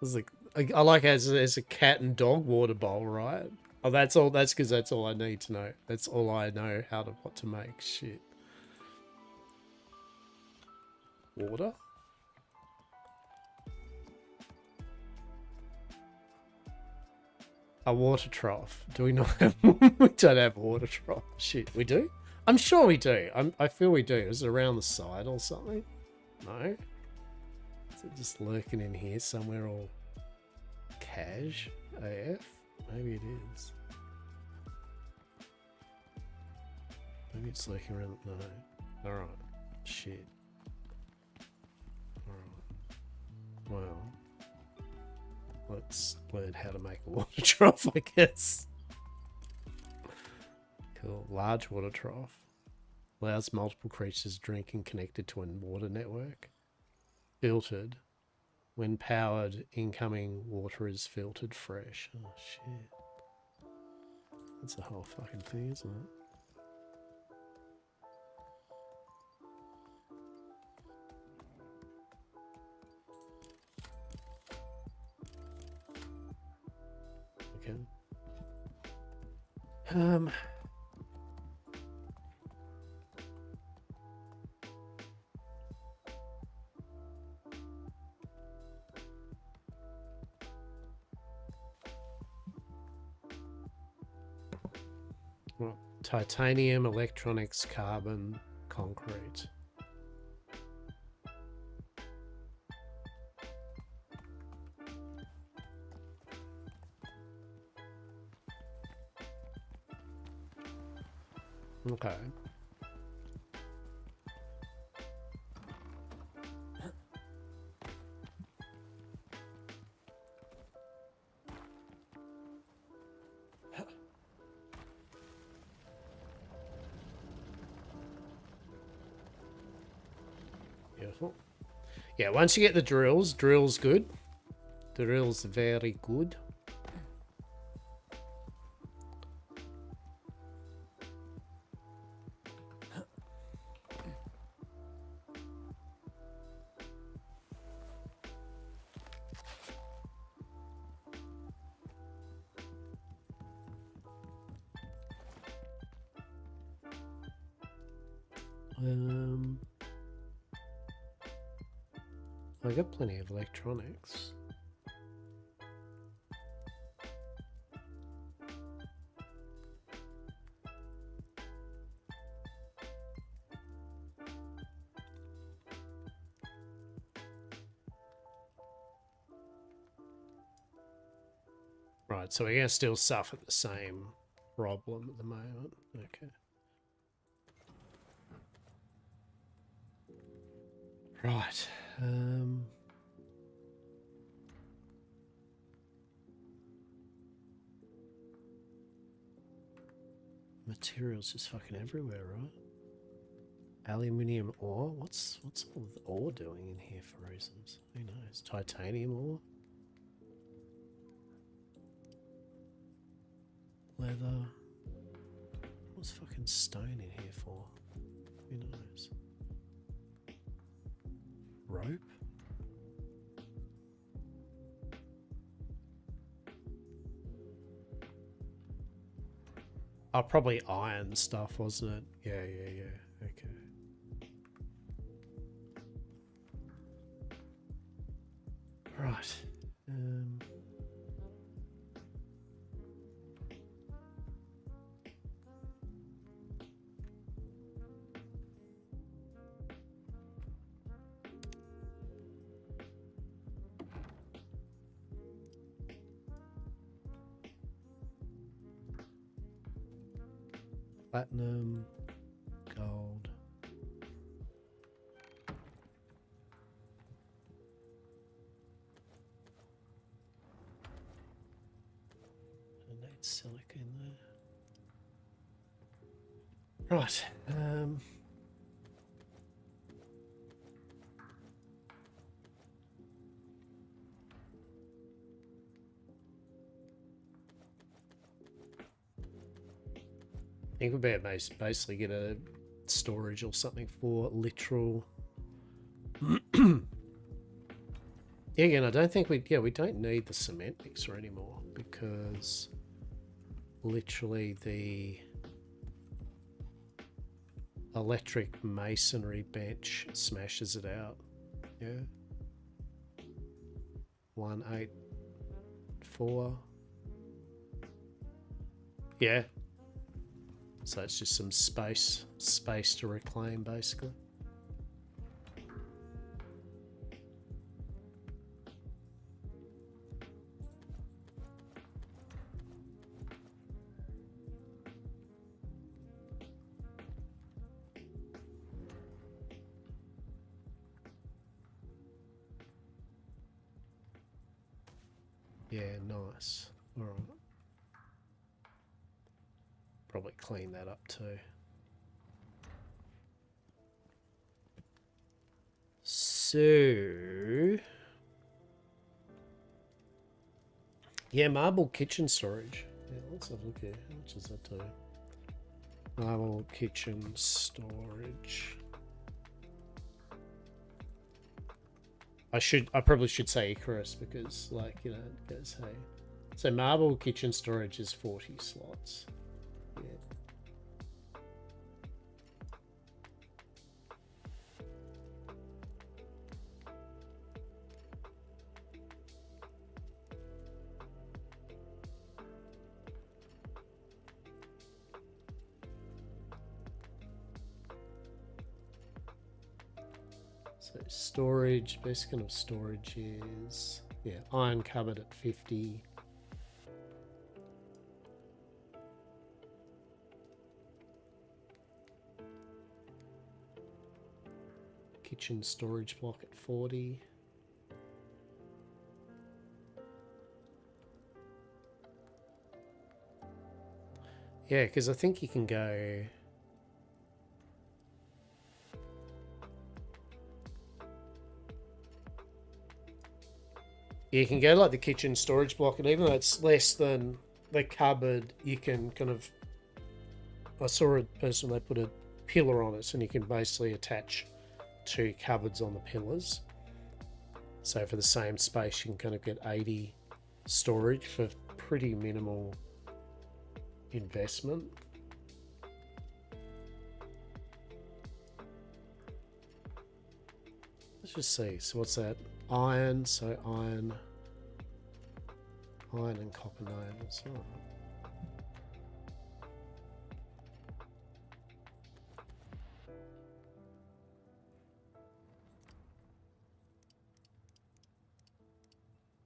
It's like, I like as a cat and dog water bowl, right? Oh, that's all. That's because that's all I need to know. That's all I know what to make. Shit. Water. A water trough. Do we not have? We don't have a water trough. Shit, we do. I'm sure we do. I feel we do. Is it around the side or something? No. Is it just lurking in here somewhere all cash AF? Maybe it is. Maybe it's lurking around. No. Alright. Shit. Alright. Well. Let's learn how to make a water trough, I guess. Cool. Large water trough. Allows multiple creatures to drink and connected to a water network. Filtered. When powered, incoming water is filtered fresh. Oh, shit. That's the whole fucking thing, isn't it? Okay. Well, titanium, electronics, carbon, concrete. Okay. Beautiful. Yeah, once you get the drill's good. Drill's very good. I got plenty of electronics. Right, so we're going to still suffer the same problem at the moment. Okay. Right. Materials just fucking everywhere, right? Aluminium ore? What's all the ore doing in here for reasons? Who knows? Titanium ore? Leather. What's fucking stone in here for? Who knows? Rope? Oh, probably iron stuff, wasn't it? Yeah. Okay. Right. Platinum, gold. I need silica in there. Right. I think we better basically get a storage or something for literal. Yeah, again, I don't think we don't need the cement mixer anymore because literally the electric masonry bench smashes it out. Yeah. 184. Yeah. So it's just some space to reclaim basically. Yeah, nice. All right. Probably clean that up too. So, yeah, marble kitchen storage. Yeah, let's have a look here. How much does that do? Marble kitchen storage. I probably should say Icarus because, like, you know, it goes, hey. So marble kitchen storage is 40 slots. Yeah. So storage, best kind of storage is, yeah, iron cupboard at 50. Kitchen storage block at 40. Yeah, because I think you can go... You can go like the kitchen storage block, and even though it's less than the cupboard, you can kind of... I saw a person, they put a pillar on it, and you can basically attach 2 cupboards on the pillars. So for the same space, you can kind of get 80 storage for pretty minimal investment. Let's just see. So what's that? Iron. So iron and copper nails. All right.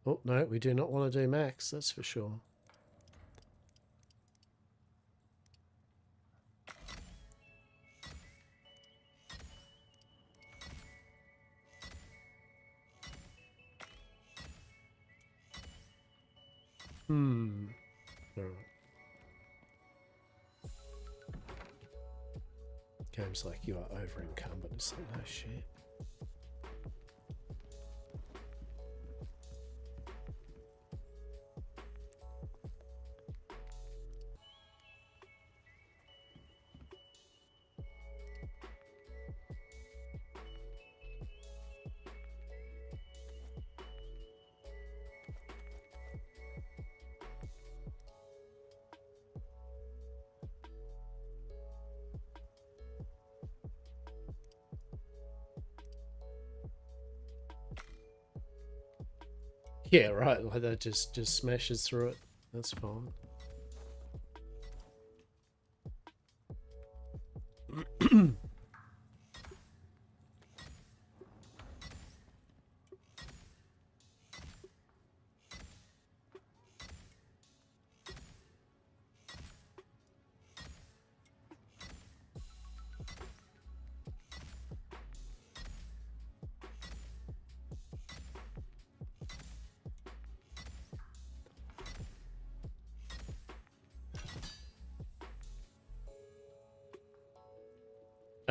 Oh, no, we do not want to do max, that's for sure. All right. Games like you are over encumbered. It's like, no shit. Yeah, right. Like that just smashes through it. That's fine.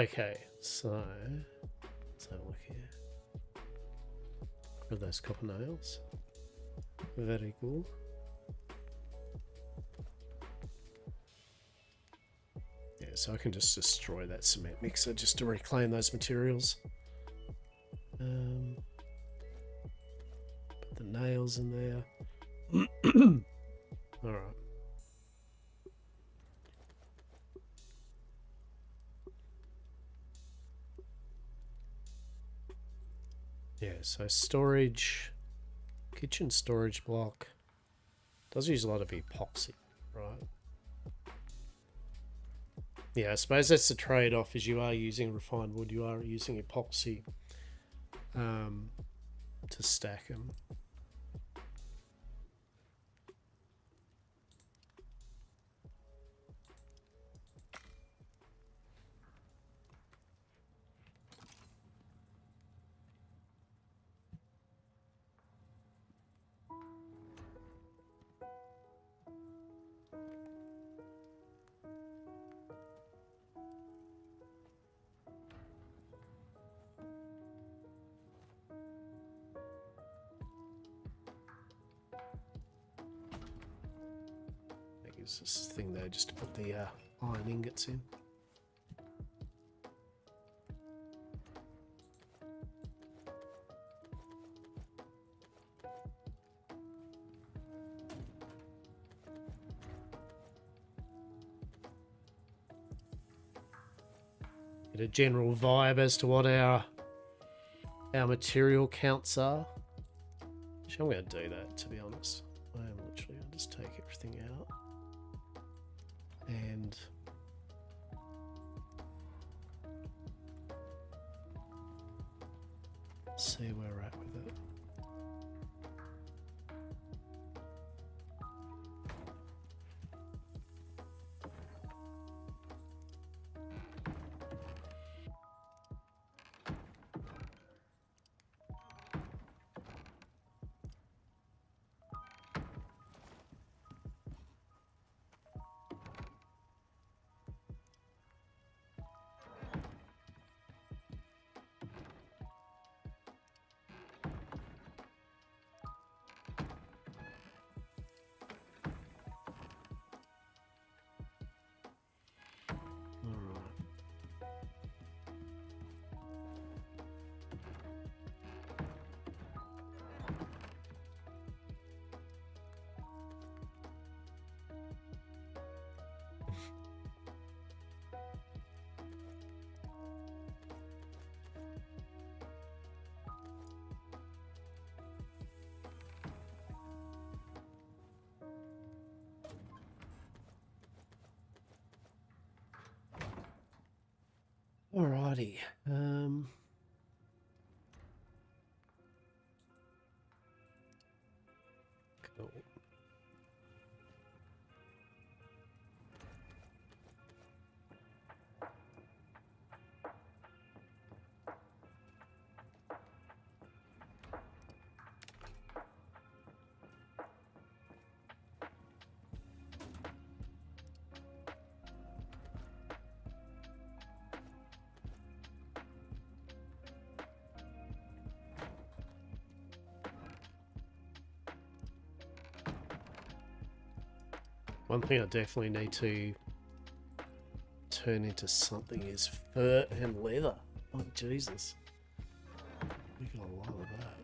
Okay, so let's have a look here. Got those copper nails. Very cool. Yeah, so I can just destroy that cement mixer just to reclaim those materials. Put the nails in there. All right. Yeah, so storage, kitchen storage block. Does use a lot of epoxy, right? Yeah, I suppose that's the trade-off, is you are using refined wood, you are using epoxy to stack them. Use this thing there just to put the iron ingots in. Get a general vibe as to what our material counts are. Actually, I'm going to do that, to be honest. I am literally going to just take everything out. And see where we're at with it. Alrighty. Cool. One thing I definitely need to turn into something is fur and leather. Oh, Jesus. We got a lot of that.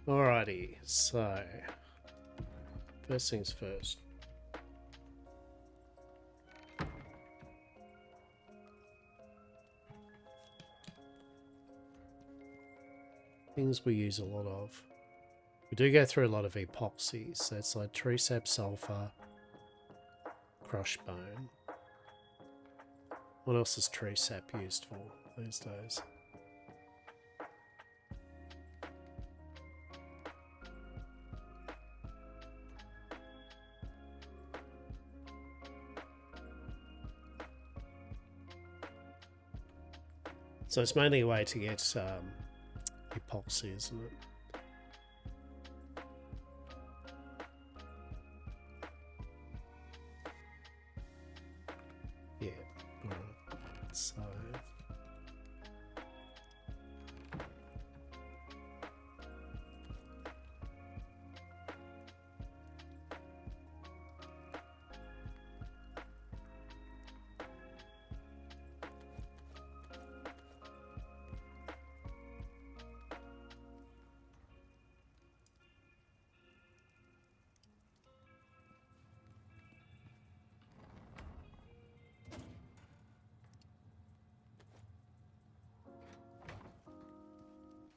Alrighty, so first things first. Things we use a lot of. We do go through a lot of epoxies, so it's like tree sap, sulfur, crushed bone. What else is tree sap used for these days? So it's mainly a way to get epoxy, isn't it? Yeah. Alright. So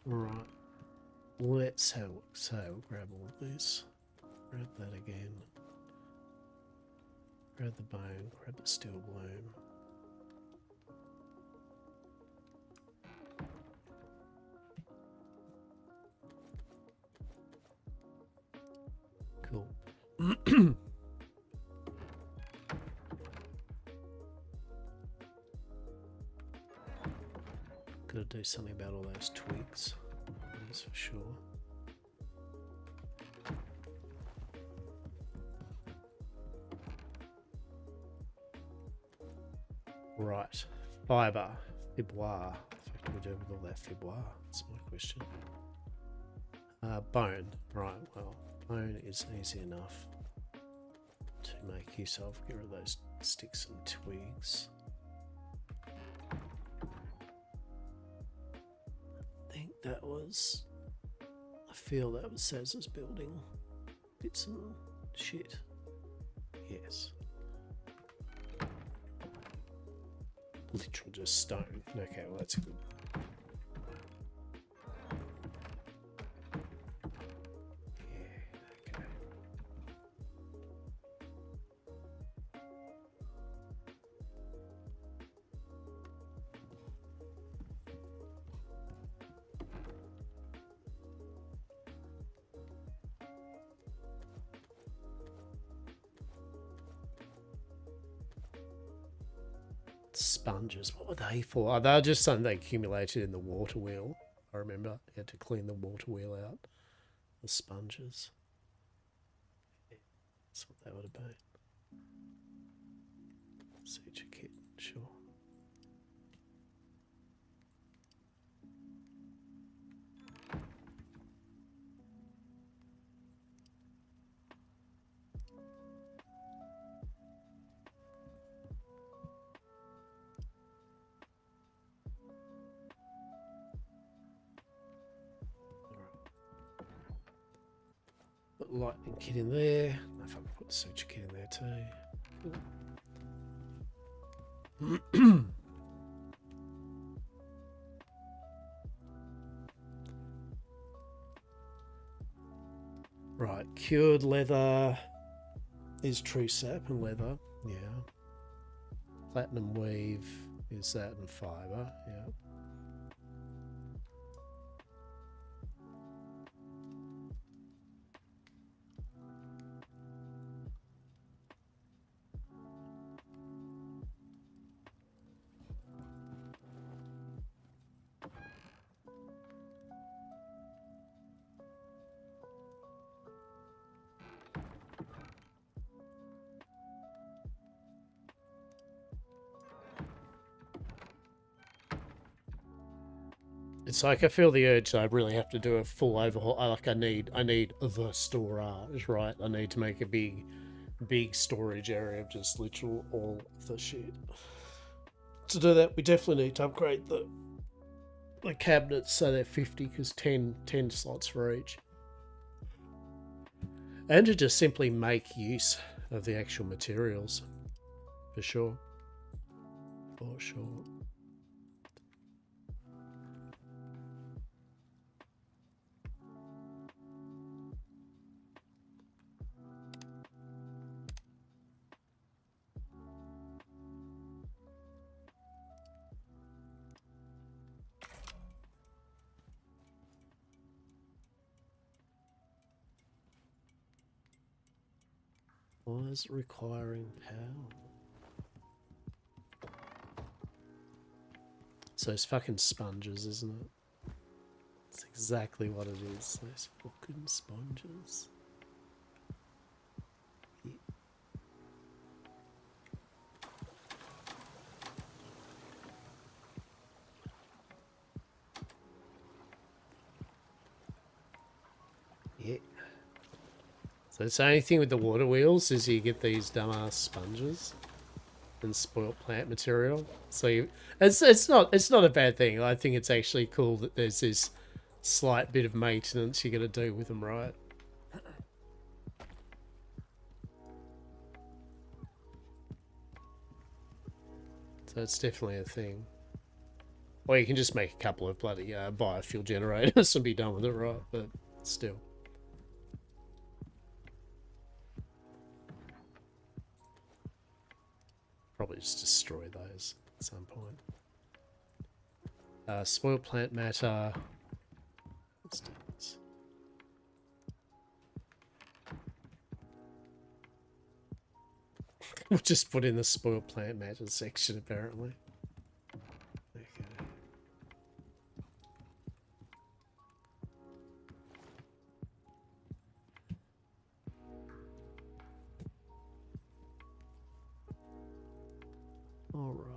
right. Let's have a look. So we'll grab all of this. Grab that again. Grab the bone. Grab the steel bloom. Cool. Gotta do something about all those twigs. That's for sure. Right. Fibre. Fibois. What do we do with all that fibois? That's my question. Bone. Right, well, bone is easy enough to make use of. Get rid of those sticks and twigs. I think that was... I feel that was Saz's building. Bits and shit. Yes. Literal just stone. Okay, well that's good. Yeah, okay. Sponges, what were they for? Oh, they were just something they accumulated in the water wheel. I remember you had to clean the water wheel out. The sponges. Yeah, that's what that would have been. Suture kit, sure. Put the lightning kit in there. I if I can put the suture kit in there too. Right, cured leather is true sap and leather, yeah. Platinum weave is that and fibre, yeah. It's like I feel the urge that I really have to do a full overhaul. I need the storage, right? I need to make a big storage area of just literal all the shit. To do that, we definitely need to upgrade the cabinets so they're 50, because 10 slots for each. And to just simply make use of the actual materials. For sure. For sure. Why is it requiring power? It's those fucking sponges, isn't it? It's exactly what it is. Those fucking sponges. Yeah. Yeah. So it's the only thing with the water wheels is you get these dumbass sponges and spoiled plant material. So it's not a bad thing. I think it's actually cool that there's this slight bit of maintenance you got to do with them, right? So it's definitely a thing. Or you can just make a couple of bloody biofuel generators and be done with it, right? But still. Probably just destroy those at some point. Spoiled plant matter. Let's do this. We'll just put in the spoiled plant matter section, apparently. Okay. All right.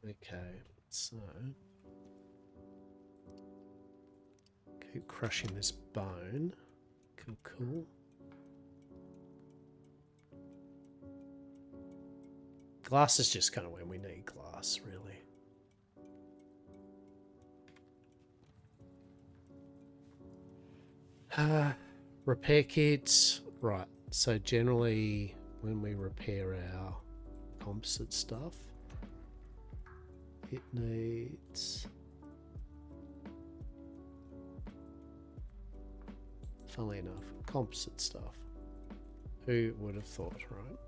Okay, so keep crushing this bone. Cool. Glass is just kind of when we need glass, really. Repair kits. Right, so generally when we repair our composite stuff, it needs... Funnily enough, composite stuff. Who would have thought, right?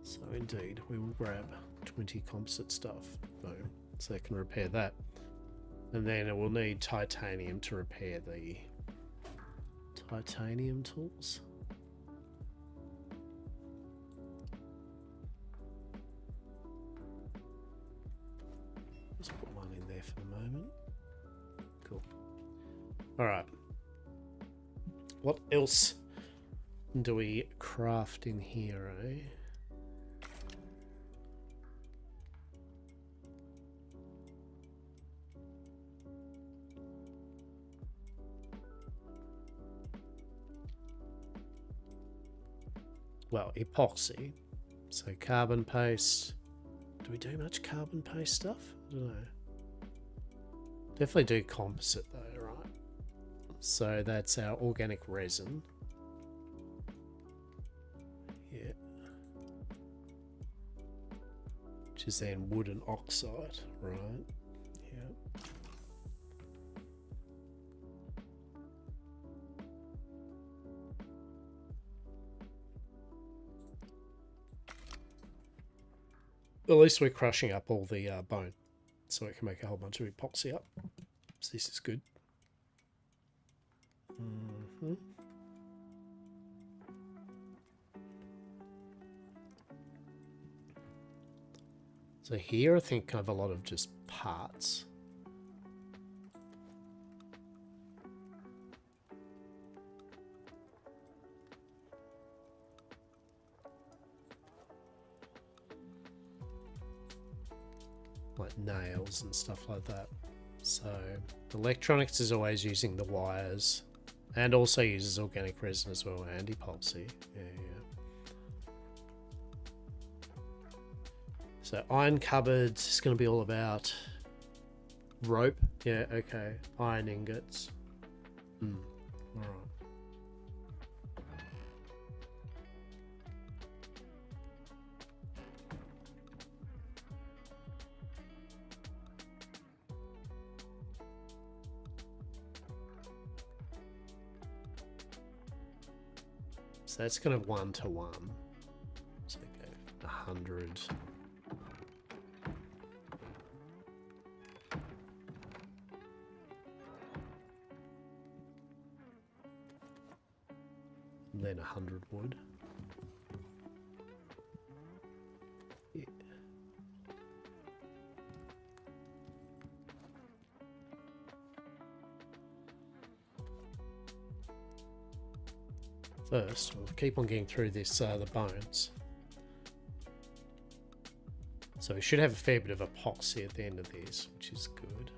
So indeed, we will grab 20 composite stuff. Boom. So it can repair that. And then it will need titanium to repair the titanium tools. Just put one in there for the moment. Cool. Alright. What else do we craft in here, eh? Well, epoxy. So carbon paste. Do we do much carbon paste stuff? I don't know. Definitely do composite though, right? So that's our organic resin. Yeah. Which is then wood and oxide, right? Yeah. At least we're crushing up all the bone, so we can make a whole bunch of epoxy up. So this is good. So here I think I have a lot of just parts. Like nails and stuff like that. So electronics is always using the wires and also uses organic resin as well and epoxy. Yeah. So iron cupboards is going to be all about rope. Yeah, okay. Iron ingots. All right. So that's kind of 1 to 1. So go 100. And then 100 wood. Yeah. First, we'll keep on getting through this, the bones. So we should have a fair bit of epoxy at the end of this, which is good.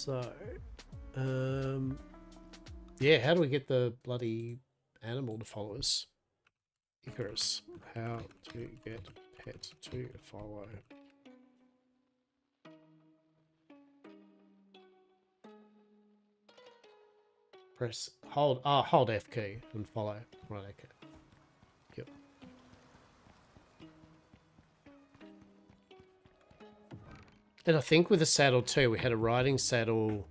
So, yeah, how do we get the bloody animal to follow us? Icarus, how to get pet to follow? Press, hold F key and follow. Right, okay. Yep. And I think with the saddle too, we had a riding saddle.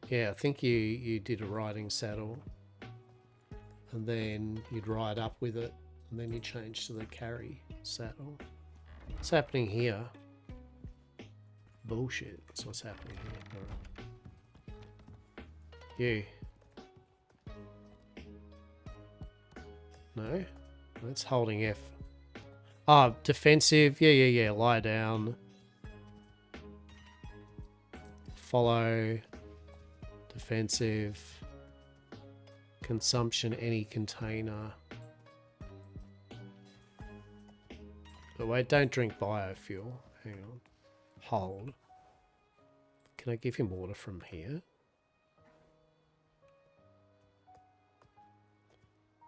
Yeah, I think you did a riding saddle. And then you'd ride up with it. And then you change to the carry saddle. What's happening here? Bullshit. That's what's happening here. You. No? That's holding F. Ah, defensive. Yeah. Lie down. Follow. Defensive. Consumption, any container. But wait, don't drink biofuel. Hang on. Hold. Can I give him water from here?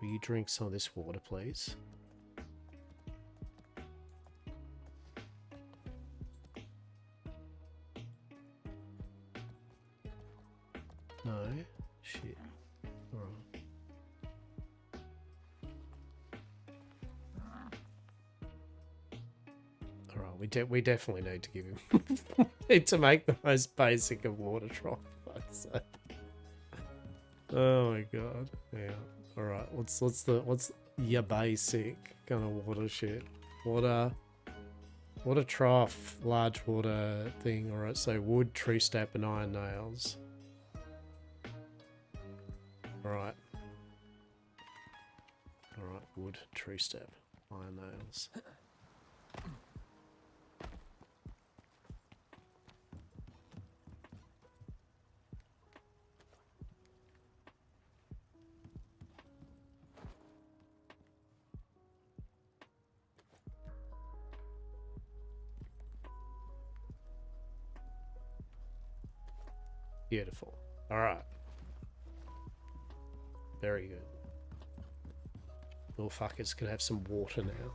Will you drink some of this water, please? No? Shit. Alright. Alright, we definitely need to give him need to make the most basic of water trough. Oh my god. Yeah. Alright, what's your basic kind of water shit? Water trough, large water thing. Alright, so wood, tree sap, and iron nails. Alright. Alright, wood, tree sap, iron nails. Beautiful. Alright. Very good. Little fuckers can have some water now.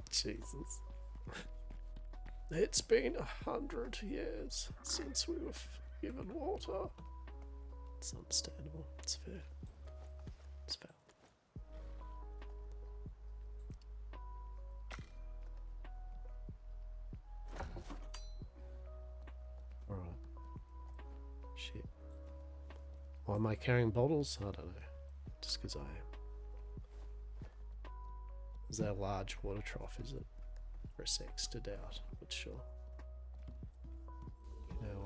Jesus. It's been 100 years since we were given water. It's understandable. It's fair. It's fair. Alright. Shit. Why am I carrying bottles? I don't know. Just because I am. Is that a large water trough, is it? For a sex to doubt, but sure. You know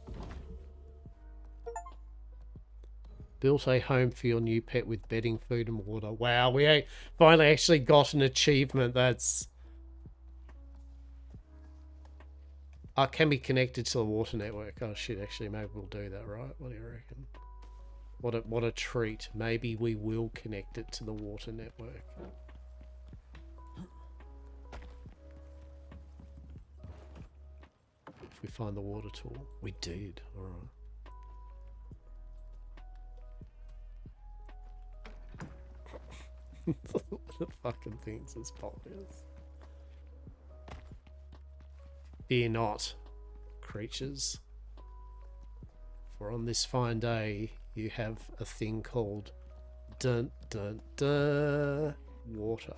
what? Built a home for your new pet with bedding, food and water. Wow, we finally actually got an achievement. That's... can be connected to the water network. Oh shit, actually maybe we'll do that, right? What do you reckon? What a treat. Maybe we will connect it to the water network. If we find the water tool. We did. Alright. The fucking things as polyas. Fear not, creatures, for on this fine day you have a thing called dun dun dun water.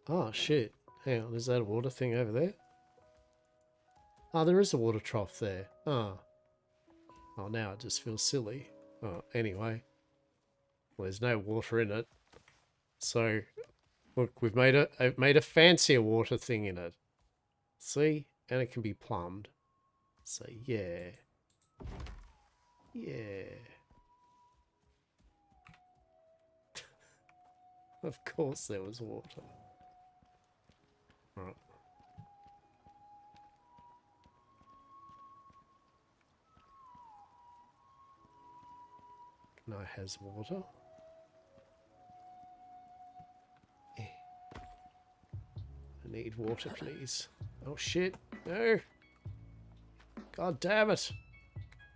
Oh shit. Hang on, is that a water thing over there? Oh, there is a water trough there. Oh. Oh, now it just feels silly. Oh, anyway. Well, there's no water in it. So, look, I've made a fancier water thing in it. See? And it can be plumbed. So, yeah. Yeah. Of course there was water. Right. No, it has water. Eh. I need water, please. Oh shit, no. God damn it.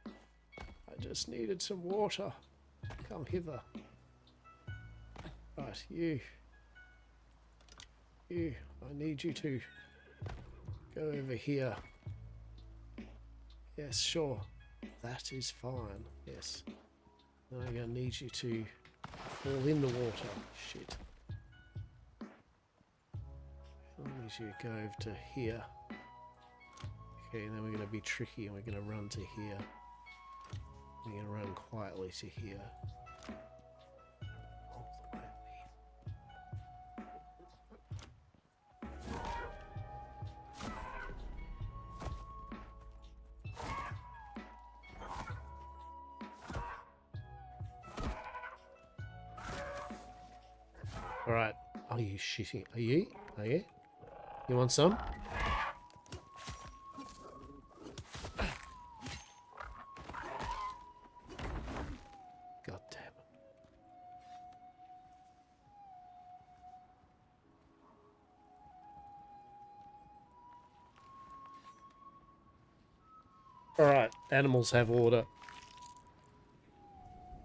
I just needed some water. Come hither. Right, you. You, I need you to go over here. Yes, sure. That is fine. Yes. Now I'm going to need you to fall in the water. Shit. I need you to go over to here. Okay, and then we're going to be tricky and we're going to run to here. We're going to run quietly to here. Alright. Are you shitting? Are you? Are you? You want some? God damn it. Alright, animals have order.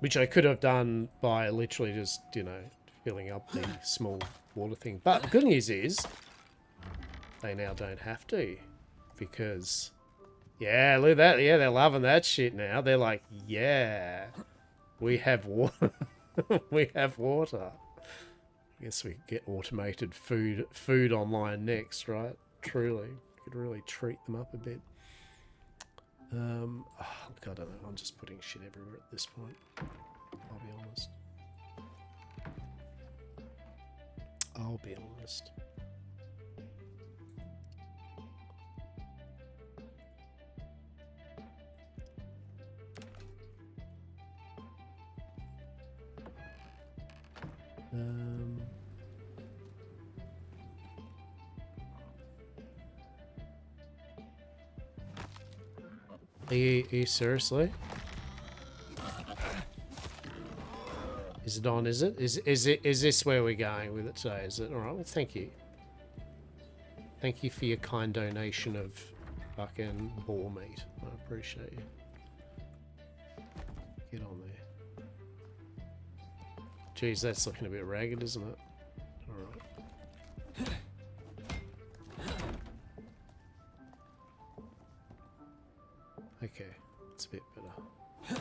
Which I could have done by literally just, you know, filling up the small water thing. But the good news is, they now don't have to. Because, yeah, look at that. Yeah, they're loving that shit now. They're like, yeah, we have water. We have water. I guess we get automated food online next, right? Truly. We could really treat them up a bit. Look, I don't know. I'm just putting shit everywhere at this point. I'll be honest. I'll be honest. Are you seriously? Is it on, is it? Is this where we're going with it today, is it? Alright, well thank you. Thank you for your kind donation of fucking boar meat. I appreciate you. Get on there. Jeez, that's looking a bit ragged, isn't it? Alright. Okay, it's a bit better.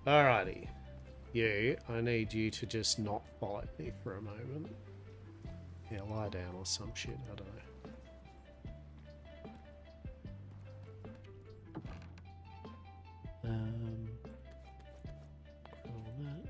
Alrighty. You, I need you to just not fight me for a moment. Yeah, lie down or some shit, I don't know. All that.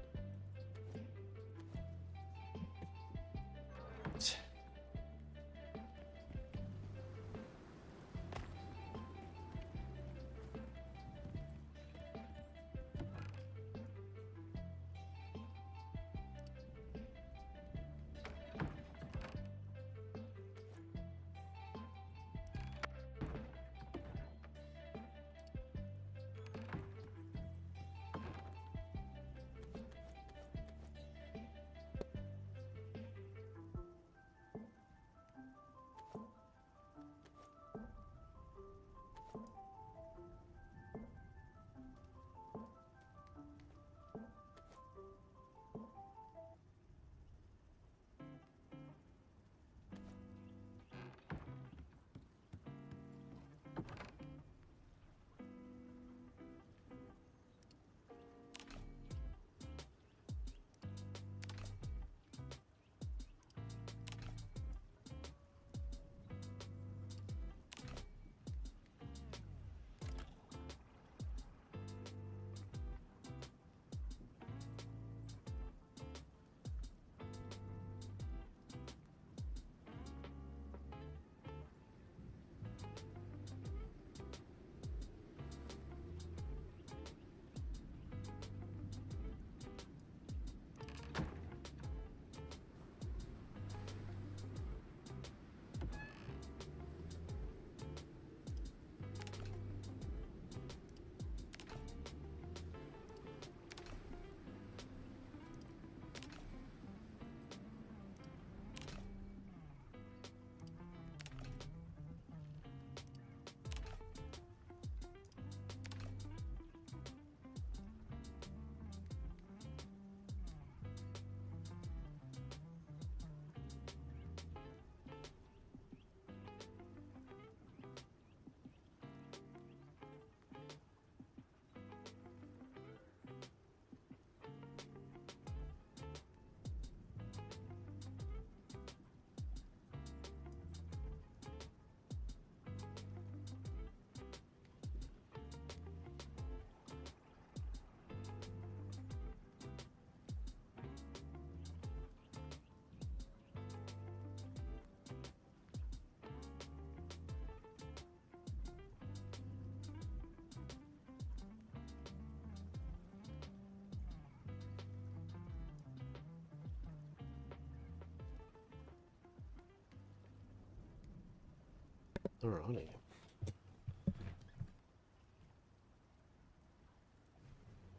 Alrighty.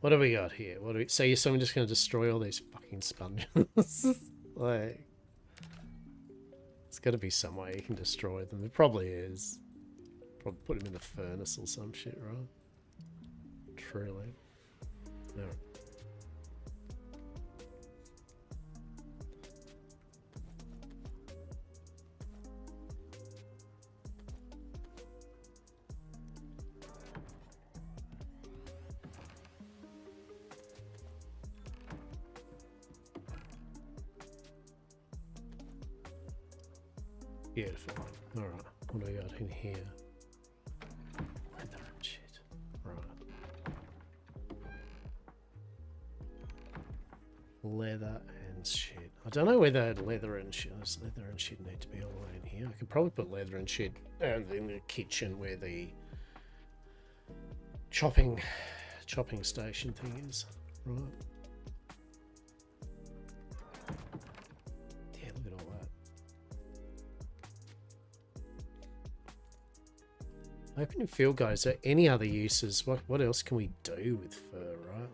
What do we got here? What do we... So you're someone just going to destroy all these fucking sponges? Like... There's got to be some way you can destroy them. There probably is. Probably put them in the furnace or some shit, right? Truly. No. Beautiful. Alright, what do we got in here? Leather and shit. Right. Leather and shit. I don't know whether leather and shit need to be all the way in here. I could probably put leather and shit in the kitchen where the chopping station thing is. Right. Yeah, look at all that. Open and field guys. Are any other uses? What else can we do with fur, right?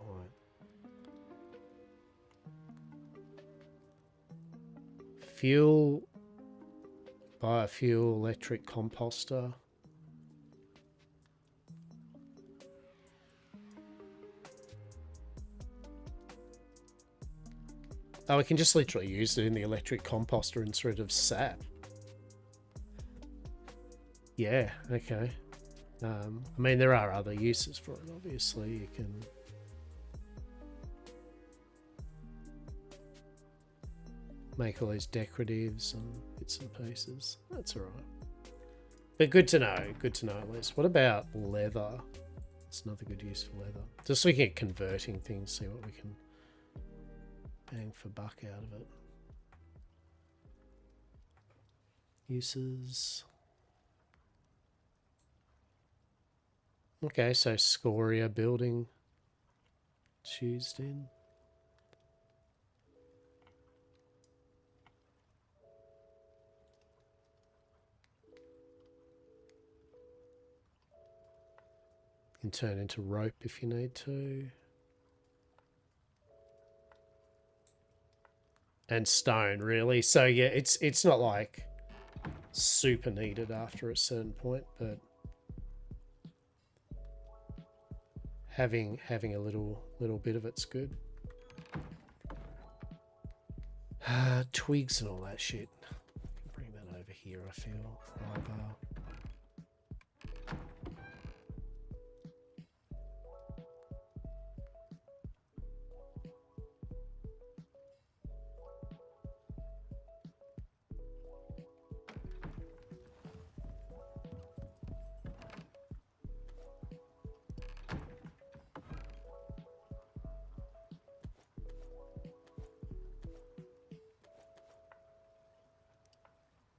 Like, fuel, biofuel, electric composter. Oh, we can just literally use it in the electric composter instead of sap. Yeah, okay. I mean, there are other uses for it, obviously. You can... make all these decoratives and bits and pieces. That's alright. But good to know at least. What about leather? That's another good use for leather. Just looking at converting things, see what we can bang for buck out of it. Uses. Okay, so scoria building. Choosed in. You can turn into rope if you need to. And stone, really. So yeah, it's not like super needed after a certain point, but having a little bit of it's good. Twigs and all that shit. Bring that over here, I feel.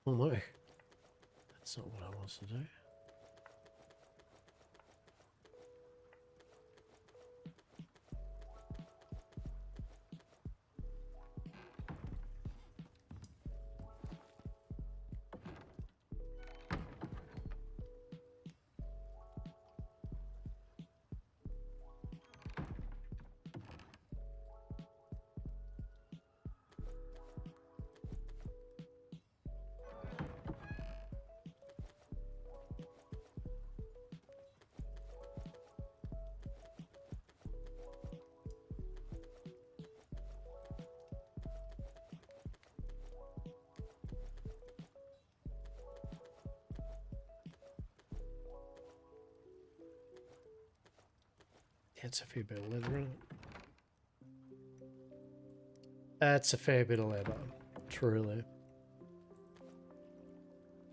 Oh no, that's not what I want to do. That's a fair bit of leather in it. That's a fair bit of leather, truly.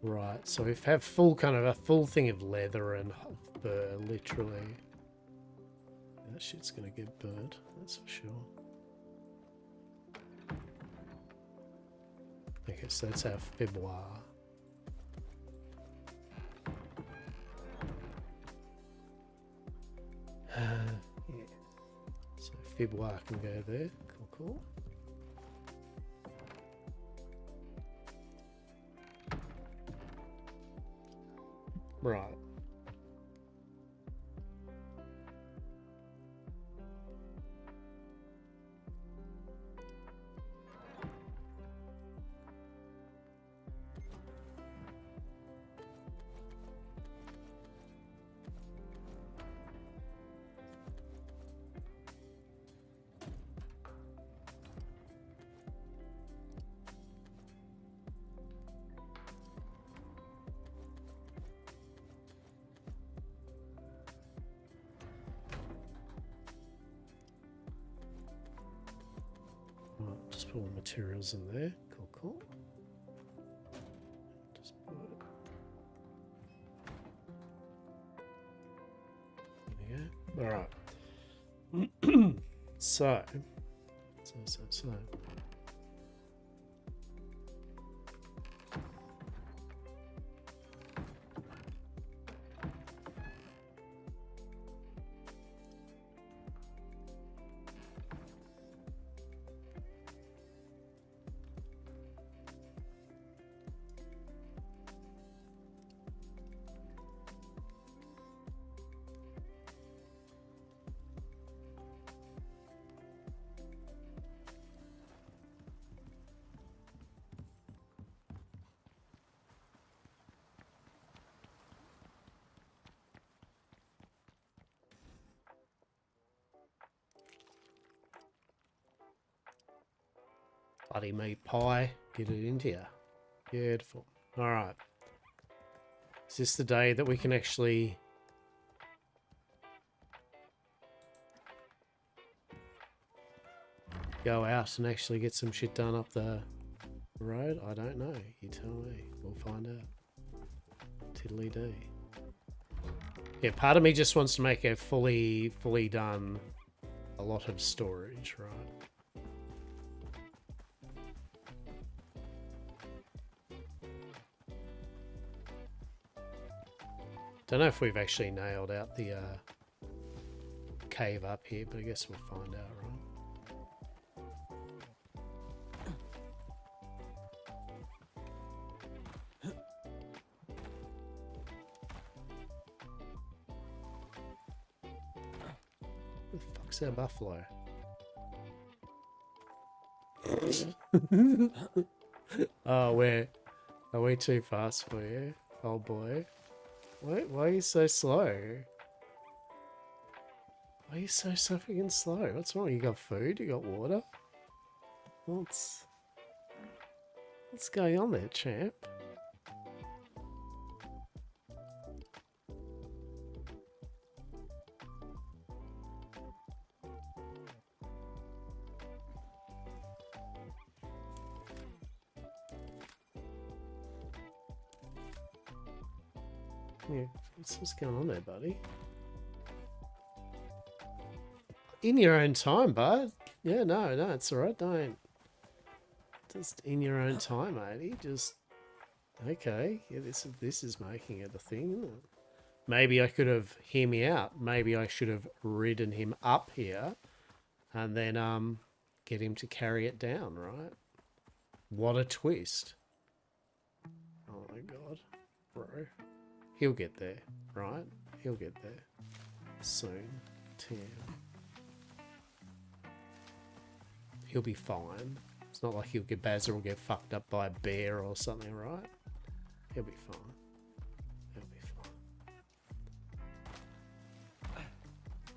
Right, so we have full kind of a full thing of leather and fur, literally. That shit's gonna get burnt, that's for sure. Okay, so that's our fibroir. Yeah. So fibroir can go there. Cool, cool. Right. Just put all the materials in there. Cool, cool. Just put it. There we go. All right. So. Bloody meat pie. Get it into you. Beautiful. Alright. Is this the day that we can actually... go out and actually get some shit done up the road? I don't know. You tell me. We'll find out. Tiddly-dee. Yeah, part of me just wants to make a fully done a lot of storage, right? Don't know if we've actually nailed out the cave up here, but I guess we'll find out, right? Who the fuck's our buffalo? Oh, are we too fast for you? Oh boy. Why are you so slow? Why are you so fucking slow? What's wrong? You got food? You got water? What's going on there, champ? Yeah, what's going on there, buddy? In your own time, bud. Yeah, no, it's alright. Don't. Just in your own time, matey. Just okay. Yeah, this is making it a thing, isn't it? Maybe I could have, hear me out. Maybe I should have ridden him up here, and then get him to carry it down, right? What a twist! Oh my god, bro. He'll get there, right? He'll get there soon. Tim. He'll be fine. It's not like he'll get Bazza will get fucked up by a bear or something, right? He'll be fine. He'll be fine.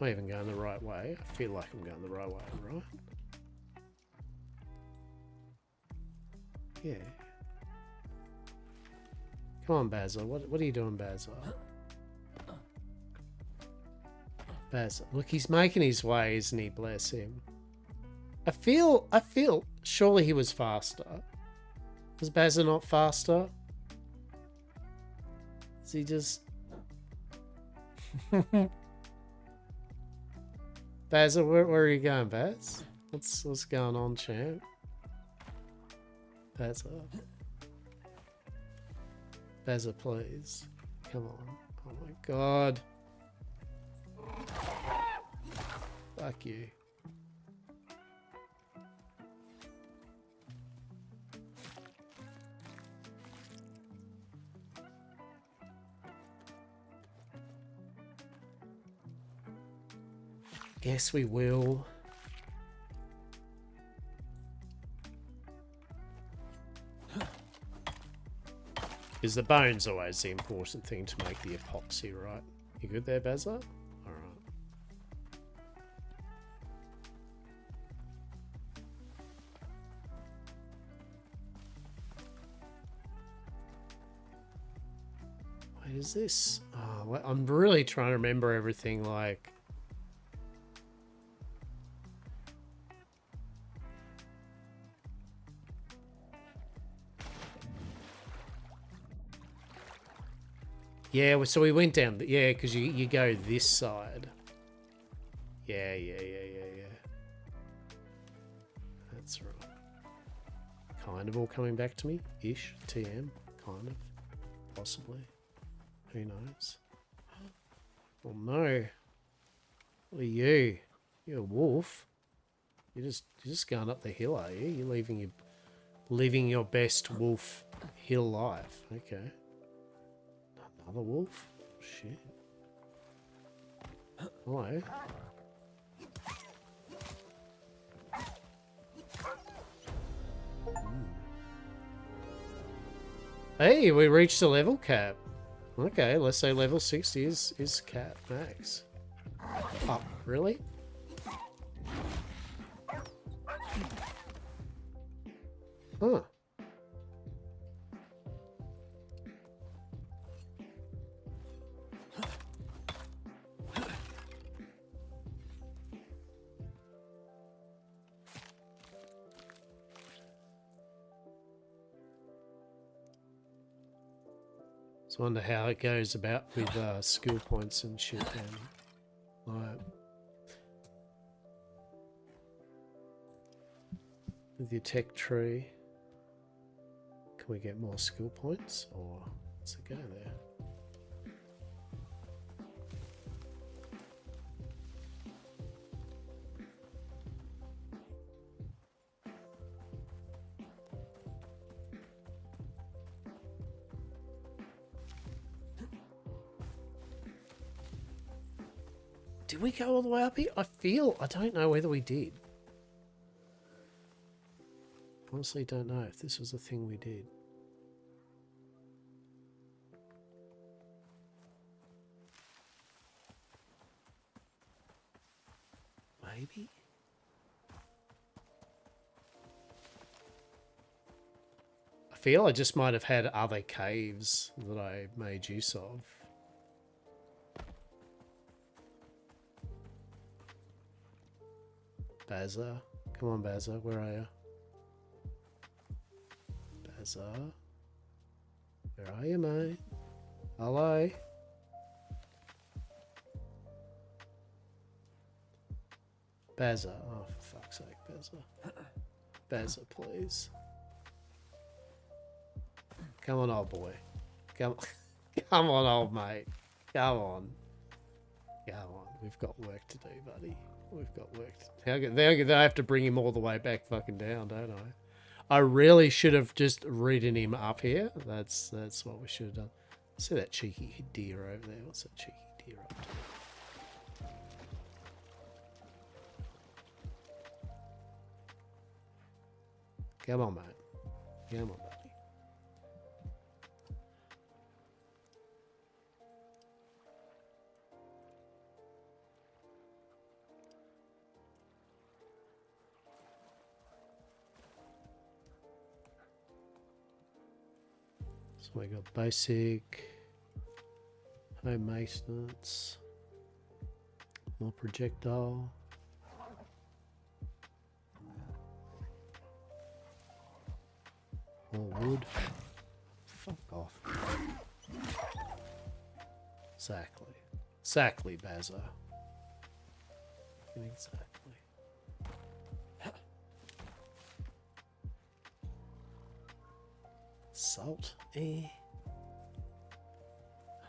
Am I even going the right way? I feel like I'm going the right way, right? Yeah. Come on, Bazza. What are you doing, Bazza? Bazza. Look, he's making his way, isn't he? Bless him. I feel, surely he was faster. Was Bazza not faster? Is he just... Bazza, where are you going, Baz? What's going on, champ? Bazza. Bazza, please. Come on. Oh my god. Fuck you. Guess we will. Is the bones always the important thing to make the epoxy, right? You good there, Bazza? Alright. What is this? Oh, well, I'm really trying to remember everything, like... Yeah, so we went down... Yeah, because you go this side. Yeah. That's right. Kind of all coming back to me. Ish. TM. Kind of. Possibly. Who knows? Oh no. What are you? You're a wolf. You're just going up the hill, are you? You're living your best wolf hill life. Okay. Another wolf? Shit. Hello. Hey, we reached the level cap. Okay, let's say level 60 is cap max. Oh, really? Huh. I wonder how it goes about with skill points and shit. Like, with your tech tree, can we get more skill points, or what's it go there? Did we go all the way up here? I don't know whether we did. Honestly, don't know if this was a thing we did. Maybe? I feel I just might have had other caves that I made use of. Bazza. Come on, Bazza. Where are you? Bazza. Where are you, mate? Hello? Bazza. Oh, for fuck's sake, Bazza. Bazza, please. Come on, old boy. Come on, old mate. Come on. Come on. We've got work to do, buddy. We've got work to do. I have to bring him all the way back fucking down, don't I? I really should have just ridden him up here. That's what we should have done. See that cheeky deer over there? What's that cheeky deer up to? Come on, mate. Come on, buddy. So we got basic, home maintenance, more projectile. More wood. Fuck off. Exactly. Exactly, Bazza. Exactly. Salt.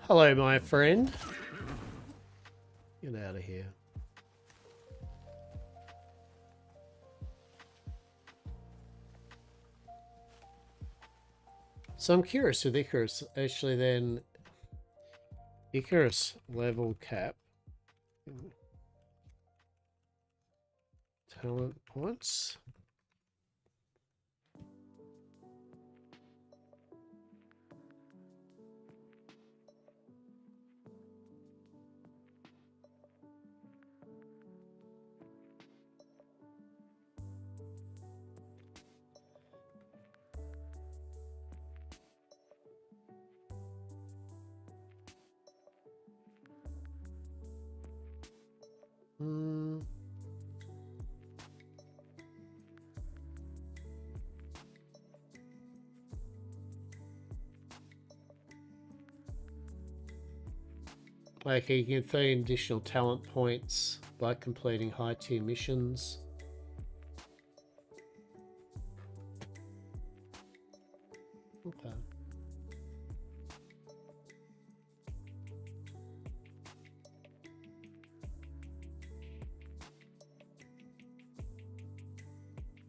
Hello, my friend. Get out of here. So I'm curious with Icarus. Actually, then Icarus level cap. talent points. Okay, you can gain additional talent points by completing high-tier missions. Okay.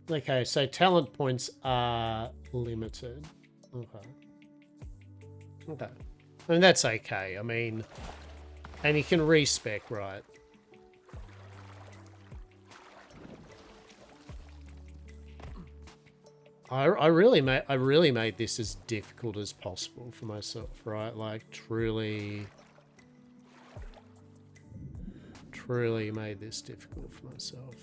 Okay, so talent points are limited. Okay. Okay. I mean, that's okay. I mean, and you can respec, right? I really made this as difficult as possible for myself, right? Like truly made this difficult for myself.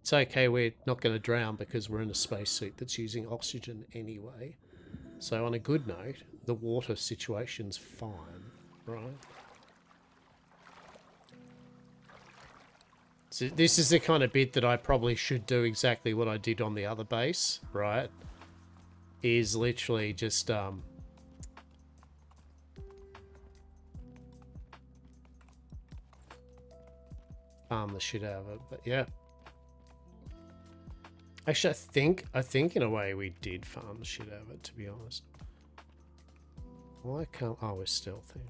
It's okay, we're not going to drown because we're in a spacesuit that's using oxygen anyway. So on a good note, the water situation's fine, right? So this is the kind of bit that I probably should do exactly what I did on the other base, right? Is literally just farm the shit out of it, but yeah. Actually, I think in a way we did farm the shit out of it, to be honest. Why can't... Oh, we're stealthing.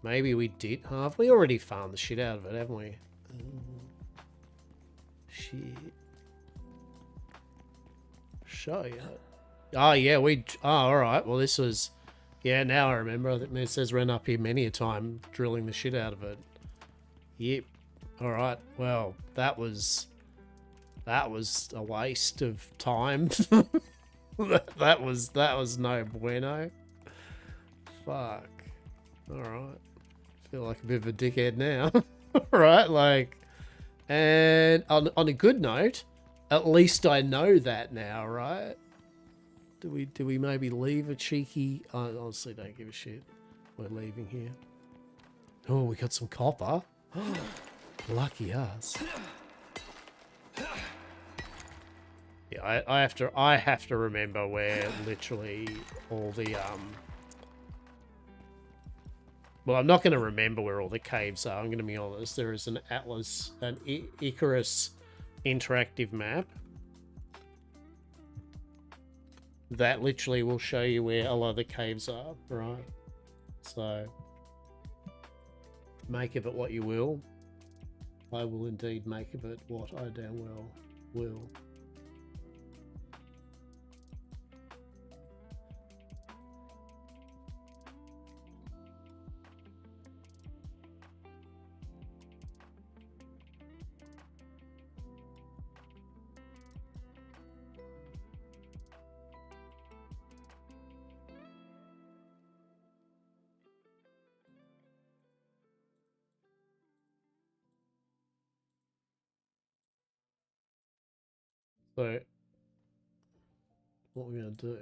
Maybe we did. Have we already farmed the shit out of it, haven't we? Shit. Show you. Oh, yeah, we... Oh, alright. Well, this was... Yeah, now I remember. It says ran up here many a time drilling the shit out of it. Yep. All right. Well, that was a waste of time. that was no bueno. Fuck. All right. Feel like a bit of a dickhead now. Right? Like, and on a good note, at least I know that now, right? Do we maybe leave a cheeky? I honestly don't give a shit. We're leaving here. Oh, we got some copper. Lucky us. Yeah, I have to remember where literally all the well, I'm not going to remember where all the caves are. I'm going to be honest. There is an Atlas, an Icarus interactive map that literally will show you where a lot of the caves are, right? So make of it what you will. I will indeed make of it what I damn well will. So, what we're going to do...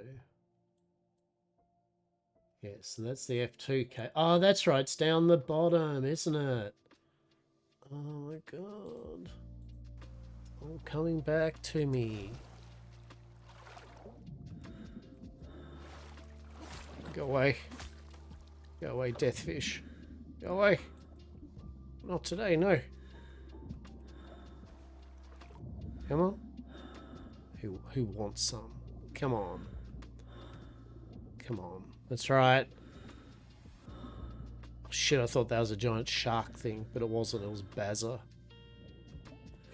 Yeah, so that's the F2K. Oh, that's right. It's down the bottom, isn't it? Oh my god. All coming back to me. Go away. Go away, deathfish. Go away. Not today, no. Come on. Who wants some? Come on. Come on. That's right. Oh, shit, I thought that was a giant shark thing, but it wasn't. It was Bazza.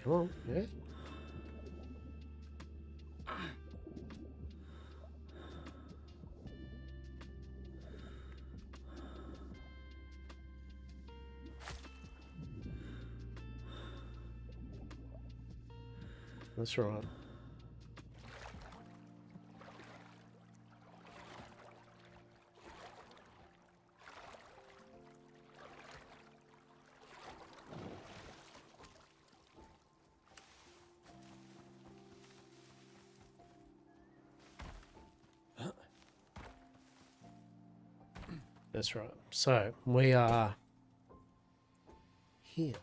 Come on, yeah. That's right. That's right. So we are here.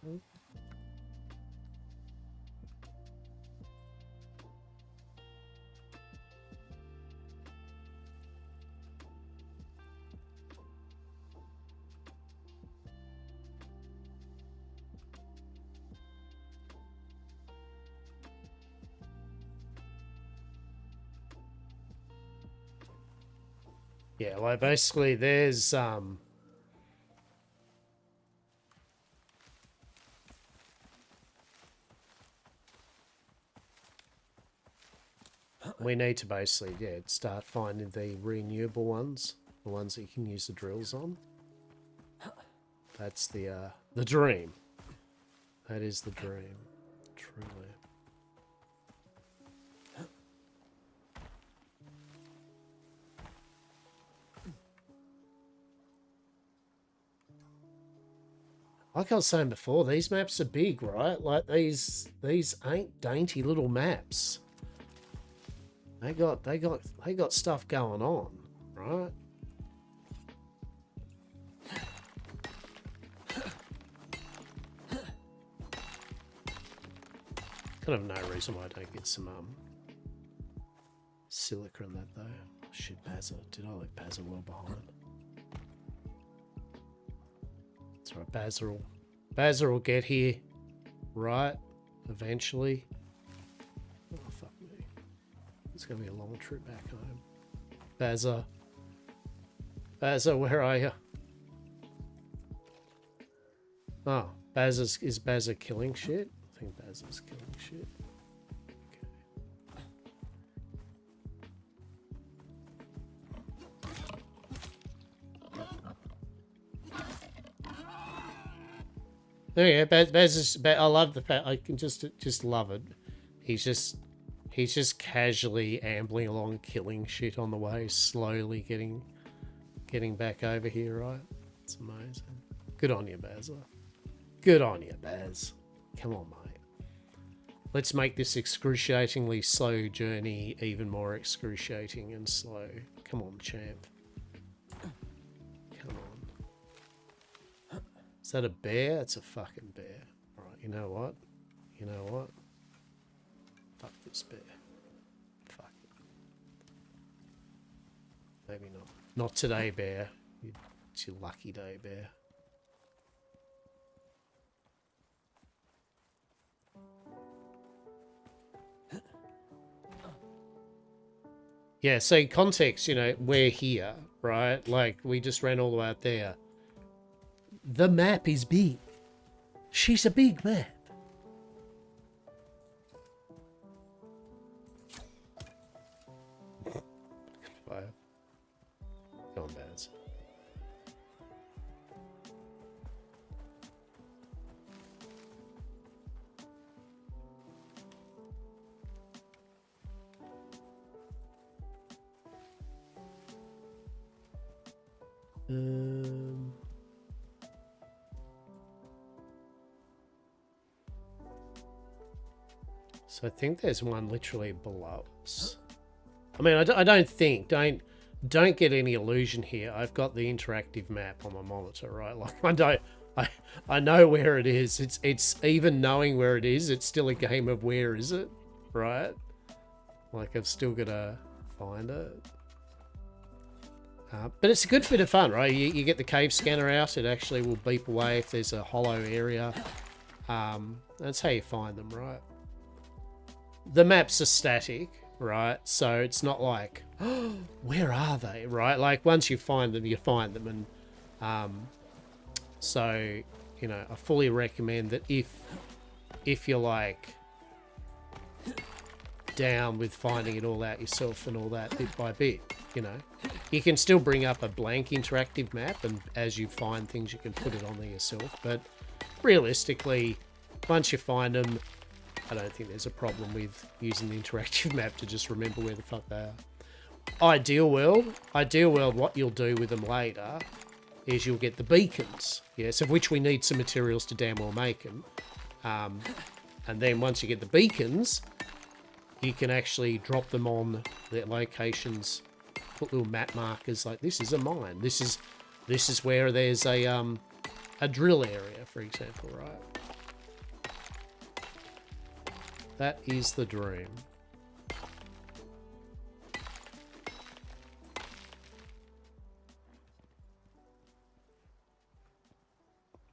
Yeah, like basically there's we need to basically, yeah, start finding the renewable ones, the ones that you can use the drills on. That's the dream. That is the dream, truly. Like I was saying before, these maps are big, right? Like these ain't dainty little maps. They got stuff going on, right? Kind of no reason why I don't get some silica in that though. Shit, Bazza. Did I leave Bazza well behind? That's right, Bazza will get here, right? Eventually. Oh, fuck me. It's going to be a long trip back home. Bazza. Bazza, where are you? Oh, is Bazza killing shit? I think Bazza's killing shit. Oh yeah, Baz is. I love the fact I can just love it. He's just casually ambling along, killing shit on the way, slowly getting back over here. Right, it's amazing. Good on you, Bazza. Good on you, Baz. Come on, mate. Let's make this excruciatingly slow journey even more excruciating and slow. Come on, champ. Come on. Is that a bear? It's a fucking bear. Alright, you know what? You know what? Fuck this bear. Fuck it. Maybe not. Not today, bear. It's your lucky day, bear. Yeah, so context, you know, we're here, right? Like, we just ran all the way out there. The map is big. She's a big map. Fire. Go on, Baz. So I think there's one literally below us. I mean, I don't think, don't get any illusion here. I've got the interactive map on my monitor, right? Like I know where it is. It's even knowing where it is, it's still a game of where is it, right? Like I've still got to find it. But it's a good bit of fun, right? You get the cave scanner out. It actually will beep away if there's a hollow area. That's how you find them, right? The maps are static, right? So it's not like, oh, where are they, right? Like, once you find them, you find them. And so, you know, I fully recommend that if you're, like, down with finding it all out yourself and all that bit by bit, you know, you can still bring up a blank interactive map, and as you find things, you can put it on there yourself. But realistically, once you find them, I don't think there's a problem with using the interactive map to just remember where the fuck they are. Ideal world, what you'll do with them later is you'll get the beacons, yes, of which we need some materials to damn well make them. And then once you get the beacons, you can actually drop them on their locations, put little map markers like, this is a mine, this is where there's a drill area, for example, right? That is the dream.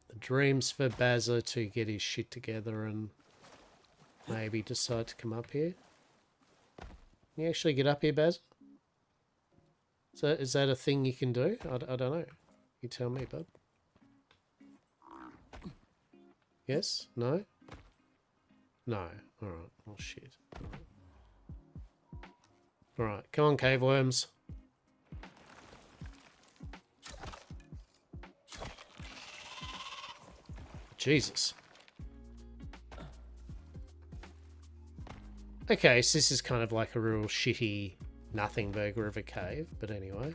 The dream's for Bazza to get his shit together and maybe decide to come up here. Can you actually get up here, Bazza? So is that a thing you can do? I don't know. You tell me, bud. Yes? No? No. Alright. Oh, shit. Alright. Come on, cave worms. Jesus. Okay, so this is kind of like a real shitty nothing burger of a cave. But anyway.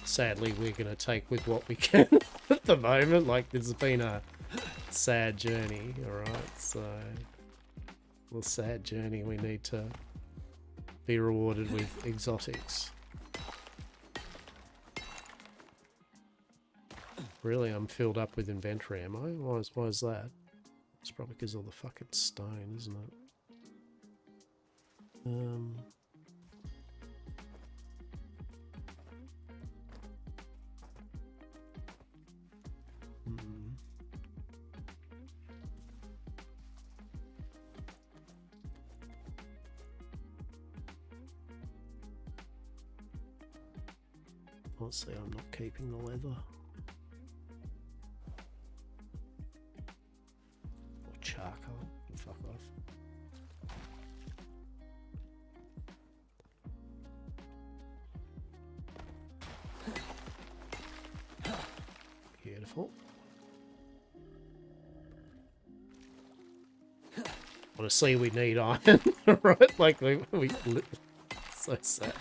Sadly, we're going to take with what we can at the moment. Like, this has been a sad journey. Alright, so... a sad journey. We need to be rewarded with exotics. Really, I'm filled up with inventory, am I? Why is that? It's probably because of all the fucking stone, isn't it? Honestly, I'm not keeping the leather. Or charcoal. Fuck off. Beautiful. Honestly, we need iron, right? Like we so sad.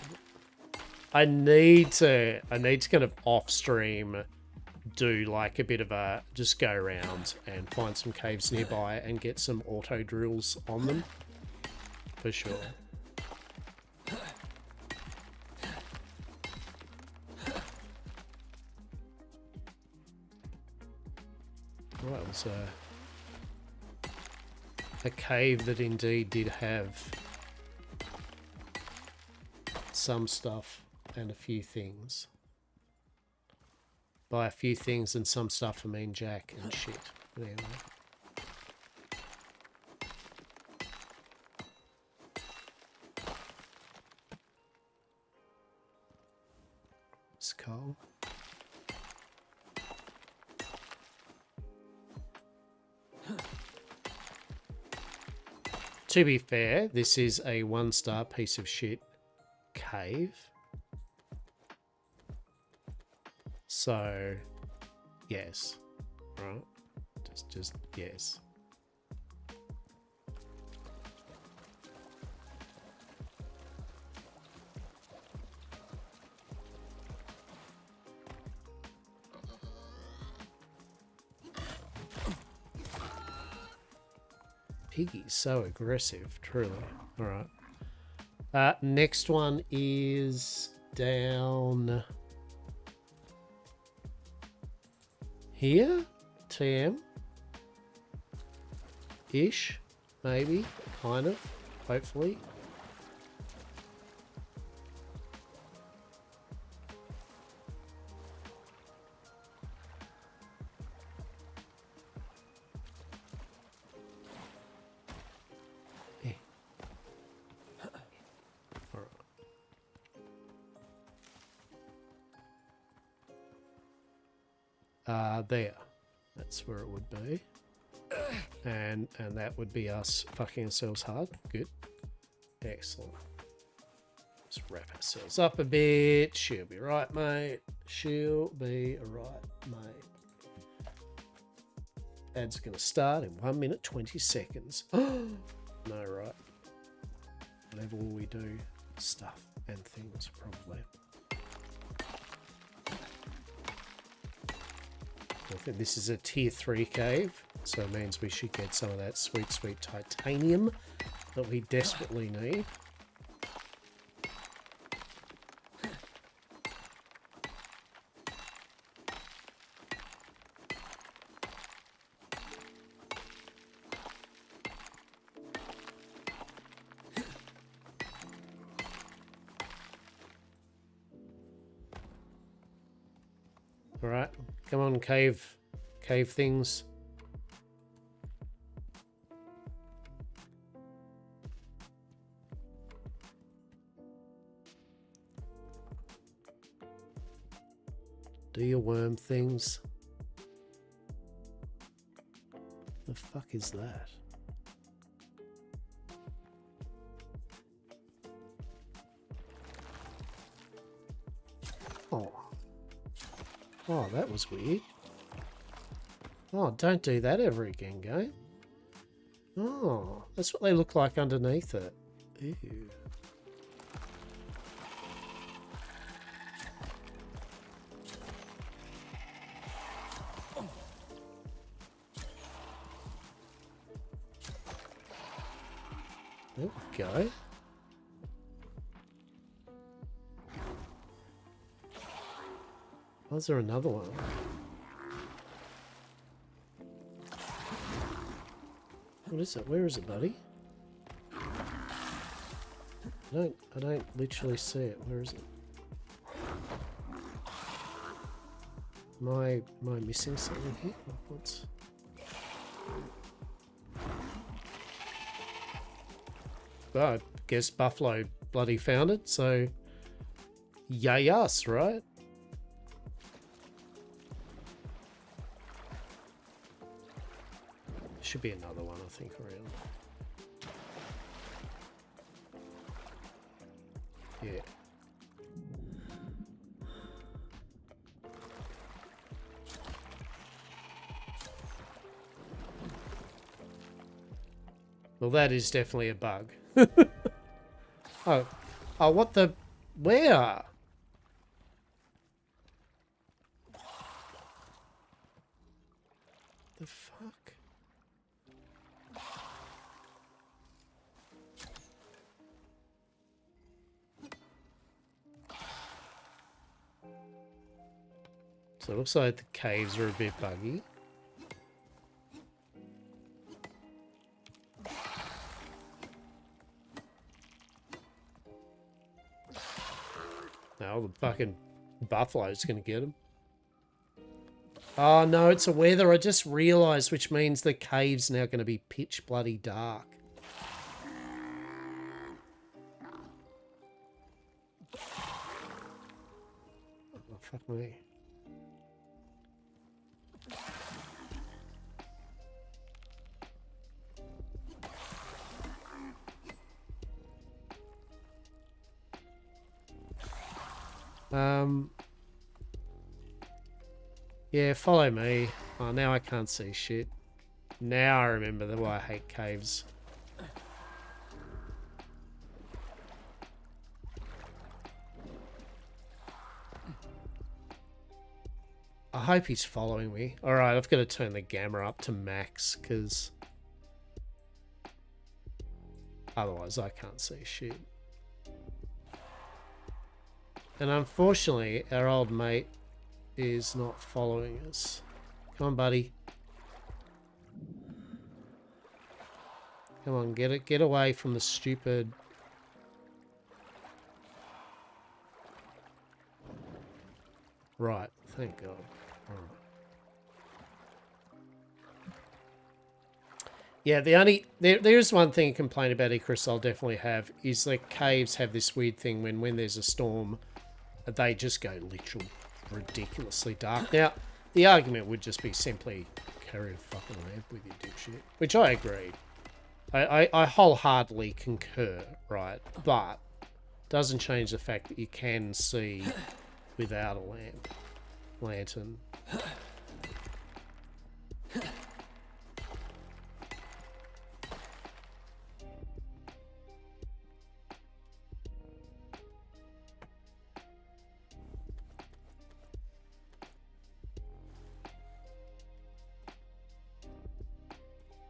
I need to kind of off stream do like a bit of a just go around and find some caves nearby and get some auto drills on them for sure. Well, it was a cave that indeed did have some stuff and a few things. By a few things and some stuff I mean jack and shit. But anyway. Skull. To be fair, this is a 1-star piece of shit cave. So, yes, right? Just yes. Piggy's so aggressive, truly. All right. Next one is down here. TM. Ish. Maybe. Kind of. Hopefully. There. That's where it would be. And that would be us fucking ourselves hard. Good. Excellent. Let's wrap ourselves up a bit. She'll be right, mate. She'll be right, mate. Ad's going to start in 1 minute 20 seconds. No, right. Level we do stuff and things, probably. I think this is a tier 3 cave, so it means we should get some of that sweet, sweet titanium that we desperately need. All right, come on, cave things. Do your worm things. The fuck is that? Oh. Oh, that was weird. Oh, don't do that ever again, game. Oh, that's what they look like underneath it. Ew. There we go. Was there another one? What is it? Where is it, buddy? I don't literally see it. Where is it? Am I missing something here? What's... Well, I guess Buffalo bloody found it, so yay us, right? Should be another one, I think, around. Yeah. Well, that is definitely a bug. Oh, what the... Where? The fuck? So it looks like the caves are a bit buggy. Now the fucking buffalo's gonna get him. Oh no, it's a weather. I just realised, which means the cave's now gonna be pitch bloody dark. Oh, fuck me. Yeah, follow me. Oh, now I can't see shit. Now I remember why I hate caves. I hope he's following me. Alright, I've got to turn the camera up to max, because otherwise I can't see shit. And unfortunately, our old mate is not following us. Come on, buddy. Come on, get away from the stupid... Right, thank God. Right. Yeah, the only... There's one thing to complain about Icarus I'll definitely have, is the caves have this weird thing when there's a storm, they just go literal ridiculously dark. Now, the argument would just be simply carry a fucking lamp with you, dipshit. Which I agree. I wholeheartedly concur, right? But doesn't change the fact that you can see without a lantern.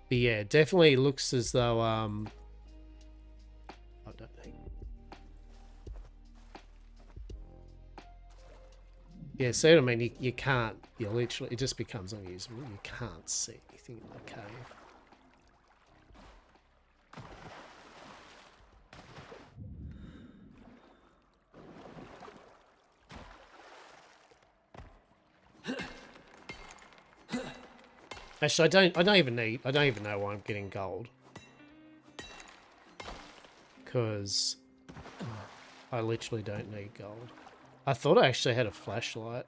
But yeah, definitely looks as though I don't think. Yeah, see what I mean? You can't. You literally, it just becomes unusable. You can't see anything in the cave. Actually, I don't even know why I'm getting gold. Because I literally don't need gold. I thought I actually had a flashlight.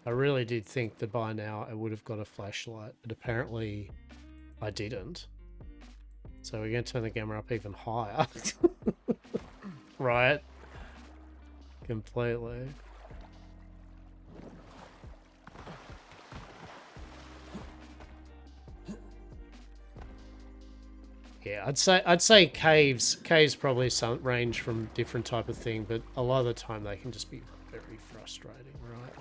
I really did think that by now I would have got a flashlight, but apparently I didn't. So we're going to turn the camera up even higher. Right? Completely. Yeah, I'd say caves probably some range from different type of thing, but a lot of the time they can just be very frustrating, right?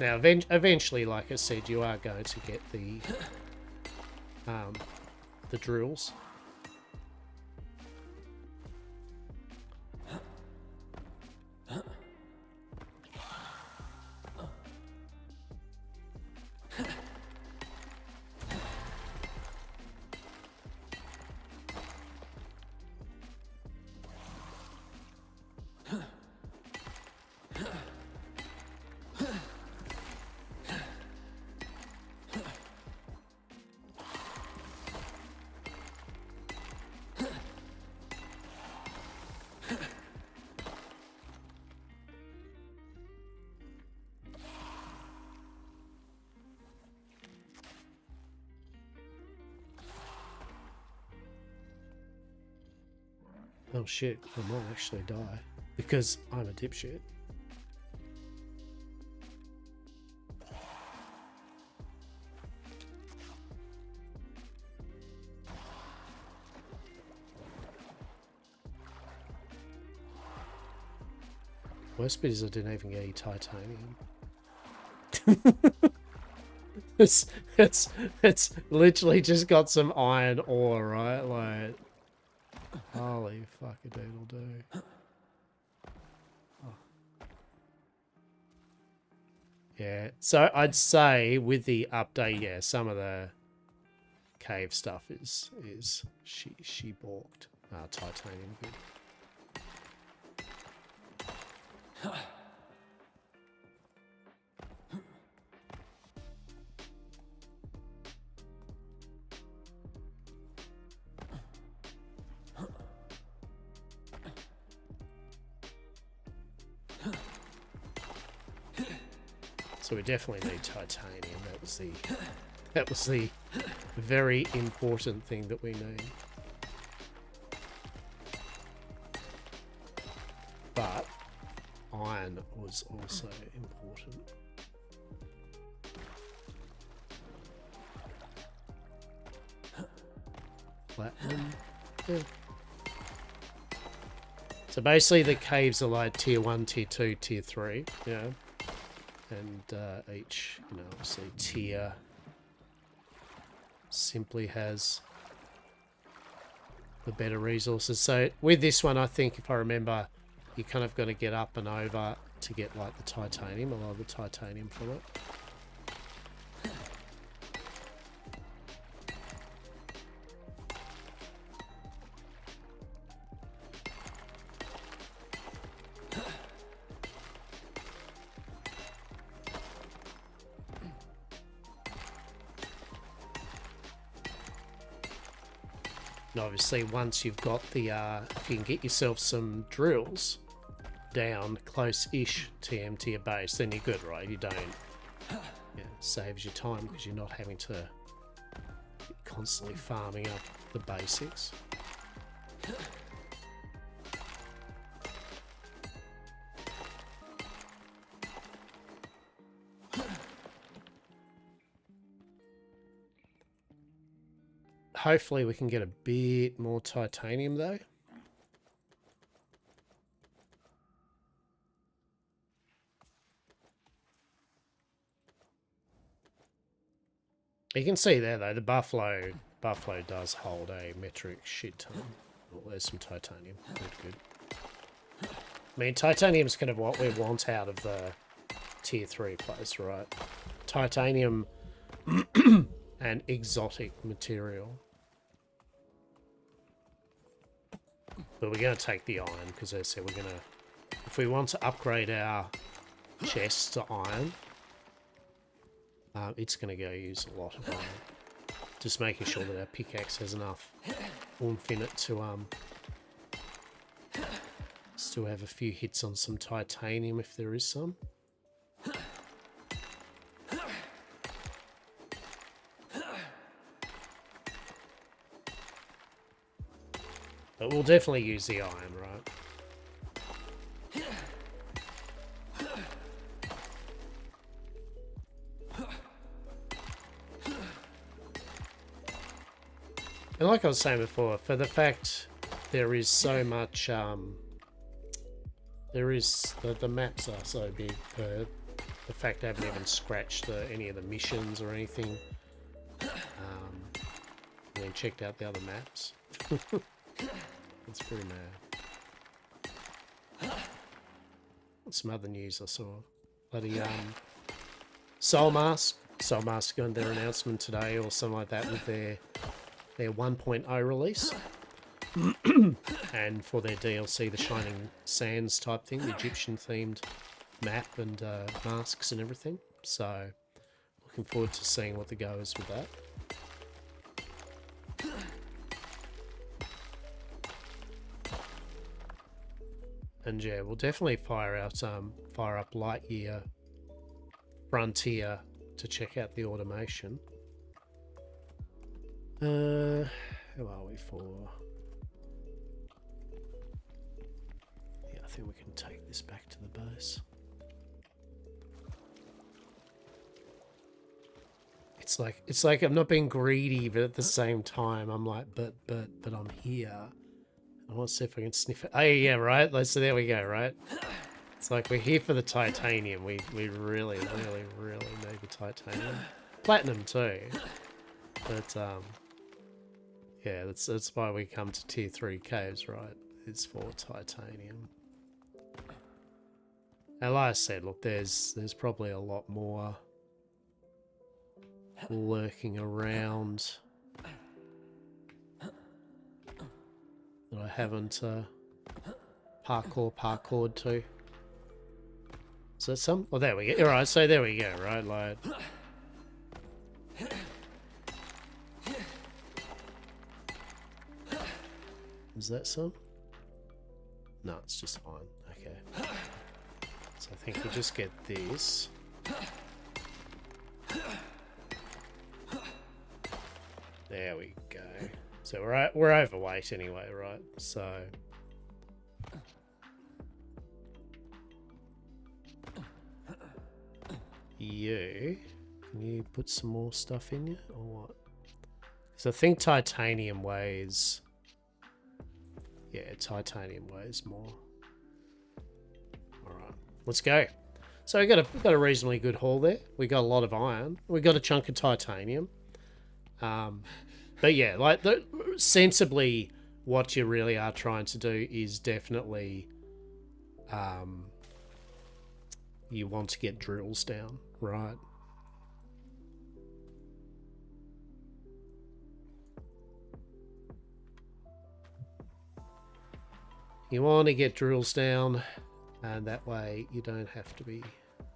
Now, eventually, like I said, you are going to get the drills. Oh shit, I might actually die. Because I'm a dipshit. Worst bit is I didn't even get any titanium. it's literally just got some iron ore, right? Like, holy fucking doodle do. Oh. Yeah, so I'd say with the update, yeah, some of the cave stuff is she balked. Titanium good. So we definitely need titanium. That was the very important thing that we need. But iron was also important. Platinum. Yeah. So basically the caves are like tier 1, tier 2, tier 3, yeah. And each, you know, obviously tier simply has the better resources. So with this one, I think if I remember, you kind of got to get up and over to get like the titanium, a lot of the titanium from it. obviously once you've got the, if you can get yourself some drills down close-ish TM to your base, then you're good, right? You don't, yeah, saves your time because you're not having to be constantly farming up the basics. Hopefully we can get a bit more titanium though. You can see there though, the buffalo does hold a metric shit ton. Oh, there's some titanium. Good. I mean, titanium's kind of what we want out of the tier 3 place, right? Titanium and exotic material. But we're going to take the iron, because as I said, we're going to... If we want to upgrade our chests to iron, it's going to go use a lot of iron. Just making sure that our pickaxe has enough oomph in it to still have a few hits on some titanium if there is some. But we'll definitely use the iron, right? And like I was saying before, for the fact there is so much, the maps are so big, the fact I haven't even scratched any of the missions or anything, and then checked out the other maps. It's pretty mad. Some other news I saw. Bloody Soul Mask got their announcement today or something like that with their 1.0 release. And for their DLC, the Shining Sands type thing, the Egyptian themed map and masks and everything. So looking forward to seeing what the go is with that. And yeah, we'll definitely fire up Lightyear Frontier to check out the automation. Who are we for? Yeah, I think we can take this back to the base. It's like I'm not being greedy, but at the same time I'm like, but I'm here. I want to see if I can sniff it. Oh yeah, right. So there we go, right? It's like we're here for the titanium. We really need the titanium. Platinum too. But yeah, that's why we come to tier 3 caves, right? It's for titanium. And like I said, look, there's probably a lot more lurking around that I haven't parkoured to. Is that some? Oh, there we go. Alright, so there we go, right? Like... Is that some? No, it's just iron. Okay. So I think we just get this. There we go. So we're overweight anyway, right? So can you put some more stuff in you or what? Because I think titanium weighs. Yeah, titanium weighs more. All right, let's go. So we got a reasonably good haul there. We got a lot of iron. We got a chunk of titanium. But yeah, like sensibly, what you really are trying to do is definitely, you want to get drills down, right? You want to get drills down, and that way you don't have to be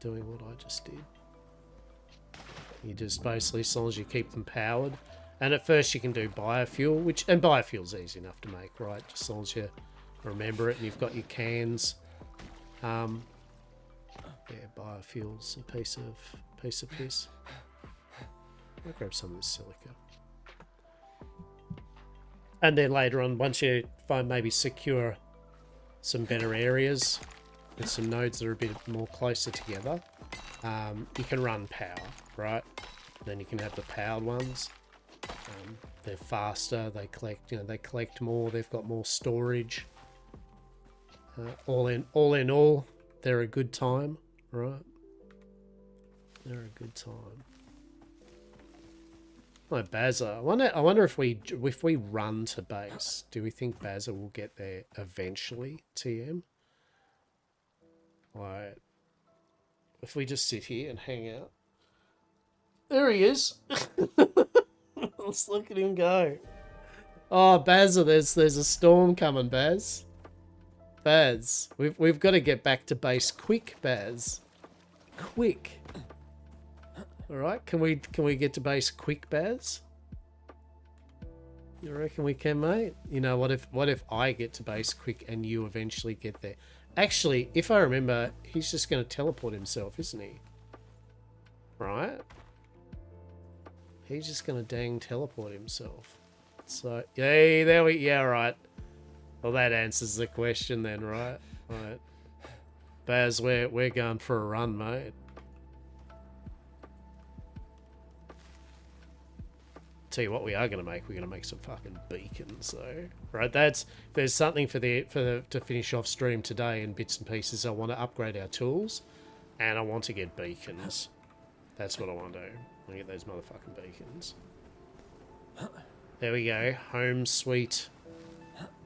doing what I just did. You just basically, as long as you keep them powered, And at first you can do biofuel, and biofuel's easy enough to make, right? Just as long as you remember it and you've got your cans. Yeah, biofuel's a piece of piss. I'll grab some of this silica. And then later on, once you find maybe secure some better areas with some nodes that are a bit more closer together, you can run power, right? Then you can have the powered ones. They're faster. They collect more. They've got more storage. All in all, they're a good time, right? They're a good time. Oh, Bazza. I wonder if we run to base, do we think Bazza will get there eventually? TM. Right. If we just sit here and hang out. There he is. Let's look at him go. Oh, Bazza, there's a storm coming, Baz. Baz, we've got to get back to base quick, Baz. Quick. All right, can we get to base quick, Baz? You reckon we can, mate? You know, what if I get to base quick and you eventually get there? Actually, if I remember, he's just going to teleport himself, isn't he? Right? He's just going to dang teleport himself. So, yay, there we... Yeah, right. Well, that answers the question then, right? Right. Baz, we're going for a run, mate. Tell you what we are going to make. We're going to make some fucking beacons, though. Right, there's something to finish off stream today in bits and pieces. I want to upgrade our tools, and I want to get beacons. That's what I want to do. I want to get those motherfucking beacons. There we go. Home sweet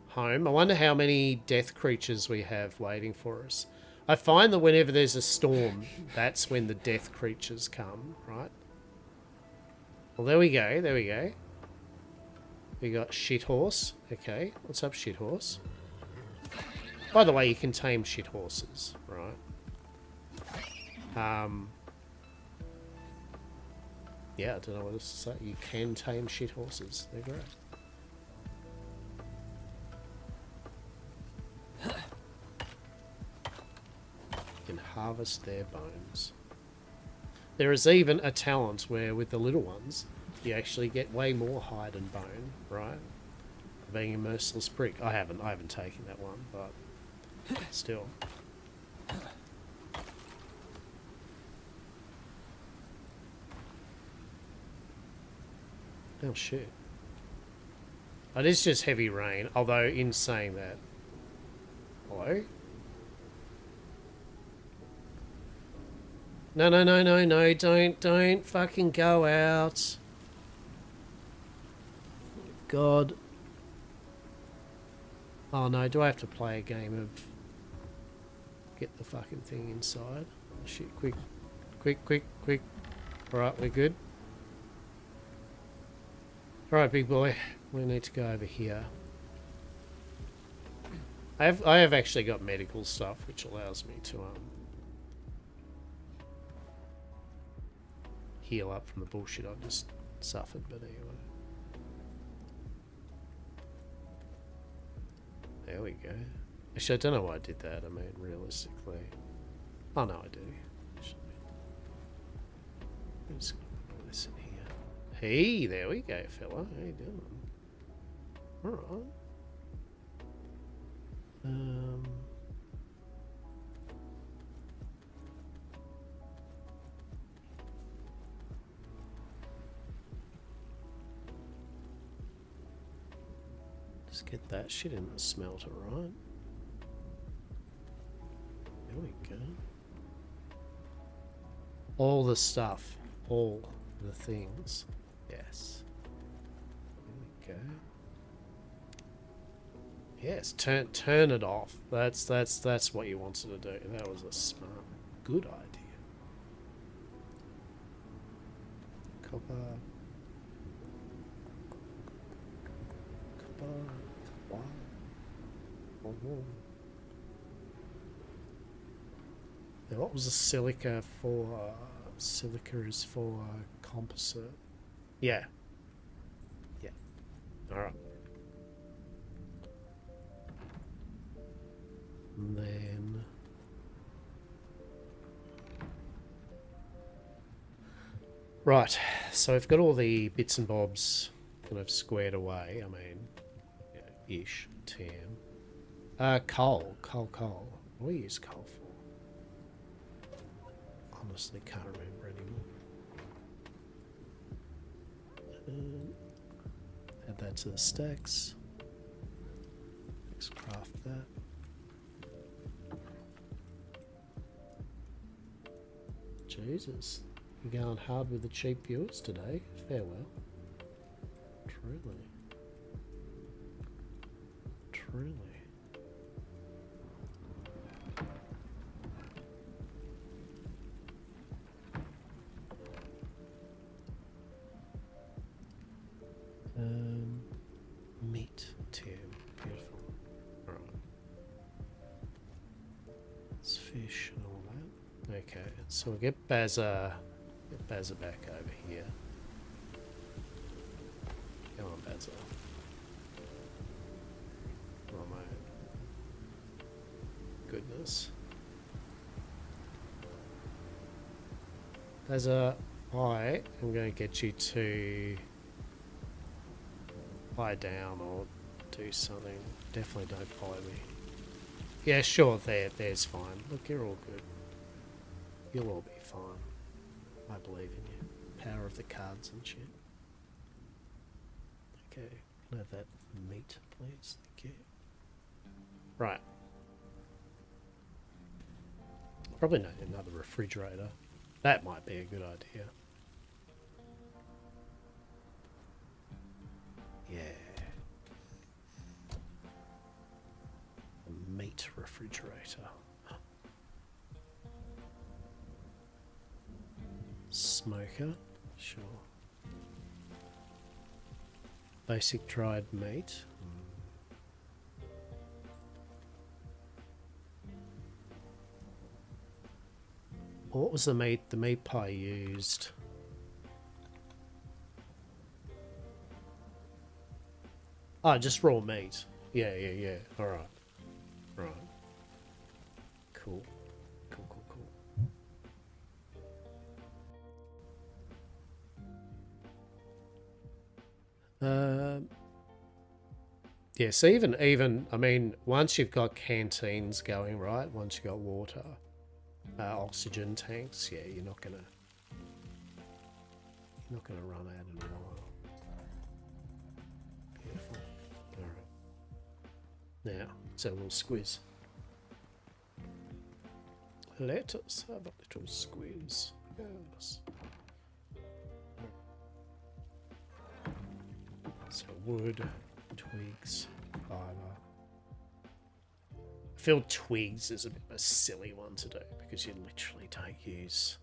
home. I wonder how many death creatures we have waiting for us. I find that whenever there's a storm, that's when the death creatures come, right? Well, there we go. There we go. We got shit horse. Okay, what's up, shit horse? By the way, you can tame shit horses, right? Yeah, I don't know what else to say. You can tame shit horses. They're great. You can harvest their bones. There is even a talent where with the little ones, you actually get way more hide and bone, right? Being a merciless prick. I haven't taken that one, but still. Oh shit. It is just heavy rain, although in saying that... Hello? No, don't fucking go out. God. Oh no, do I have to play a game of... Get the fucking thing inside? Oh, shit, quick. Alright, we're good. Alright, big boy. We need to go over here. I have actually got medical stuff, which allows me to heal up from the bullshit I've just suffered, but anyway. There we go. Actually, I don't know why I did that. I mean, realistically. Oh, no, I do. Actually. I'm just going to put all this in here. Hey, there we go, fella. How you doing? Alright. Just get that shit in the smelter, right? There we go. All the stuff. All the things. Yes. There we go. Yes, turn it off. That's what you wanted to do. That was a smart, good idea. Copper. Oh. Now, what was the silica for? Silica is for composite. Yeah. Alright. And then... Right, so we've got all the bits and bobs kind of squared away. I mean, yeah, ish, TM. Coal. What do we use coal for? Honestly, can't remember anymore. Add that to the stacks. Let's craft that. Jesus, you're going hard with the cheap viewers today. Farewell. Truly. Meat tin. Beautiful. Alright. It's fish and all that. Okay, so we'll get Bazza back over here. Come on, Bazza. Oh my goodness. Bazza, I am going to get you to lie down or do something. Definitely don't follow me. Yeah, sure, there's fine. Look, you're all good. You'll all be fine. I believe in you. Power of the cards and shit. Okay, can I have that meat, please? Thank you. Right. Probably need another refrigerator. That might be a good idea. Yeah. A meat refrigerator. Smoker, sure. Basic dried meat. What was the meat? The meat pie used. Oh, just raw meat. Yeah. Alright. Right. Cool. Yeah, so even I mean, once you've got canteens going, right? Once you've got water, oxygen tanks, yeah, you're not gonna run out in a while. Beautiful. Alright. Now, so a little squiz. Let us have a little squiz. Yes. So wood, twigs, fibre. I feel twigs is a bit of a silly one to do because you literally don't use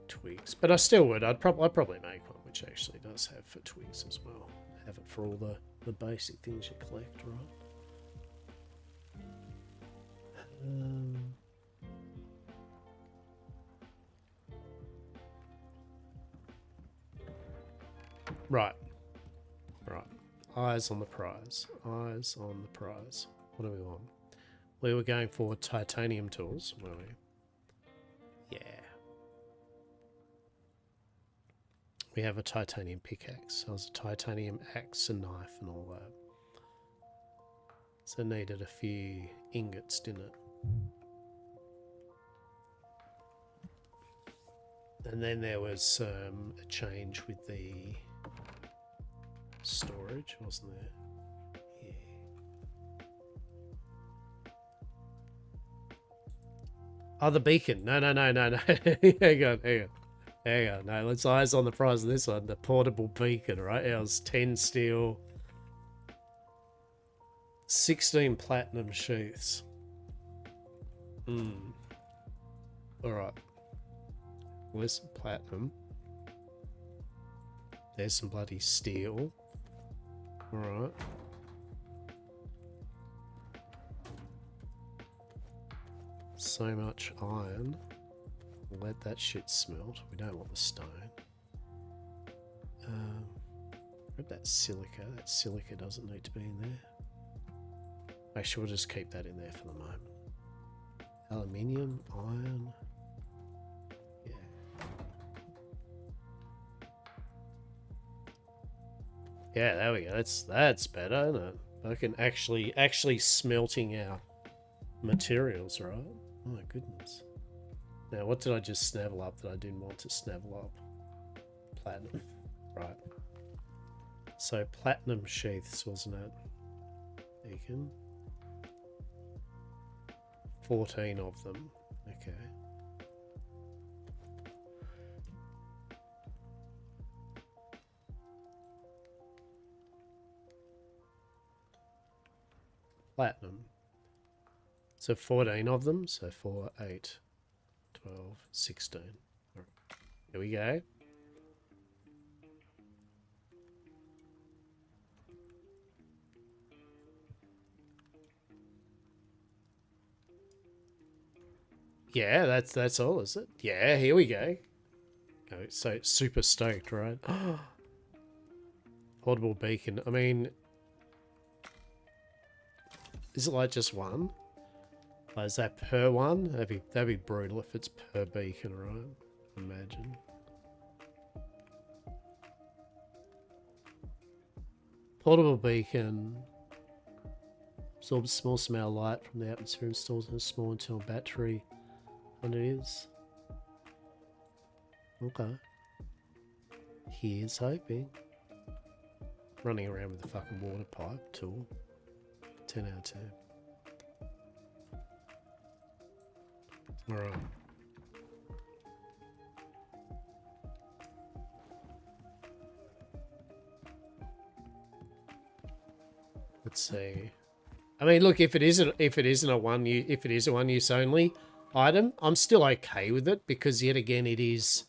twigs. But I still would. I'd probably make one which actually does have for twigs as well. Have it for all the basic things you collect, right? Right. Eyes on the prize. Eyes on the prize. What do we want? We were going for titanium tools, were we? Yeah. We have a titanium pickaxe. There's a titanium axe and knife and all that. So it needed a few ingots, didn't it? And then there was a change with the storage, wasn't there? Yeah. Oh, the beacon. No. hang on. No, let's eyes on the prize of this one. The portable beacon, right? It was 10 steel, 16 platinum sheaths. Alright. There's some platinum. There's some bloody steel. Alright. So much iron. Let that shit smelt. We don't want the stone. Where Put that silica. That silica doesn't need to be in there. Actually, we'll just keep that in there for the moment. Aluminium, iron. Yeah. Yeah, there we go. That's better, isn't it? I can actually smelting our materials, right? Oh my goodness. Now, what did I just snavel up that I didn't want to snavel up? Platinum. Right. So platinum sheaths, wasn't it? Beacon. 14 of them. Okay. Platinum. So 14 of them. So 4, 8, 12, 16. All right. Here we go. Yeah, that's all, is it? Yeah, here we go. Oh, so super stoked, right? Portable beacon. I mean, is it like just one? Like, is that per one? That'd be brutal if it's per beacon, right? Imagine. Portable beacon absorbs small amount of light from the atmosphere and stores in a small internal battery. And it is. Okay. Here's hoping. Running around with a fucking water pipe tool. 10 out of 10. Alright. Let's see. I mean, look, if it is a one use only item, I'm still okay with it because yet again it is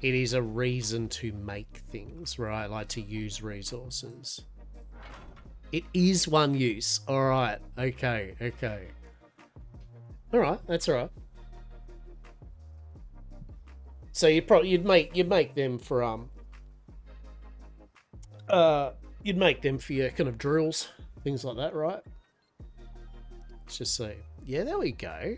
a reason to make things, right? Like to use resources. It is one use. All right. Okay. Okay. All right. That's all right. So you'd make them for you'd make them for your kind of drills, things like that, right? Let's just see. Yeah, there we go.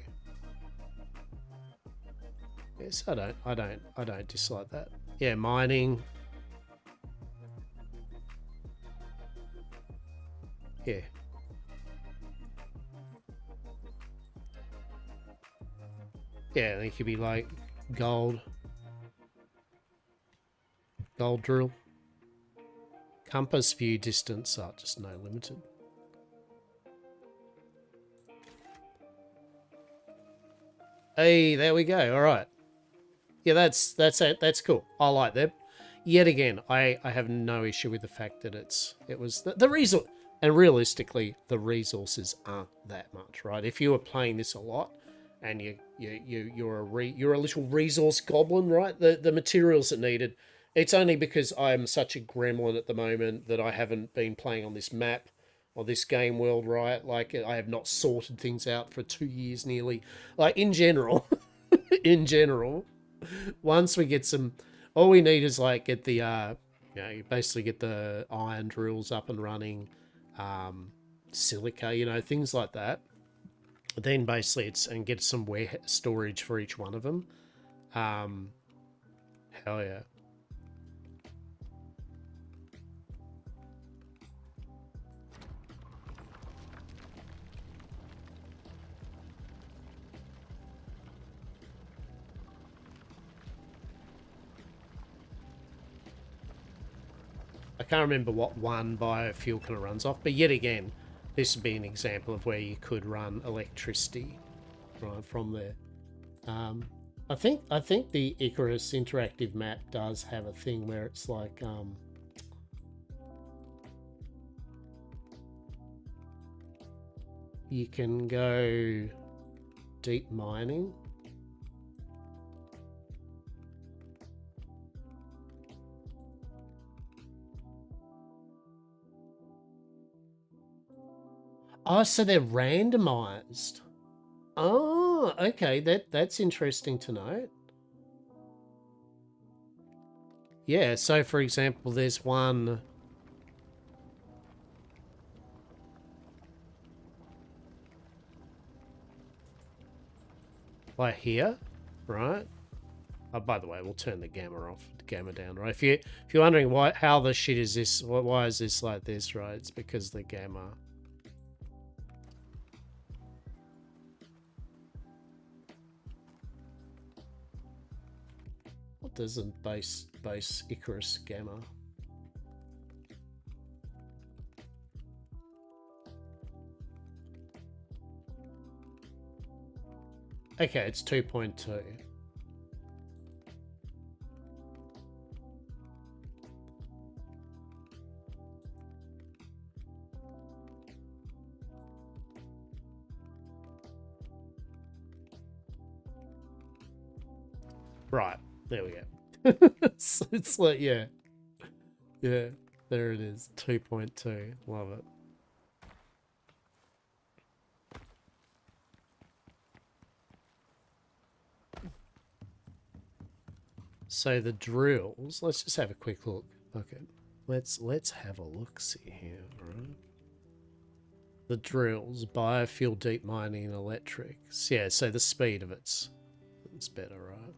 Yes, I don't dislike that. Yeah, mining. Yeah. Yeah, they could be like gold drill. Compass view distance, just no limited. Hey, there we go. All right. Yeah, that's it. That's cool. I like that. Yet again, I have no issue with the fact that it was the resource, and realistically, the resources aren't that much, right? If you were playing this a lot, and you're a little resource goblin, right? The materials that needed. It's only because I'm such a gremlin at the moment that I haven't been playing on this map or this game world, right? Like I have not sorted things out for 2 years nearly. Like in general, once we get some, all we need is like get the, you basically get the iron drills up and running, silica, things like that. Then basically and get some storage for each one of them. Hell yeah. I can't remember what one biofuel kind of runs off, but yet again, this would be an example of where you could run electricity right from there. I think the Icarus interactive map does have a thing where it's like you can go deep mining. Oh, so they're randomized. Oh, okay. That's interesting to note. Yeah, so for example, there's one... like here, right? Oh, by the way, we'll turn the gamma off, the gamma down, right? If you're wondering how the shit is this, why is this like this, right? It's because the gamma. What does a base Icarus gamma? Okay, it's 2.2. Right, there we go. It's like, yeah, there it is, 2.2. Love it. So the drills, let's just have a quick look. Okay, let's have a look see here, right? The drills, biofuel, deep mining, electrics. Yeah, so the speed of it's better, right?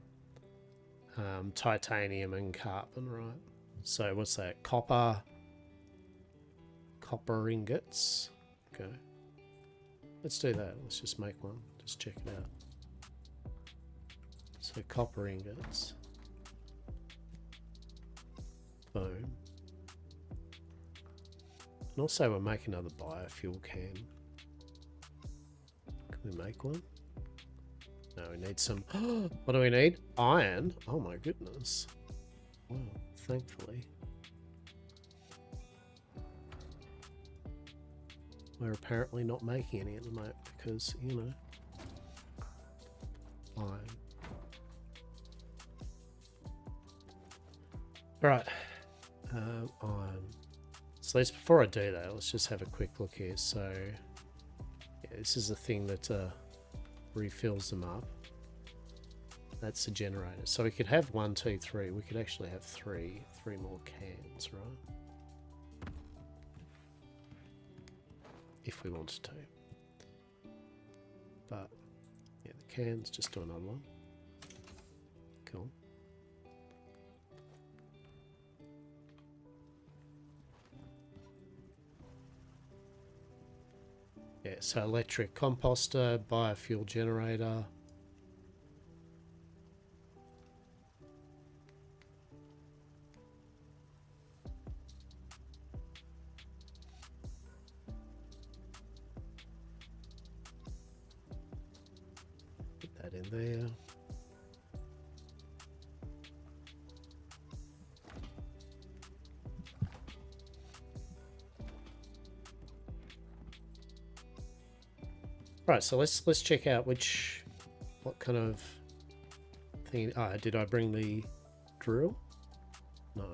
Titanium and carbon, right? So what's that? Copper ingots. Okay, let's do that. Let's just make one. Just check it out. So copper ingots. Boom. And also we'll make another biofuel can. Can we make one? No, we need some... what do we need? Iron? Oh my goodness. Well, thankfully. We're apparently not making any at the moment because, you know, iron. Right. Iron. So let's, before I do that, let's just have a quick look here. So, yeah, this is the thing that refills them up. That's the generator. So we could have 1, 2, 3. We could actually have three more cans, right? If we wanted to. But yeah, the cans, just do another one. Cool. Yeah, so electric composter, biofuel generator. Put that in there. Right, so let's check out what kind of thing. Did I bring the drill? No.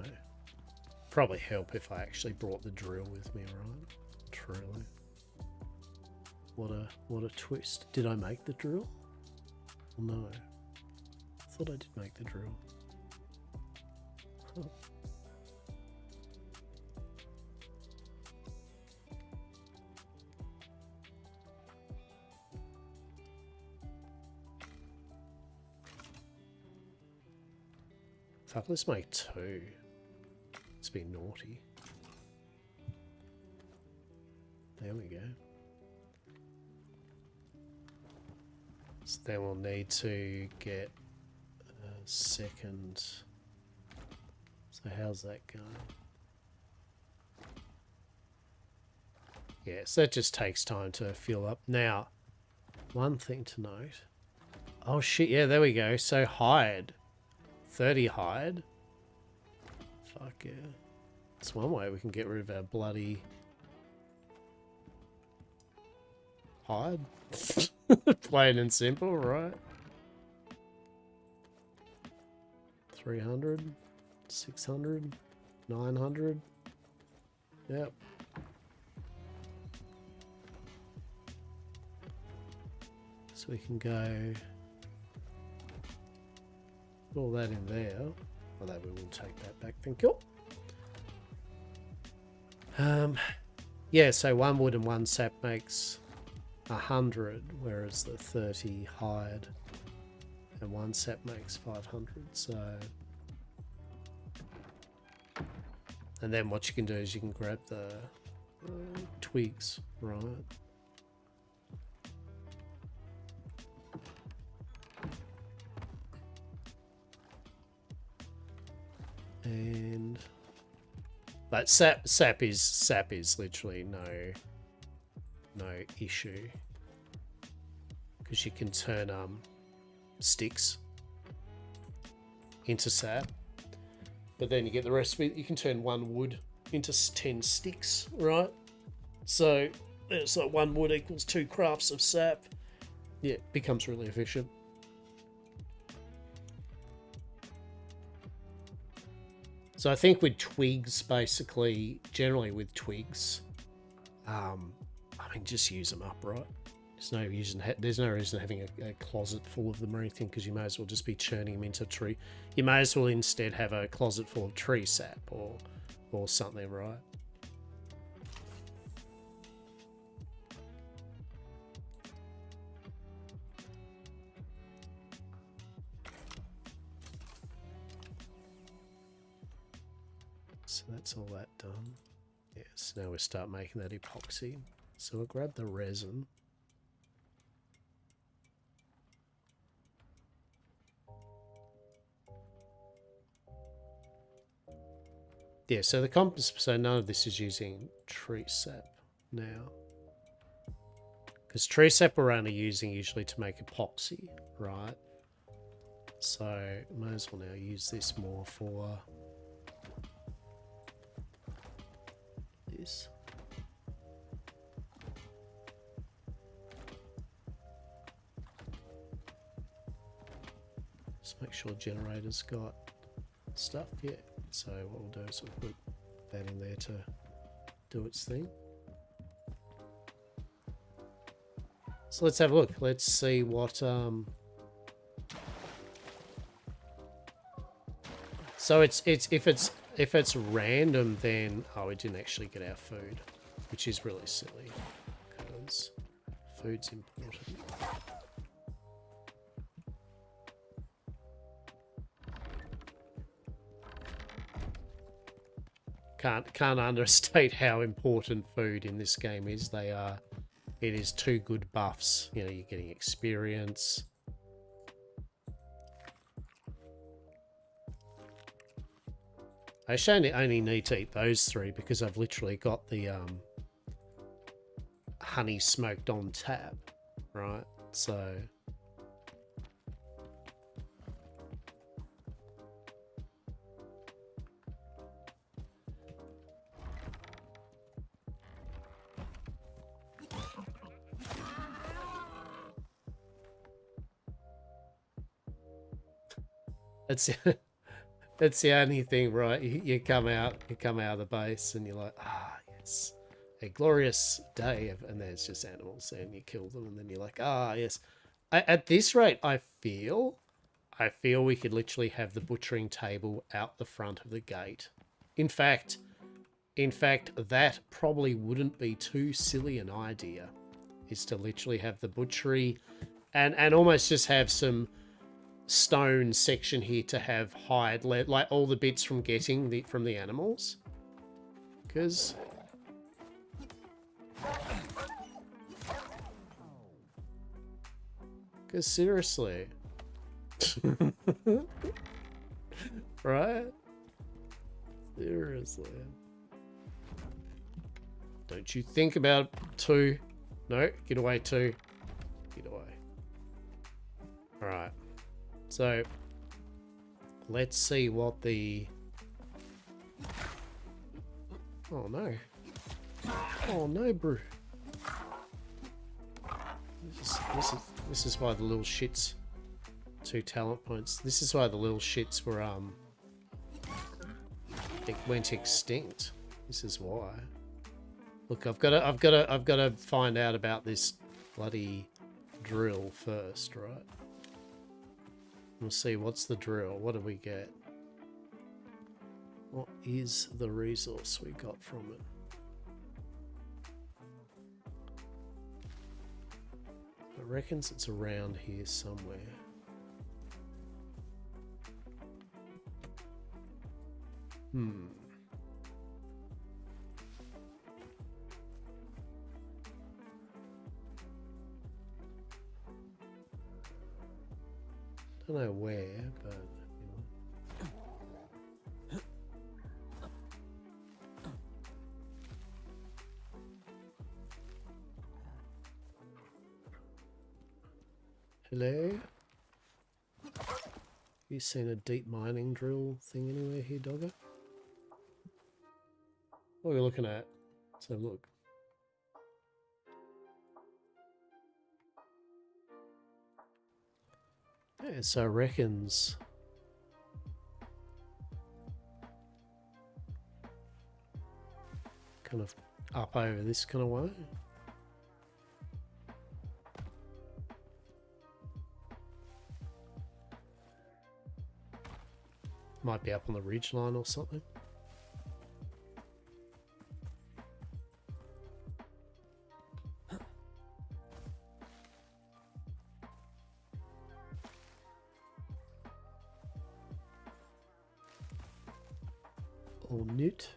Probably help if I actually brought the drill with me, right? Truly. What a twist. Did I make the drill? No. I thought I did make the drill. Huh. Fuck, let's make 2. Let's be naughty. There we go. So then we'll need to get a second. So how's that going? Yeah, so that just takes time to fill up. Now, one thing to note. Oh shit, yeah, there we go. So hide. 30 hide. Fuck yeah. That's one way we can get rid of our bloody hide. Plain and simple, right? 300, 600, 900. Yep. So we can go put all that in there. Although we will take that back, thank you. Yeah, so 1 wood and 1 sap makes 100, whereas the 30 hide and 1 sap makes 500. So, and then what you can do is you can grab the twigs, right? And but sap is literally no issue, because you can turn sticks into sap, but then you get the rest of it. You can turn 1 wood into 10 sticks, right? So it's like 1 wood equals 2 crafts of sap. Yeah, it becomes really efficient. So I think with twigs, basically, generally with twigs, I mean, just use them up, right? There's no reason having a closet full of them or anything, because you may as well just be churning them into tree. You may as well instead have a closet full of tree sap or something, right? So that's all that done. Yes, now we start making that epoxy. So we'll grab the resin. Yeah, so the so none of this is using tree sap now, because tree sap we're only using usually to make epoxy, right? So might as well now use this more for this. Just make sure generator's got stuff. Yeah. So what we'll do is we'll put that in there to do its thing. So let's have a look. Let's see what so it's if it's random, then we didn't actually get our food, which is really silly because food's important. Can't understate how important food in this game is. It is 2 good buffs. You know, you're getting experience. I actually only need to eat those 3 because I've literally got the honey smoked on tap, right? So that's the only thing, right? You come out of the base and you're like, yes, a glorious day, and there's just animals and you kill them, and then you're like, yes. At this rate, I feel we could literally have the butchering table out the front of the gate. In fact, that probably wouldn't be too silly an idea, is to literally have the butchery and almost just have some stone section here to have hide, like all the bits from getting from the animals, because seriously, right? Seriously, don't you think about 2? No, get away 2. Get away. All right. So let's see what the... Oh no. Oh no, bro. This is why the little shits... 2 talent points. This is why the little shits were it went extinct. This is why. Look, I've got to find out about this bloody drill first, right? We'll see, what's the drill? What do we get? What is the resource we got from it? It reckons it's around here somewhere. Don't know where, but hello? You seen a deep mining drill thing anywhere here, dogger? What are we looking at? Let's have a look. Yeah, so it reckons kind of up over this kind of way. Might be up on the ridge line or something. Or newt.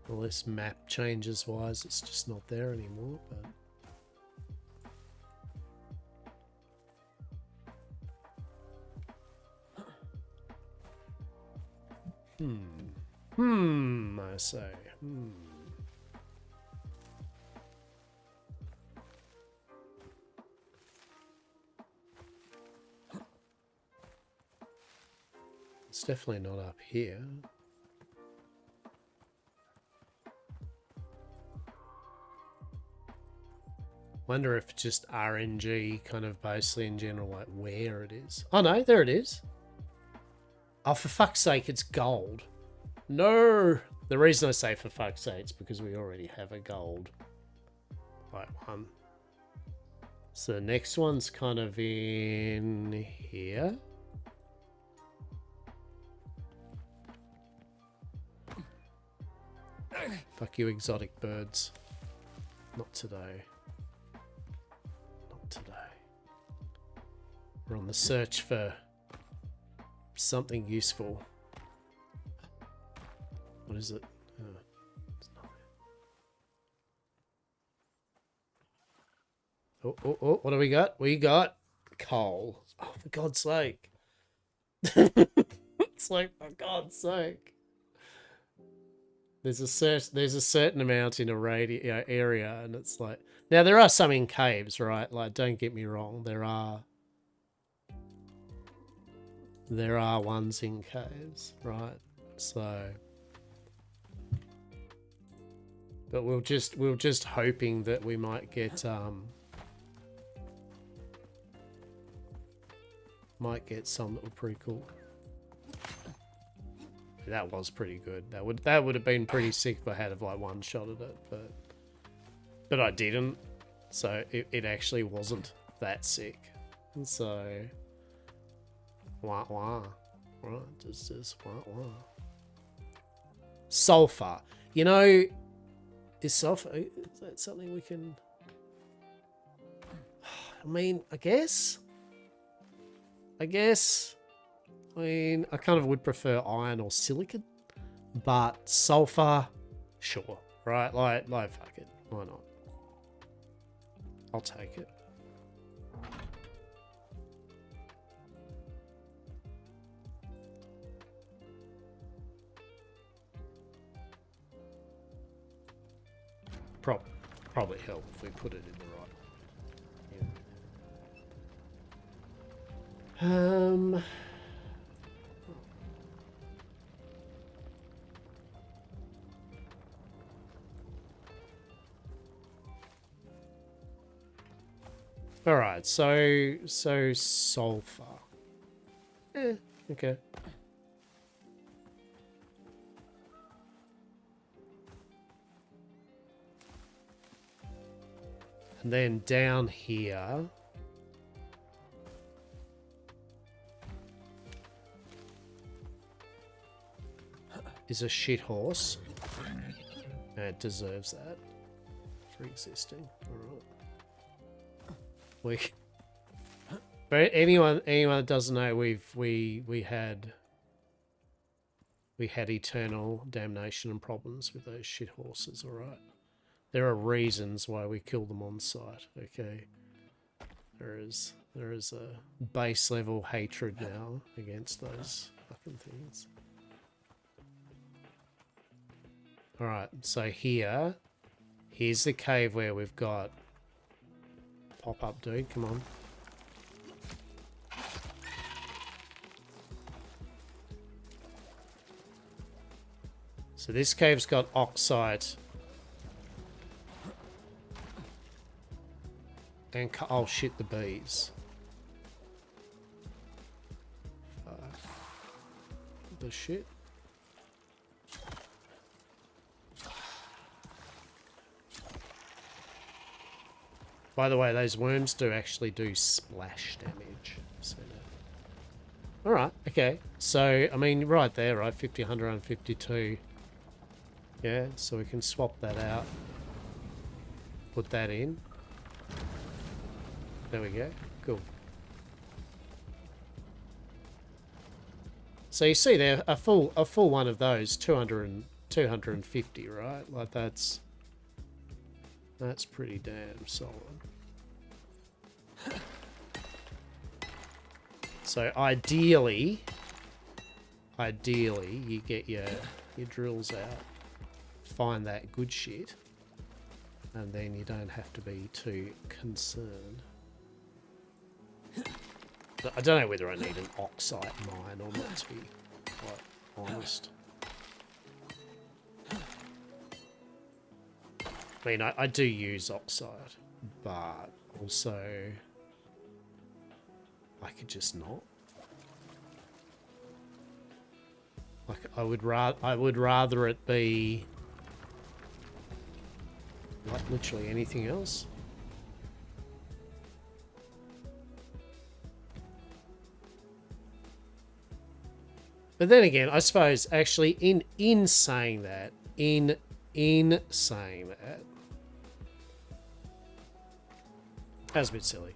Unless map changes wise, it's just not there anymore, but I say. It's definitely not up here. Wonder if just RNG kind of basically in general, like where it is. Oh no, there it is. Oh, for fuck's sake, it's gold. No! The reason I say for fuck's sake is because we already have a gold. Like one. So the next one's kind of in here. Fuck you, exotic birds. Not today. Not today. We're on the search for something useful. What is it? Oh, it's not there. Oh, what do we got? We got coal. Oh, for God's sake. It's like, for God's sake. There's a certain amount in a area, and it's like, now there are some in caves, right? Like, don't get me wrong, there are ones in caves, right? So, but we're just hoping that we might get some that were pretty cool. That was pretty good. That would have been pretty sick if I had like one shot at it, but I didn't. So it actually wasn't that sick. And so wah, right, just wah. Sulfur. You know, is sulfur, is that something we can? I mean, I guess. I mean, I kind of would prefer iron or silicon, but sulfur, sure, right? Like, fuck it, why not? I'll take it. Probably help if we put it in the right. All right, so sulfur. Okay. And then down here... is a shit horse. And it deserves that. For existing. Alright. But anyone that doesn't know, we had eternal damnation and problems with those shit horses, alright? There are reasons why we kill them on sight, okay? There is a base level hatred now against those fucking things. Alright, so here's the cave where we've got... Pop up, dude, come on. So this cave's got oxite. And... oh shit, the bees. The shit. By the way, those worms do actually do splash damage. So, alright, okay. So, I mean, right there, right? 50, 100, 152. Yeah, so we can swap that out. Put that in. There we go. Cool. So you see there, a full one of those, 250, right? Like that's pretty damn solid. So ideally you get your drills out, find that good shit, and then you don't have to be too concerned. But I don't know whether I need an oxide mine or not, to be quite honest. I mean, I do use oxide, but also I could just not. Like I would rather it be like literally anything else. But then again, I suppose actually in saying that, in saying that, that's a bit silly.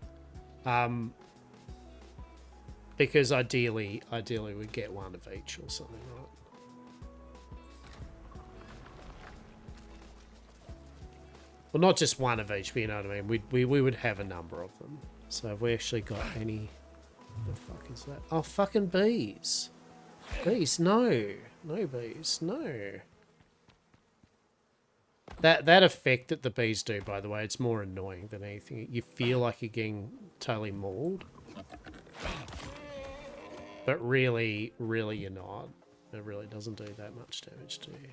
Because ideally we'd get one of each or something, right? Well, not just one of each, but you know what I mean. We would have a number of them. So have we actually got any? What the fuck is that? Oh, fucking bees. Bees, no. No bees, no. That effect that the bees do, by the way, it's more annoying than anything. You feel like you're getting totally mauled. But really you're not. It really doesn't do that much damage to you.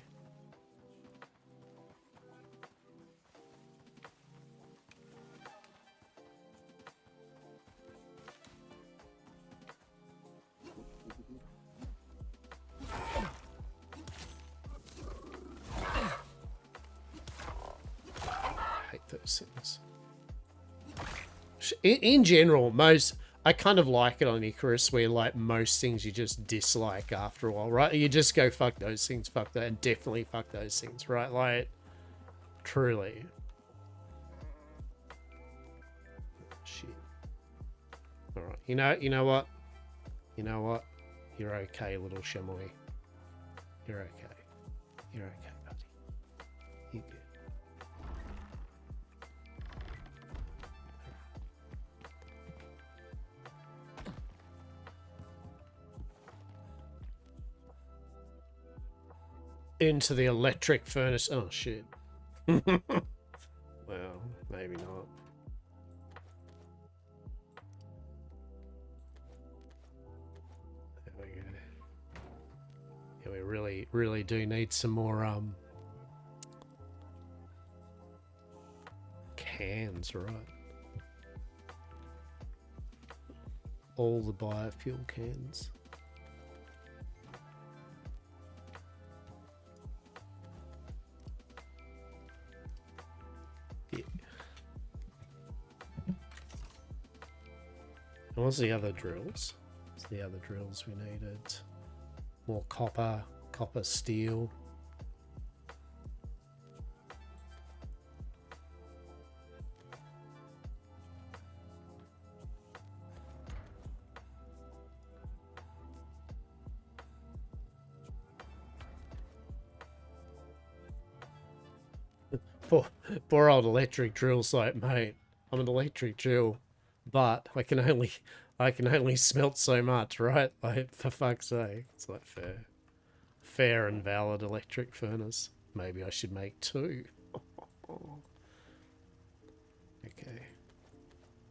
Those things. In general, I kind of like it on Icarus where like most things you just dislike after a while, right? You just go fuck those things, fuck that, and definitely fuck those things, right? Like truly. Shit. Alright, you know what? You know what? You're okay, little chamois. You're okay. You're okay, buddy. You're good. Into the electric furnace. Oh, shit. Well, maybe not. There we go. Yeah, we really do need some more, cans, right? All the biofuel cans. What's the other drills? What's the other drills we needed? More copper, steel. Poor old electric drill site, mate. I'm an electric drill, but I can only smelt so much, right? Like, for fuck's sake, it's like fair and valid electric furnace. Maybe I should make 2. Okay.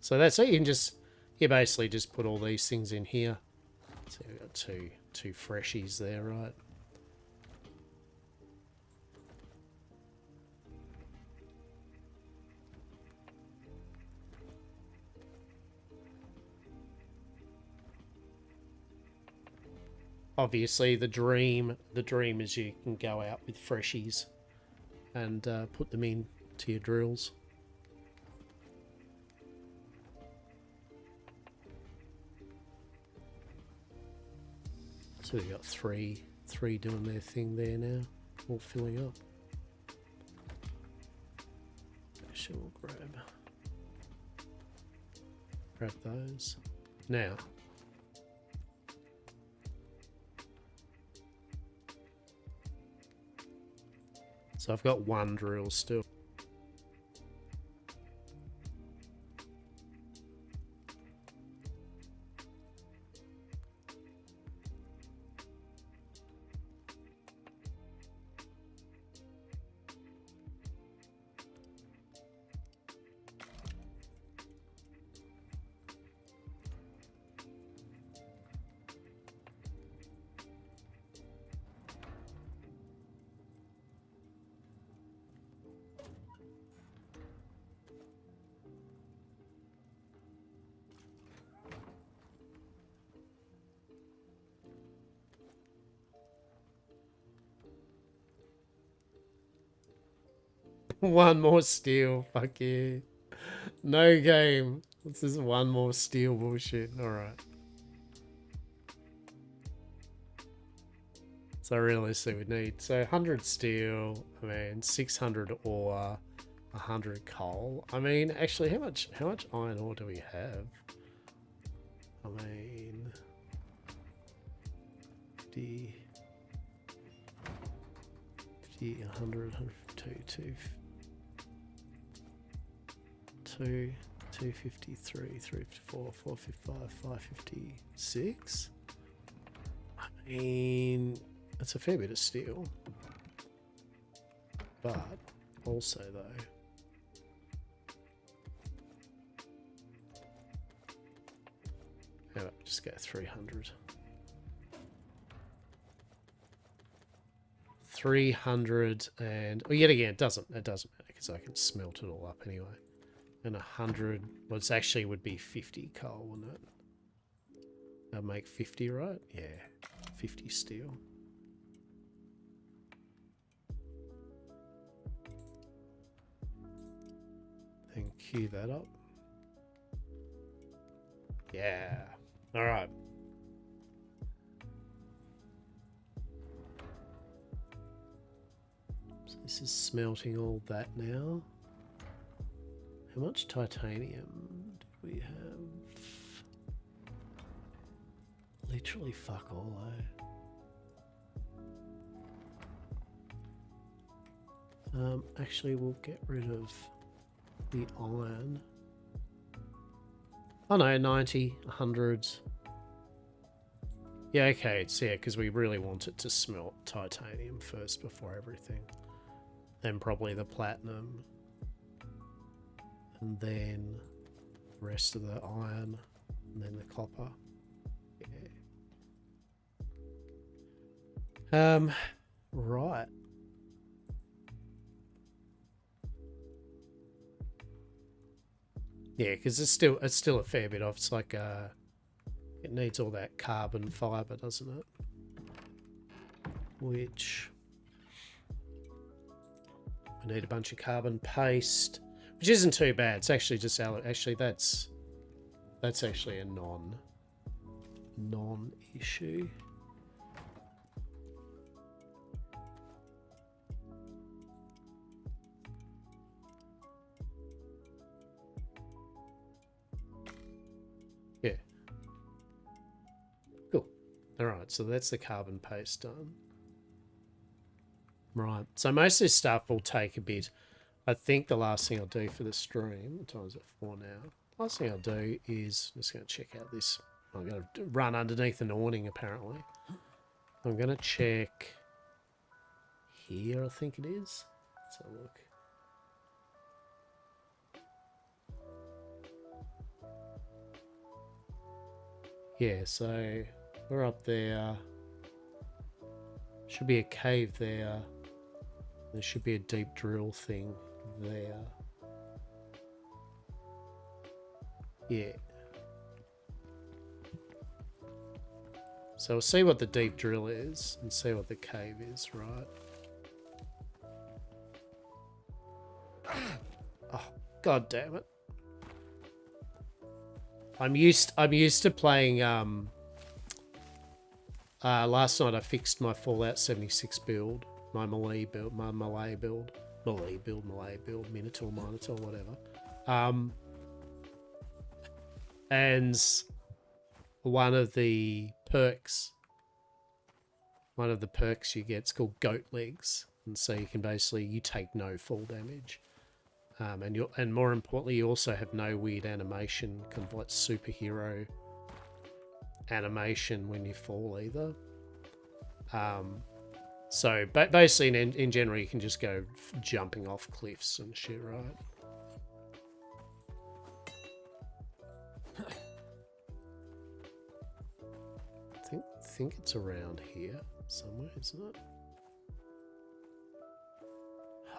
So that's it. You basically just put all these things in here. So we've got two freshies there, right? Obviously, the dream is you can go out with freshies and put them in to your drills. So we've got three doing their thing there now, all filling up. Actually, we'll grab those now. So I've got 1 drill still. One more steel. Fuck yeah. No game. This is 1 more steel bullshit. Alright. So realistically we need 100 steel, I mean 600 ore, 100 coal. I mean, actually how much iron ore do we have? I mean 50 100 102 253 354 455 556. I mean, that's a fair bit of steel, but also though, how about just go 300 and yet again it doesn't matter because I can smelt it all up anyway. And 100, well, it's actually would be 50 coal, wouldn't it? That'll make 50, right? Yeah, 50 steel. Then queue that up. Yeah. All right. So this is smelting all that now. How much titanium did we have? Literally fuck all, eh? Actually, we'll get rid of the iron. Oh no, 90, 100. Yeah, okay, it's because we really want it to smelt titanium first before everything. Then probably the platinum. And then the rest of the iron, and then the copper. Yeah. Right. Yeah, because it's still a fair bit of. It's like it needs all that carbon fiber, doesn't it? Which we need a bunch of carbon paste. Which isn't too bad. It's actually just actually that's That's actually a non-issue. Yeah. Cool. All right, so that's the carbon paste done. Right. So most of this stuff will take a bit. I think the last thing I'll do for the stream, what time is it? 4 now. Last thing I'll do is, I'm just going to check out this. I'm going to run underneath an awning, apparently. I'm going to check here, I think it is. Let's have a look. Yeah, so we're up there. Should be a cave there. There should be a deep drill thing there. Yeah. So we'll see what the deep drill is and see what the cave is, right? Oh, god damn it. I'm used to playing last night I fixed my Fallout 76 build, my Malay build, Minotaur, whatever. And one of the perks you get is called goat legs, and so you can basically you take no fall damage, and more importantly you also have no weird animation, kind of like superhero animation when you fall either. So basically in general you can just go jumping off cliffs and shit, right? I think it's around here somewhere, isn't it?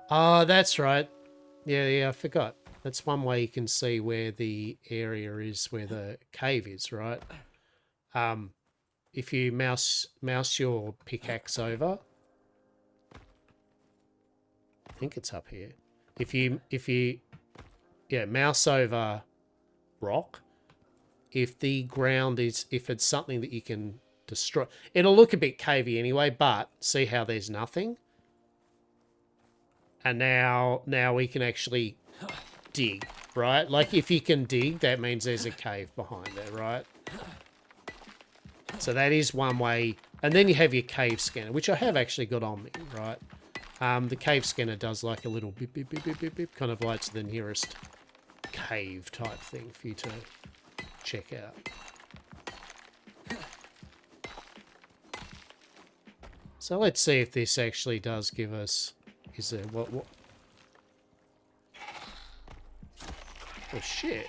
Oh, that's right. Yeah, I forgot. That's one way you can see where the area is, where the cave is, right? If you mouse your pickaxe over, I think it's up here. If you mouse over rock, if the ground is, if it's something that you can destroy, it'll look a bit cavey anyway, but see how there's nothing? And now we can actually dig, right? Like if you can dig, that means there's a cave behind there, right? So that is one way. And then you have your cave scanner, which I have actually got on me, right? The cave scanner does like a little beep, beep, beep, beep, beep, beep, kind of lights the nearest cave type thing for you to check out. So let's see if this actually does give us, is there, what? Oh shit.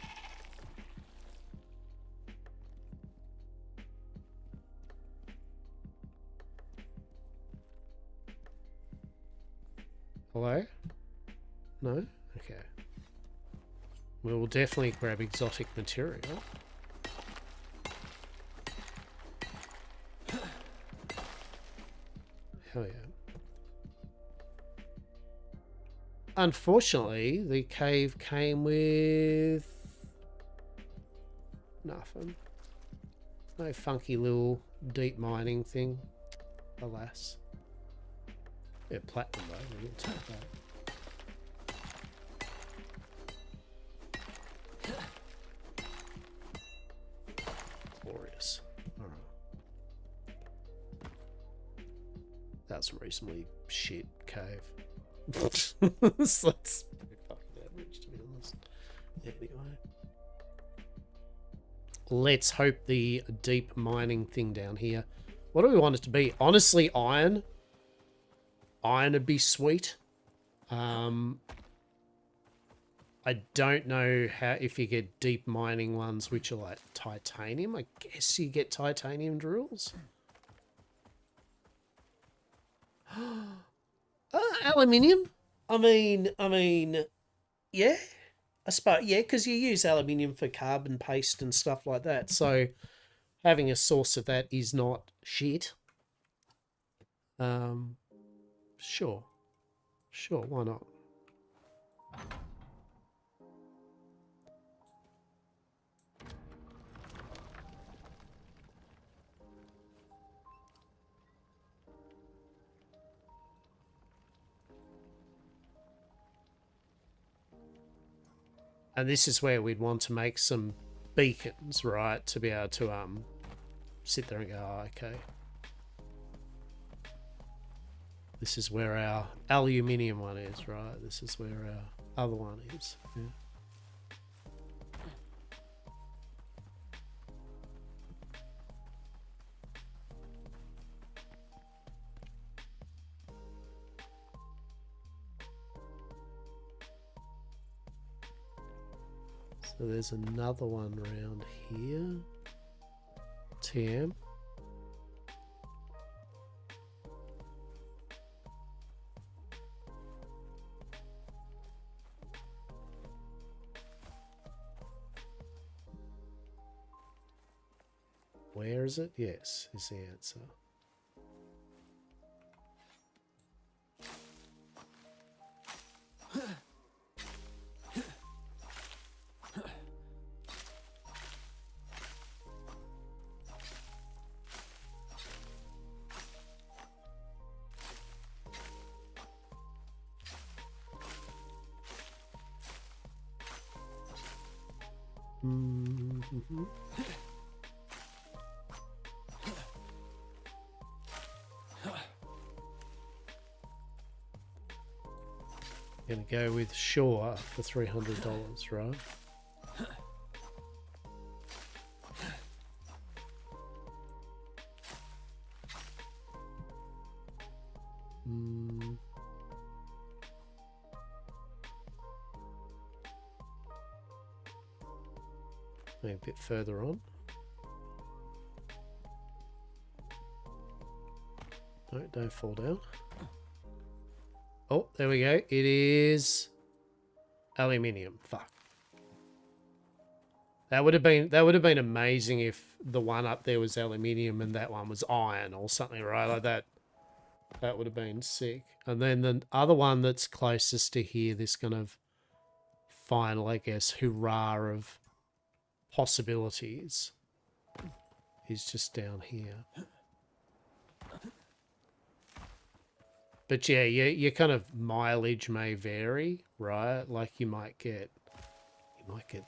Hello? No? Okay. We will definitely grab exotic material. Hell yeah. Unfortunately, the cave came with nothing. No funky little deep mining thing. Alas. Yeah, platinum though, we'll take that. Glorious. Alright. That's a reasonably shit cave. So that's pretty fucking average, to be honest. Anyway. Let's hope the deep mining thing down here. What do we want it to be? Honestly, iron. Iron would be sweet. I don't know how if you get deep mining ones which are like titanium. I guess you get titanium drills. Aluminium. I mean, yeah. I suppose yeah, because you use aluminium for carbon paste and stuff like that. So having a source of that is not shit. Sure, why not? And this is where we'd want to make some beacons, right? To be able to sit there and go, oh, okay. This is where our aluminium one is, right? This is where our other one is. Yeah. So there's another one around here. TM. Where is it? Yes, is the answer. Mm-hmm. Gonna go with Shaw for $300, right? Maybe a bit further on. No, don't fall down. Oh, there we go. It is aluminium. Fuck. That would have been amazing if the one up there was aluminium and that one was iron or something, right? Like that. That would have been sick. And then the other one that's closest to here, this kind of final, I guess, hurrah of possibilities, is just down here. But yeah, your kind of mileage may vary, right? Like you might get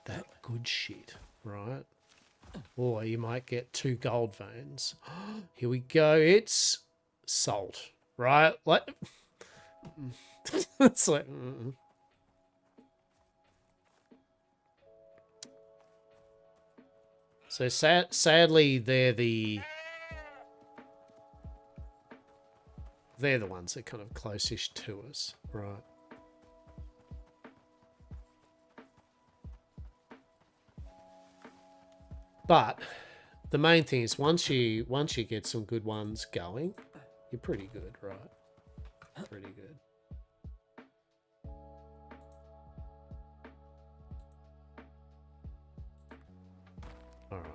that good shit, right? Or you might get 2 gold veins. Here we go. It's salt, right? Like it's like. So sadly, they're the ones that are kind of closest to us, right? But the main thing is once you get some good ones going, you're pretty good, right? Pretty good. All right.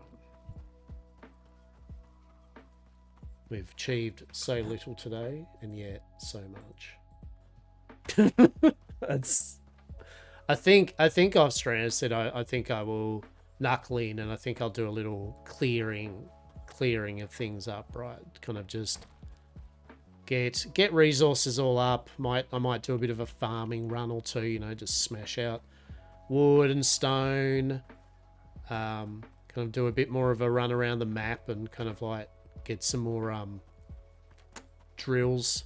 We've achieved so little today, and yet so much. That's. I think off stream I said I think I will knuckle in, and I think I'll do a little clearing of things up, right? Kind of just get resources all up. I might do a bit of a farming run or two, you know, just smash out wood and stone. Kind of do a bit more of a run around the map and kind of like get some more drills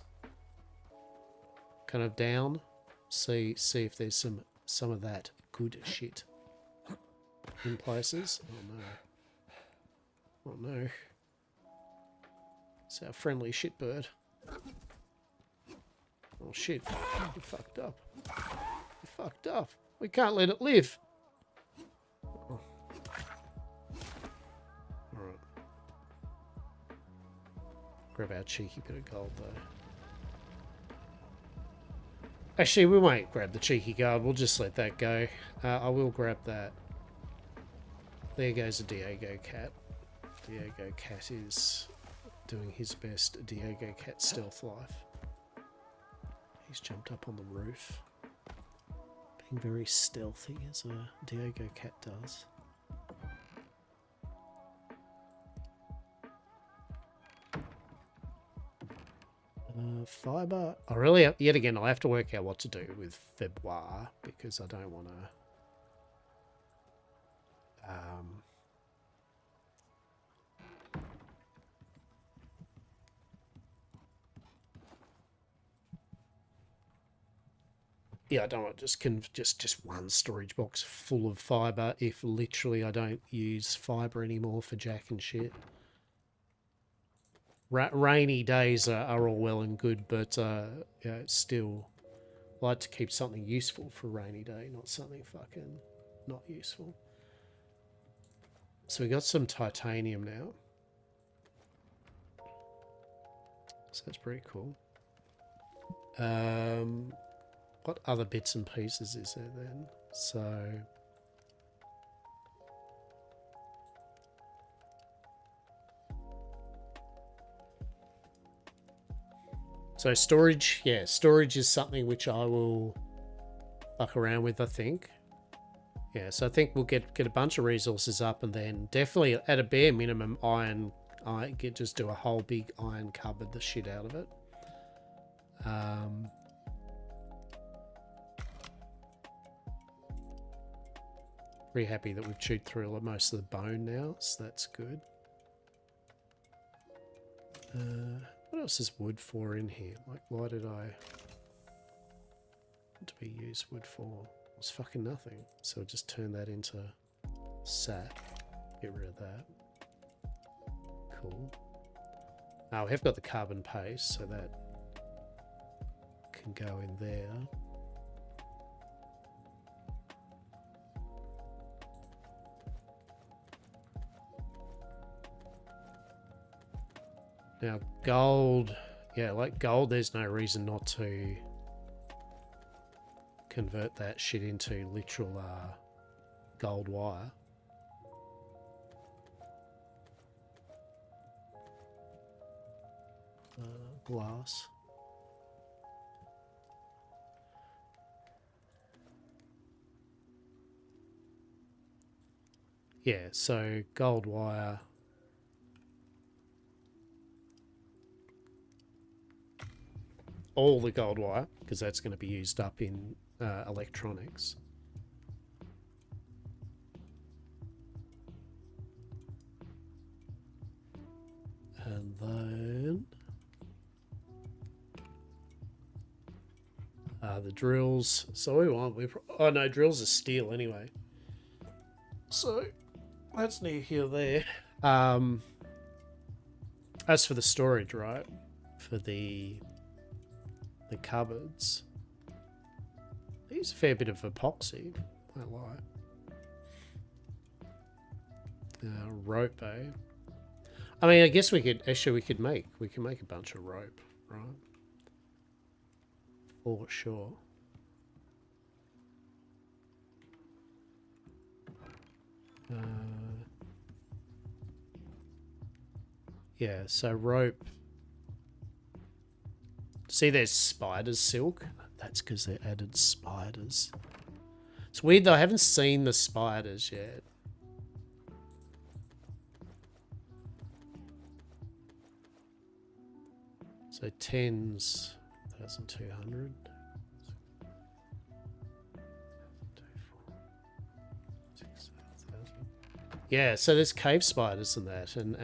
kind of down. See if there's some of that good shit in places. Oh no. It's our friendly shitbird. Oh shit. You fucked up. You fucked up. We can't let it live. Oh. Alright. Grab our cheeky bit of gold though. Actually, we won't grab the cheeky gold. We'll just let that go. I will grab that. There goes a Diego cat. Diego cat is doing his best Diego cat stealth life. He's jumped up on the roof. Being very stealthy as a Diego cat does. Fiber. I really, yet again, I'll have to work out what to do with February because I don't want to Yeah, I don't want just one storage box full of fiber if literally I don't use fiber anymore for jack and shit. Rainy days are all well and good, but yeah, still like to keep something useful for a rainy day, not something fucking not useful. So we got some titanium now. So that's pretty cool. What other bits and pieces is there then? So storage, yeah, storage is something which I will fuck around with, I think. Yeah, so I think we'll get a bunch of resources up, and then definitely at a bare minimum iron. Just do a whole big iron cupboard the shit out of it. Pretty happy that we've chewed through most of the bone now, so that's good. What else is wood for in here? Like, what do we use wood for? It's fucking nothing. So we'll just turn that into sap. Get rid of that. Cool. Now we have got the carbon paste, so that can go in there. Now gold, yeah, like gold, there's no reason not to convert that shit into literal gold wire. Glass. Yeah, so gold wire. All the gold wire, because that's going to be used up in electronics. And then the drills. So oh no, drills are steel anyway. So that's near here there. As for the storage, right? For the cupboards, I use a fair bit of epoxy. I like rope, eh? I mean, I guess we could make a bunch of rope, right? For sure. Yeah, so rope. See, there's spiders silk. That's because they added spiders. It's weird though, I haven't seen the spiders yet. So 10's 1,200. Yeah, so there's cave spiders and that, and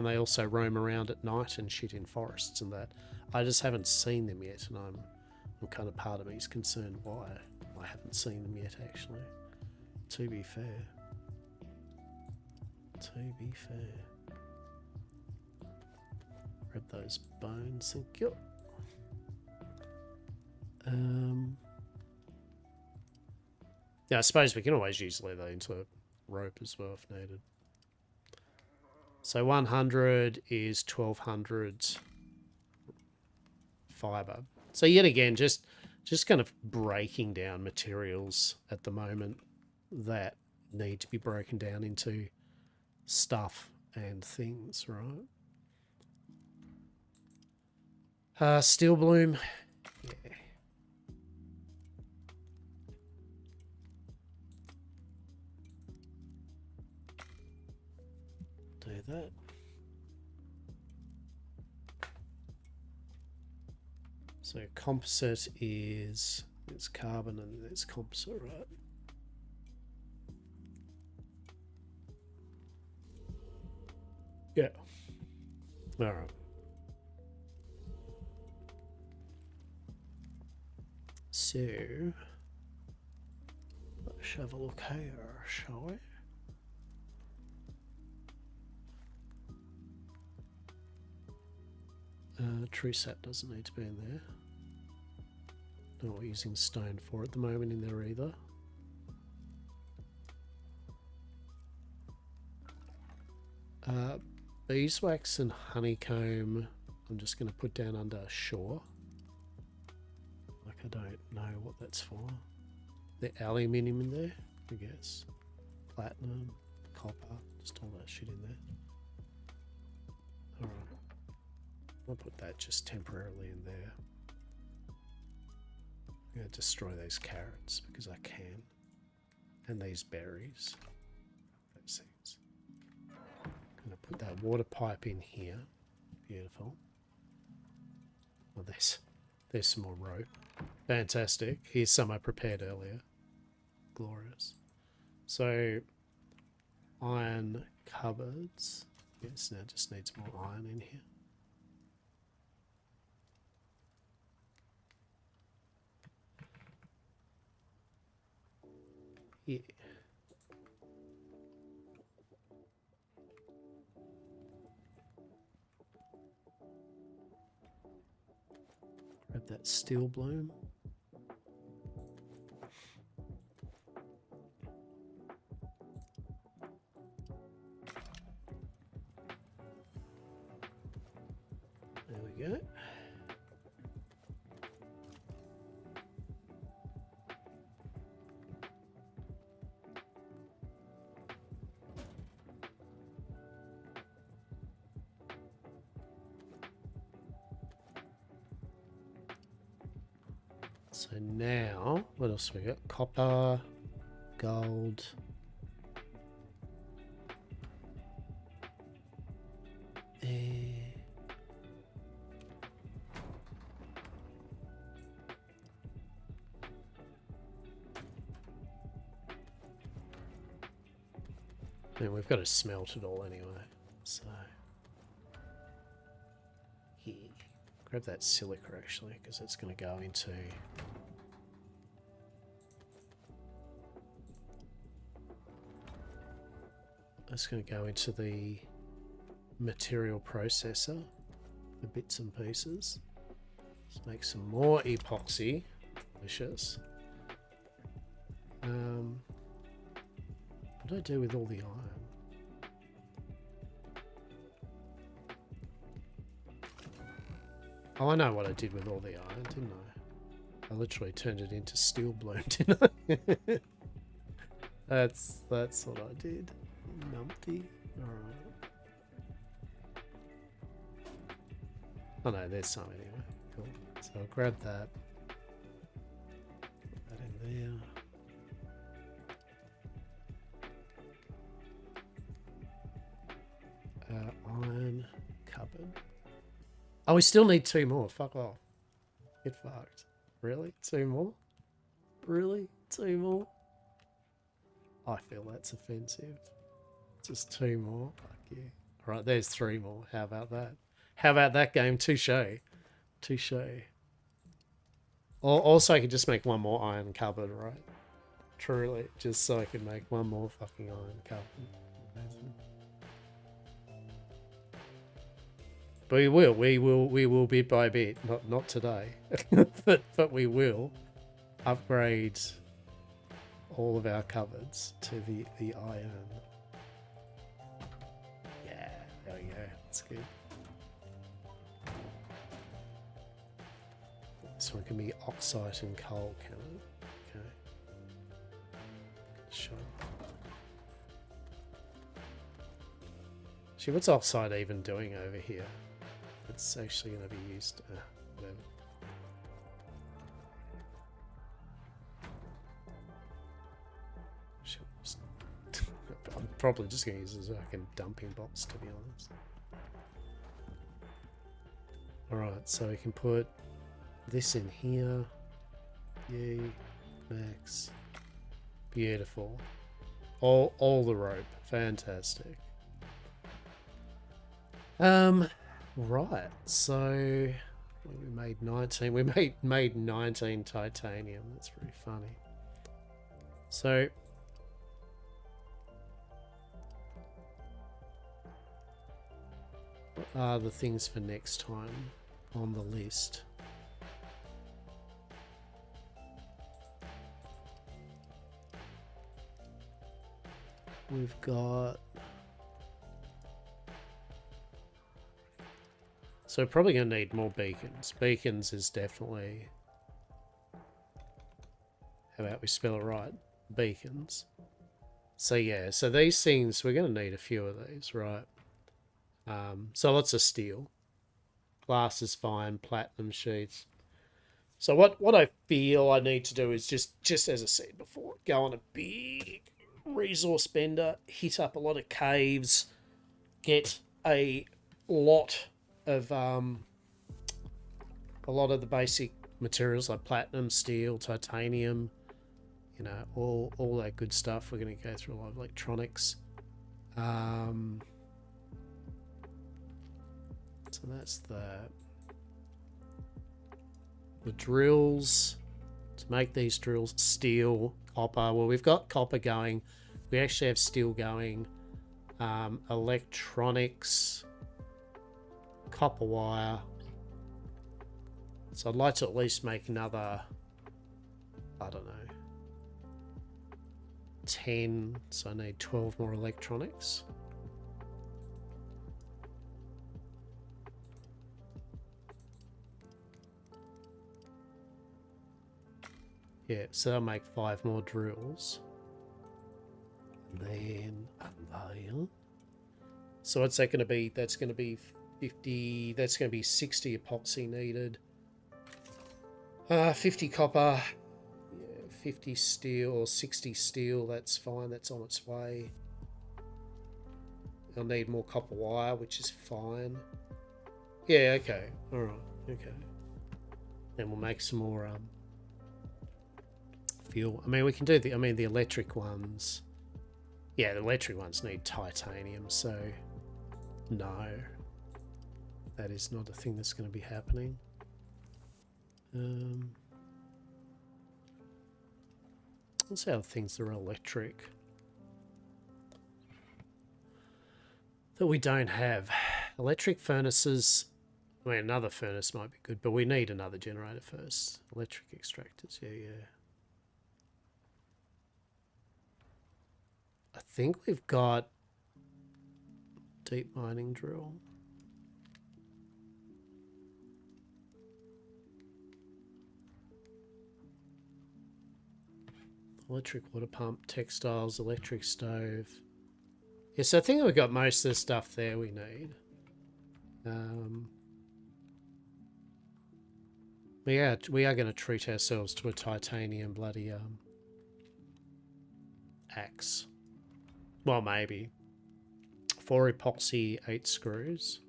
they also roam around at night and shit in forests and that. I just haven't seen them yet, and I'm kind of part of me is concerned why I haven't seen them yet. Actually, to be fair, grab those bones. Thank you. Yeah, I suppose we can always use leather into rope as well if needed. So 100 is 1,200 fiber. So yet again, just kind of breaking down materials at the moment that need to be broken down into stuff and things, right? Steel bloom, yeah. Do that. So composite is, it's carbon and it's composite, right? Yeah. All right. So, let's have a look here, shall we? Tree sap doesn't need to be in there. Not what we're using stone for at the moment in there either. Beeswax and honeycomb I'm just going to put down under shore. Like I don't know what that's for. The aluminium in there, I guess. Platinum, copper, just all that shit in there. Alright. I'll put that just temporarily in there. I'm going to destroy those carrots because I can. And these berries. Those things. I'm going to put that water pipe in here. Beautiful. Well, there's some more rope. Fantastic. Here's some I prepared earlier. Glorious. So, iron cupboards. Yes, now just needs more iron in here. Yeah. Grab that steel bloom. There we go. So now, what else we got? Copper, gold. And we've got to smelt it all anyway. So, here. Grab that silica actually, because it's going to go into... That's going to go into the material processor, the bits and pieces. Let's make some more epoxy. Delicious. What do I do with all the iron? Oh, I know what I did with all the iron, didn't I? I literally turned it into steel bloom, didn't I? That's what I did. Numpty. Alright. Oh no, there's some anyway. Cool. So I'll grab that. Put that in there. Iron cupboard. Oh, we still need 2 more. Fuck off. Get fucked. Really? 2 more? Really? 2 more? I feel that's offensive. Just 2 more. Fuck you. Alright, there's 3 more. How about that? How about that game? Touche. Touche. Also, I could just make 1 more iron cupboard, right? Truly. Just so I can make 1 more fucking iron cupboard. Amazing. But we will bit by bit. Not today. but we will upgrade all of our cupboards to the iron. Yeah, there we go. That's good. This one can be oxide and coal, can it? Okay. Sure. Actually, what's oxide even doing over here? It's actually going to be used. Whatever. I'm probably just going to use this as like a dumping box, to be honest. Alright, so we can put this in here. Yay, max. Beautiful. All the rope. Fantastic. Right. So we made 19. We made 19 titanium. That's pretty funny. So what are the things for next time on the list? We've got... So we're probably going to need more beacons. Beacons is definitely... How about we spell it right? Beacons. So yeah, so these things, we're going to need a few of these, right? So lots of steel. Glass is fine, platinum sheets. So what I feel I need to do is just as I said before, go on a big resource bender, hit up a lot of caves, get a lot of the basic materials like platinum, steel, titanium, you know, all that good stuff. We're going to go through a lot of electronics. So that's the drills. To make these drills, steel, copper. Well, we've got copper going. We actually have steel going. Electronics, copper wire. So I'd like to at least make another, I don't know, 10. So I need 12 more electronics. Yeah, so I'll make 5 more drills. And then so what's that going to be? That's going to be 50. That's going to be 60 epoxy needed. 50 copper. Yeah, 50 steel or 60 steel. That's fine. That's on its way. I'll need more copper wire, which is fine. Yeah, okay. All right. Okay. Then we'll make some more fuel. I mean, we can do the electric ones. Yeah, the electric ones need titanium, so no. That is not a thing that's going to be happening. Let's see how things that are electric that we don't have. Electric furnaces. I mean, another furnace might be good, but we need another generator first. Electric extractors, yeah. I think we've got deep mining drill. Electric water pump, textiles, electric stove. Yeah, so I think we've got most of the stuff there we need. We are going to treat ourselves to a titanium bloody axe. Well, maybe. 4 epoxy, 8 screws.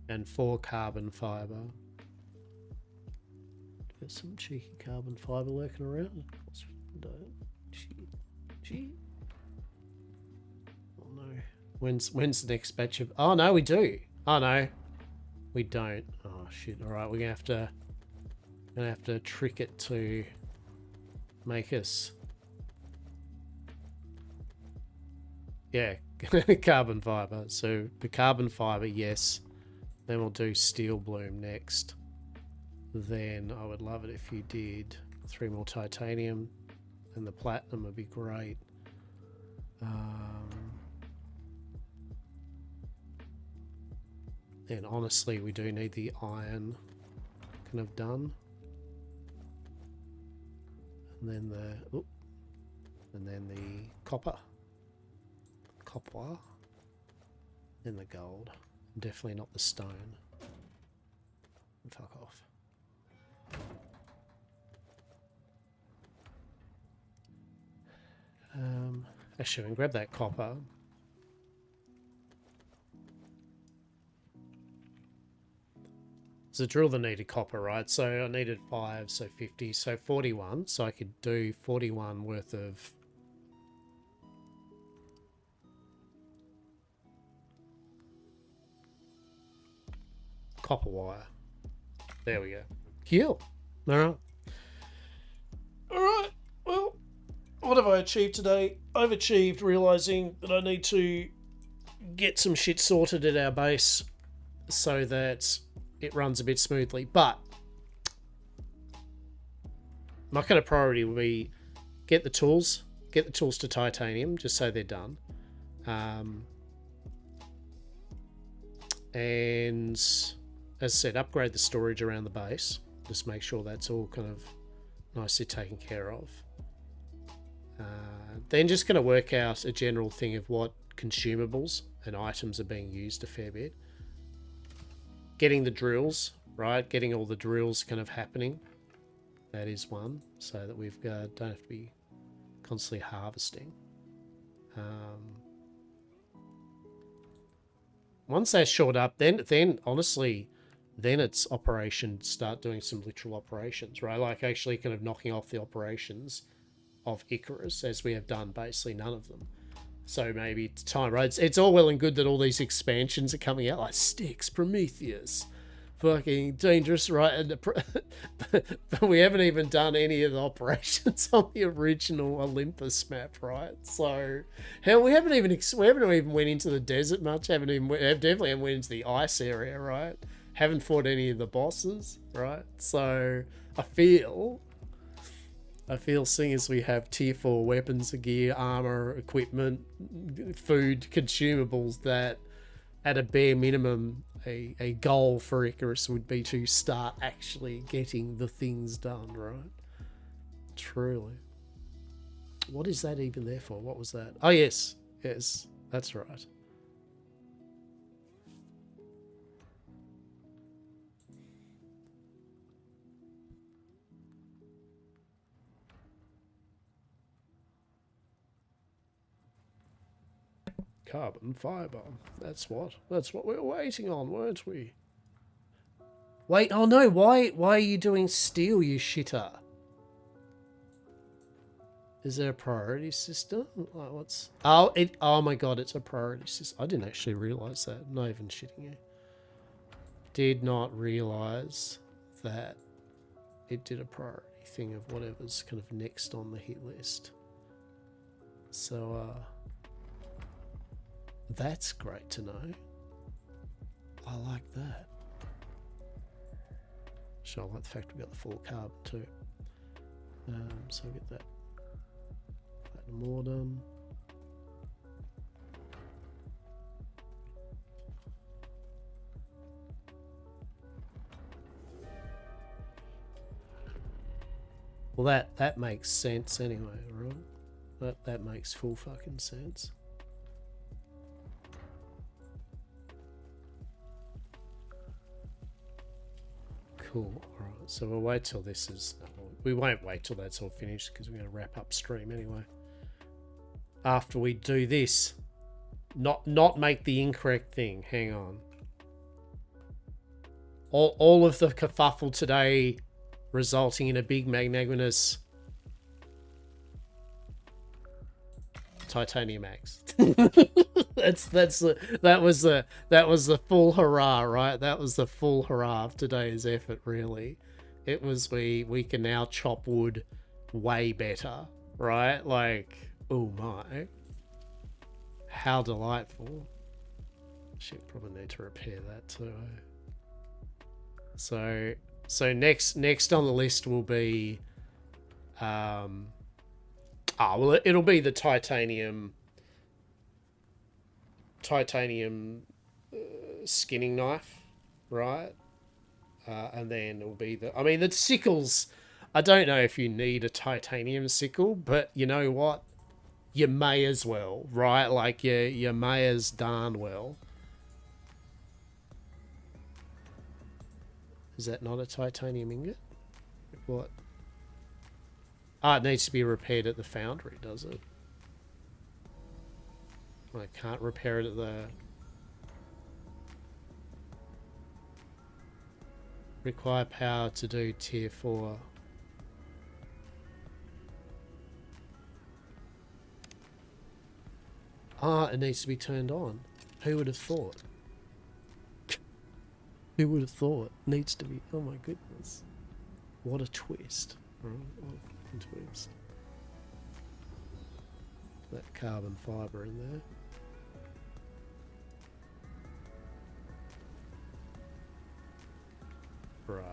And 4 carbon fibre. Got some cheeky carbon fibre lurking around. Gee. Oh no. When's the next batch of... Oh no, we do. Oh no. We don't. Oh shit. Alright, we're gonna have to trick it to make us... Yeah, carbon fibre. So the carbon fibre, yes. Then we'll do steel bloom next. Then I would love it if you did 3 more titanium, and the platinum would be great. And honestly, we do need the iron kind of done. And then the copper. Then the gold. Definitely not the stone. Fuck off. Actually, we can grab that copper. It's a drill that needed copper, right? So I needed 5, so 50, so 41. So I could do 41 worth of... copper wire. There we go. Heal. Alright. Alright, well, what have I achieved today? I've achieved realising that I need to get some shit sorted at our base so that it runs a bit smoothly. But my kind of priority will be get the tools to titanium, just so they're done. And as I said, upgrade the storage around the base. Just make sure that's all kind of nicely taken care of. Then just going to work out a general thing of what consumables and items are being used a fair bit. Getting the drills, right? Getting all the drills kind of happening. That is one, so that we've got, don't have to be constantly harvesting. Once that's shored up, then honestly, then it's operation, start doing some literal operations, right? Like actually kind of knocking off the operations of Icarus, as we have done basically none of them. So maybe it's time, right? It's all well and good that all these expansions are coming out, like Styx, Prometheus, fucking dangerous, right? And but we haven't even done any of the operations on the original Olympus map, right? So hell, we haven't even went into the desert much. Definitely haven't went into the ice area, right? Haven't fought any of the bosses, right? So I feel seeing as we have tier 4 weapons, gear, armor, equipment, food, consumables, that at a bare minimum, a goal for Icarus would be to start actually getting the things done, right? Truly. What is that even there for? What was that? Oh, yes. Yes, that's right. Carbon fiber. That's what we were waiting on, weren't we? Wait, oh no, why are you doing steel, you shitter? Is there a priority system? Like what's... Oh my god, it's a priority system. I didn't actually realise that. Not even shitting you. Did not realise that it did a priority thing of whatever's kind of next on the hit list. So, that's great to know. I like that. So I like the fact we got the full carbon too. So we'll get that more done. Well, that makes sense anyway, right? That makes full fucking sense. Cool. All right. So we'll wait till this is... We won't wait till that's all finished because we're going to wrap up stream anyway. After we do this. Not make the incorrect thing. Hang on. All of the kerfuffle today resulting in a big magnanimous titanium axe. that was the full hurrah, right? That was the full hurrah of today's effort, really. It was we can now chop wood way better, right? Like, oh my, how delightful. Shit, probably need to repair that too. So next on the list will be well, it'll be the titanium skinning knife, right? And then it'll be the sickles. I don't know if you need a titanium sickle, but you know what? You may as well, right? Like you may as darn well. Is that not a titanium ingot? What? Ah, it needs to be repaired at the foundry, does it? I can't repair it at the... Require power to do tier 4. Ah, it needs to be turned on. Who would have thought? Who would have thought? Needs to be... Oh my goodness. What a twist. What a twist. That carbon fibre in there. Right.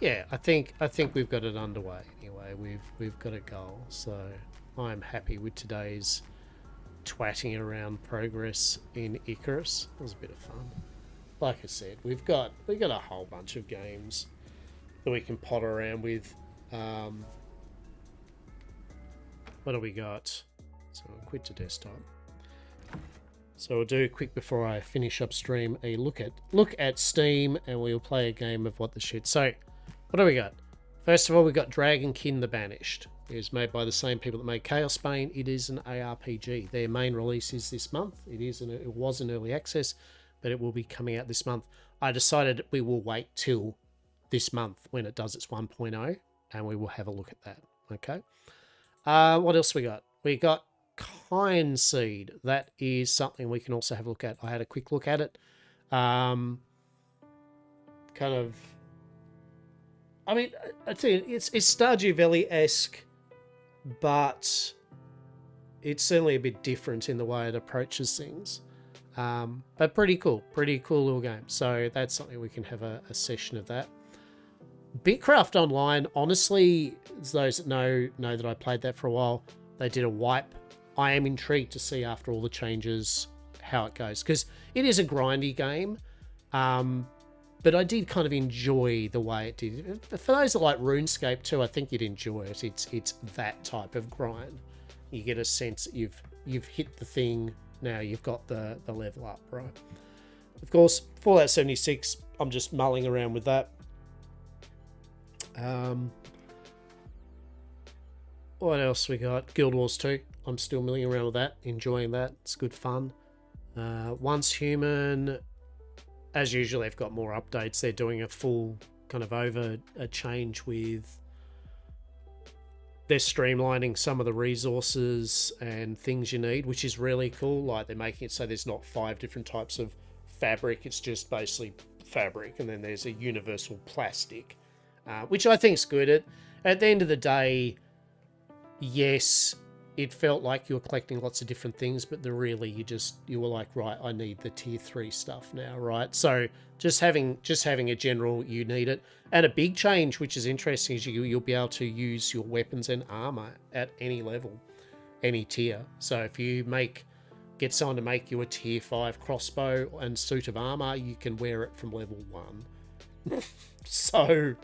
Yeah, I think we've got it underway anyway. We've got a goal, so I'm happy with today's twatting around progress in Icarus. It was a bit of fun. Like I said, we got a whole bunch of games that we can potter around with. What do we got? So I'll quit to desktop. So we'll do quick before I finish up stream a look at Steam, and we'll play a game of what the shit. So what do we got? First of all, we got Dragonkin the Banished. It is made by the same people that made Chaos Bane. It is an ARPG. Their main release is this month. It was in early access, but it will be coming out this month. I decided we will wait till this month when it does its 1.0, and we will have a look at that. Okay. What else we got? We got Kind Seed. That is something we can also have a look at. I had a quick look at it. Kind of... I mean, I tell you, it's Stardew Valley-esque, but it's certainly a bit different in the way it approaches things. But pretty cool little game. So that's something we can have a session of that. Bitcraft Online, honestly, those that know that I played that for a while, they did a wipe. I am intrigued to see after all the changes how it goes, because it is a grindy game. But I did kind of enjoy the way it did. For those that like RuneScape too, I think you'd enjoy it. It's that type of grind. You get a sense that you've hit the thing. Now you've got the level up, right? Of course, Fallout 76, I'm just mulling around with that. What else we got? Guild Wars 2. I'm still milling around with that, enjoying that. It's good fun. Once Human... As usual, they've got more updates. They're doing a full kind of a change with... They're streamlining some of the resources and things you need, which is really cool. Like, they're making it so there's not 5 different types of fabric. It's just basically fabric. And then there's a universal plastic, which I think is good. At the end of the day, yes... It felt like you were collecting lots of different things, but really you were like, right, I need the tier 3 stuff now, right? So just having a general, you need it. And a big change, which is interesting, is you'll be able to use your weapons and armor at any level, any tier. So if you get someone to make you a tier 5 crossbow and suit of armor, you can wear it from level 1. So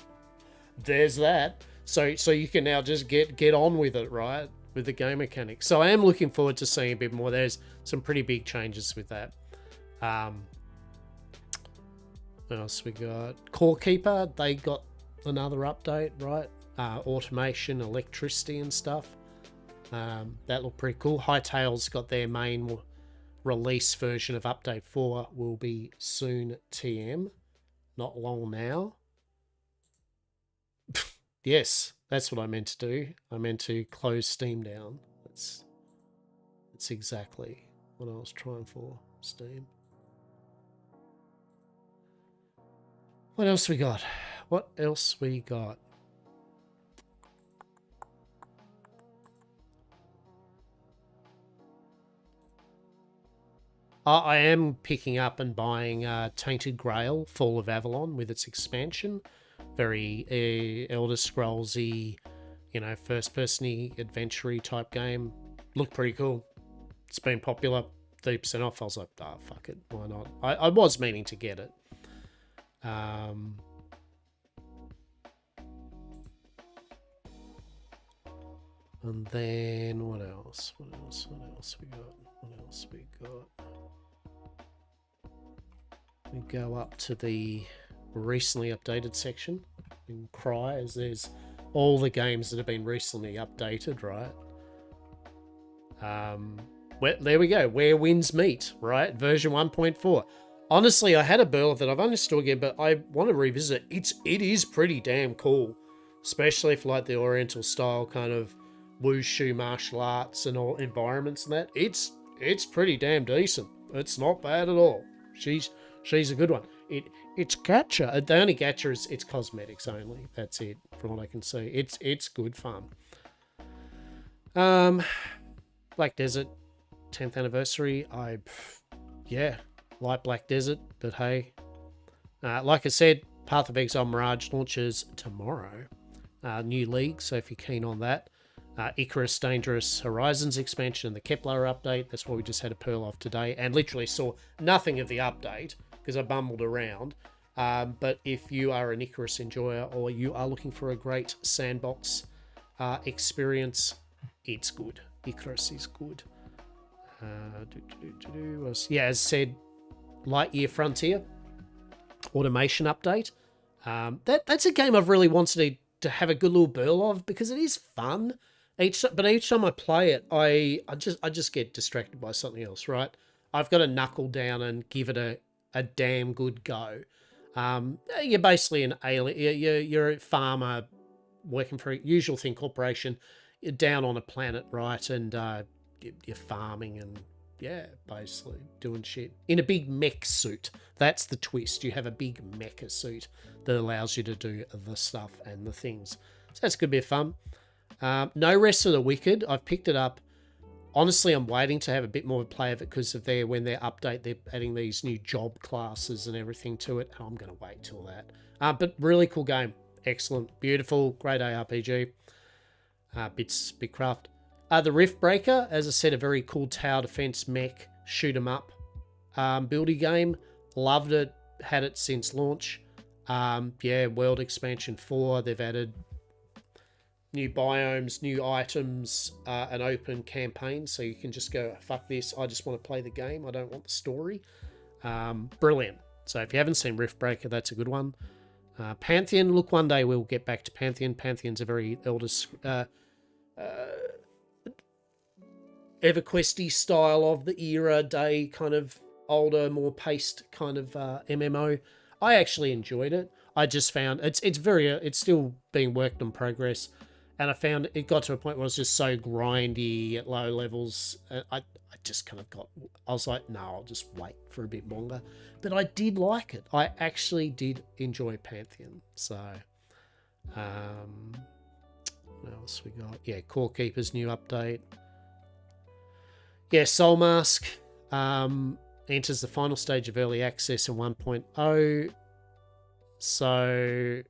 there's that. So you can now just get on with it, right? With the game mechanics. So I am looking forward to seeing a bit more. There's some pretty big changes with that. What else we got? Core Keeper, they got another update, right? Automation, electricity and stuff. That looked pretty cool. Hightail's got their main release version of Update 4 will be soon TM. Not long now. Yes. That's what I meant to do. I meant to close Steam down. That's exactly what I was trying for, Steam. What else we got? What else we got? I am picking up and buying Tainted Grail, Fall of Avalon with its expansion. Very Elder Scrolls-y, first-person-y, adventure-y type game. Looked pretty cool. It's been popular. 30% off. I was like, fuck it. Why not? I was meaning to get it. And then, what else? What else we got? We go up to the recently updated section and cry as there's all the games that have been recently updated, right? Well, there we go. Where winds meet, right? Version 1.4. Honestly, I had a burl of it. I've understood again, but I want to revisit it. It is pretty damn cool, especially for like the Oriental style kind of wushu martial arts and all environments and that. It's pretty damn decent. It's not bad at all. She's a good one. It's gacha. The only gacha is it's cosmetics only. That's it, from what I can see. It's good fun. Black Desert 10th anniversary. Yeah, like Black Desert, but hey, like I said, Path of Exile Mirage launches tomorrow. New league, so if you're keen on that. Icarus Dangerous Horizons expansion and the Keplar update. That's what we just had a pearl of today, and literally saw nothing of the update because I bumbled around. But if you are an Icarus enjoyer or you are looking for a great sandbox experience, it's good. Icarus is good. Yeah, as said, Lightyear Frontier automation update. That's a game I've really wanted to have a good little burl of because it is fun. But each time I play it, I just get distracted by something else, right? I've got to knuckle down and give it a damn good go. You're basically an alien. You're a farmer working for a usual thing corporation. You're down on a planet, right? And you're farming and yeah, basically doing shit in a big mech suit. That's the twist. You have a big mecha suit that allows you to do the stuff and the things. So that's going to be fun. No Rest for the Wicked. I've picked it up. Honestly, I'm waiting to have a bit more play of it because of when they update, they're adding these new job classes and everything to it. I'm going to wait till that. But really cool game. Excellent. Beautiful. Great ARPG. Big craft. The Rift Breaker, as I said, a very cool tower defense mech shoot 'em up buildy game. Loved it. Had it since launch. Yeah, World Expansion 4. They've added new biomes, new items, an open campaign. So you can just go, fuck this. I just want to play the game. I don't want the story. Brilliant. So if you haven't seen Rift Breaker, that's a good one. Pantheon. Look, one day we'll get back to Pantheon. Pantheon's a very EverQuesty style of the era day, kind of older, more paced kind of MMO. I actually enjoyed it. I just found it's still being worked in progress, and I found it got to a point where it was just so grindy at low levels. I just kind of I was like, no, I'll just wait for a bit longer. But I did like it. I actually did enjoy Pantheon. So, what else we got? Yeah, Core Keeper's new update. Yeah, Soul Mask enters the final stage of early access in 1.0. So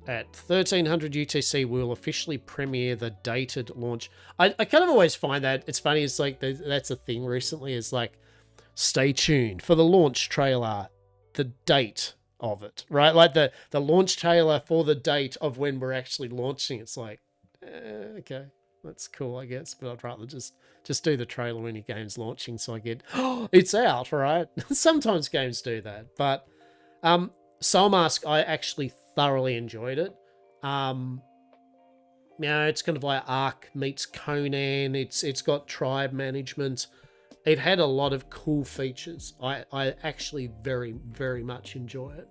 at 1300 UTC, we'll officially premiere the dated launch. I kind of always find that it's funny. It's like that's a thing recently. Is like, stay tuned for the launch trailer, the date of it, right? Like the launch trailer for the date of when we're actually launching. It's like, okay. That's cool, I guess, but I'd rather just do the trailer when your game's launching so I get, oh, it's out, right? Sometimes games do that. But Soul Mask, I actually thoroughly enjoyed it. It's kind of like Ark meets Conan. It's got tribe management. It had a lot of cool features. I actually very, very much enjoy it.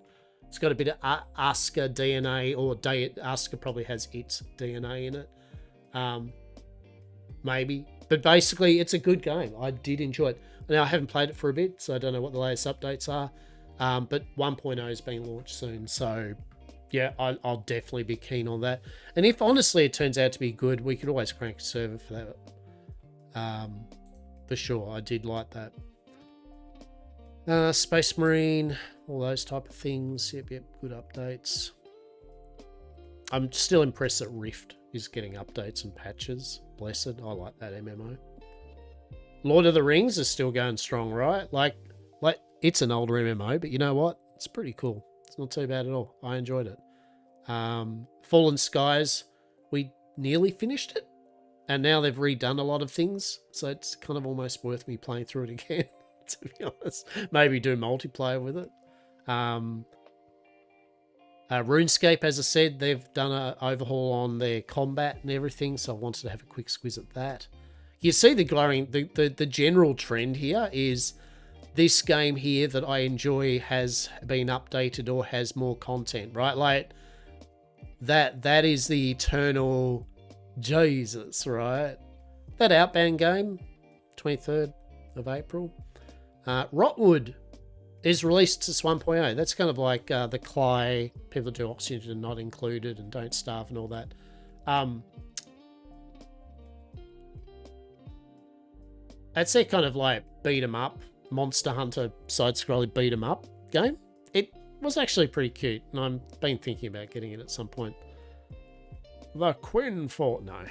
It's got a bit of Asuka DNA, or Asuka probably has its DNA in it. Maybe. But basically, it's a good game. I did enjoy it. Now, I haven't played it for a bit, so I don't know what the latest updates are. But 1.0 is being launched soon. So, yeah, I'll definitely be keen on that. And if, honestly, it turns out to be good, we could always crank a server for that. For sure, I did like that. Space Marine, all those type of things. Yep, good updates. I'm still impressed that Rift is getting updates and patches. Blessed, I like that MMO. Lord of the Rings is still going strong, right? Like it's an older MMO, but you know what? It's pretty cool. It's not too bad at all. I enjoyed it. Fallen Skies, we nearly finished it, and now they've redone a lot of things, so it's kind of almost worth me playing through it again, to be honest. Maybe do multiplayer with it. RuneScape, as I said, they've done an overhaul on their combat and everything, so I wanted to have a quick squiz at that. You see the general trend here is this game here that I enjoy has been updated or has more content, right? Like that is the eternal Jesus, right? That Outbound game, 23rd of April. Rotwood is released as 1.0. That's kind of like the Cly, people do Oxygen Not Included and Don't Starve and all that. That's their kind of like beat 'em up, Monster Hunter side-scrolling beat 'em up game. It was actually pretty cute, and I've been thinking about getting it at some point. The Quinn Fort, no.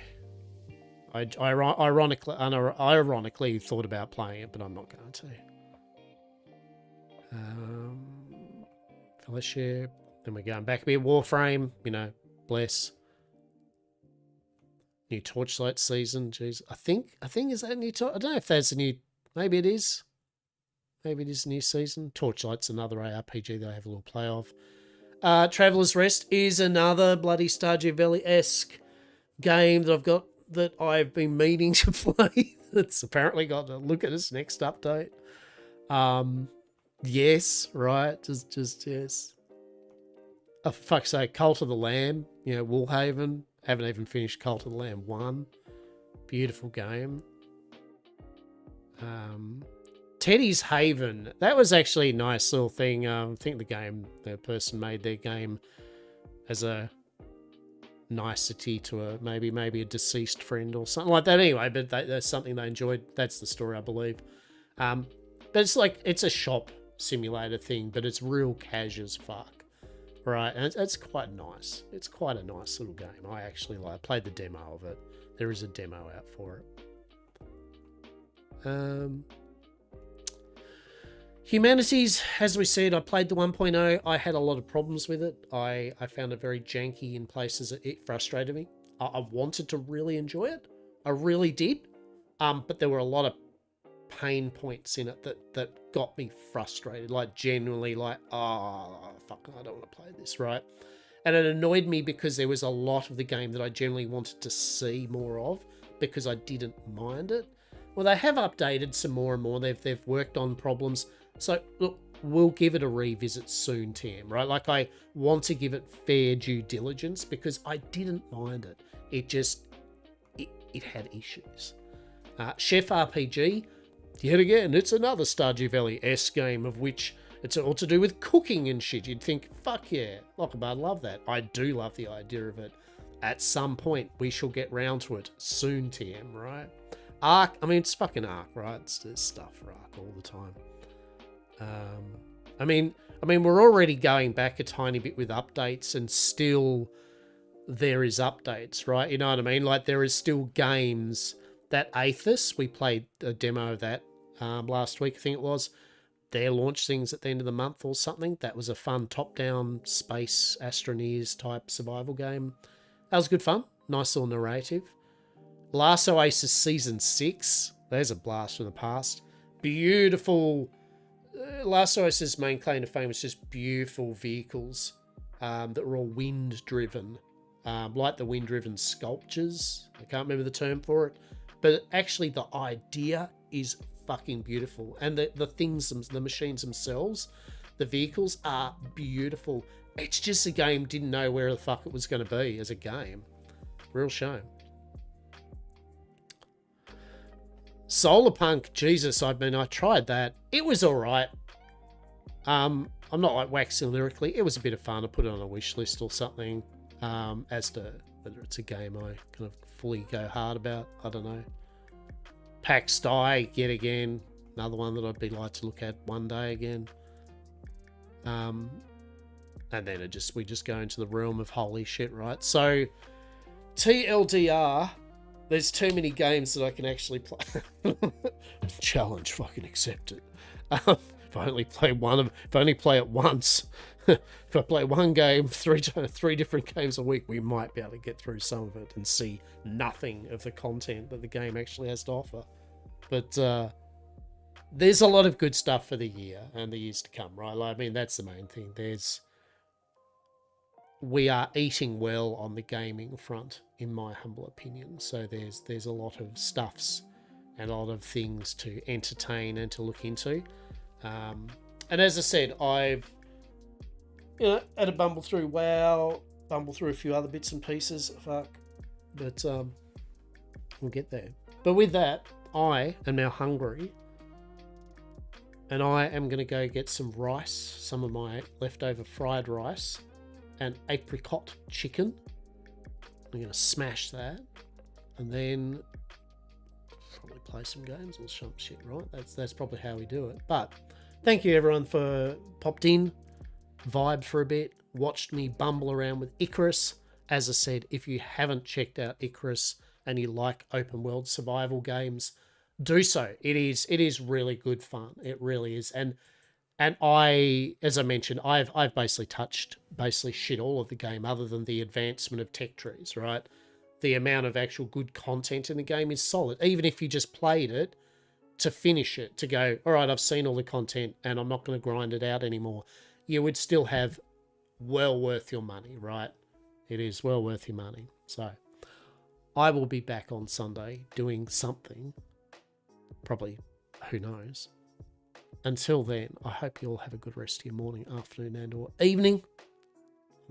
I ironically thought about playing it, but I'm not going to. Fellowship. Then we're going back a bit. Warframe, you know, bless. New Torchlight season. Jeez, I think is that a new? I don't know if that's a new. Maybe it is. Maybe it is a new season. Torchlight's another ARPG that I have a little play of. Traveler's Rest is another bloody Stardew Valley-esque game that I've been meaning to play. That's apparently got to look at its next update. Yes, right. Just yes. Oh, for fuck's sake, Cult of the Lamb. You know, Woolhaven. Haven't even finished Cult of the Lamb 1. Beautiful game. Teddy's Haven. That was actually a nice little thing. I think the person made their game as a nicety to a maybe a deceased friend or something like that. Anyway, but that's something they enjoyed. That's the story, I believe. But it's like, it's a shop simulator thing, but it's real cash as fuck. Right, and it's quite nice. It's quite a nice little game. I actually played the demo of it. There is a demo out for it. Humanities, as we said, I played the 1.0. I had a lot of problems with it. I found it very janky in places. It frustrated me. I wanted to really enjoy it. I really did. But there were a lot of pain points in it that got me frustrated. Like, genuinely, like, oh, fuck, I don't want to play this, right? And it annoyed me because there was a lot of the game that I generally wanted to see more of because I didn't mind it. Well, they have updated some more and more. They've worked on problems. So, look, we'll give it a revisit soon, Tim, right? Like, I want to give it fair due diligence because I didn't mind it. It just, it had issues. Chef RPG, yet again, it's another Stardew Valley-esque game of which it's all to do with cooking and shit. You'd think, fuck yeah, Lockerbard, love that. I do love the idea of it. At some point, we shall get round to it soon, TM, right? Ark, I mean, it's fucking Ark, right? There's stuff for Ark all the time. I mean, we're already going back a tiny bit with updates, and still there is updates, right? You know what I mean? Like, there is still games. That Aethys, we played a demo of that last week, I think it was. Their launch things at the end of the month or something. That was a fun top-down space Astroneers type survival game. That was good fun. Nice little narrative. Last Oasis Season 6. There's a blast from the past. Beautiful. Last Oasis' main claim to fame was just beautiful vehicles that were all wind-driven. Like the wind-driven sculptures. I can't remember the term for it. But actually the idea is fucking beautiful. And the things, the machines themselves, the vehicles are beautiful. It's just the game didn't know where the fuck it was going to be as a game. Real shame. Solarpunk, Jesus, I mean, I tried that. It was alright. I'm not like waxing lyrically. It was a bit of fun. I put it on a wish list or something. As to whether it's a game I kind of fully go hard about, I don't know. PAX Die, yet again, another one that I'd be like to look at one day again. And then we just go into the realm of holy shit, right? So, TLDR, there's too many games that I can actually play. Challenge, fucking accept it. If I only play it once. If I play one game, three different games a week, we might be able to get through some of it and see nothing of the content that the game actually has to offer. But there's a lot of good stuff for the year and the years to come, right? Like, I mean, that's the main thing. There's we are eating well on the gaming front, in my humble opinion. So there's a lot of stuffs and a lot of things to entertain and to look into. And as I said, I've had a bumble through WoW, bumble through a few other bits and pieces. Fuck, but we'll get there. But with that, I am now hungry, and I am going to go get some rice, some of my leftover fried rice, and apricot chicken. I'm going to smash that, and then probably play some games or some shit, right? That's probably how we do it. But thank you everyone for popped in, vibe for a bit, watched me bumble around with Icarus. As I said, if you haven't checked out Icarus and you like open world survival games, do so. It is really good fun. It really is. And I, as I mentioned, I've basically touched shit all of the game other than the advancement of tech trees, right? The amount of actual good content in the game is solid. Even if you just played it to finish it, to go, all right, I've seen all the content and I'm not going to grind it out anymore, you would still have well worth your money, right? It is well worth your money. So I will be back on Sunday doing something. Probably, who knows. Until then, I hope you all have a good rest of your morning, afternoon, and or evening.